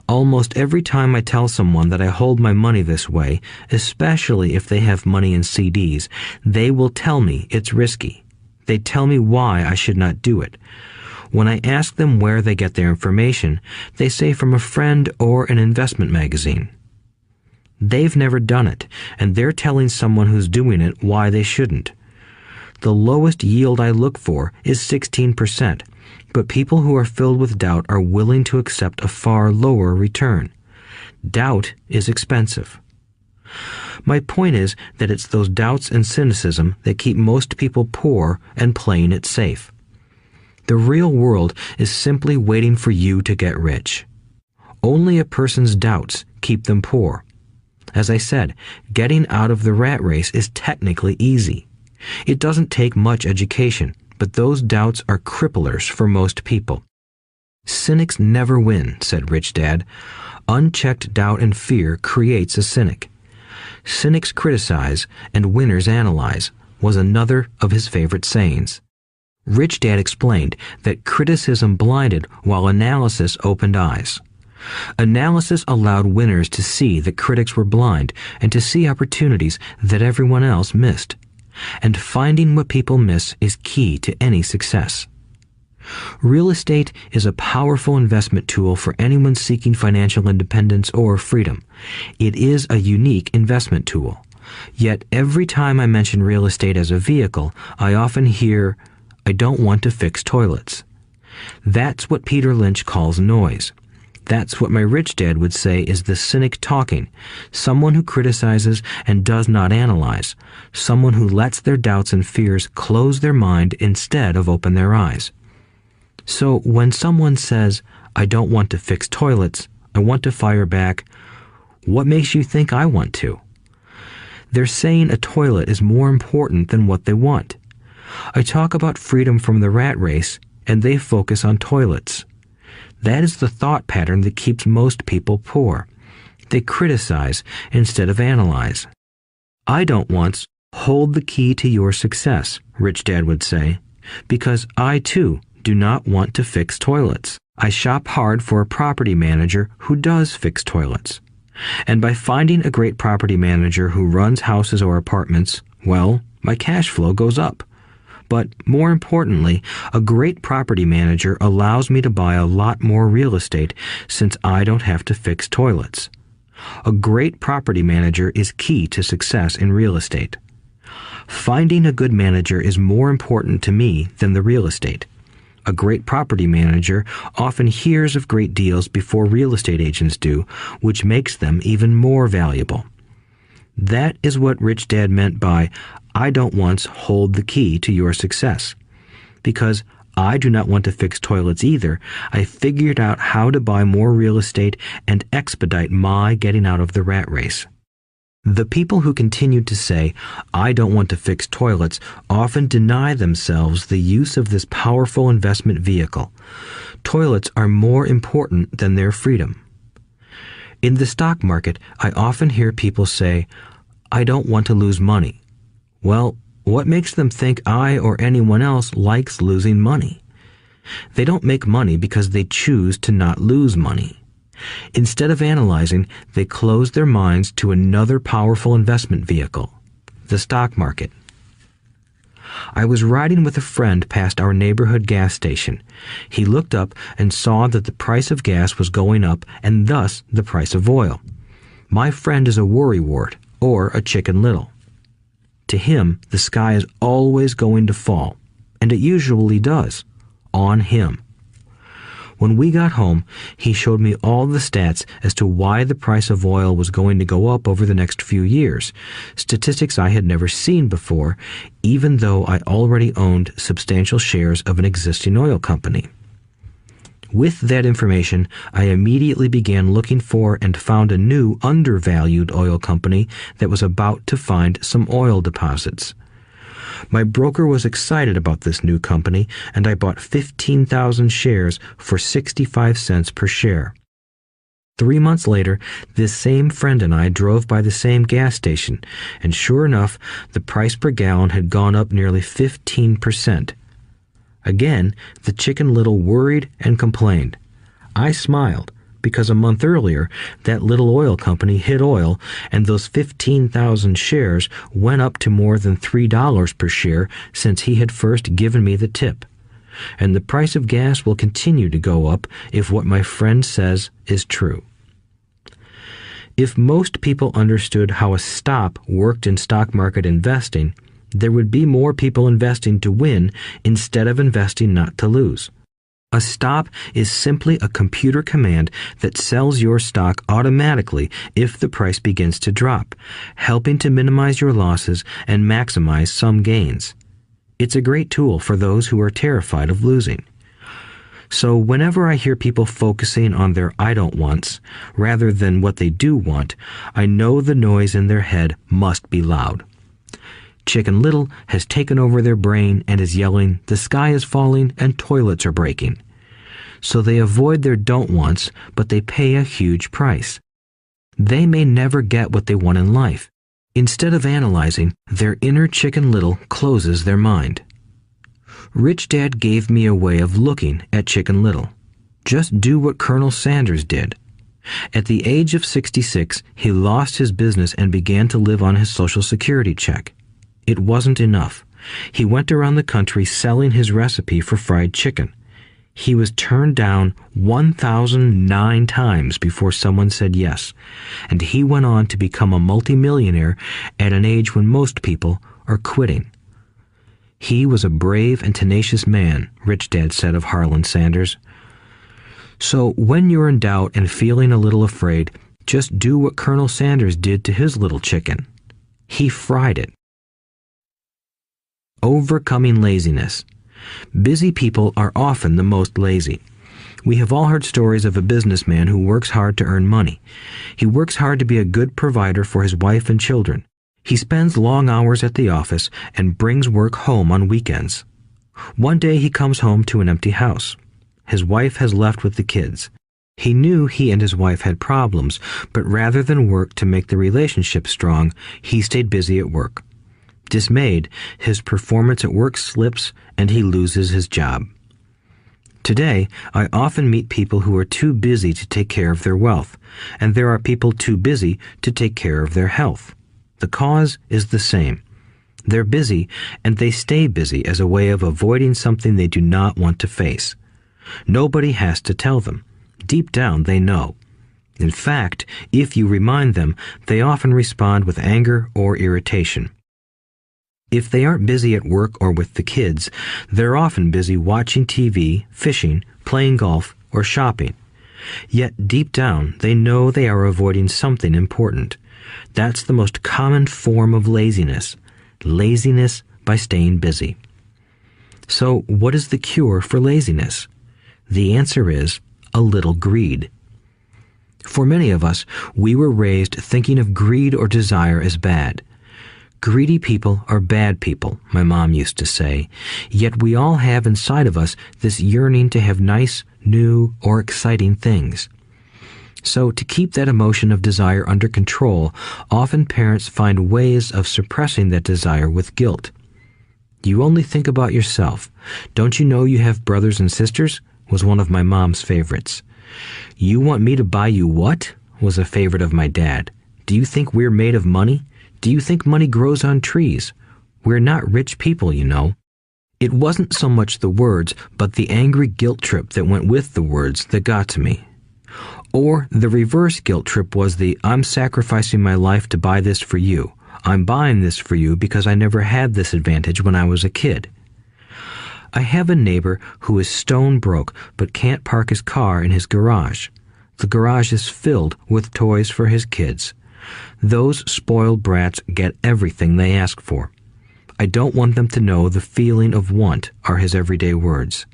Almost every time I tell someone that I hold my money this way, especially if they have money in CDs, they will tell me it's risky. They tell me why I should not do it. When I ask them where they get their information, they say from a friend or an investment magazine. They've never done it, and they're telling someone who's doing it why they shouldn't. The lowest yield I look for is 16%, but people who are filled with doubt are willing to accept a far lower return. Doubt is expensive. My point is that it's those doubts and cynicism that keep most people poor and playing it safe. The real world is simply waiting for you to get rich. Only a person's doubts keep them poor. As I said, getting out of the rat race is technically easy. It doesn't take much education, but those doubts are cripplers for most people. Cynics never win, said Rich Dad. Unchecked doubt and fear creates a cynic. Cynics criticize and winners analyze was another of his favorite sayings. Rich Dad explained that criticism blinded while analysis opened eyes. Analysis allowed winners to see that critics were blind and to see opportunities that everyone else missed. And finding what people miss is key to any success. Real estate is a powerful investment tool for anyone seeking financial independence or freedom. It is a unique investment tool. Yet every time I mention real estate as a vehicle, I often hear, "I don't want to fix toilets." That's what Peter Lynch calls noise. That's what my rich dad would say is the cynic talking, someone who criticizes and does not analyze, someone who lets their doubts and fears close their mind instead of open their eyes. So when someone says, "I don't want to fix toilets, I want to fire back," what makes you think I want to? They're saying a toilet is more important than what they want. I talk about freedom from the rat race, and they focus on toilets. That is the thought pattern that keeps most people poor. They criticize instead of analyze. I don't once hold the key to your success, Rich Dad would say, because I too do not want to fix toilets. I shop hard for a property manager who does fix toilets. And by finding a great property manager who runs houses or apartments, well, my cash flow goes up. But more importantly, a great property manager allows me to buy a lot more real estate since I don't have to fix toilets. A great property manager is key to success in real estate. Finding a good manager is more important to me than the real estate. A great property manager often hears of great deals before real estate agents do, which makes them even more valuable. That is what Rich Dad meant by, I don't once hold the key to your success. Because I do not want to fix toilets either, I figured out how to buy more real estate and expedite my getting out of the rat race. The people who continue to say, I don't want to fix toilets, often deny themselves the use of this powerful investment vehicle. Toilets are more important than their freedom. In the stock market, I often hear people say, I don't want to lose money. Well, what makes them think I or anyone else likes losing money? They don't make money because they choose to not lose money. Instead of analyzing, they close their minds to another powerful investment vehicle, the stock market. I was riding with a friend past our neighborhood gas station. He looked up and saw that the price of gas was going up and thus the price of oil. My friend is a worrywart, or a Chicken Little. To him, the sky is always going to fall, and it usually does, on him. When we got home, he showed me all the stats as to why the price of oil was going to go up over the next few years, statistics I had never seen before, even though I already owned substantial shares of an existing oil company. With that information, I immediately began looking for and found a new undervalued oil company that was about to find some oil deposits. My broker was excited about this new company, and I bought 15,000 shares for 65 cents per share. 3 months later, this same friend and I drove by the same gas station, and sure enough, the price per gallon had gone up nearly 15%. Again, the Chicken Little worried and complained. I smiled, because a month earlier, that little oil company hit oil, and those 15,000 shares went up to more than $3 per share since he had first given me the tip. And the price of gas will continue to go up if what my friend says is true. If most people understood how a stop worked in stock market investing, there would be more people investing to win instead of investing not to lose. A stop is simply a computer command that sells your stock automatically if the price begins to drop, helping to minimize your losses and maximize some gains. It's a great tool for those who are terrified of losing. So whenever I hear people focusing on their I don't wants rather than what they do want, I know the noise in their head must be loud. Chicken Little has taken over their brain and is yelling, the sky is falling and toilets are breaking. So they avoid their don't wants, but they pay a huge price. They may never get what they want in life. Instead of analyzing, their inner Chicken Little closes their mind. Rich Dad gave me a way of looking at Chicken Little. Just do what Colonel Sanders did. At the age of 66, he lost his business and began to live on his Social Security check. It wasn't enough. He went around the country selling his recipe for fried chicken. He was turned down 1,009 times before someone said yes, and he went on to become a multimillionaire at an age when most people are quitting. He was a brave and tenacious man, Rich Dad said of Harlan Sanders. So when you're in doubt and feeling a little afraid, just do what Colonel Sanders did to his little chicken. He fried it. Overcoming laziness. Busy people are often the most lazy. We have all heard stories of a businessman who works hard to earn money. He works hard to be a good provider for his wife and children. He spends long hours at the office and brings work home on weekends. One day he comes home to an empty house. His wife has left with the kids. He knew he and his wife had problems, but rather than work to make the relationship strong, he stayed busy at work. Dismayed, his performance at work slips and he loses his job. Today, I often meet people who are too busy to take care of their wealth, and there are people too busy to take care of their health. The cause is the same. They're busy, and they stay busy as a way of avoiding something they do not want to face. Nobody has to tell them. Deep down, they know. In fact, if you remind them, they often respond with anger or irritation. If they aren't busy at work or with the kids, they're often busy watching TV, fishing, playing golf, or shopping. Yet deep down, they know they are avoiding something important. That's the most common form of laziness. Laziness by staying busy. So, what is the cure for laziness? The answer is a little greed. For many of us, we were raised thinking of greed or desire as bad. Greedy people are bad people, my mom used to say, yet we all have inside of us this yearning to have nice, new, or exciting things. So, to keep that emotion of desire under control, often parents find ways of suppressing that desire with guilt. You only think about yourself. Don't you know you have brothers and sisters? Was one of my mom's favorites. You want me to buy you what? Was a favorite of my dad. Do you think we're made of money? Do you think money grows on trees? We're not rich people, you know. It wasn't so much the words, but the angry guilt trip that went with the words that got to me. Or the reverse guilt trip was the I'm sacrificing my life to buy this for you. I'm buying this for you because I never had this advantage when I was a kid. I have a neighbor who is stone broke but can't park his car in his garage. The garage is filled with toys for his kids. Those spoiled brats get everything they ask for. I don't want them to know the feeling of want are his everyday words.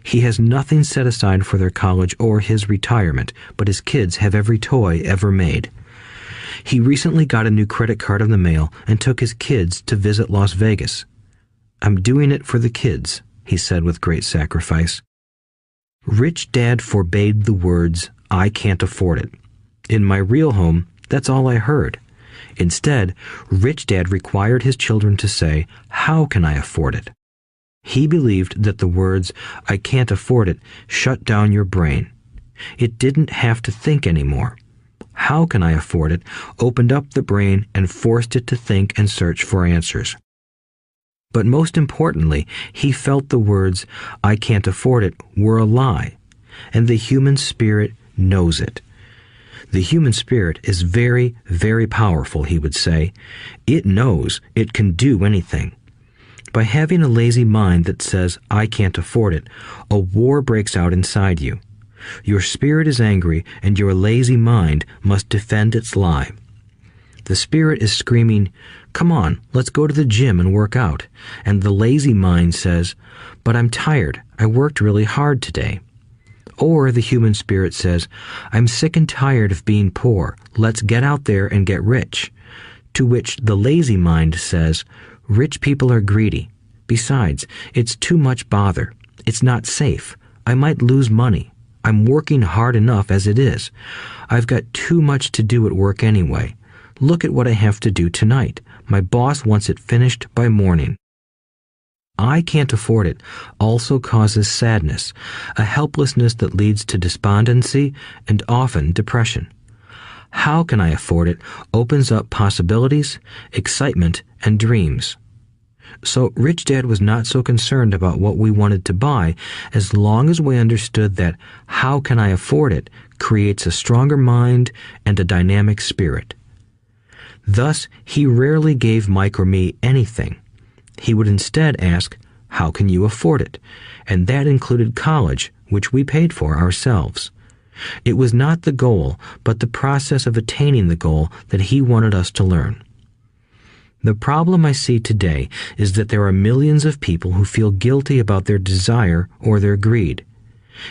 He has nothing set aside for their college or his retirement, but his kids have every toy ever made. He recently got a new credit card in the mail and took his kids to visit Las Vegas. I'm doing it for the kids, he said with great sacrifice. Rich Dad forbade the words, I can't afford it. In my real home, that's all I heard. Instead, Rich Dad required his children to say, how can I afford it? He believed that the words, I can't afford it, shut down your brain. It didn't have to think anymore. How can I afford it opened up the brain and forced it to think and search for answers. But most importantly, he felt the words, I can't afford it, were a lie, and the human spirit knows it. The human spirit is very, very powerful, he would say. It knows it can do anything. By having a lazy mind that says, I can't afford it, a war breaks out inside you. Your spirit is angry, and your lazy mind must defend its lie. The spirit is screaming, come on, let's go to the gym and work out. And the lazy mind says, but I'm tired, I worked really hard today. Or the human spirit says, I'm sick and tired of being poor, let's get out there and get rich. To which the lazy mind says, rich people are greedy. Besides, it's too much bother. It's not safe. I might lose money. I'm working hard enough as it is. I've got too much to do at work anyway. Look at what I have to do tonight. My boss wants it finished by morning. I can't afford it also causes sadness, a helplessness that leads to despondency and often depression. How can I afford it opens up possibilities, excitement, and dreams. So Rich Dad was not so concerned about what we wanted to buy as long as we understood that how can I afford it creates a stronger mind and a dynamic spirit. Thus, he rarely gave Mike or me anything. He would instead ask, how can you afford it? And that included college, which we paid for ourselves. It was not the goal, but the process of attaining the goal that he wanted us to learn. The problem I see today is that there are millions of people who feel guilty about their desire or their greed.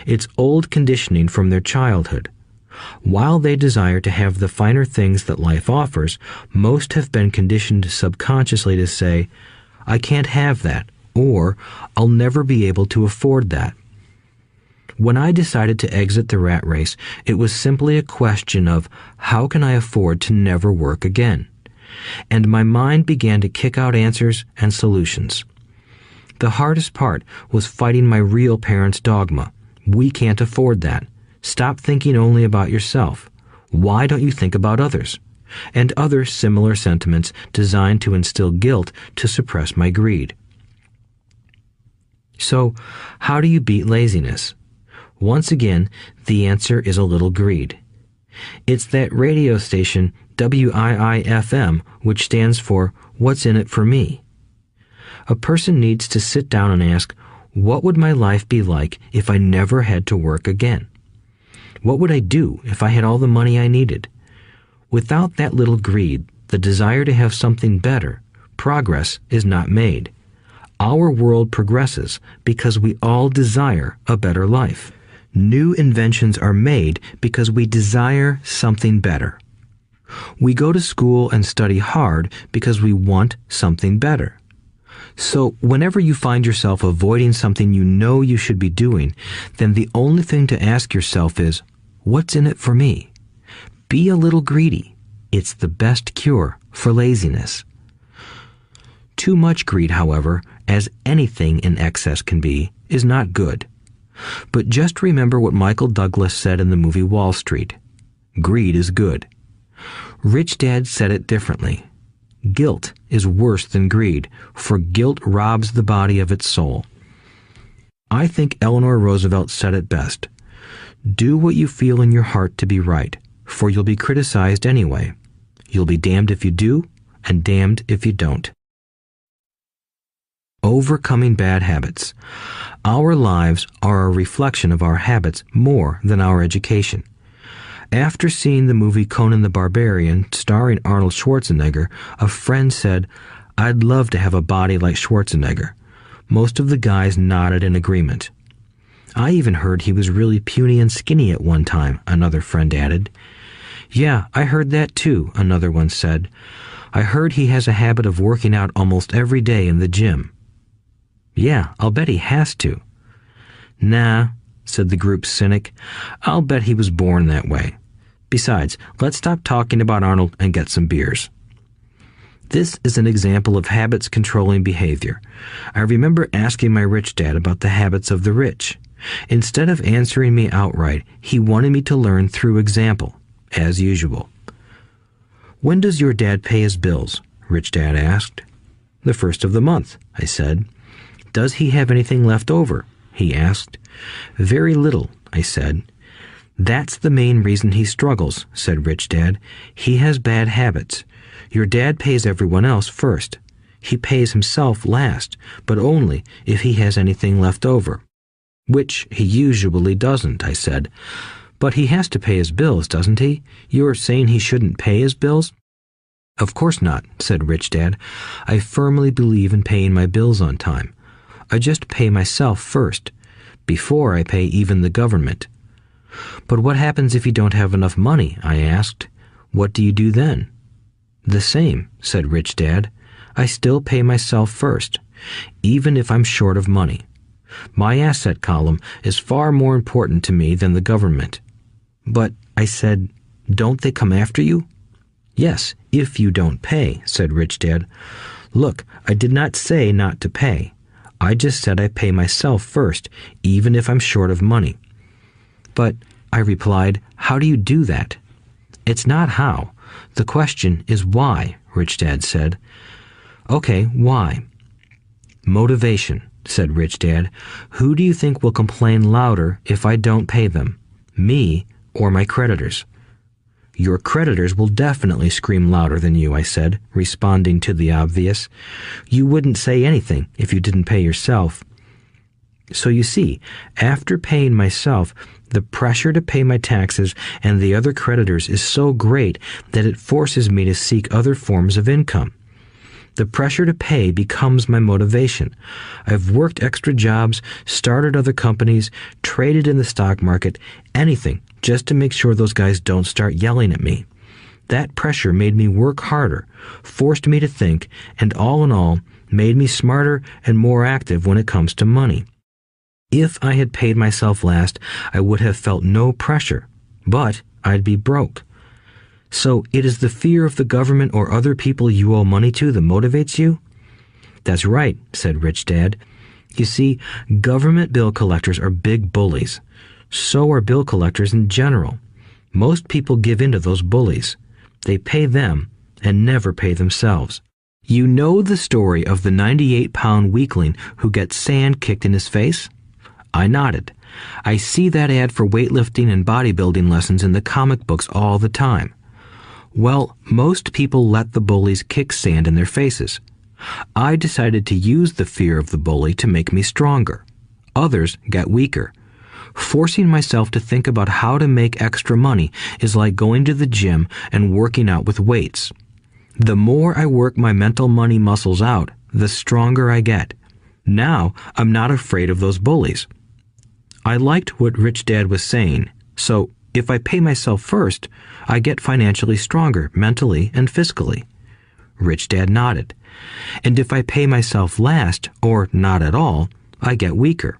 It's old conditioning from their childhood. While they desire to have the finer things that life offers, most have been conditioned subconsciously to say, I can't have that, or I'll never be able to afford that. When I decided to exit the rat race, it was simply a question of how can I afford to never work again? And my mind began to kick out answers and solutions. The hardest part was fighting my real parents' dogma. We can't afford that. Stop thinking only about yourself. Why don't you think about others? And other similar sentiments designed to instill guilt to suppress my greed. So, how do you beat laziness? Once again, the answer is a little greed. It's that radio station WIIFM, which stands for What's in it for me? A person needs to sit down and ask, what would my life be like if I never had to work again? What would I do if I had all the money I needed? Without that little greed, the desire to have something better, progress is not made. Our world progresses because we all desire a better life. New inventions are made because we desire something better. We go to school and study hard because we want something better. So whenever you find yourself avoiding something you know you should be doing, then the only thing to ask yourself is, what's in it for me? Be a little greedy. It's the best cure for laziness. Too much greed, however, as anything in excess can be, is not good. But just remember what Michael Douglas said in the movie Wall Street. Greed is good. Rich Dad said it differently. Guilt is worse than greed, for guilt robs the body of its soul. I think Eleanor Roosevelt said it best. Do what you feel in your heart to be right, for you'll be criticized anyway. You'll be damned if you do, and damned if you don't. Overcoming bad habits. Our lives are a reflection of our habits more than our education. After seeing the movie Conan the Barbarian, starring Arnold Schwarzenegger, a friend said, "I'd love to have a body like Schwarzenegger." Most of the guys nodded in agreement. "I even heard he was really puny and skinny at one time," another friend added. "Yeah, I heard that too," another one said. "I heard he has a habit of working out almost every day in the gym." "Yeah, I'll bet he has to." "Nah," said the group's cynic. "I'll bet he was born that way. Besides, let's stop talking about Arnold and get some beers." This is an example of habits controlling behavior. I remember asking my rich dad about the habits of the rich. Instead of answering me outright, he wanted me to learn through example, as usual. "When does your dad pay his bills?" Rich Dad asked. "The first of the month," I said. "Does he have anything left over?" he asked. "Very little," I said. "That's the main reason he struggles," said Rich Dad. "He has bad habits. Your dad pays everyone else first. He pays himself last, but only if he has anything left over." "Which he usually doesn't," I said. "But he has to pay his bills, doesn't he? You're saying he shouldn't pay his bills?" "Of course not," said Rich Dad. "I firmly believe in paying my bills on time. I just pay myself first, before I pay even the government." "But what happens if you don't have enough money?" I asked. "What do you do then?" "The same," said Rich Dad. "I still pay myself first, even if I'm short of money. My asset column is far more important to me than the government." "But," I said, "don't they come after you?" "Yes, if you don't pay," said Rich Dad. "Look, I did not say not to pay. I just said I pay myself first, even if I'm short of money." "But," I replied, "how do you do that?" "It's not how. The question is why," Rich Dad said. "Okay, why?" "Motivation," said Rich Dad. "Who do you think will complain louder if I don't pay them? Me or my creditors?" "Your creditors will definitely scream louder than you," I said, responding to the obvious. "You wouldn't say anything if you didn't pay yourself." So you see, after paying myself, the pressure to pay my taxes and the other creditors is so great that it forces me to seek other forms of income. The pressure to pay becomes my motivation. I've worked extra jobs, started other companies, traded in the stock market, anything, just to make sure those guys don't start yelling at me. That pressure made me work harder, forced me to think, and all in all, made me smarter and more active when it comes to money. If I had paid myself last, I would have felt no pressure, but I'd be broke. So it is the fear of the government or other people you owe money to that motivates you? "That's right," said Rich Dad. You see, government bill collectors are big bullies. So are bill collectors in general. Most people give in to those bullies. They pay them and never pay themselves. You know the story of the 98-pound weakling who gets sand kicked in his face? I nodded. I see that ad for weightlifting and bodybuilding lessons in the comic books all the time. Well, most people let the bullies kick sand in their faces. I decided to use the fear of the bully to make me stronger. Others got weaker. Forcing myself to think about how to make extra money is like going to the gym and working out with weights. The more I work my mental money muscles out, the stronger I get. Now, I'm not afraid of those bullies. I liked what Rich Dad was saying, so if I pay myself first, I get financially stronger mentally and fiscally. Rich Dad nodded. And if I pay myself last, or not at all, I get weaker.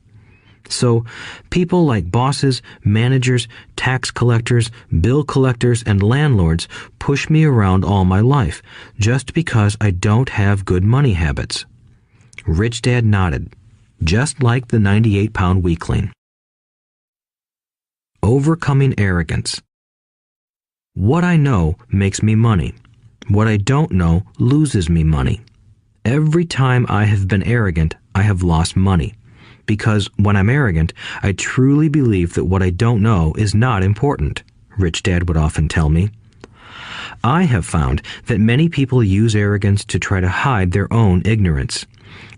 So, people like bosses, managers, tax collectors, bill collectors, and landlords push me around all my life just because I don't have good money habits. Rich Dad nodded, just like the 98-pound weakling. Overcoming arrogance. What I know makes me money. What I don't know loses me money. Every time I have been arrogant, I have lost money. Because when I'm arrogant, I truly believe that what I don't know is not important, Rich Dad would often tell me. I have found that many people use arrogance to try to hide their own ignorance.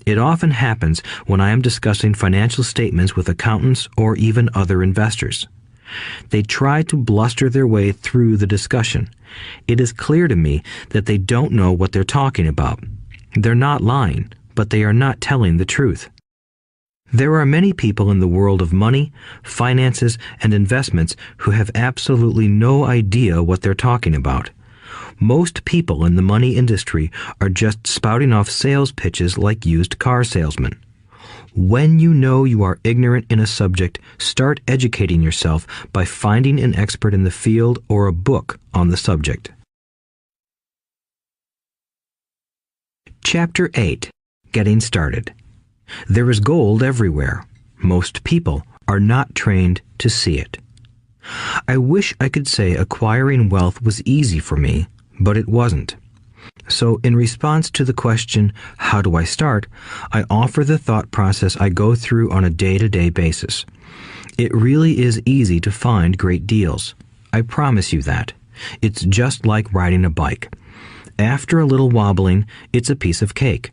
It often happens when I am discussing financial statements with accountants or even other investors. They try to bluster their way through the discussion. It is clear to me that they don't know what they're talking about. They're not lying, but they are not telling the truth. There are many people in the world of money, finances, and investments who have absolutely no idea what they're talking about. Most people in the money industry are just spouting off sales pitches like used car salesmen. When you know you are ignorant in a subject, start educating yourself by finding an expert in the field or a book on the subject. Chapter 8. Getting Started. There is gold everywhere. Most people are not trained to see it. I wish I could say acquiring wealth was easy for me, but it wasn't. So in response to the question, how do I start, I offer the thought process I go through on a day-to-day basis. It really is easy to find great deals. I promise you that. It's just like riding a bike. After a little wobbling, it's a piece of cake.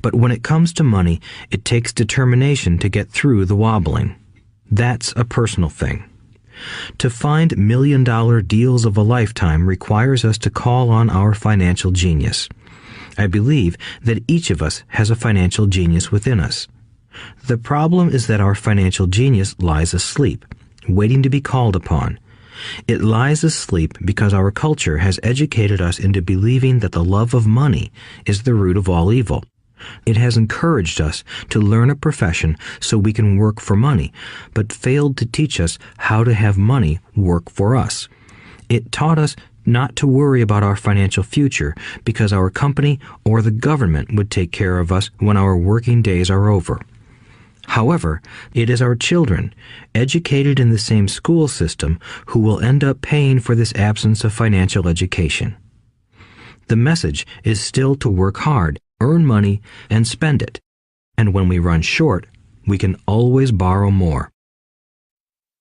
But when it comes to money, it takes determination to get through the wobbling. That's a personal thing. To find million-dollar deals of a lifetime requires us to call on our financial genius. I believe that each of us has a financial genius within us. The problem is that our financial genius lies asleep, waiting to be called upon. It lies asleep because our culture has educated us into believing that the love of money is the root of all evil. It has encouraged us to learn a profession so we can work for money, but failed to teach us how to have money work for us. It taught us not to worry about our financial future because our company or the government would take care of us when our working days are over. However, it is our children, educated in the same school system, who will end up paying for this absence of financial education. The message is still to work hard, earn money, and spend it. And when we run short, we can always borrow more.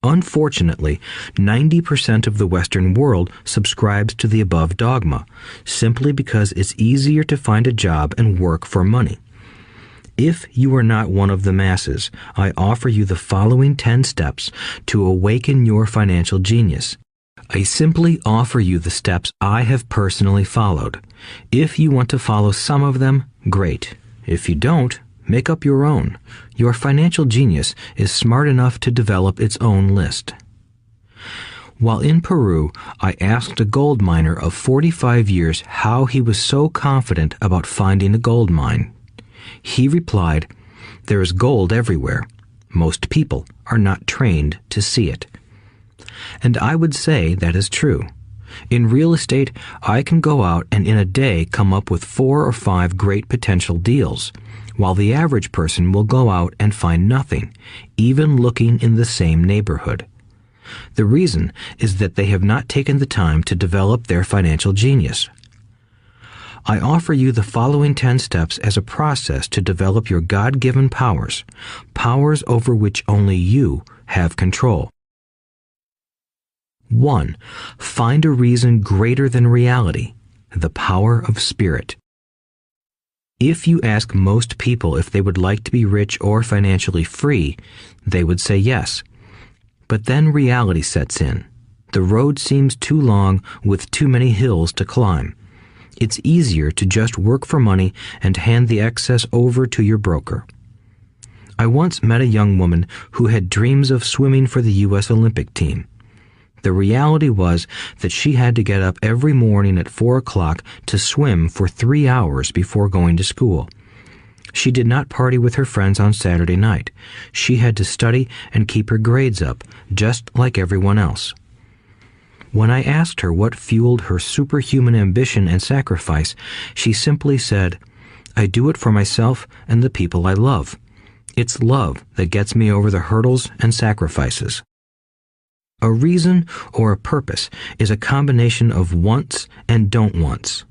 Unfortunately, 90% of the Western world subscribes to the above dogma, simply because it's easier to find a job and work for money. If you are not one of the masses, I offer you the following 10 steps to awaken your financial genius. I simply offer you the steps I have personally followed. If you want to follow some of them, great. If you don't, make up your own. Your financial genius is smart enough to develop its own list. While in Peru, I asked a gold miner of 45 years how he was so confident about finding a gold mine. He replied, "There is gold everywhere. Most people are not trained to see it." And I would say that is true. In real estate, I can go out and in a day come up with 4 or 5 great potential deals. while the average person will go out and find nothing, even looking in the same neighborhood. The reason is that they have not taken the time to develop their financial genius. I offer you the following 10 steps as a process to develop your God-given powers, powers over which only you have control. 1. Find a reason greater than reality, the power of spirit. If you ask most people if they would like to be rich or financially free, they would say yes. But then reality sets in. The road seems too long with too many hills to climb. It's easier to just work for money and hand the excess over to your broker. I once met a young woman who had dreams of swimming for the U.S. Olympic team. The reality was that she had to get up every morning at 4 o'clock to swim for 3 hours before going to school. She did not party with her friends on Saturday night. She had to study and keep her grades up, just like everyone else. When I asked her what fueled her superhuman ambition and sacrifice, she simply said, "I do it for myself and the people I love. It's love that gets me over the hurdles and sacrifices." A reason or a purpose is a combination of wants and don't wants.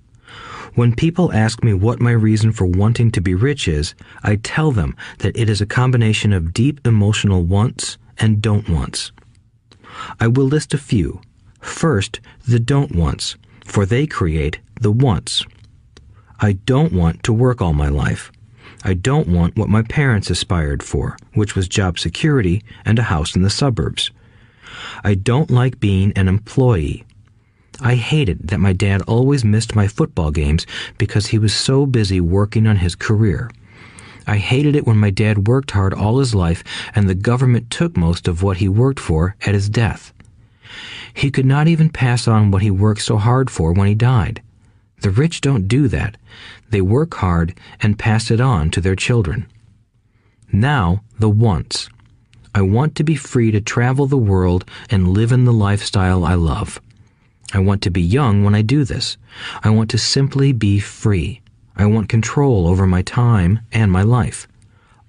When people ask me what my reason for wanting to be rich is, I tell them that it is a combination of deep emotional wants and don't wants. I will list a few. First, the don't wants, for they create the wants. I don't want to work all my life. I don't want what my parents aspired for, which was job security and a house in the suburbs. I don't like being an employee. I hated that my dad always missed my football games because he was so busy working on his career. I hated it when my dad worked hard all his life and the government took most of what he worked for at his death. He could not even pass on what he worked so hard for when he died. The rich don't do that. They work hard and pass it on to their children. Now, the wants. I want to be free to travel the world and live in the lifestyle I love. I want to be young when I do this. I want to simply be free. I want control over my time and my life.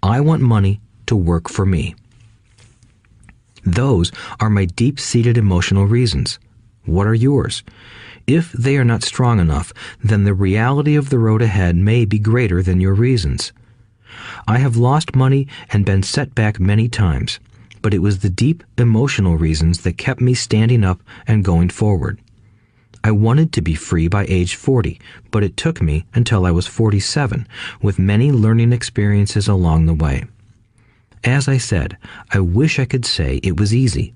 I want money to work for me. Those are my deep-seated emotional reasons. What are yours? If they are not strong enough, then the reality of the road ahead may be greater than your reasons. I have lost money and been set back many times, but it was the deep emotional reasons that kept me standing up and going forward. I wanted to be free by age 40, but it took me until I was 47, with many learning experiences along the way. As I said, I wish I could say it was easy.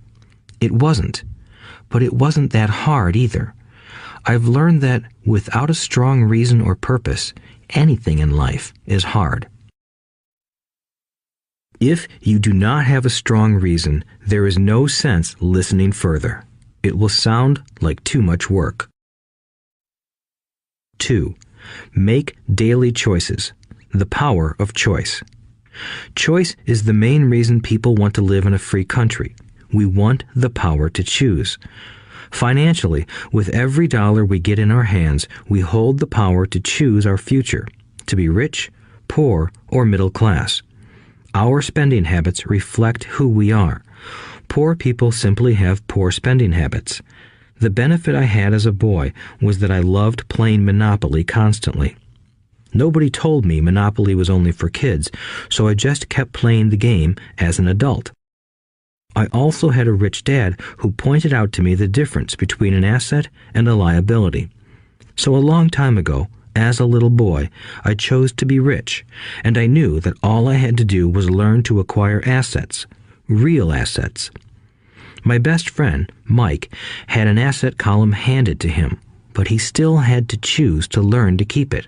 It wasn't, but it wasn't that hard either. I've learned that without a strong reason or purpose, anything in life is hard. If you do not have a strong reason, there is no sense listening further. It will sound like too much work. 2. Make daily choices. The power of choice. Choice is the main reason people want to live in a free country. We want the power to choose. Financially, with every dollar we get in our hands, we hold the power to choose our future, to be rich, poor, or middle class. Our spending habits reflect who we are. Poor people simply have poor spending habits. The benefit I had as a boy was that I loved playing Monopoly constantly. Nobody told me Monopoly was only for kids, so I just kept playing the game as an adult. I also had a rich dad who pointed out to me the difference between an asset and a liability. So a long time ago, as a little boy, I chose to be rich, and I knew that all I had to do was learn to acquire assets, real assets. My best friend, Mike, had an asset column handed to him, but he still had to choose to learn to keep it.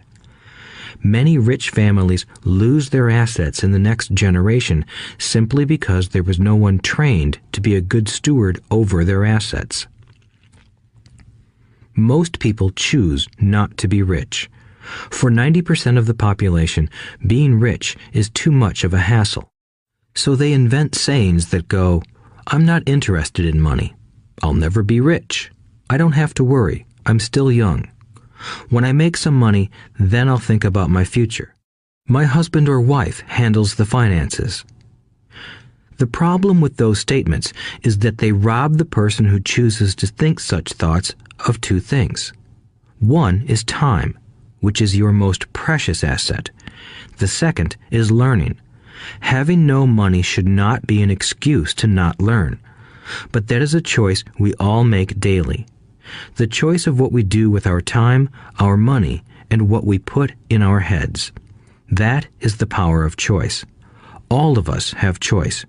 Many rich families lose their assets in the next generation simply because there was no one trained to be a good steward over their assets. Most people choose not to be rich. For 90% of the population, being rich is too much of a hassle. So they invent sayings that go, "I'm not interested in money. I'll never be rich. I don't have to worry. I'm still young. When I make some money, then I'll think about my future." My husband or wife handles the finances. The problem with those statements is that they rob the person who chooses to think such thoughts of two things. One is time, which is your most precious asset. The second is learning. Having no money should not be an excuse to not learn, but that is a choice we all make daily. The choice of what we do with our time, our money, and what we put in our heads. That is the power of choice. All of us have choice.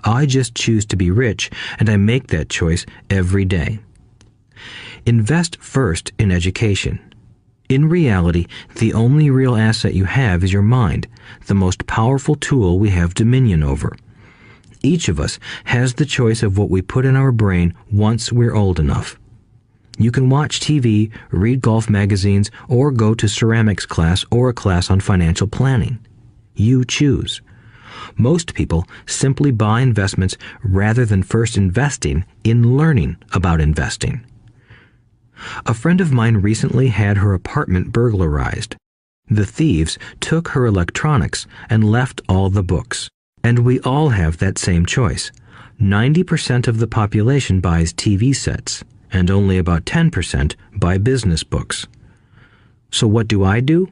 I just choose to be rich, and I make that choice every day. Invest first in education. In reality, the only real asset you have is your mind, the most powerful tool we have dominion over. Each of us has the choice of what we put in our brain once we're old enough. You can watch TV, read golf magazines, or go to ceramics class or a class on financial planning. You choose. Most people simply buy investments rather than first investing in learning about investing. A friend of mine recently had her apartment burglarized. The thieves took her electronics and left all the books. And we all have that same choice. 90% of the population buys TV sets, and only about 10% buy business books. So what do?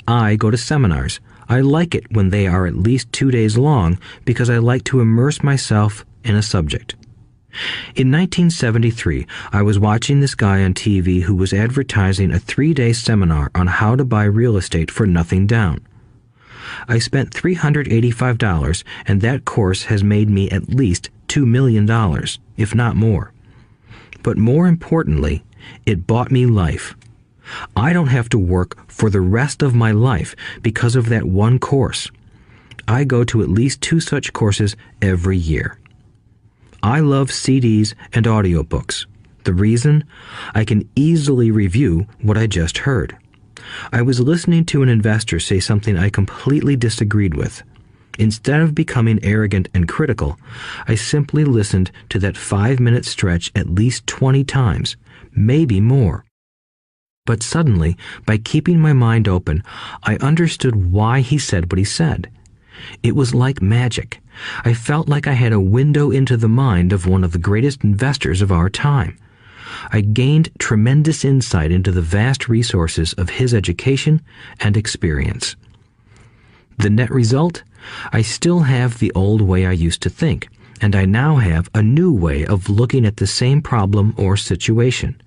I go to seminars. I like it when they are at least 2 days long because I like to immerse myself in a subject. In 1973, I was watching this guy on TV who was advertising a 3-day seminar on how to buy real estate for nothing down. I spent $385, and that course has made me at least $2 million, if not more. But more importantly, it bought me life. I don't have to work for the rest of my life because of that one course. I go to at least 2 such courses every year. I love CDs and audiobooks. The reason? I can easily review what I just heard. I was listening to an investor say something I completely disagreed with. Instead of becoming arrogant and critical, I simply listened to that 5-minute stretch at least 20 times, maybe more. But suddenly, by keeping my mind open, I understood why he said what he said. It was like magic. I felt like I had a window into the mind of one of the greatest investors of our time. I gained tremendous insight into the vast resources of his education and experience. The net result? I still have the old way I used to think, and I now have a new way of looking at the same problem or situation.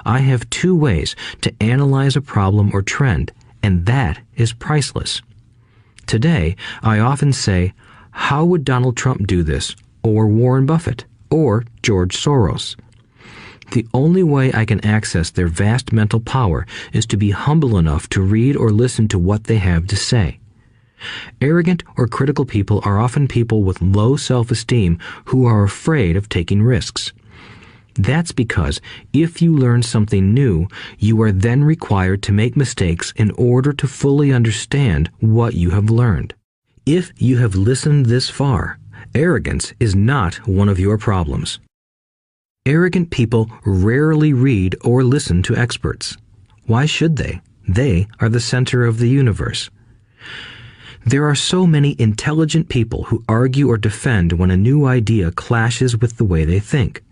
I have 2 ways to analyze a problem or trend, and that is priceless. Today, I often say, how would Donald Trump do this, or Warren Buffett, or George Soros? The only way I can access their vast mental power is to be humble enough to read or listen to what they have to say. Arrogant or critical people are often people with low self-esteem who are afraid of taking risks. That's because if you learn something new, you are then required to make mistakes in order to fully understand what you have learned. If you have listened this far, arrogance is not one of your problems. Arrogant people rarely read or listen to experts. Why should they? They are the center of the universe. There are so many intelligent people who argue or defend when a new idea clashes with the way they think.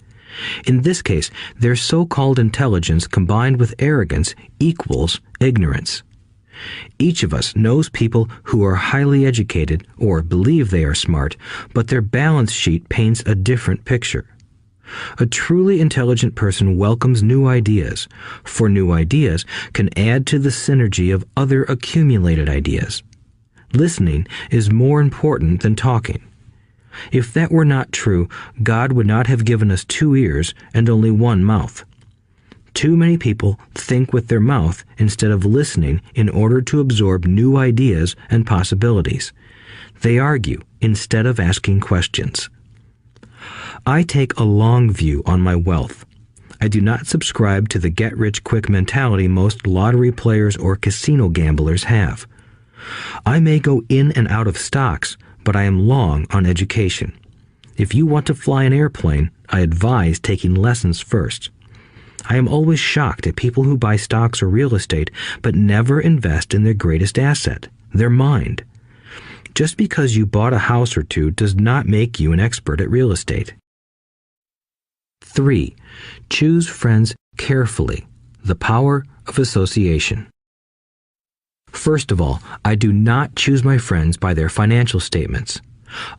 In this case, their so-called intelligence combined with arrogance equals ignorance. Each of us knows people who are highly educated or believe they are smart, but their balance sheet paints a different picture. A truly intelligent person welcomes new ideas, for new ideas can add to the synergy of other accumulated ideas. Listening is more important than talking. If that were not true, God would not have given us 2 ears and only 1 mouth. Too many people think with their mouth instead of listening in order to absorb new ideas and possibilities. They argue instead of asking questions. I take a long view on my wealth. I do not subscribe to the get-rich-quick mentality most lottery players or casino gamblers have. I may go in and out of stocks, but I am long on education. If you want to fly an airplane, I advise taking lessons first. I am always shocked at people who buy stocks or real estate but never invest in their greatest asset, their mind. Just because you bought a house or two does not make you an expert at real estate. 3. Choose friends carefully. The power of association. First of all, I do not choose my friends by their financial statements.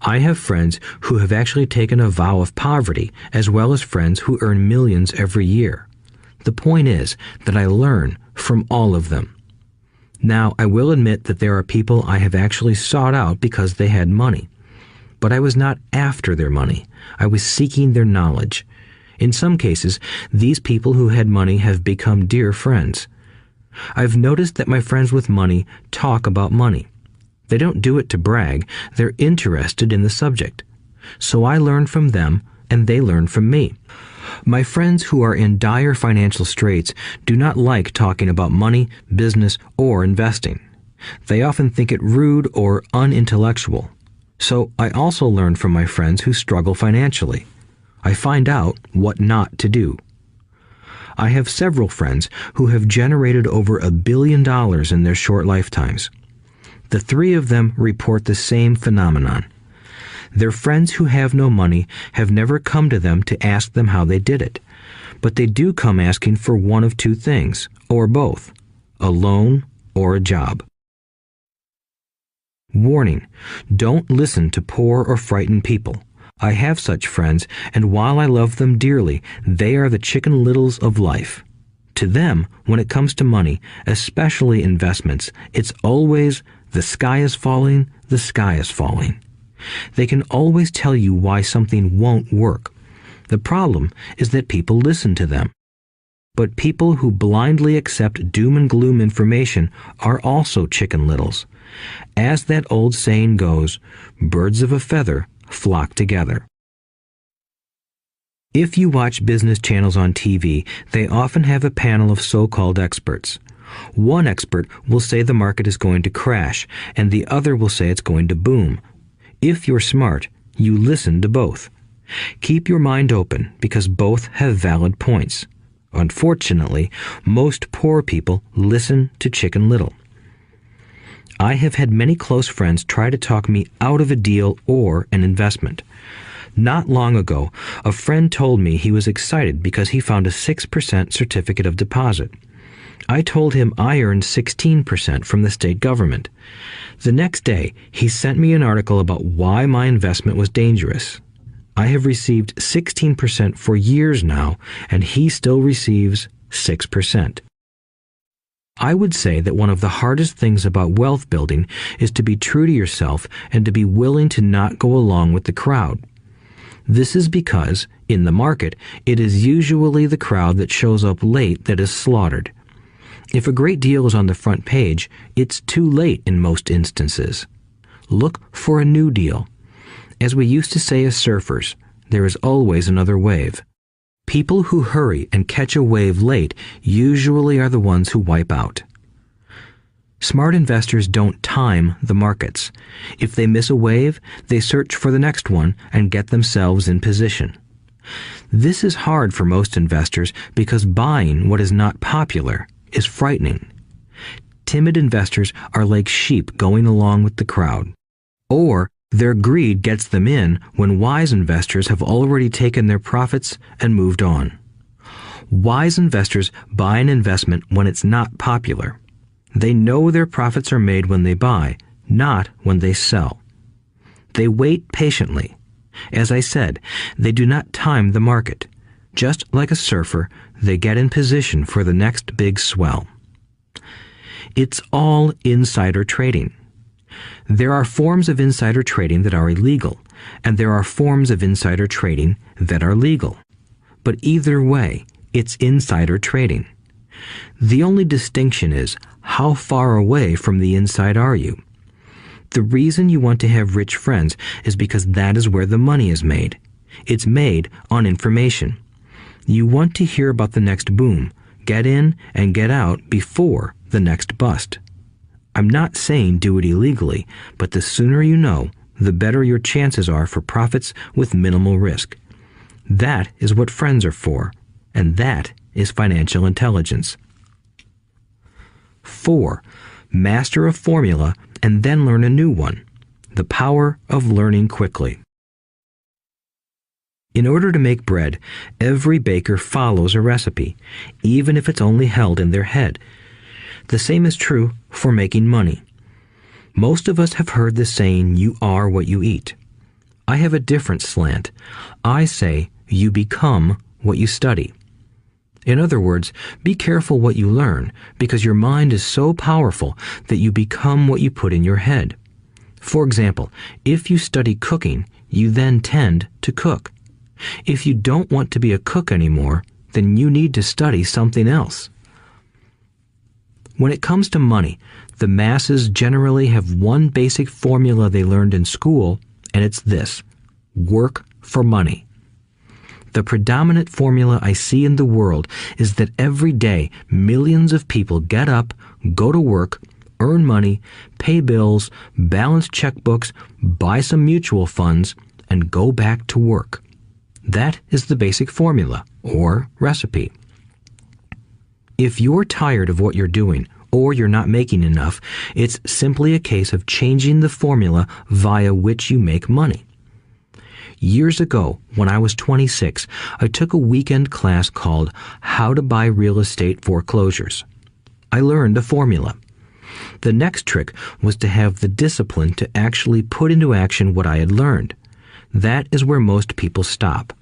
I have friends who have actually taken a vow of poverty, as well as friends who earn millions every year. The point is that I learn from all of them. Now, I will admit that there are people I have actually sought out because they had money. But I was not after their money. I was seeking their knowledge. In some cases, these people who had money have become dear friends. I've noticed that my friends with money talk about money. They don't do it to brag. They're interested in the subject. So I learn from them, and they learn from me. My friends who are in dire financial straits do not like talking about money, business, or investing. They often think it rude or unintellectual. So I also learn from my friends who struggle financially. I find out what not to do. I have several friends who have generated over $1 billion in their short lifetimes. The 3 of them report the same phenomenon. Their friends who have no money have never come to them to ask them how they did it, but they do come asking for one of 2 things, or both, a loan or a job. Warning: don't listen to poor or frightened people. I have such friends, and while I love them dearly, they are the Chicken Littles of life. To them, when it comes to money, especially investments, it's always, the sky is falling, the sky is falling. They can always tell you why something won't work. The problem is that people listen to them. But people who blindly accept doom and gloom information are also Chicken Littles. As that old saying goes, birds of a feather flock together. If you watch business channels on TV, they often have a panel of so-called experts. One expert will say the market is going to crash, and the other will say it's going to boom. If you're smart, you listen to both. Keep your mind open because both have valid points. Unfortunately, most poor people listen to Chicken Little. I have had many close friends try to talk me out of a deal or an investment. Not long ago, a friend told me he was excited because he found a 6% certificate of deposit. I told him I earned 16% from the state government. The next day, he sent me an article about why my investment was dangerous. I have received 16% for years now, and he still receives 6%. I would say that one of the hardest things about wealth building is to be true to yourself and to be willing to not go along with the crowd. This is because, in the market, it is usually the crowd that shows up late that is slaughtered. If a great deal is on the front page, it's too late in most instances. Look for a new deal. As we used to say as surfers, there is always another wave. People who hurry and catch a wave late usually are the ones who wipe out. Smart investors don't time the markets. If they miss a wave, they search for the next one and get themselves in position. This is hard for most investors because buying what is not popular is frightening. Timid investors are like sheep going along with the crowd. Or their greed gets them in when wise investors have already taken their profits and moved on. Wise investors buy an investment when it's not popular. They know their profits are made when they buy, not when they sell. They wait patiently. As I said, they do not time the market. Just like a surfer, they get in position for the next big swell. It's all insider trading. There are forms of insider trading that are illegal, and there are forms of insider trading that are legal. But either way, it's insider trading. The only distinction is, how far away from the inside are you? The reason you want to have rich friends is because that is where the money is made. It's made on information. You want to hear about the next boom, get in and get out before the next bust. I'm not saying do it illegally, but the sooner you know, the better your chances are for profits with minimal risk. That is what friends are for, and that is financial intelligence. 4. Master a formula and then learn a new one. The power of learning quickly. In order to make bread, every baker follows a recipe, even if it's only held in their head. The same is true for making money. Most of us have heard the saying, "You are what you eat." I have a different slant. I say, "You become what you study." In other words, be careful what you learn, because your mind is so powerful that you become what you put in your head. For example, if you study cooking, you then tend to cook. If you don't want to be a cook anymore, then you need to study something else. When it comes to money, the masses generally have one basic formula they learned in school, and it's this: work for money. The predominant formula I see in the world is that every day millions of people get up, go to work, earn money, pay bills, balance checkbooks, buy some mutual funds, and go back to work. That is the basic formula, or recipe. If you're tired of what you're doing, or you're not making enough, it's simply a case of changing the formula via which you make money. Years ago, when I was 26, I took a weekend class called How to Buy Real Estate Foreclosures. I learned a formula. The next trick was to have the discipline to actually put into action what I had learned. That is where most people stop.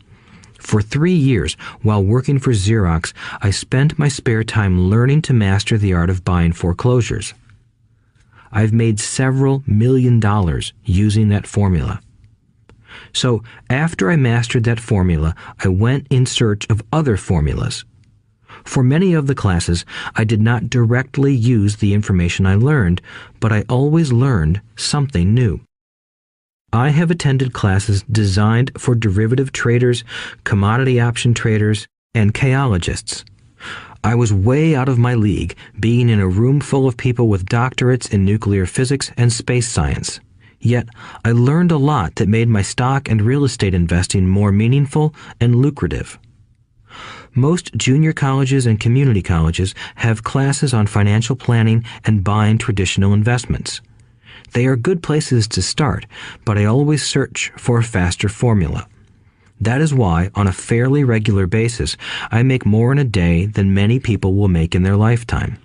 For 3 years, while working for Xerox, I spent my spare time learning to master the art of buying foreclosures. I've made several $1,000,000 using that formula. So, after I mastered that formula, I went in search of other formulas. For many of the classes, I did not directly use the information I learned, but I always learned something new. I have attended classes designed for derivative traders, commodity option traders, and chaologists. I was way out of my league, being in a room full of people with doctorates in nuclear physics and space science. Yet, I learned a lot that made my stock and real estate investing more meaningful and lucrative. Most junior colleges and community colleges have classes on financial planning and buying traditional investments. They are good places to start, but I always search for a faster formula. That is why, on a fairly regular basis, I make more in a day than many people will make in their lifetime.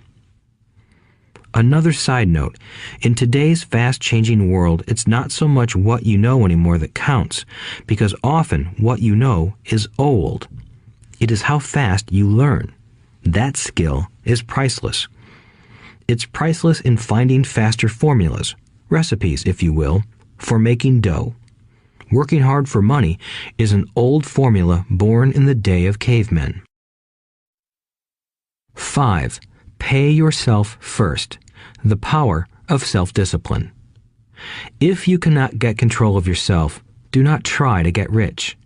Another side note, in today's fast-changing world, it's not so much what you know anymore that counts, because often what you know is old. It is how fast you learn. That skill is priceless. It's priceless in finding faster formulas, recipes, if you will, for making dough. Working hard for money is an old formula born in the day of cavemen. 5. Pay yourself first. The power of self-discipline. If you cannot get control of yourself, do not try to get rich.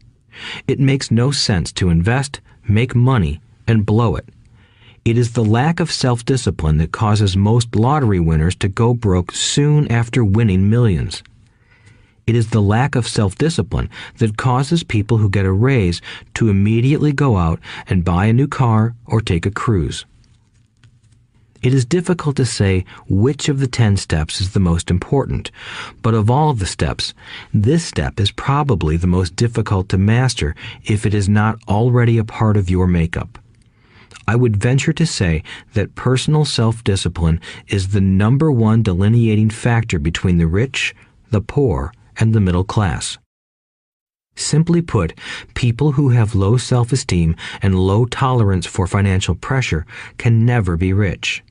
It makes no sense to invest, make money, and blow it. It is the lack of self-discipline that causes most lottery winners to go broke soon after winning millions. It is the lack of self-discipline that causes people who get a raise to immediately go out and buy a new car or take a cruise. It is difficult to say which of the 10 steps is the most important, but of all the steps, this step is probably the most difficult to master if it is not already a part of your makeup. I would venture to say that personal self-discipline is the number one delineating factor between the rich, the poor, and the middle class. Simply put, people who have low self-esteem and low tolerance for financial pressure can never be rich.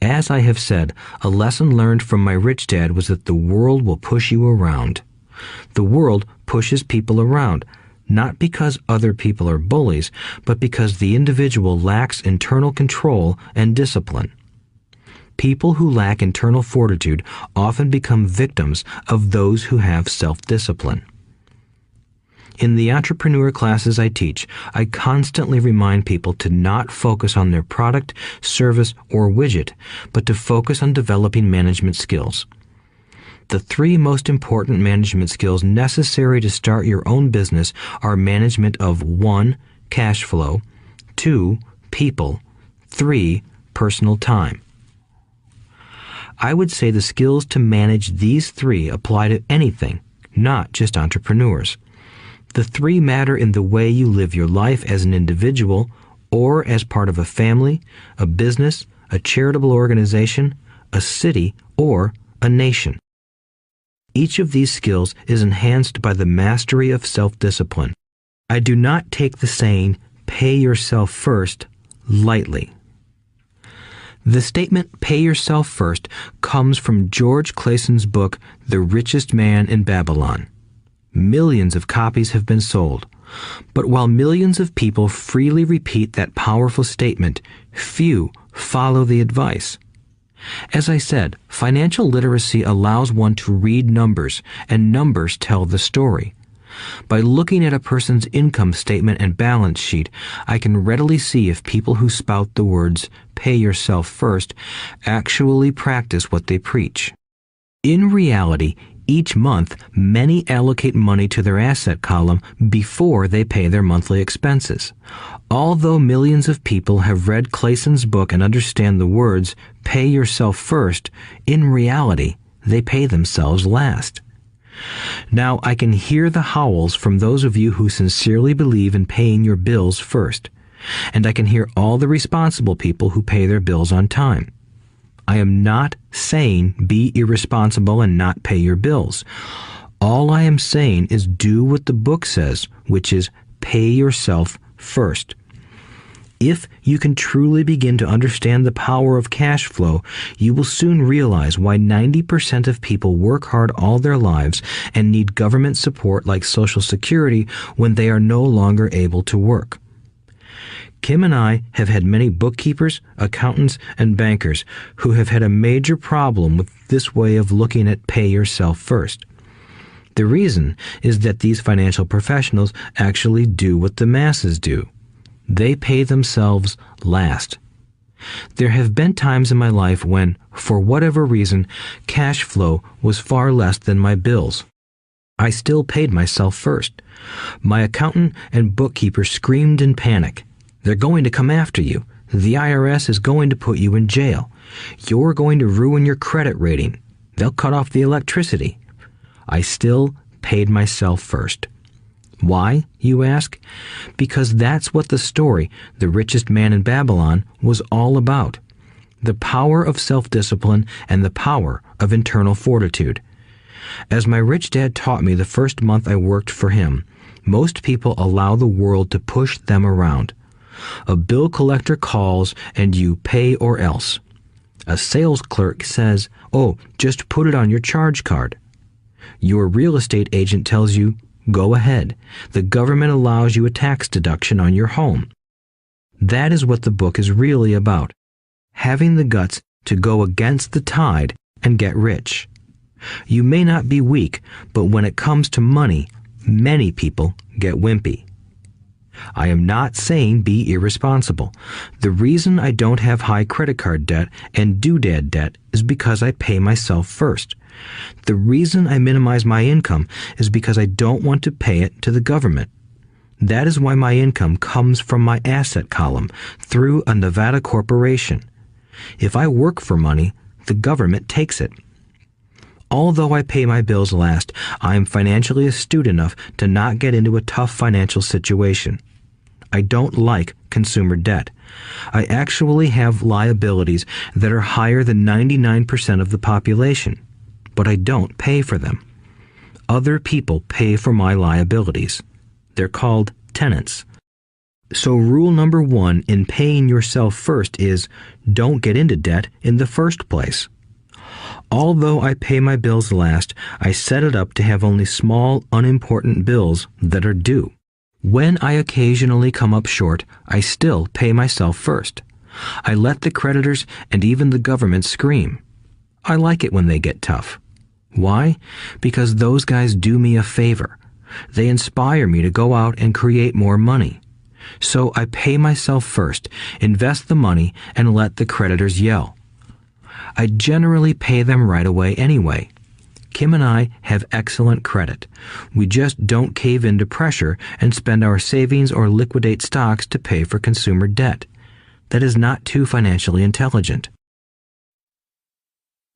As I have said, a lesson learned from my rich dad was that the world will push you around. The world pushes people around, not because other people are bullies, but because the individual lacks internal control and discipline. People who lack internal fortitude often become victims of those who have self-discipline. In the entrepreneur classes I teach, I constantly remind people to not focus on their product, service, or widget, but to focus on developing management skills. The 3 most important management skills necessary to start your own business are management of 1. Cash flow, 2. People, 3. Personal time. I would say the skills to manage these three apply to anything, not just entrepreneurs. The three matter in the way you live your life as an individual or as part of a family, a business, a charitable organization, a city, or a nation. Each of these skills is enhanced by the mastery of self-discipline. I do not take the saying, "pay yourself first," lightly. The statement, "pay yourself first," comes from George Clayson's book, The Richest Man in Babylon. Millions of copies have been sold. But while millions of people freely repeat that powerful statement, few follow the advice. As I said, financial literacy allows one to read numbers, and numbers tell the story. By looking at a person's income statement and balance sheet, I can readily see if people who spout the words, "pay yourself first," actually practice what they preach. In reality, each month, many allocate money to their asset column before they pay their monthly expenses. Although millions of people have read Clayson's book and understand the words, "pay yourself first," in reality, they pay themselves last. Now, I can hear the howls from those of you who sincerely believe in paying your bills first, and I can hear all the responsible people who pay their bills on time. I am not saying be irresponsible and not pay your bills. All I am saying is do what the book says, which is pay yourself first. If you can truly begin to understand the power of cash flow, you will soon realize why 90% of people work hard all their lives and need government support like Social Security when they are no longer able to work. Kim and I have had many bookkeepers, accountants, and bankers who have had a major problem with this way of looking at pay yourself first. The reason is that these financial professionals actually do what the masses do. They pay themselves last. There have been times in my life when, for whatever reason, cash flow was far less than my bills. I still paid myself first. My accountant and bookkeeper screamed in panic. "They're going to come after you. The IRS is going to put you in jail. You're going to ruin your credit rating. They'll cut off the electricity." I still paid myself first. Why, you ask? Because that's what the story, The Richest Man in Babylon, was all about. The power of self-discipline and the power of internal fortitude. As my rich dad taught me the first month I worked for him, most people allow the world to push them around. A bill collector calls and you pay or else. A sales clerk says, "Oh, just put it on your charge card." Your real estate agent tells you, "Go ahead. The government allows you a tax deduction on your home." That is what the book is really about. Having the guts to go against the tide and get rich. You may not be weak, but when it comes to money, many people get wimpy. I am not saying be irresponsible. The reason I don't have high credit card debt and doodad debt is because I pay myself first. The reason I minimize my income is because I don't want to pay it to the government. That is why my income comes from my asset column through a Nevada corporation. If I work for money, the government takes it. Although I pay my bills last, I am financially astute enough to not get into a tough financial situation. I don't like consumer debt. I actually have liabilities that are higher than 99% of the population, but I don't pay for them. Other people pay for my liabilities. They're called tenants. So rule number 1 in paying yourself first is don't get into debt in the first place. Although I pay my bills last, I set it up to have only small, unimportant bills that are due. When I occasionally come up short, I still pay myself first. I let the creditors and even the government scream. I like it when they get tough. Why? Because those guys do me a favor. They inspire me to go out and create more money. So I pay myself first, invest the money, and let the creditors yell. I generally pay them right away anyway. Kim and I have excellent credit. We just don't cave into pressure and spend our savings or liquidate stocks to pay for consumer debt. That is not too financially intelligent.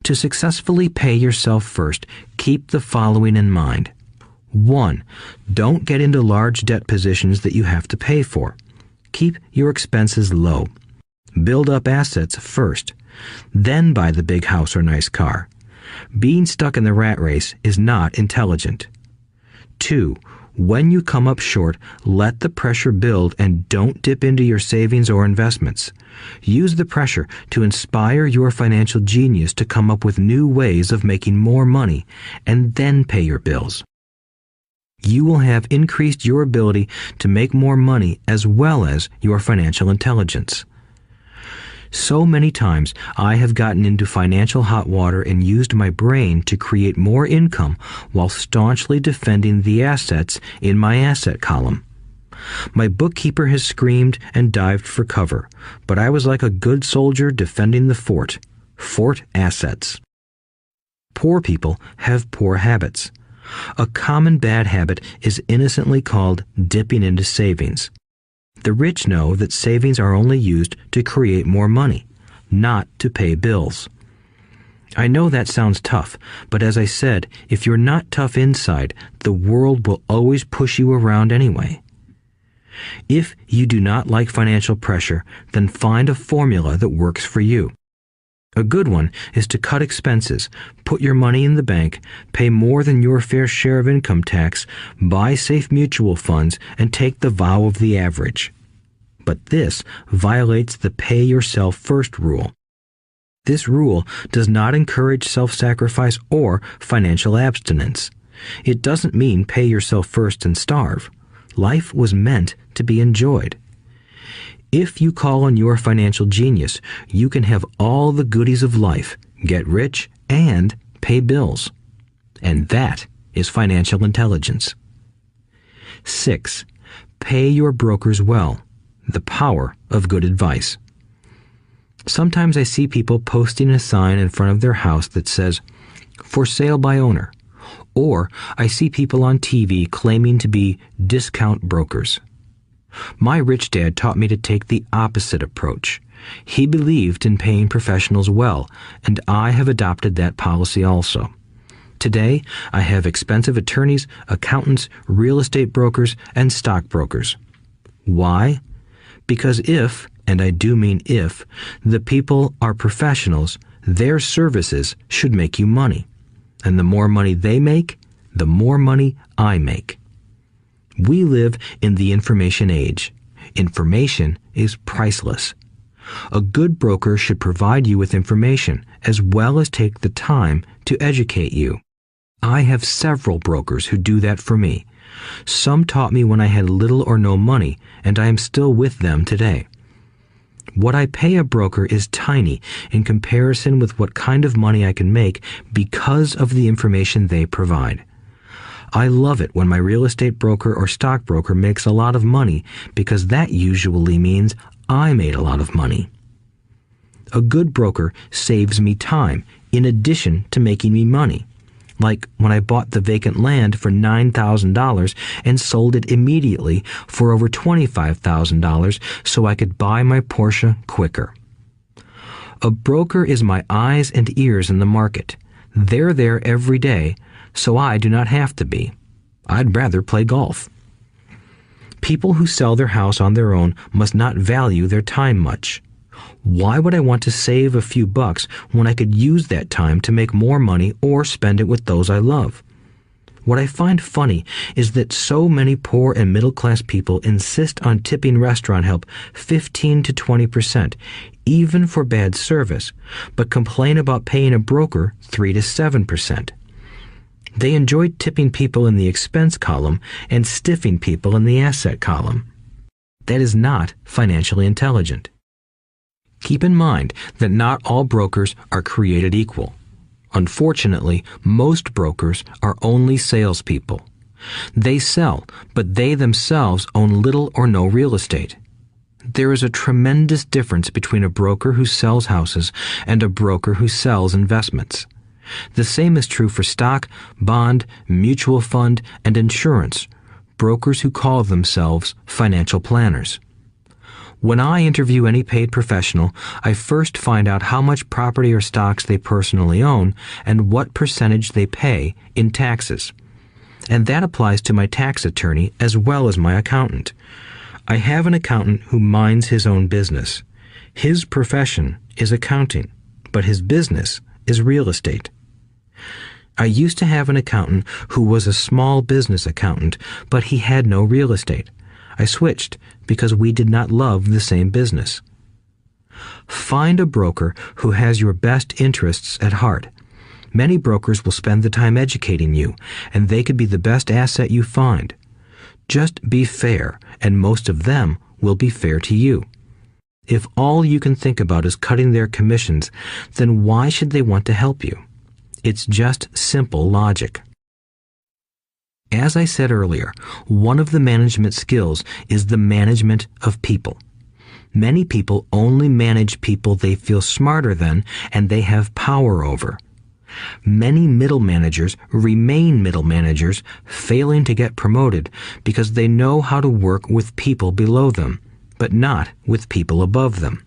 To successfully pay yourself first, keep the following in mind. 1. Don't get into large debt positions that you have to pay for. Keep your expenses low. Build up assets first. Then buy the big house or nice car. Being stuck in the rat race is not intelligent. 2. When you come up short, let the pressure build and don't dip into your savings or investments. Use the pressure to inspire your financial genius to come up with new ways of making more money and then pay your bills. You will have increased your ability to make more money as well as your financial intelligence. So many times I have gotten into financial hot water and used my brain to create more income while staunchly defending the assets in my asset column. My bookkeeper has screamed and dived for cover, but I was like a good soldier defending the fort. Fort assets. Poor people have poor habits. A common bad habit is innocently called dipping into savings. The rich know that savings are only used to create more money, not to pay bills. I know that sounds tough, but as I said, if you're not tough inside, the world will always push you around anyway. If you do not like financial pressure, then find a formula that works for you. A good one is to cut expenses, put your money in the bank, pay more than your fair share of income tax, buy safe mutual funds, and take the vow of the average. But this violates the pay yourself first rule. This rule does not encourage self-sacrifice or financial abstinence. It doesn't mean pay yourself first and starve. Life was meant to be enjoyed. If you call on your financial genius, you can have all the goodies of life, get rich, and pay bills. And that is financial intelligence. 6. Pay your brokers well. The power of good advice. Sometimes I see people posting a sign in front of their house that says, "For sale by owner." Or I see people on TV claiming to be discount brokers. My rich dad taught me to take the opposite approach. He believed in paying professionals well, and I have adopted that policy also. Today, I have expensive attorneys, accountants, real estate brokers, and stockbrokers. Why? Because if, and I do mean if, the people are professionals, their services should make you money. And the more money they make, the more money I make. We live in the information age. Information is priceless. A good broker should provide you with information as well as take the time to educate you. I have several brokers who do that for me. Some taught me when I had little or no money, and I am still with them today. What I pay a broker is tiny in comparison with what kind of money I can make because of the information they provide. I love it when my real estate broker or stockbroker makes a lot of money because that usually means I made a lot of money. A good broker saves me time in addition to making me money. Like when I bought the vacant land for $9,000 and sold it immediately for over $25,000 so I could buy my Porsche quicker. A broker is my eyes and ears in the market. They're there every day, so I do not have to be. I'd rather play golf. People who sell their house on their own must not value their time much. Why would I want to save a few bucks when I could use that time to make more money or spend it with those I love? What I find funny is that so many poor and middle-class people insist on tipping restaurant help 15 to 20%, even for bad service, but complain about paying a broker 3 to 7%. They enjoy tipping people in the expense column and stiffing people in the asset column. That is not financially intelligent. Keep in mind that not all brokers are created equal. Unfortunately, most brokers are only salespeople. They sell, but they themselves own little or no real estate. There is a tremendous difference between a broker who sells houses and a broker who sells investments. The same is true for stock, bond, mutual fund, and insurance, brokers who call themselves financial planners. When I interview any paid professional, I first find out how much property or stocks they personally own and what percentage they pay in taxes. And that applies to my tax attorney as well as my accountant. I have an accountant who minds his own business. His profession is accounting, but his business is real estate. I used to have an accountant who was a small business accountant, but he had no real estate. I switched because we did not love the same business. Find a broker who has your best interests at heart. Many brokers will spend the time educating you, and they could be the best asset you find. Just be fair, and most of them will be fair to you. If all you can think about is cutting their commissions, then why should they want to help you? It's just simple logic. As I said earlier, one of the management skills is the management of people. Many people only manage people they feel smarter than and they have power over. Many middle managers remain middle managers, failing to get promoted because they know how to work with people below them, but not with people above them.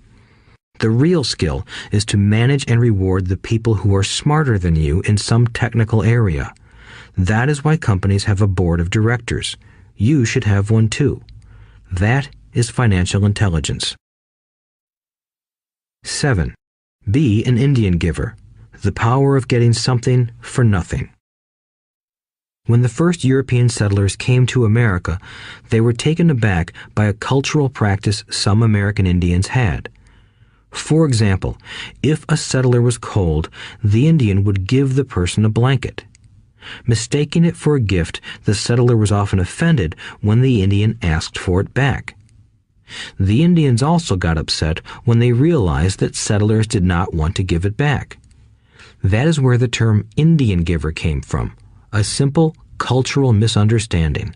The real skill is to manage and reward the people who are smarter than you in some technical area. That is why companies have a board of directors. You should have one too. That is financial intelligence. 7. Be an Indian giver. The power of getting something for nothing. When the first European settlers came to America, they were taken aback by a cultural practice some American Indians had. For example, if a settler was cold, the Indian would give the person a blanket. Mistaking it for a gift, the settler was often offended when the Indian asked for it back. The Indians also got upset when they realized that settlers did not want to give it back. That is where the term Indian giver came from, a simple cultural misunderstanding.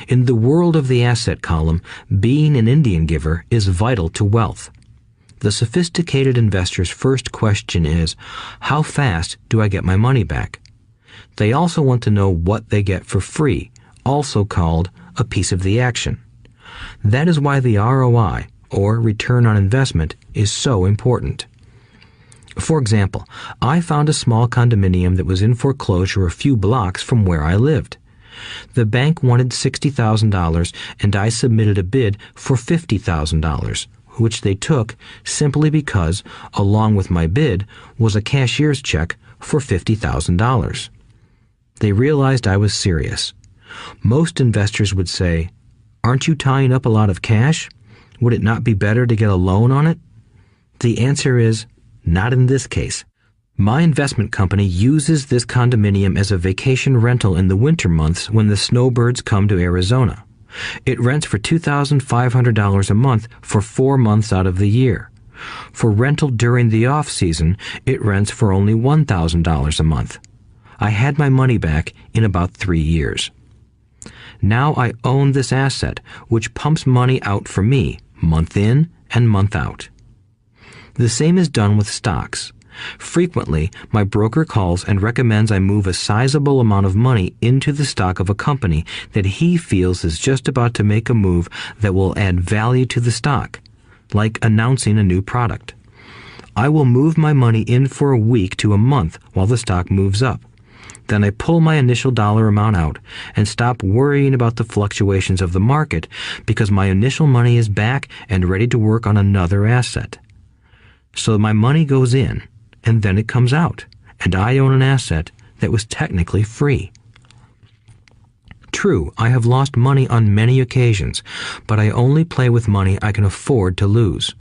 In the world of the asset column, being an Indian giver is vital to wealth. The sophisticated investor's first question is, how fast do I get my money back? They also want to know what they get for free, also called a piece of the action. That is why the ROI, or return on investment, is so important. For example, I found a small condominium that was in foreclosure a few blocks from where I lived. The bank wanted $60,000 and I submitted a bid for $50,000, which they took simply because, along with my bid, was a cashier's check for $50,000. They realized I was serious. Most investors would say, "Aren't you tying up a lot of cash? Would it not be better to get a loan on it?" The answer is, not in this case. My investment company uses this condominium as a vacation rental in the winter months when the snowbirds come to Arizona. It rents for $2,500 a month for 4 months out of the year. For rental during the off-season, it rents for only $1,000 a month. I had my money back in about 3 years. Now I own this asset, which pumps money out for me, month in and month out. The same is done with stocks. Frequently, my broker calls and recommends I move a sizable amount of money into the stock of a company that he feels is just about to make a move that will add value to the stock, like announcing a new product. I will move my money in for a week to a month while the stock moves up. Then I pull my initial dollar amount out and stop worrying about the fluctuations of the market because my initial money is back and ready to work on another asset. So my money goes in, and then it comes out, and I own an asset that was technically free. True, I have lost money on many occasions, but I only play with money I can afford to lose.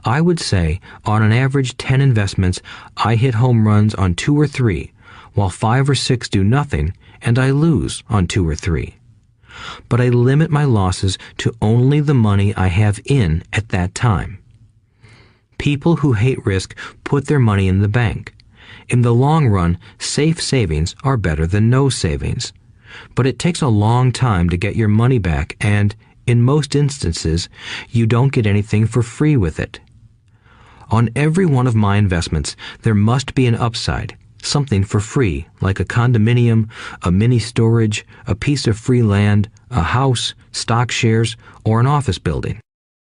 I would say, on an average 10 investments, I hit home runs on 2 or 3, while 5 or 6 do nothing, and I lose on 2 or 3. But I limit my losses to only the money I have in at that time. People who hate risk put their money in the bank. In the long run, safe savings are better than no savings. But it takes a long time to get your money back, and, in most instances, you don't get anything for free with it. On every one of my investments, there must be an upside, something for free, like a condominium, a mini storage, a piece of free land, a house, stock shares, or an office building.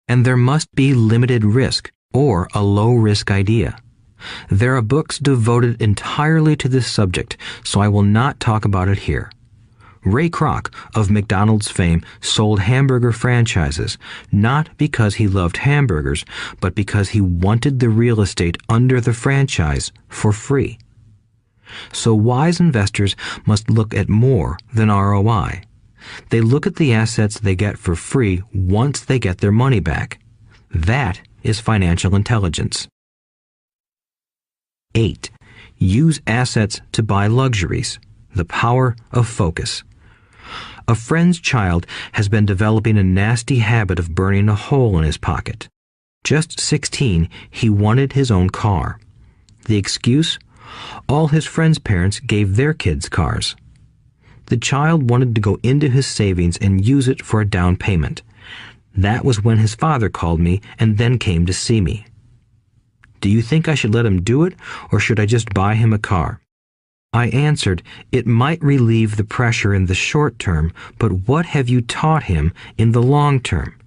And there must be limited risk or a low-risk idea. There are books devoted entirely to this subject, so I will not talk about it here. Ray Kroc of McDonald's fame sold hamburger franchises, not because he loved hamburgers, but because he wanted the real estate under the franchise for free. So wise investors must look at more than ROI. They look at the assets they get for free once they get their money back. That is financial intelligence. 8. Use assets to buy luxuries. The power of focus. A friend's child has been developing a nasty habit of burning a hole in his pocket. Just 16, he wanted his own car. The excuse? All his friends' parents gave their kids cars. The child wanted to go into his savings and use it for a down payment. That was when his father called me and then came to see me. Do you think I should let him do it, or should I just buy him a car? I answered, it might relieve the pressure in the short term, but what have you taught him in the long term?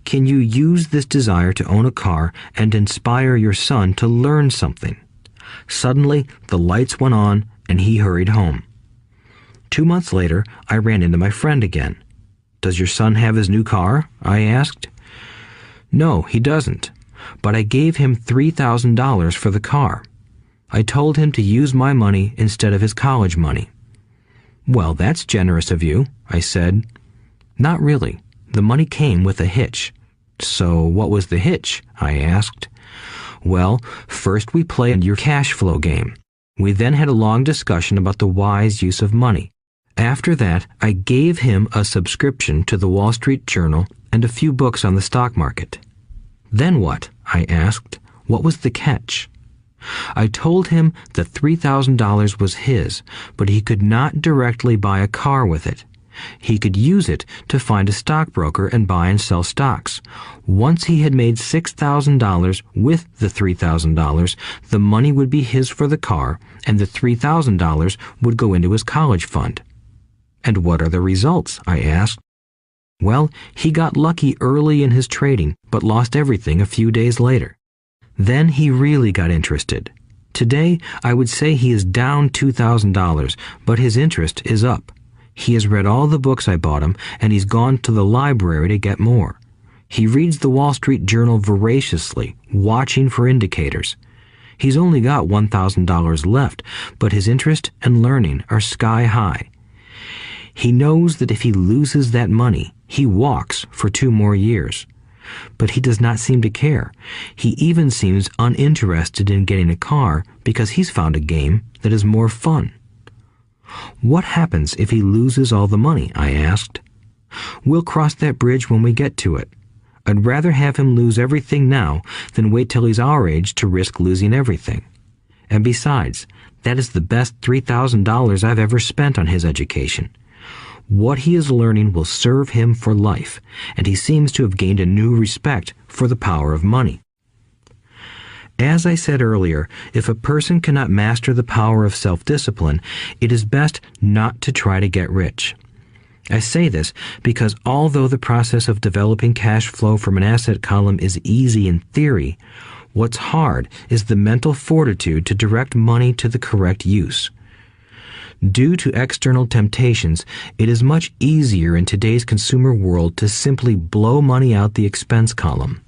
Can you use this desire to own a car and inspire your son to learn something? Suddenly, the lights went on and he hurried home. 2 months later, I ran into my friend again. Does your son have his new car? I asked. No, he doesn't, but I gave him $3,000 for the car. I told him to use my money instead of his college money. Well, that's generous of you, I said. Not really. The money came with a hitch. So what was the hitch? I asked. Well, first we played your cash flow game. We then had a long discussion about the wise use of money. After that, I gave him a subscription to the Wall Street Journal and a few books on the stock market. Then what? I asked. What was the catch? I told him that $3,000 was his, but he could not directly buy a car with it. He could use it to find a stockbroker and buy and sell stocks. Once he had made $6,000 with the $3,000, the money would be his for the car, and the $3,000 would go into his college fund. And what are the results? I asked. Well, he got lucky early in his trading, but lost everything a few days later. Then he really got interested. Today, I would say he is down $2,000, but his interest is up. He has read all the books I bought him, and he's gone to the library to get more. He reads the Wall Street Journal voraciously, watching for indicators. He's only got $1,000 left, but his interest and learning are sky high. He knows that if he loses that money, he walks for 2 more years. But he does not seem to care. He even seems uninterested in getting a car because he's found a game that is more fun. What happens if he loses all the money? I asked. We'll cross that bridge when we get to it. I'd rather have him lose everything now than wait till he's our age to risk losing everything. And besides, that is the best $3,000 I've ever spent on his education. What he is learning will serve him for life, and he seems to have gained a new respect for the power of money. As I said earlier, if a person cannot master the power of self-discipline, it is best not to try to get rich. I say this because although the process of developing cash flow from an asset column is easy in theory, what's hard is the mental fortitude to direct money to the correct use. Due to external temptations, it is much easier in today's consumer world to simply blow money out the expense column.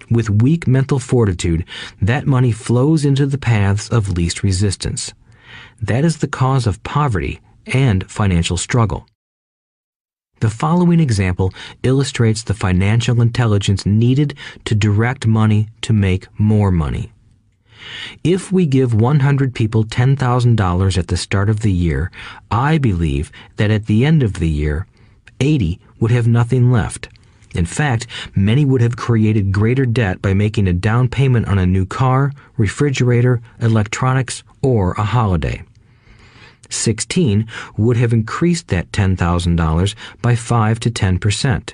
With weak mental fortitude, that money flows into the paths of least resistance. That is the cause of poverty and financial struggle. The following example illustrates the financial intelligence needed to direct money to make more money. If we give 100 people $10,000 at the start of the year, I believe that at the end of the year, 80 would have nothing left. In fact, many would have created greater debt by making a down payment on a new car, refrigerator, electronics, or a holiday. 16 would have increased that $10,000 by 5 to 10%.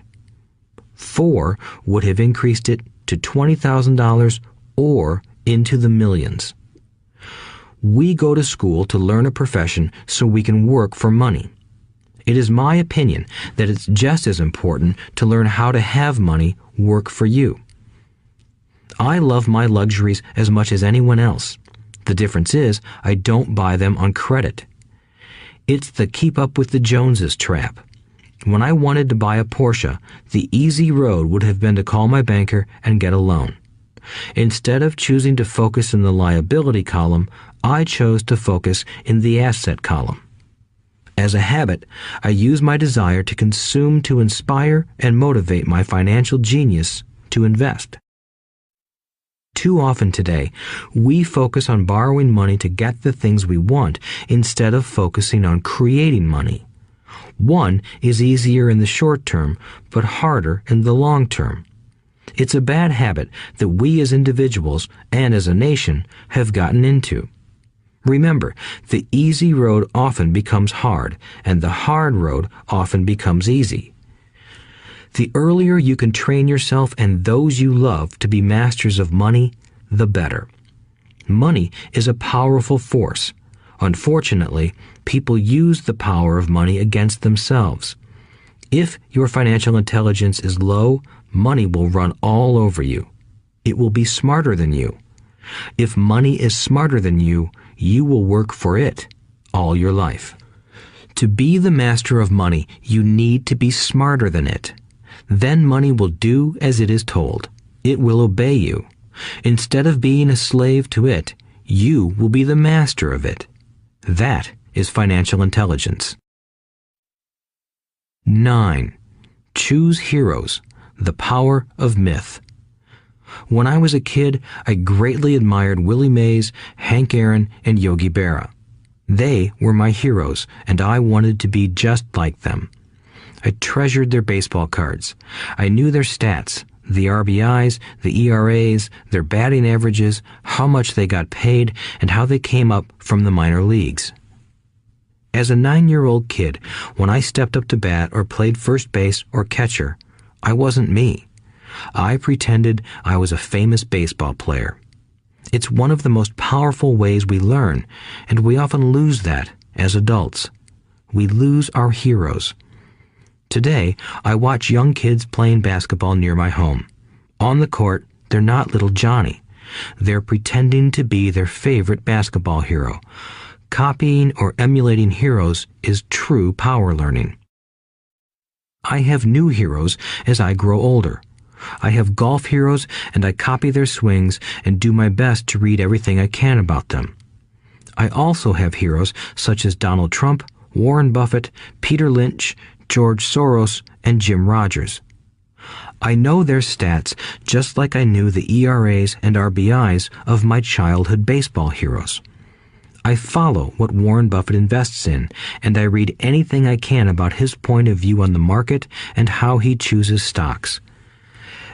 4 would have increased it to $20,000 or into the millions. We go to school to learn a profession so we can work for money. It is my opinion that it's just as important to learn how to have money work for you. I love my luxuries as much as anyone else. The difference is I don't buy them on credit. It's the keep up with the Joneses trap. When I wanted to buy a Porsche, the easy road would have been to call my banker and get a loan. Instead of choosing to focus in the liability column, I chose to focus in the asset column. As a habit, I use my desire to consume to inspire and motivate my financial genius to invest. Too often today, we focus on borrowing money to get the things we want instead of focusing on creating money. One is easier in the short term, but harder in the long term. It's a bad habit that we as individuals and as a nation have gotten into. Remember, the easy road often becomes hard, and the hard road often becomes easy. The earlier you can train yourself and those you love to be masters of money, the better. Money is a powerful force. Unfortunately, people use the power of money against themselves. If your financial intelligence is low, money will run all over you. It will be smarter than you. If money is smarter than you, you will work for it all your life. To be the master of money, you need to be smarter than it. Then money will do as it is told. It will obey you. Instead of being a slave to it, you will be the master of it. That is financial intelligence. 9. Choose heroes. The power of myth. When I was a kid, I greatly admired Willie Mays, Hank Aaron, and Yogi Berra. They were my heroes, and I wanted to be just like them. I treasured their baseball cards. I knew their stats, the RBIs, the ERAs, their batting averages, how much they got paid, and how they came up from the minor leagues. As a 9-year-old kid, when I stepped up to bat or played first base or catcher, I wasn't me. I pretended I was a famous baseball player. It's one of the most powerful ways we learn, and we often lose that as adults. We lose our heroes. Today, I watch young kids playing basketball near my home. On the court, they're not little Johnny. They're pretending to be their favorite basketball hero. Copying or emulating heroes is true power learning. I have new heroes as I grow older. I have golf heroes, and I copy their swings and do my best to read everything I can about them. I also have heroes such as Donald Trump, Warren Buffett, Peter Lynch, George Soros, and Jim Rogers. I know their stats just like I knew the ERAs and RBIs of my childhood baseball heroes. I follow what Warren Buffett invests in, and I read anything I can about his point of view on the market and how he chooses stocks.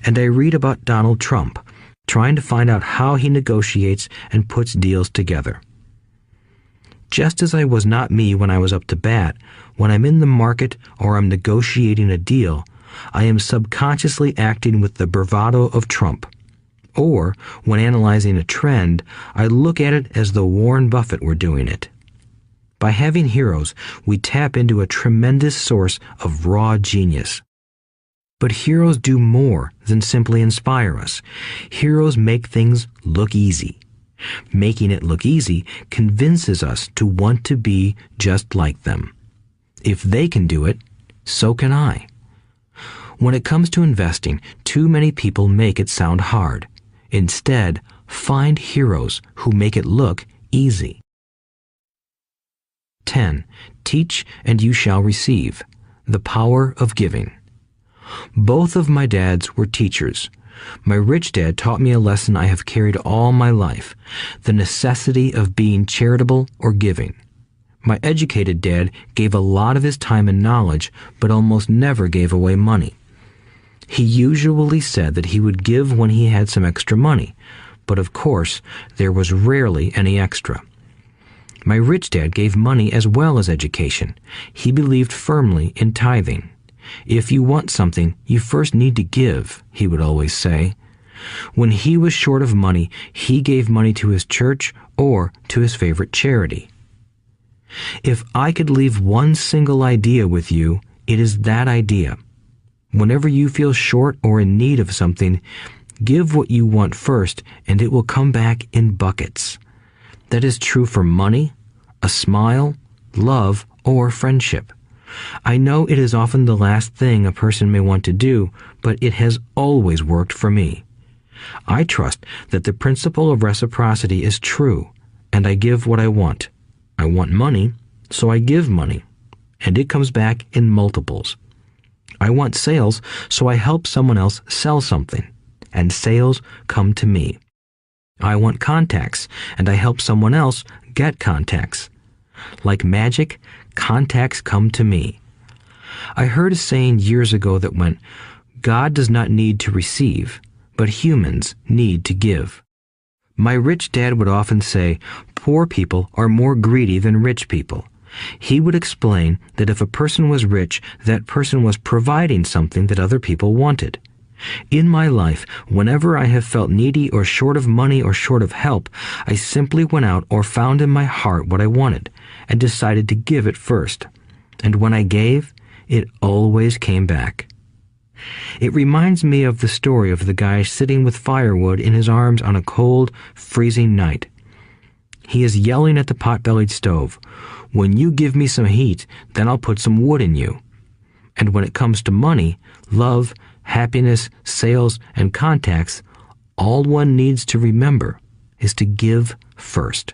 And I read about Donald Trump, trying to find out how he negotiates and puts deals together. Just as I was not me when I was up to bat, when I'm in the market or I'm negotiating a deal, I am subconsciously acting with the bravado of Trump. Or, when analyzing a trend, I look at it as though Warren Buffett were doing it. By having heroes, we tap into a tremendous source of raw genius. But heroes do more than simply inspire us. Heroes make things look easy. Making it look easy convinces us to want to be just like them. If they can do it, so can I. When it comes to investing, too many people make it sound hard. Instead, find heroes who make it look easy. 10. Teach and you shall receive. The power of giving. Both of my dads were teachers. My rich dad taught me a lesson I have carried all my life, the necessity of being charitable or giving. My educated dad gave a lot of his time and knowledge, but almost never gave away money. He usually said that he would give when he had some extra money, but of course, there was rarely any extra. My rich dad gave money as well as education. He believed firmly in tithing. If you want something, you first need to give, he would always say. When he was short of money, he gave money to his church or to his favorite charity. If I could leave one single idea with you, it is that idea. Whenever you feel short or in need of something, give what you want first, and it will come back in buckets. That is true for money, a smile, love, or friendship. I know it is often the last thing a person may want to do, but it has always worked for me. I trust that the principle of reciprocity is true, and I give what I want. I want money, so I give money, and it comes back in multiples. I want sales, so I help someone else sell something, and sales come to me. I want contacts, and I help someone else get contacts. Like magic, contacts come to me. I heard a saying years ago that went, "God does not need to receive, but humans need to give." My rich dad would often say, poor people are more greedy than rich people. He would explain that if a person was rich, that person was providing something that other people wanted. In my life, whenever I have felt needy or short of money or short of help, I simply went out or found in my heart what I wanted and decided to give it first. And when I gave, it always came back. It reminds me of the story of the guy sitting with firewood in his arms on a cold, freezing night. He is yelling at the pot-bellied stove, "When you give me some heat, then I'll put some wood in you." And when it comes to money, love, happiness, sales, and contacts, all one needs to remember is to give first.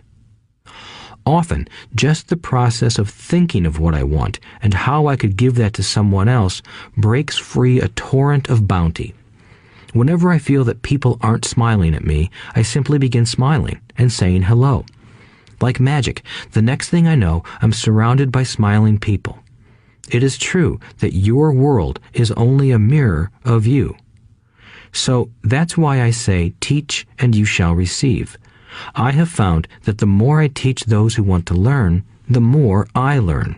Often, just the process of thinking of what I want and how I could give that to someone else breaks free a torrent of bounty. Whenever I feel that people aren't smiling at me, I simply begin smiling and saying hello. Like magic, the next thing I know, I'm surrounded by smiling people. It is true that your world is only a mirror of you. So that's why I say, teach and you shall receive. I have found that the more I teach those who want to learn, the more I learn.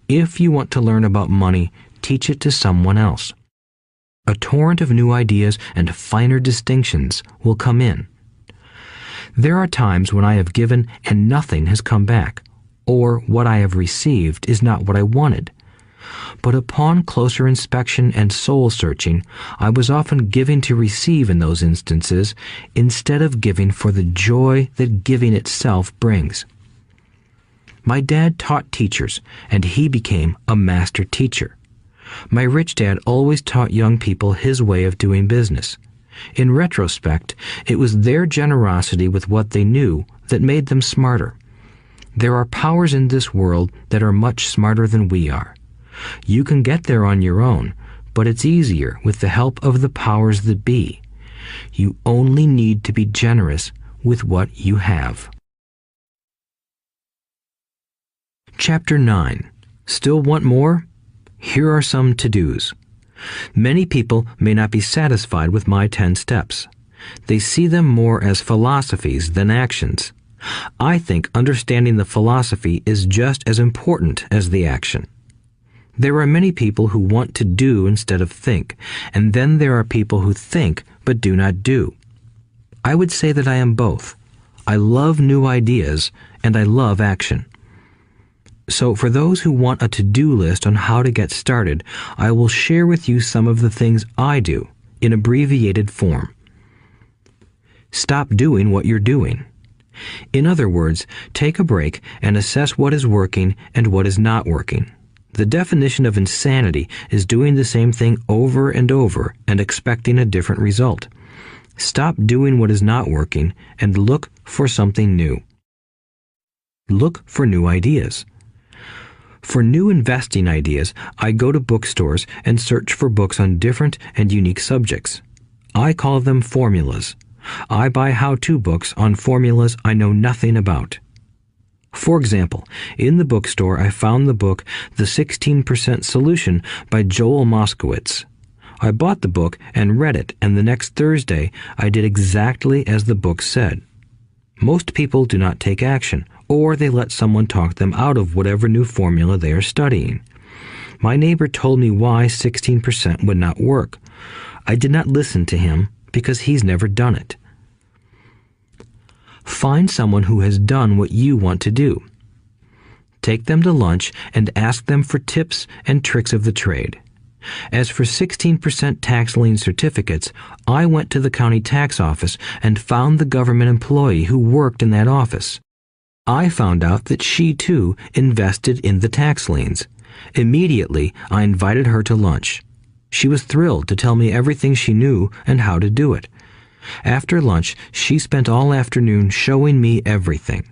If you want to learn about money, teach it to someone else. A torrent of new ideas and finer distinctions will come in. There are times when I have given and nothing has come back, or what I have received is not what I wanted. But upon closer inspection and soul-searching, I was often giving to receive in those instances instead of giving for the joy that giving itself brings. My dad taught teachers, and he became a master teacher. My rich dad always taught young people his way of doing business. In retrospect, it was their generosity with what they knew that made them smarter. There are powers in this world that are much smarter than we are. You can get there on your own, but it's easier with the help of the powers that be. You only need to be generous with what you have. Chapter 9. Still want more? Here are some to-dos. Many people may not be satisfied with my 10 steps. They see them more as philosophies than actions. I think understanding the philosophy is just as important as the action. There are many people who want to do instead of think, and then there are people who think but do not do. I would say that I am both. I love new ideas, and I love action. So for those who want a to-do list on how to get started, I will share with you some of the things I do in abbreviated form. Stop doing what you're doing. In other words, take a break and assess what is working and what is not working. The definition of insanity is doing the same thing over and over and expecting a different result. Stop doing what is not working and look for something new. Look for new ideas. For new investing ideas, I go to bookstores and search for books on different and unique subjects. I call them formulas. I buy how-to books on formulas I know nothing about. For example, in the bookstore I found the book The 16% Solution by Joel Moskowitz. I bought the book and read it, and the next Thursday I did exactly as the book said. Most people do not take action, or they let someone talk them out of whatever new formula they are studying. My neighbor told me why 16% would not work. I did not listen to him because he's never done it. Find someone who has done what you want to do. Take them to lunch and ask them for tips and tricks of the trade. As for 16% tax lien certificates, I went to the county tax office and found the government employee who worked in that office. I found out that she too invested in the tax liens. Immediately, I invited her to lunch. She was thrilled to tell me everything she knew and how to do it. After lunch, she spent all afternoon showing me everything.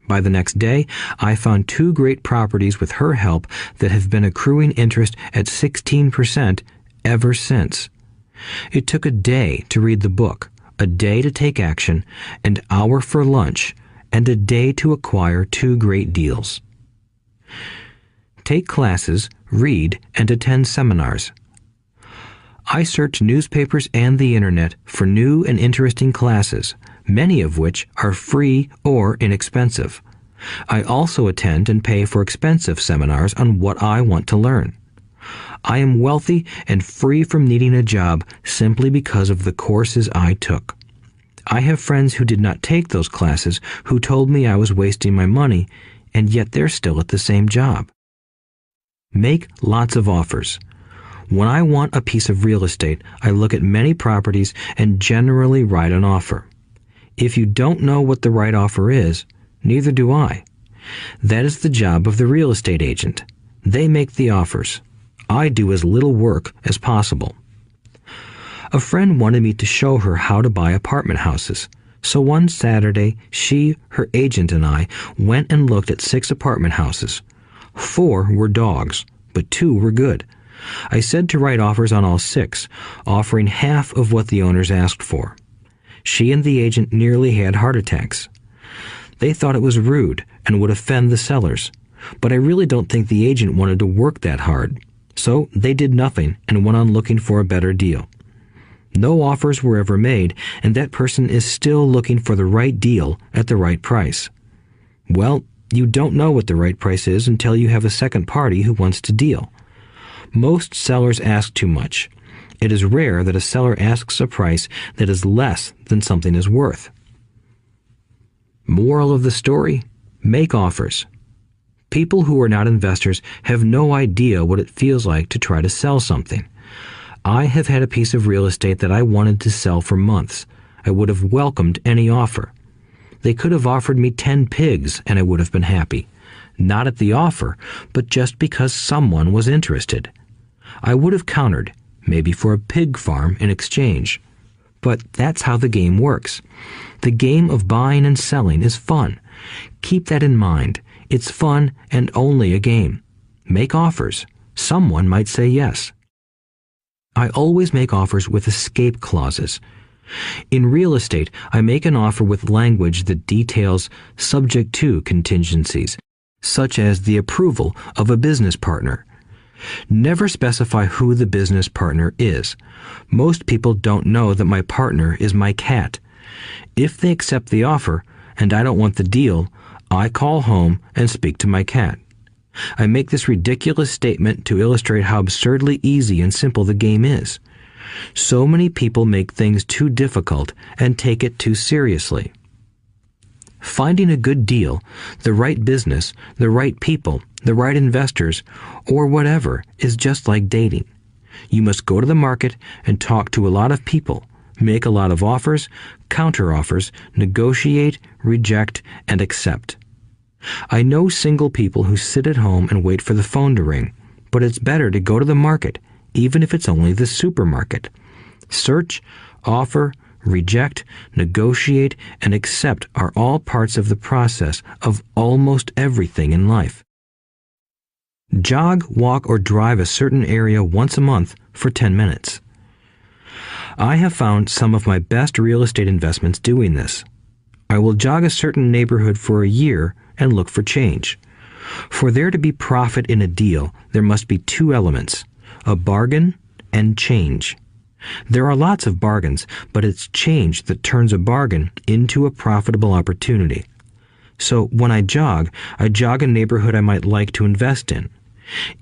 By the next day, I found 2 great properties with her help that have been accruing interest at 16% ever since. It took a day to read the book, a day to take action, an hour for lunch, and a day to acquire 2 great deals. Take classes, read, and attend seminars. I search newspapers and the internet for new and interesting classes, many of which are free or inexpensive. I also attend and pay for expensive seminars on what I want to learn. I am wealthy and free from needing a job simply because of the courses I took. I have friends who did not take those classes who told me I was wasting my money, and yet they're still at the same job. Make lots of offers. When I want a piece of real estate, I look at many properties and generally write an offer. If you don't know what the right offer is, neither do I. That is the job of the real estate agent. They make the offers. I do as little work as possible. A friend wanted me to show her how to buy apartment houses. So one Saturday, she, her agent, and I went and looked at 6 apartment houses. 4 were dogs, but 2 were good. I said to write offers on all 6, offering half of what the owners asked for. She and the agent nearly had heart attacks. They thought it was rude and would offend the sellers, but I really don't think the agent wanted to work that hard. So they did nothing and went on looking for a better deal. No offers were ever made, and that person is still looking for the right deal at the right price. Well, you don't know what the right price is until you have a second party who wants to deal. Most sellers ask too much. It is rare that a seller asks a price that is less than something is worth. Moral of the story: make offers. People who are not investors have no idea what it feels like to try to sell something. I have had a piece of real estate that I wanted to sell for months. I would have welcomed any offer. They could have offered me 10 pigs and I would have been happy. Not at the offer, but just because someone was interested. I would have countered, maybe for a pig farm in exchange. But that's how the game works. The game of buying and selling is fun. Keep that in mind. It's fun and only a game. Make offers. Someone might say yes. I always make offers with escape clauses. In real estate, I make an offer with language that details subject to contingencies, such as the approval of a business partner. Never specify who the business partner is. Most people don't know that my partner is my cat. If they accept the offer, and I don't want the deal, I call home and speak to my cat. I make this ridiculous statement to illustrate how absurdly easy and simple the game is. So many people make things too difficult and take it too seriously. Finding a good deal, the right business, the right people, the right investors, or whatever is just like dating. You must go to the market and talk to a lot of people, make a lot of offers, counter-offers, negotiate, reject, and accept. I know single people who sit at home and wait for the phone to ring, but it's better to go to the market, even if it's only the supermarket. Search, offer, reject, negotiate, and accept are all parts of the process of almost everything in life. Jog, walk, or drive a certain area once a month for 10 minutes. I have found some of my best real estate investments doing this. I will jog a certain neighborhood for a year and look for change. For there to be profit in a deal, there must be 2 elements, a bargain and change. There are lots of bargains, but it's change that turns a bargain into a profitable opportunity. So when I jog a neighborhood I might like to invest in.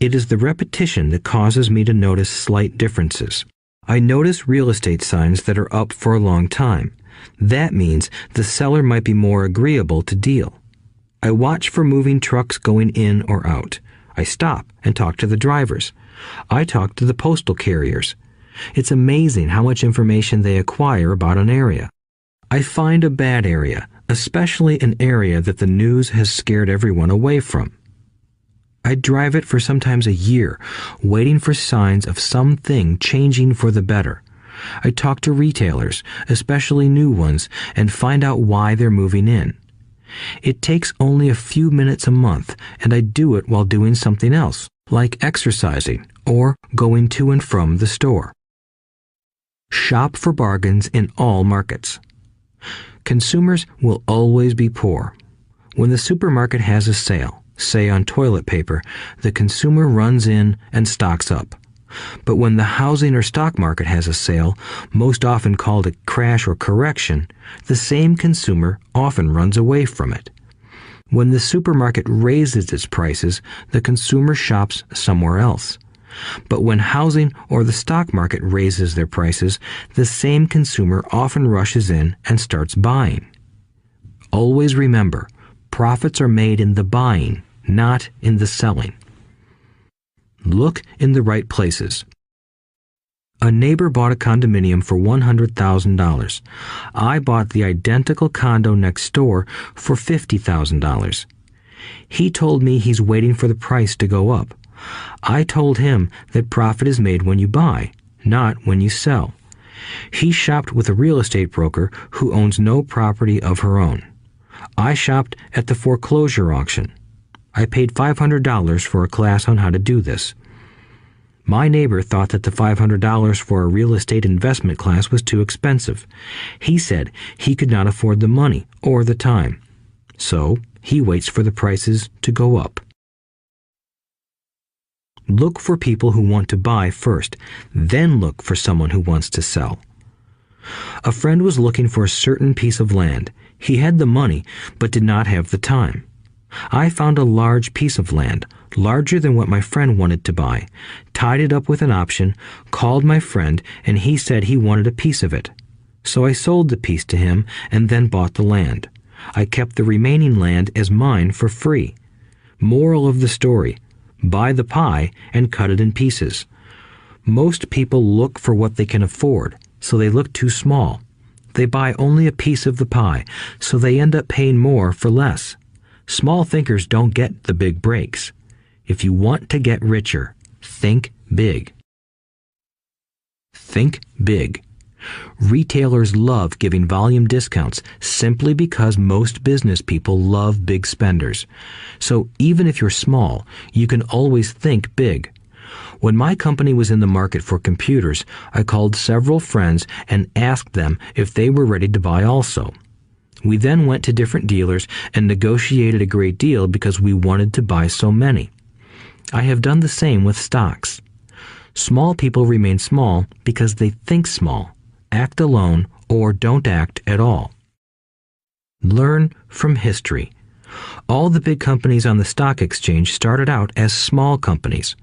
It is the repetition that causes me to notice slight differences. I notice real estate signs that are up for a long time. That means the seller might be more agreeable to deal. I watch for moving trucks going in or out. I stop and talk to the drivers. I talk to the postal carriers. It's amazing how much information they acquire about an area. I find a bad area, especially an area that the news has scared everyone away from. I drive it for sometimes a year, waiting for signs of something changing for the better. I talk to retailers, especially new ones, and find out why they're moving in. It takes only a few minutes a month, and I do it while doing something else, like exercising or going to and from the store. Shop for bargains in all markets. Consumers will always be poor. When the supermarket has a sale, say on toilet paper, the consumer runs in and stocks up. But when the housing or stock market has a sale, most often called a crash or correction, the same consumer often runs away from it. When the supermarket raises its prices, the consumer shops somewhere else. But when housing or the stock market raises their prices, the same consumer often rushes in and starts buying. Always remember, profits are made in the buying, not in the selling. Look in the right places. A neighbor bought a condominium for $100,000. I bought the identical condo next door for $50,000. He told me he's waiting for the price to go up. I told him that profit is made when you buy, not when you sell. He shopped with a real estate broker who owns no property of her own. I shopped at the foreclosure auction. I paid $500 for a class on how to do this. My neighbor thought that the $500 for a real estate investment class was too expensive. He said he could not afford the money or the time. So he waits for the prices to go up. Look for people who want to buy first, then look for someone who wants to sell. A friend was looking for a certain piece of land. He had the money, but did not have the time. I found a large piece of land, larger than what my friend wanted to buy, tied it up with an option, called my friend, and he said he wanted a piece of it. So I sold the piece to him and then bought the land. I kept the remaining land as mine for free. Moral of the story: buy the pie and cut it in pieces. Most people look for what they can afford, so they look too small. They buy only a piece of the pie, so they end up paying more for less. Small thinkers don't get the big breaks. If you want to get richer, think big. Think big. Retailers love giving volume discounts simply because most business people love big spenders. So even if you're small, you can always think big. When my company was in the market for computers, I called several friends and asked them if they were ready to buy also. We then went to different dealers and negotiated a great deal because we wanted to buy so many. I have done the same with stocks. Small people remain small because they think small, act alone, or don't act at all. Learn from history. All the big companies on the stock exchange started out as small companies.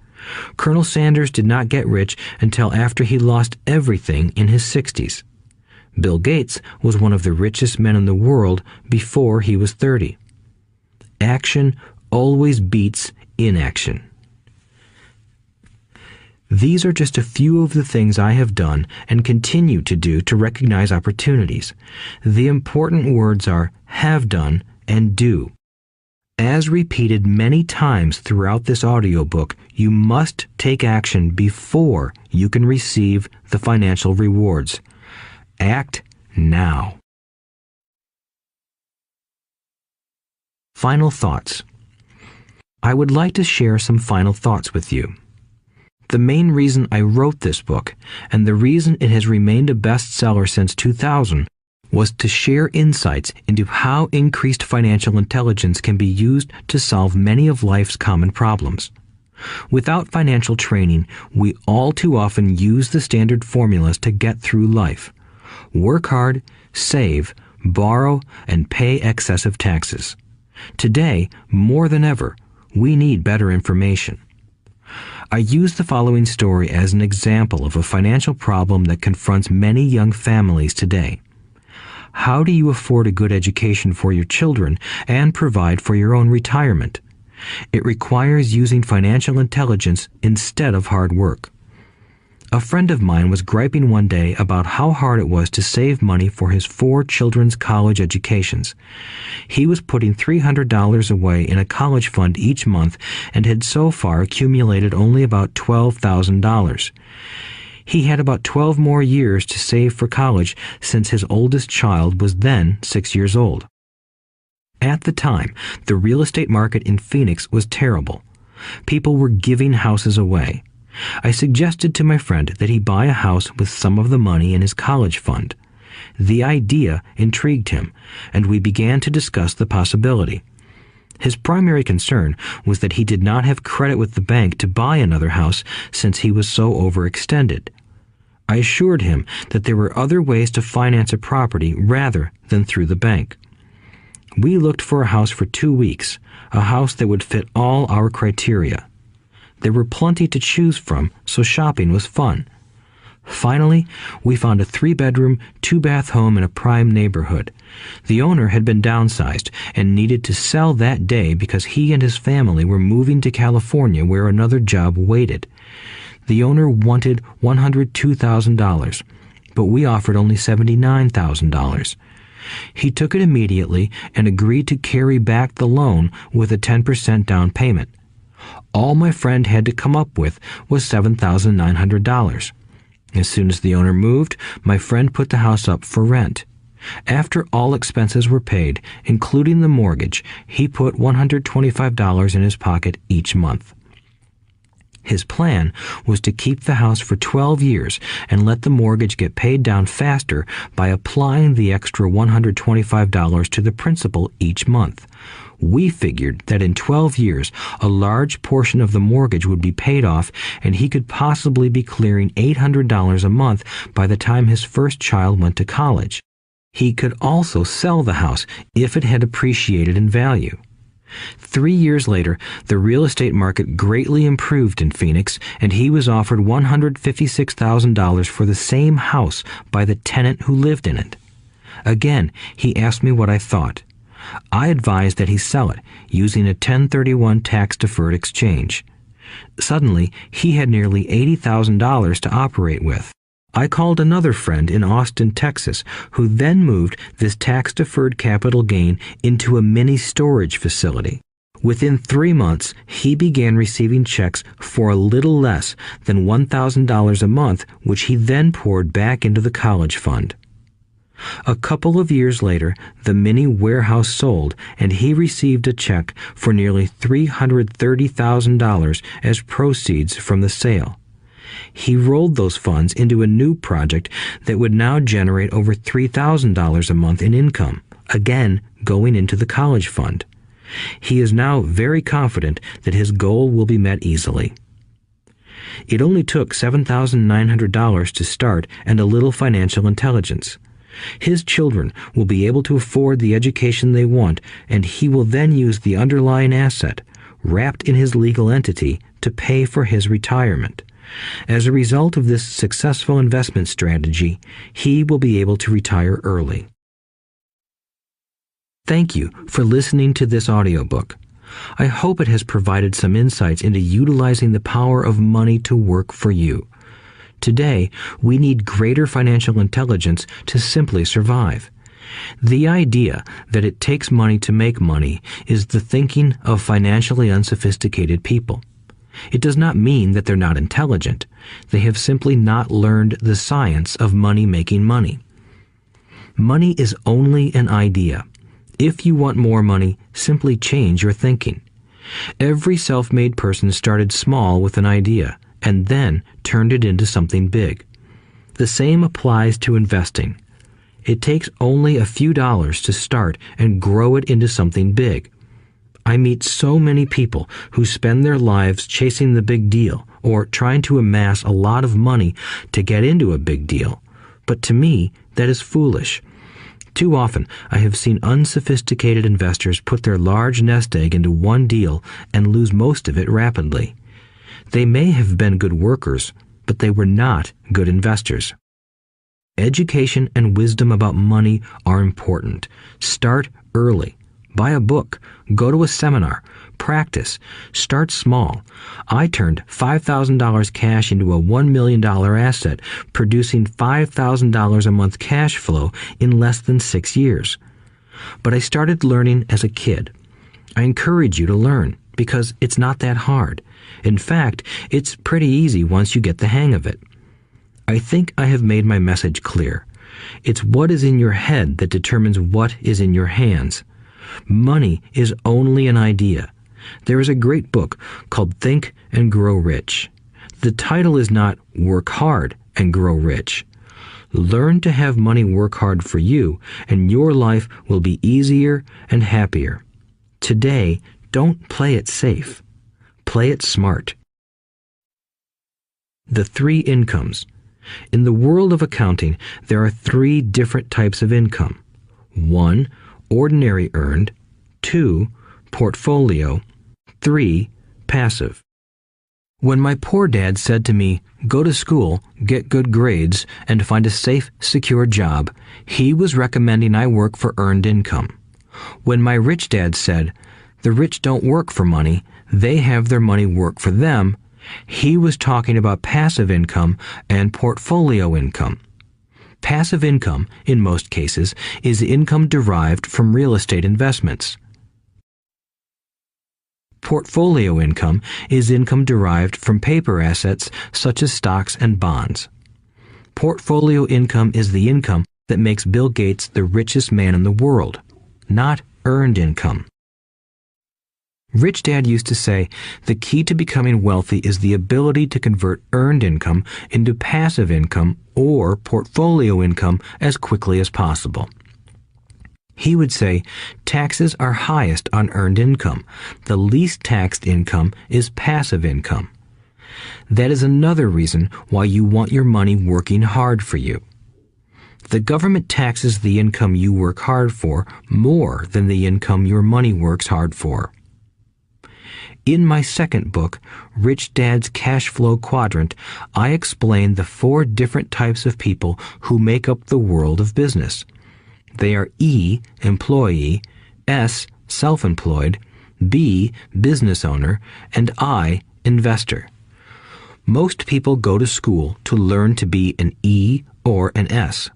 Colonel Sanders did not get rich until after he lost everything in his 60s. Bill Gates was one of the richest men in the world before he was 30. Action always beats inaction. These are just a few of the things I have done and continue to do to recognize opportunities. The important words are have done and do. As repeated many times throughout this audiobook, you must take action before you can receive the financial rewards. Act now. Final thoughts. I would like to share some final thoughts with you. The main reason I wrote this book, and the reason it has remained a bestseller since 2000, was to share insights into how increased financial intelligence can be used to solve many of life's common problems. Without financial training, we all too often use the standard formulas to get through life. Work hard, save, borrow, and pay excessive taxes. Today, more than ever, we need better information. I use the following story as an example of a financial problem that confronts many young families today. How do you afford a good education for your children and provide for your own retirement? It requires using financial intelligence instead of hard work. A friend of mine was griping one day about how hard it was to save money for his 4 children's college educations. He was putting $300 away in a college fund each month and had so far accumulated only about $12,000. He had about 12 more years to save for college since his oldest child was then 6 years old. At the time, the real estate market in Phoenix was terrible. People were giving houses away. I suggested to my friend that he buy a house with some of the money in his college fund. The idea intrigued him, and we began to discuss the possibility. His primary concern was that he did not have credit with the bank to buy another house since he was so overextended. I assured him that there were other ways to finance a property rather than through the bank. We looked for a house for 2 weeks, a house that would fit all our criteria. There were plenty to choose from, so shopping was fun. Finally, we found a 3-bedroom, 2-bath home in a prime neighborhood. The owner had been downsized and needed to sell that day because he and his family were moving to California where another job waited. The owner wanted $102,000, but we offered only $79,000. He took it immediately and agreed to carry back the loan with a 10% down payment. All my friend had to come up with was $7,900. As soon as the owner moved, my friend put the house up for rent. After all expenses were paid, including the mortgage, he put $125 in his pocket each month. His plan was to keep the house for 12 years and let the mortgage get paid down faster by applying the extra $125 to the principal each month. We figured that in 12 years, a large portion of the mortgage would be paid off and he could possibly be clearing $800 a month by the time his first child went to college. He could also sell the house if it had appreciated in value. 3 years later, the real estate market greatly improved in Phoenix, and he was offered $156,000 for the same house by the tenant who lived in it. Again, he asked me what I thought. I advised that he sell it, using a 1031 tax-deferred exchange. Suddenly, he had nearly $80,000 to operate with. I called another friend in Austin, Texas, who then moved this tax-deferred capital gain into a mini storage facility. Within 3 months, he began receiving checks for a little less than $1,000 a month, which he then poured back into the college fund. A couple of years later, the mini warehouse sold, and he received a check for nearly $330,000 as proceeds from the sale. He rolled those funds into a new project that would now generate over $3,000 a month in income, again going into the college fund. He is now very confident that his goal will be met easily. It only took $7,900 to start and a little financial intelligence. His children will be able to afford the education they want, and he will then use the underlying asset, wrapped in his legal entity, to pay for his retirement. As a result of this successful investment strategy, he will be able to retire early. Thank you for listening to this audiobook. I hope it has provided some insights into utilizing the power of money to work for you. Today, we need greater financial intelligence to simply survive. The idea that it takes money to make money is the thinking of financially unsophisticated people. It does not mean that they're not intelligent. They have simply not learned the science of money making money. Money is only an idea. If you want more money, simply change your thinking. Every self-made person started small with an idea and then turned it into something big. The same applies to investing. It takes only a few dollars to start and grow it into something big. I meet so many people who spend their lives chasing the big deal or trying to amass a lot of money to get into a big deal. But to me, that is foolish. Too often, I have seen unsophisticated investors put their large nest egg into one deal and lose most of it rapidly. They may have been good workers, but they were not good investors. Education and wisdom about money are important. Start early. Buy a book, go to a seminar, practice, start small. I turned $5,000 cash into a $1 million asset, producing $5,000 a month cash flow in less than 6 years. But I started learning as a kid. I encourage you to learn because it's not that hard. In fact, it's pretty easy once you get the hang of it. I think I have made my message clear. It's what is in your head that determines what is in your hands. Money is only an idea. There is a great book called Think and Grow Rich. The title is not Work Hard and Grow Rich. Learn to have money work hard for you, and your life will be easier and happier. Today, don't play it safe. Play it smart. The 3 incomes. In the world of accounting, there are 3 different types of income. 1. Ordinary earned. 2. Portfolio. 3. Passive. When my poor dad said to me, "Go to school, get good grades, and find a safe, secure job," he was recommending I work for earned income. When my rich dad said, "The rich don't work for money, they have their money work for them," he was talking about passive income and portfolio income. Passive income, in most cases, is income derived from real estate investments. Portfolio income is income derived from paper assets such as stocks and bonds. Portfolio income is the income that makes Bill Gates the richest man in the world, not earned income. Rich Dad used to say, the key to becoming wealthy is the ability to convert earned income into passive income or portfolio income as quickly as possible. He would say, taxes are highest on earned income. The least taxed income is passive income. That is another reason why you want your money working hard for you. The government taxes the income you work hard for more than the income your money works hard for. In my second book, Rich Dad's Cash Flow Quadrant, I explain the 4 different types of people who make up the world of business. They are E, employee, S, self-employed, B, business owner, and I, investor. Most people go to school to learn to be an E or an S.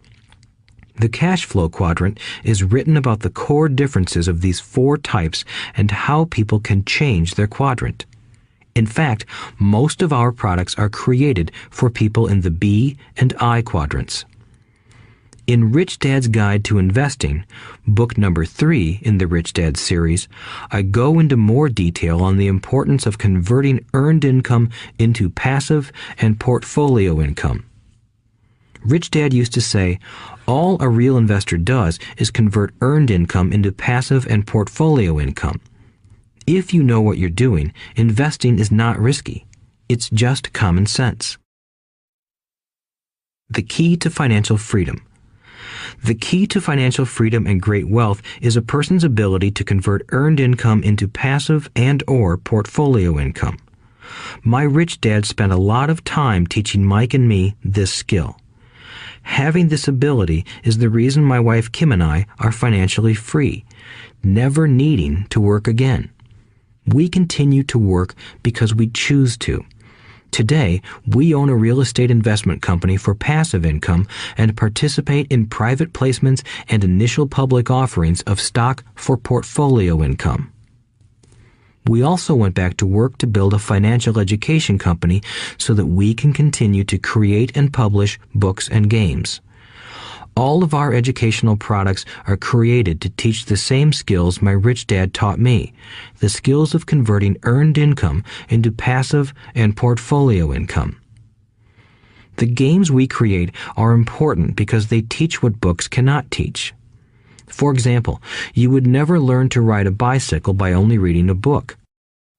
The cash flow quadrant is written about the core differences of these 4 types and how people can change their quadrant. In fact, most of our products are created for people in the B and I quadrants. In Rich Dad's Guide to Investing, book number 3 in the Rich Dad series, I go into more detail on the importance of converting earned income into passive and portfolio income. Rich Dad used to say, all a real investor does is convert earned income into passive and portfolio income. If you know what you're doing, investing is not risky. It's just common sense. The key to financial freedom. The key to financial freedom and great wealth is a person's ability to convert earned income into passive and/or portfolio income. My rich dad spent a lot of time teaching Mike and me this skill. Having this ability is the reason my wife Kim and I are financially free, never needing to work again. We continue to work because we choose to. Today, we own a real estate investment company for passive income and participate in private placements and initial public offerings of stock for portfolio income. We also went back to work to build a financial education company so that we can continue to create and publish books and games. All of our educational products are created to teach the same skills my rich dad taught me, the skills of converting earned income into passive and portfolio income. The games we create are important because they teach what books cannot teach. For example, you would never learn to ride a bicycle by only reading a book.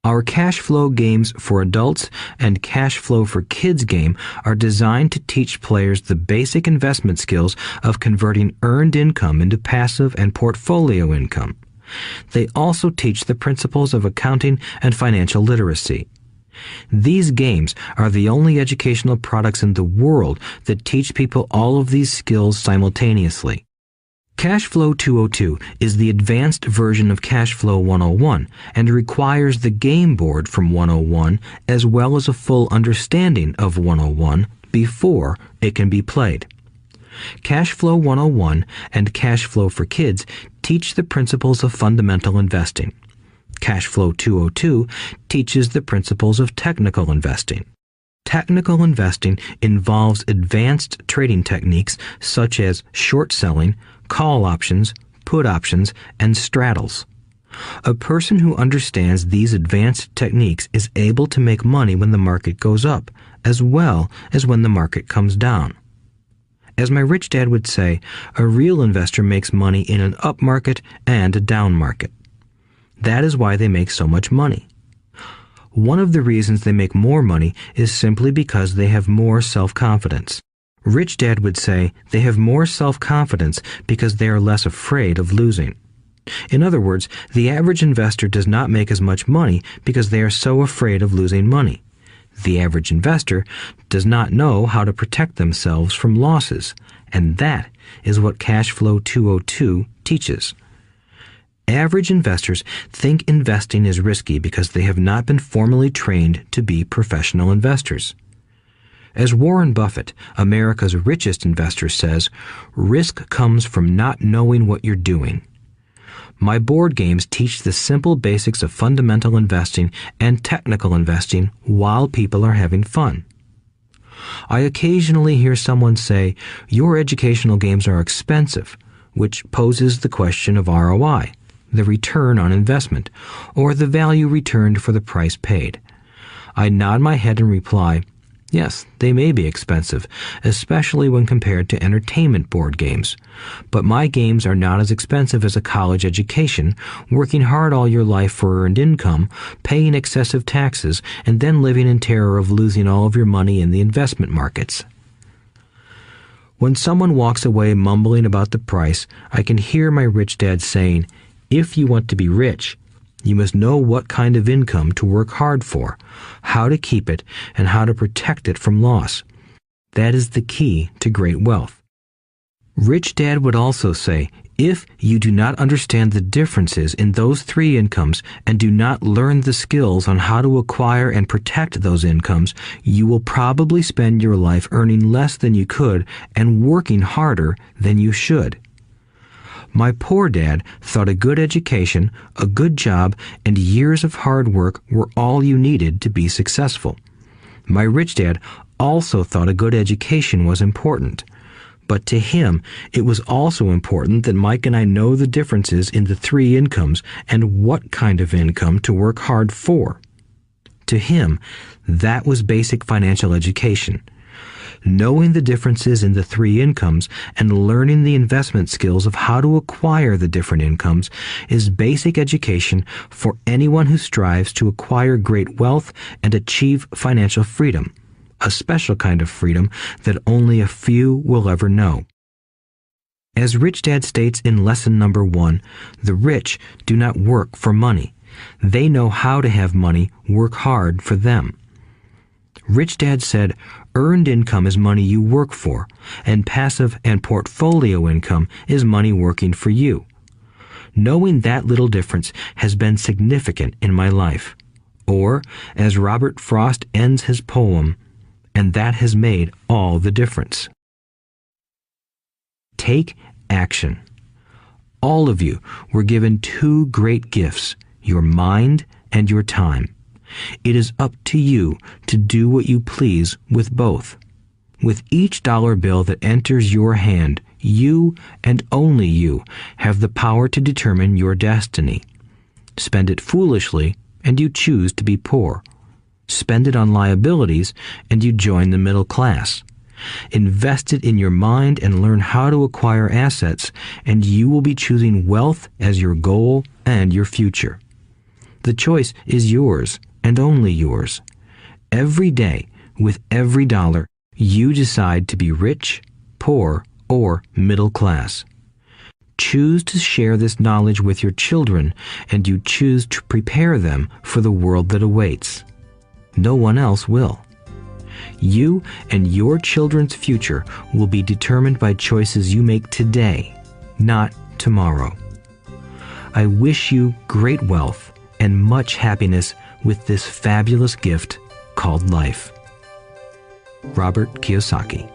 Our cash flow games for adults and cash flow for kids game are designed to teach players the basic investment skills of converting earned income into passive and portfolio income. They also teach the principles of accounting and financial literacy. These games are the only educational products in the world that teach people all of these skills simultaneously. Cash Flow 202 is the advanced version of Cash Flow 101 and requires the game board from 101 as well as a full understanding of 101 before it can be played. Cash Flow 101 and Cash Flow for Kids teach the principles of fundamental investing. Cash Flow 202 teaches the principles of technical investing. Technical investing involves advanced trading techniques such as short selling, call options, put options, and straddles. A person who understands these advanced techniques is able to make money when the market goes up, as well as when the market comes down. As my rich dad would say, a real investor makes money in an up market and a down market. That is why they make so much money. One of the reasons they make more money is simply because they have more self-confidence. Rich Dad would say they have more self-confidence because they are less afraid of losing. In other words, the average investor does not make as much money because they are so afraid of losing money. The average investor does not know how to protect themselves from losses, and that is what Cash Flow 202 teaches. Average investors think investing is risky because they have not been formally trained to be professional investors. As Warren Buffett, America's richest investor, says, risk comes from not knowing what you're doing. My board games teach the simple basics of fundamental investing and technical investing while people are having fun. I occasionally hear someone say, your educational games are expensive, which poses the question of ROI, the return on investment, or the value returned for the price paid. I nod my head and reply, yes, they may be expensive, especially when compared to entertainment board games. But my games are not as expensive as a college education, working hard all your life for earned income, paying excessive taxes, and then living in terror of losing all of your money in the investment markets. When someone walks away mumbling about the price, I can hear my rich dad saying, if you want to be rich, you must know what kind of income to work hard for, how to keep it, and how to protect it from loss. That is the key to great wealth. Rich Dad would also say, if you do not understand the differences in those three incomes and do not learn the skills on how to acquire and protect those incomes, you will probably spend your life earning less than you could and working harder than you should. My poor dad thought a good education, a good job, and years of hard work were all you needed to be successful. My rich dad also thought a good education was important. But to him, it was also important that Mike and I know the differences in the three incomes and what kind of income to work hard for. To him, that was basic financial education. Knowing the differences in the three incomes and learning the investment skills of how to acquire the different incomes is basic education for anyone who strives to acquire great wealth and achieve financial freedom, a special kind of freedom that only a few will ever know. As Rich Dad states in lesson number 1, the rich do not work for money. They know how to have money work hard for them. Rich Dad said, earned income is money you work for, and passive and portfolio income is money working for you. Knowing that little difference has been significant in my life. Or, as Robert Frost ends his poem, and that has made all the difference. Take action. All of you were given two great gifts, your mind and your time. It is up to you to do what you please with both. With each dollar bill that enters your hand, you and only you have the power to determine your destiny. Spend it foolishly, and you choose to be poor. Spend it on liabilities, and you join the middle class. Invest it in your mind and learn how to acquire assets, and you will be choosing wealth as your goal and your future. The choice is yours, and only yours. Every day, with every dollar, you decide to be rich, poor, or middle class. Choose to share this knowledge with your children, and you choose to prepare them for the world that awaits. No one else will. You and your children's future will be determined by choices you make today. not tomorrow. I wish you great wealth and much happiness with this fabulous gift called life. Robert Kiyosaki.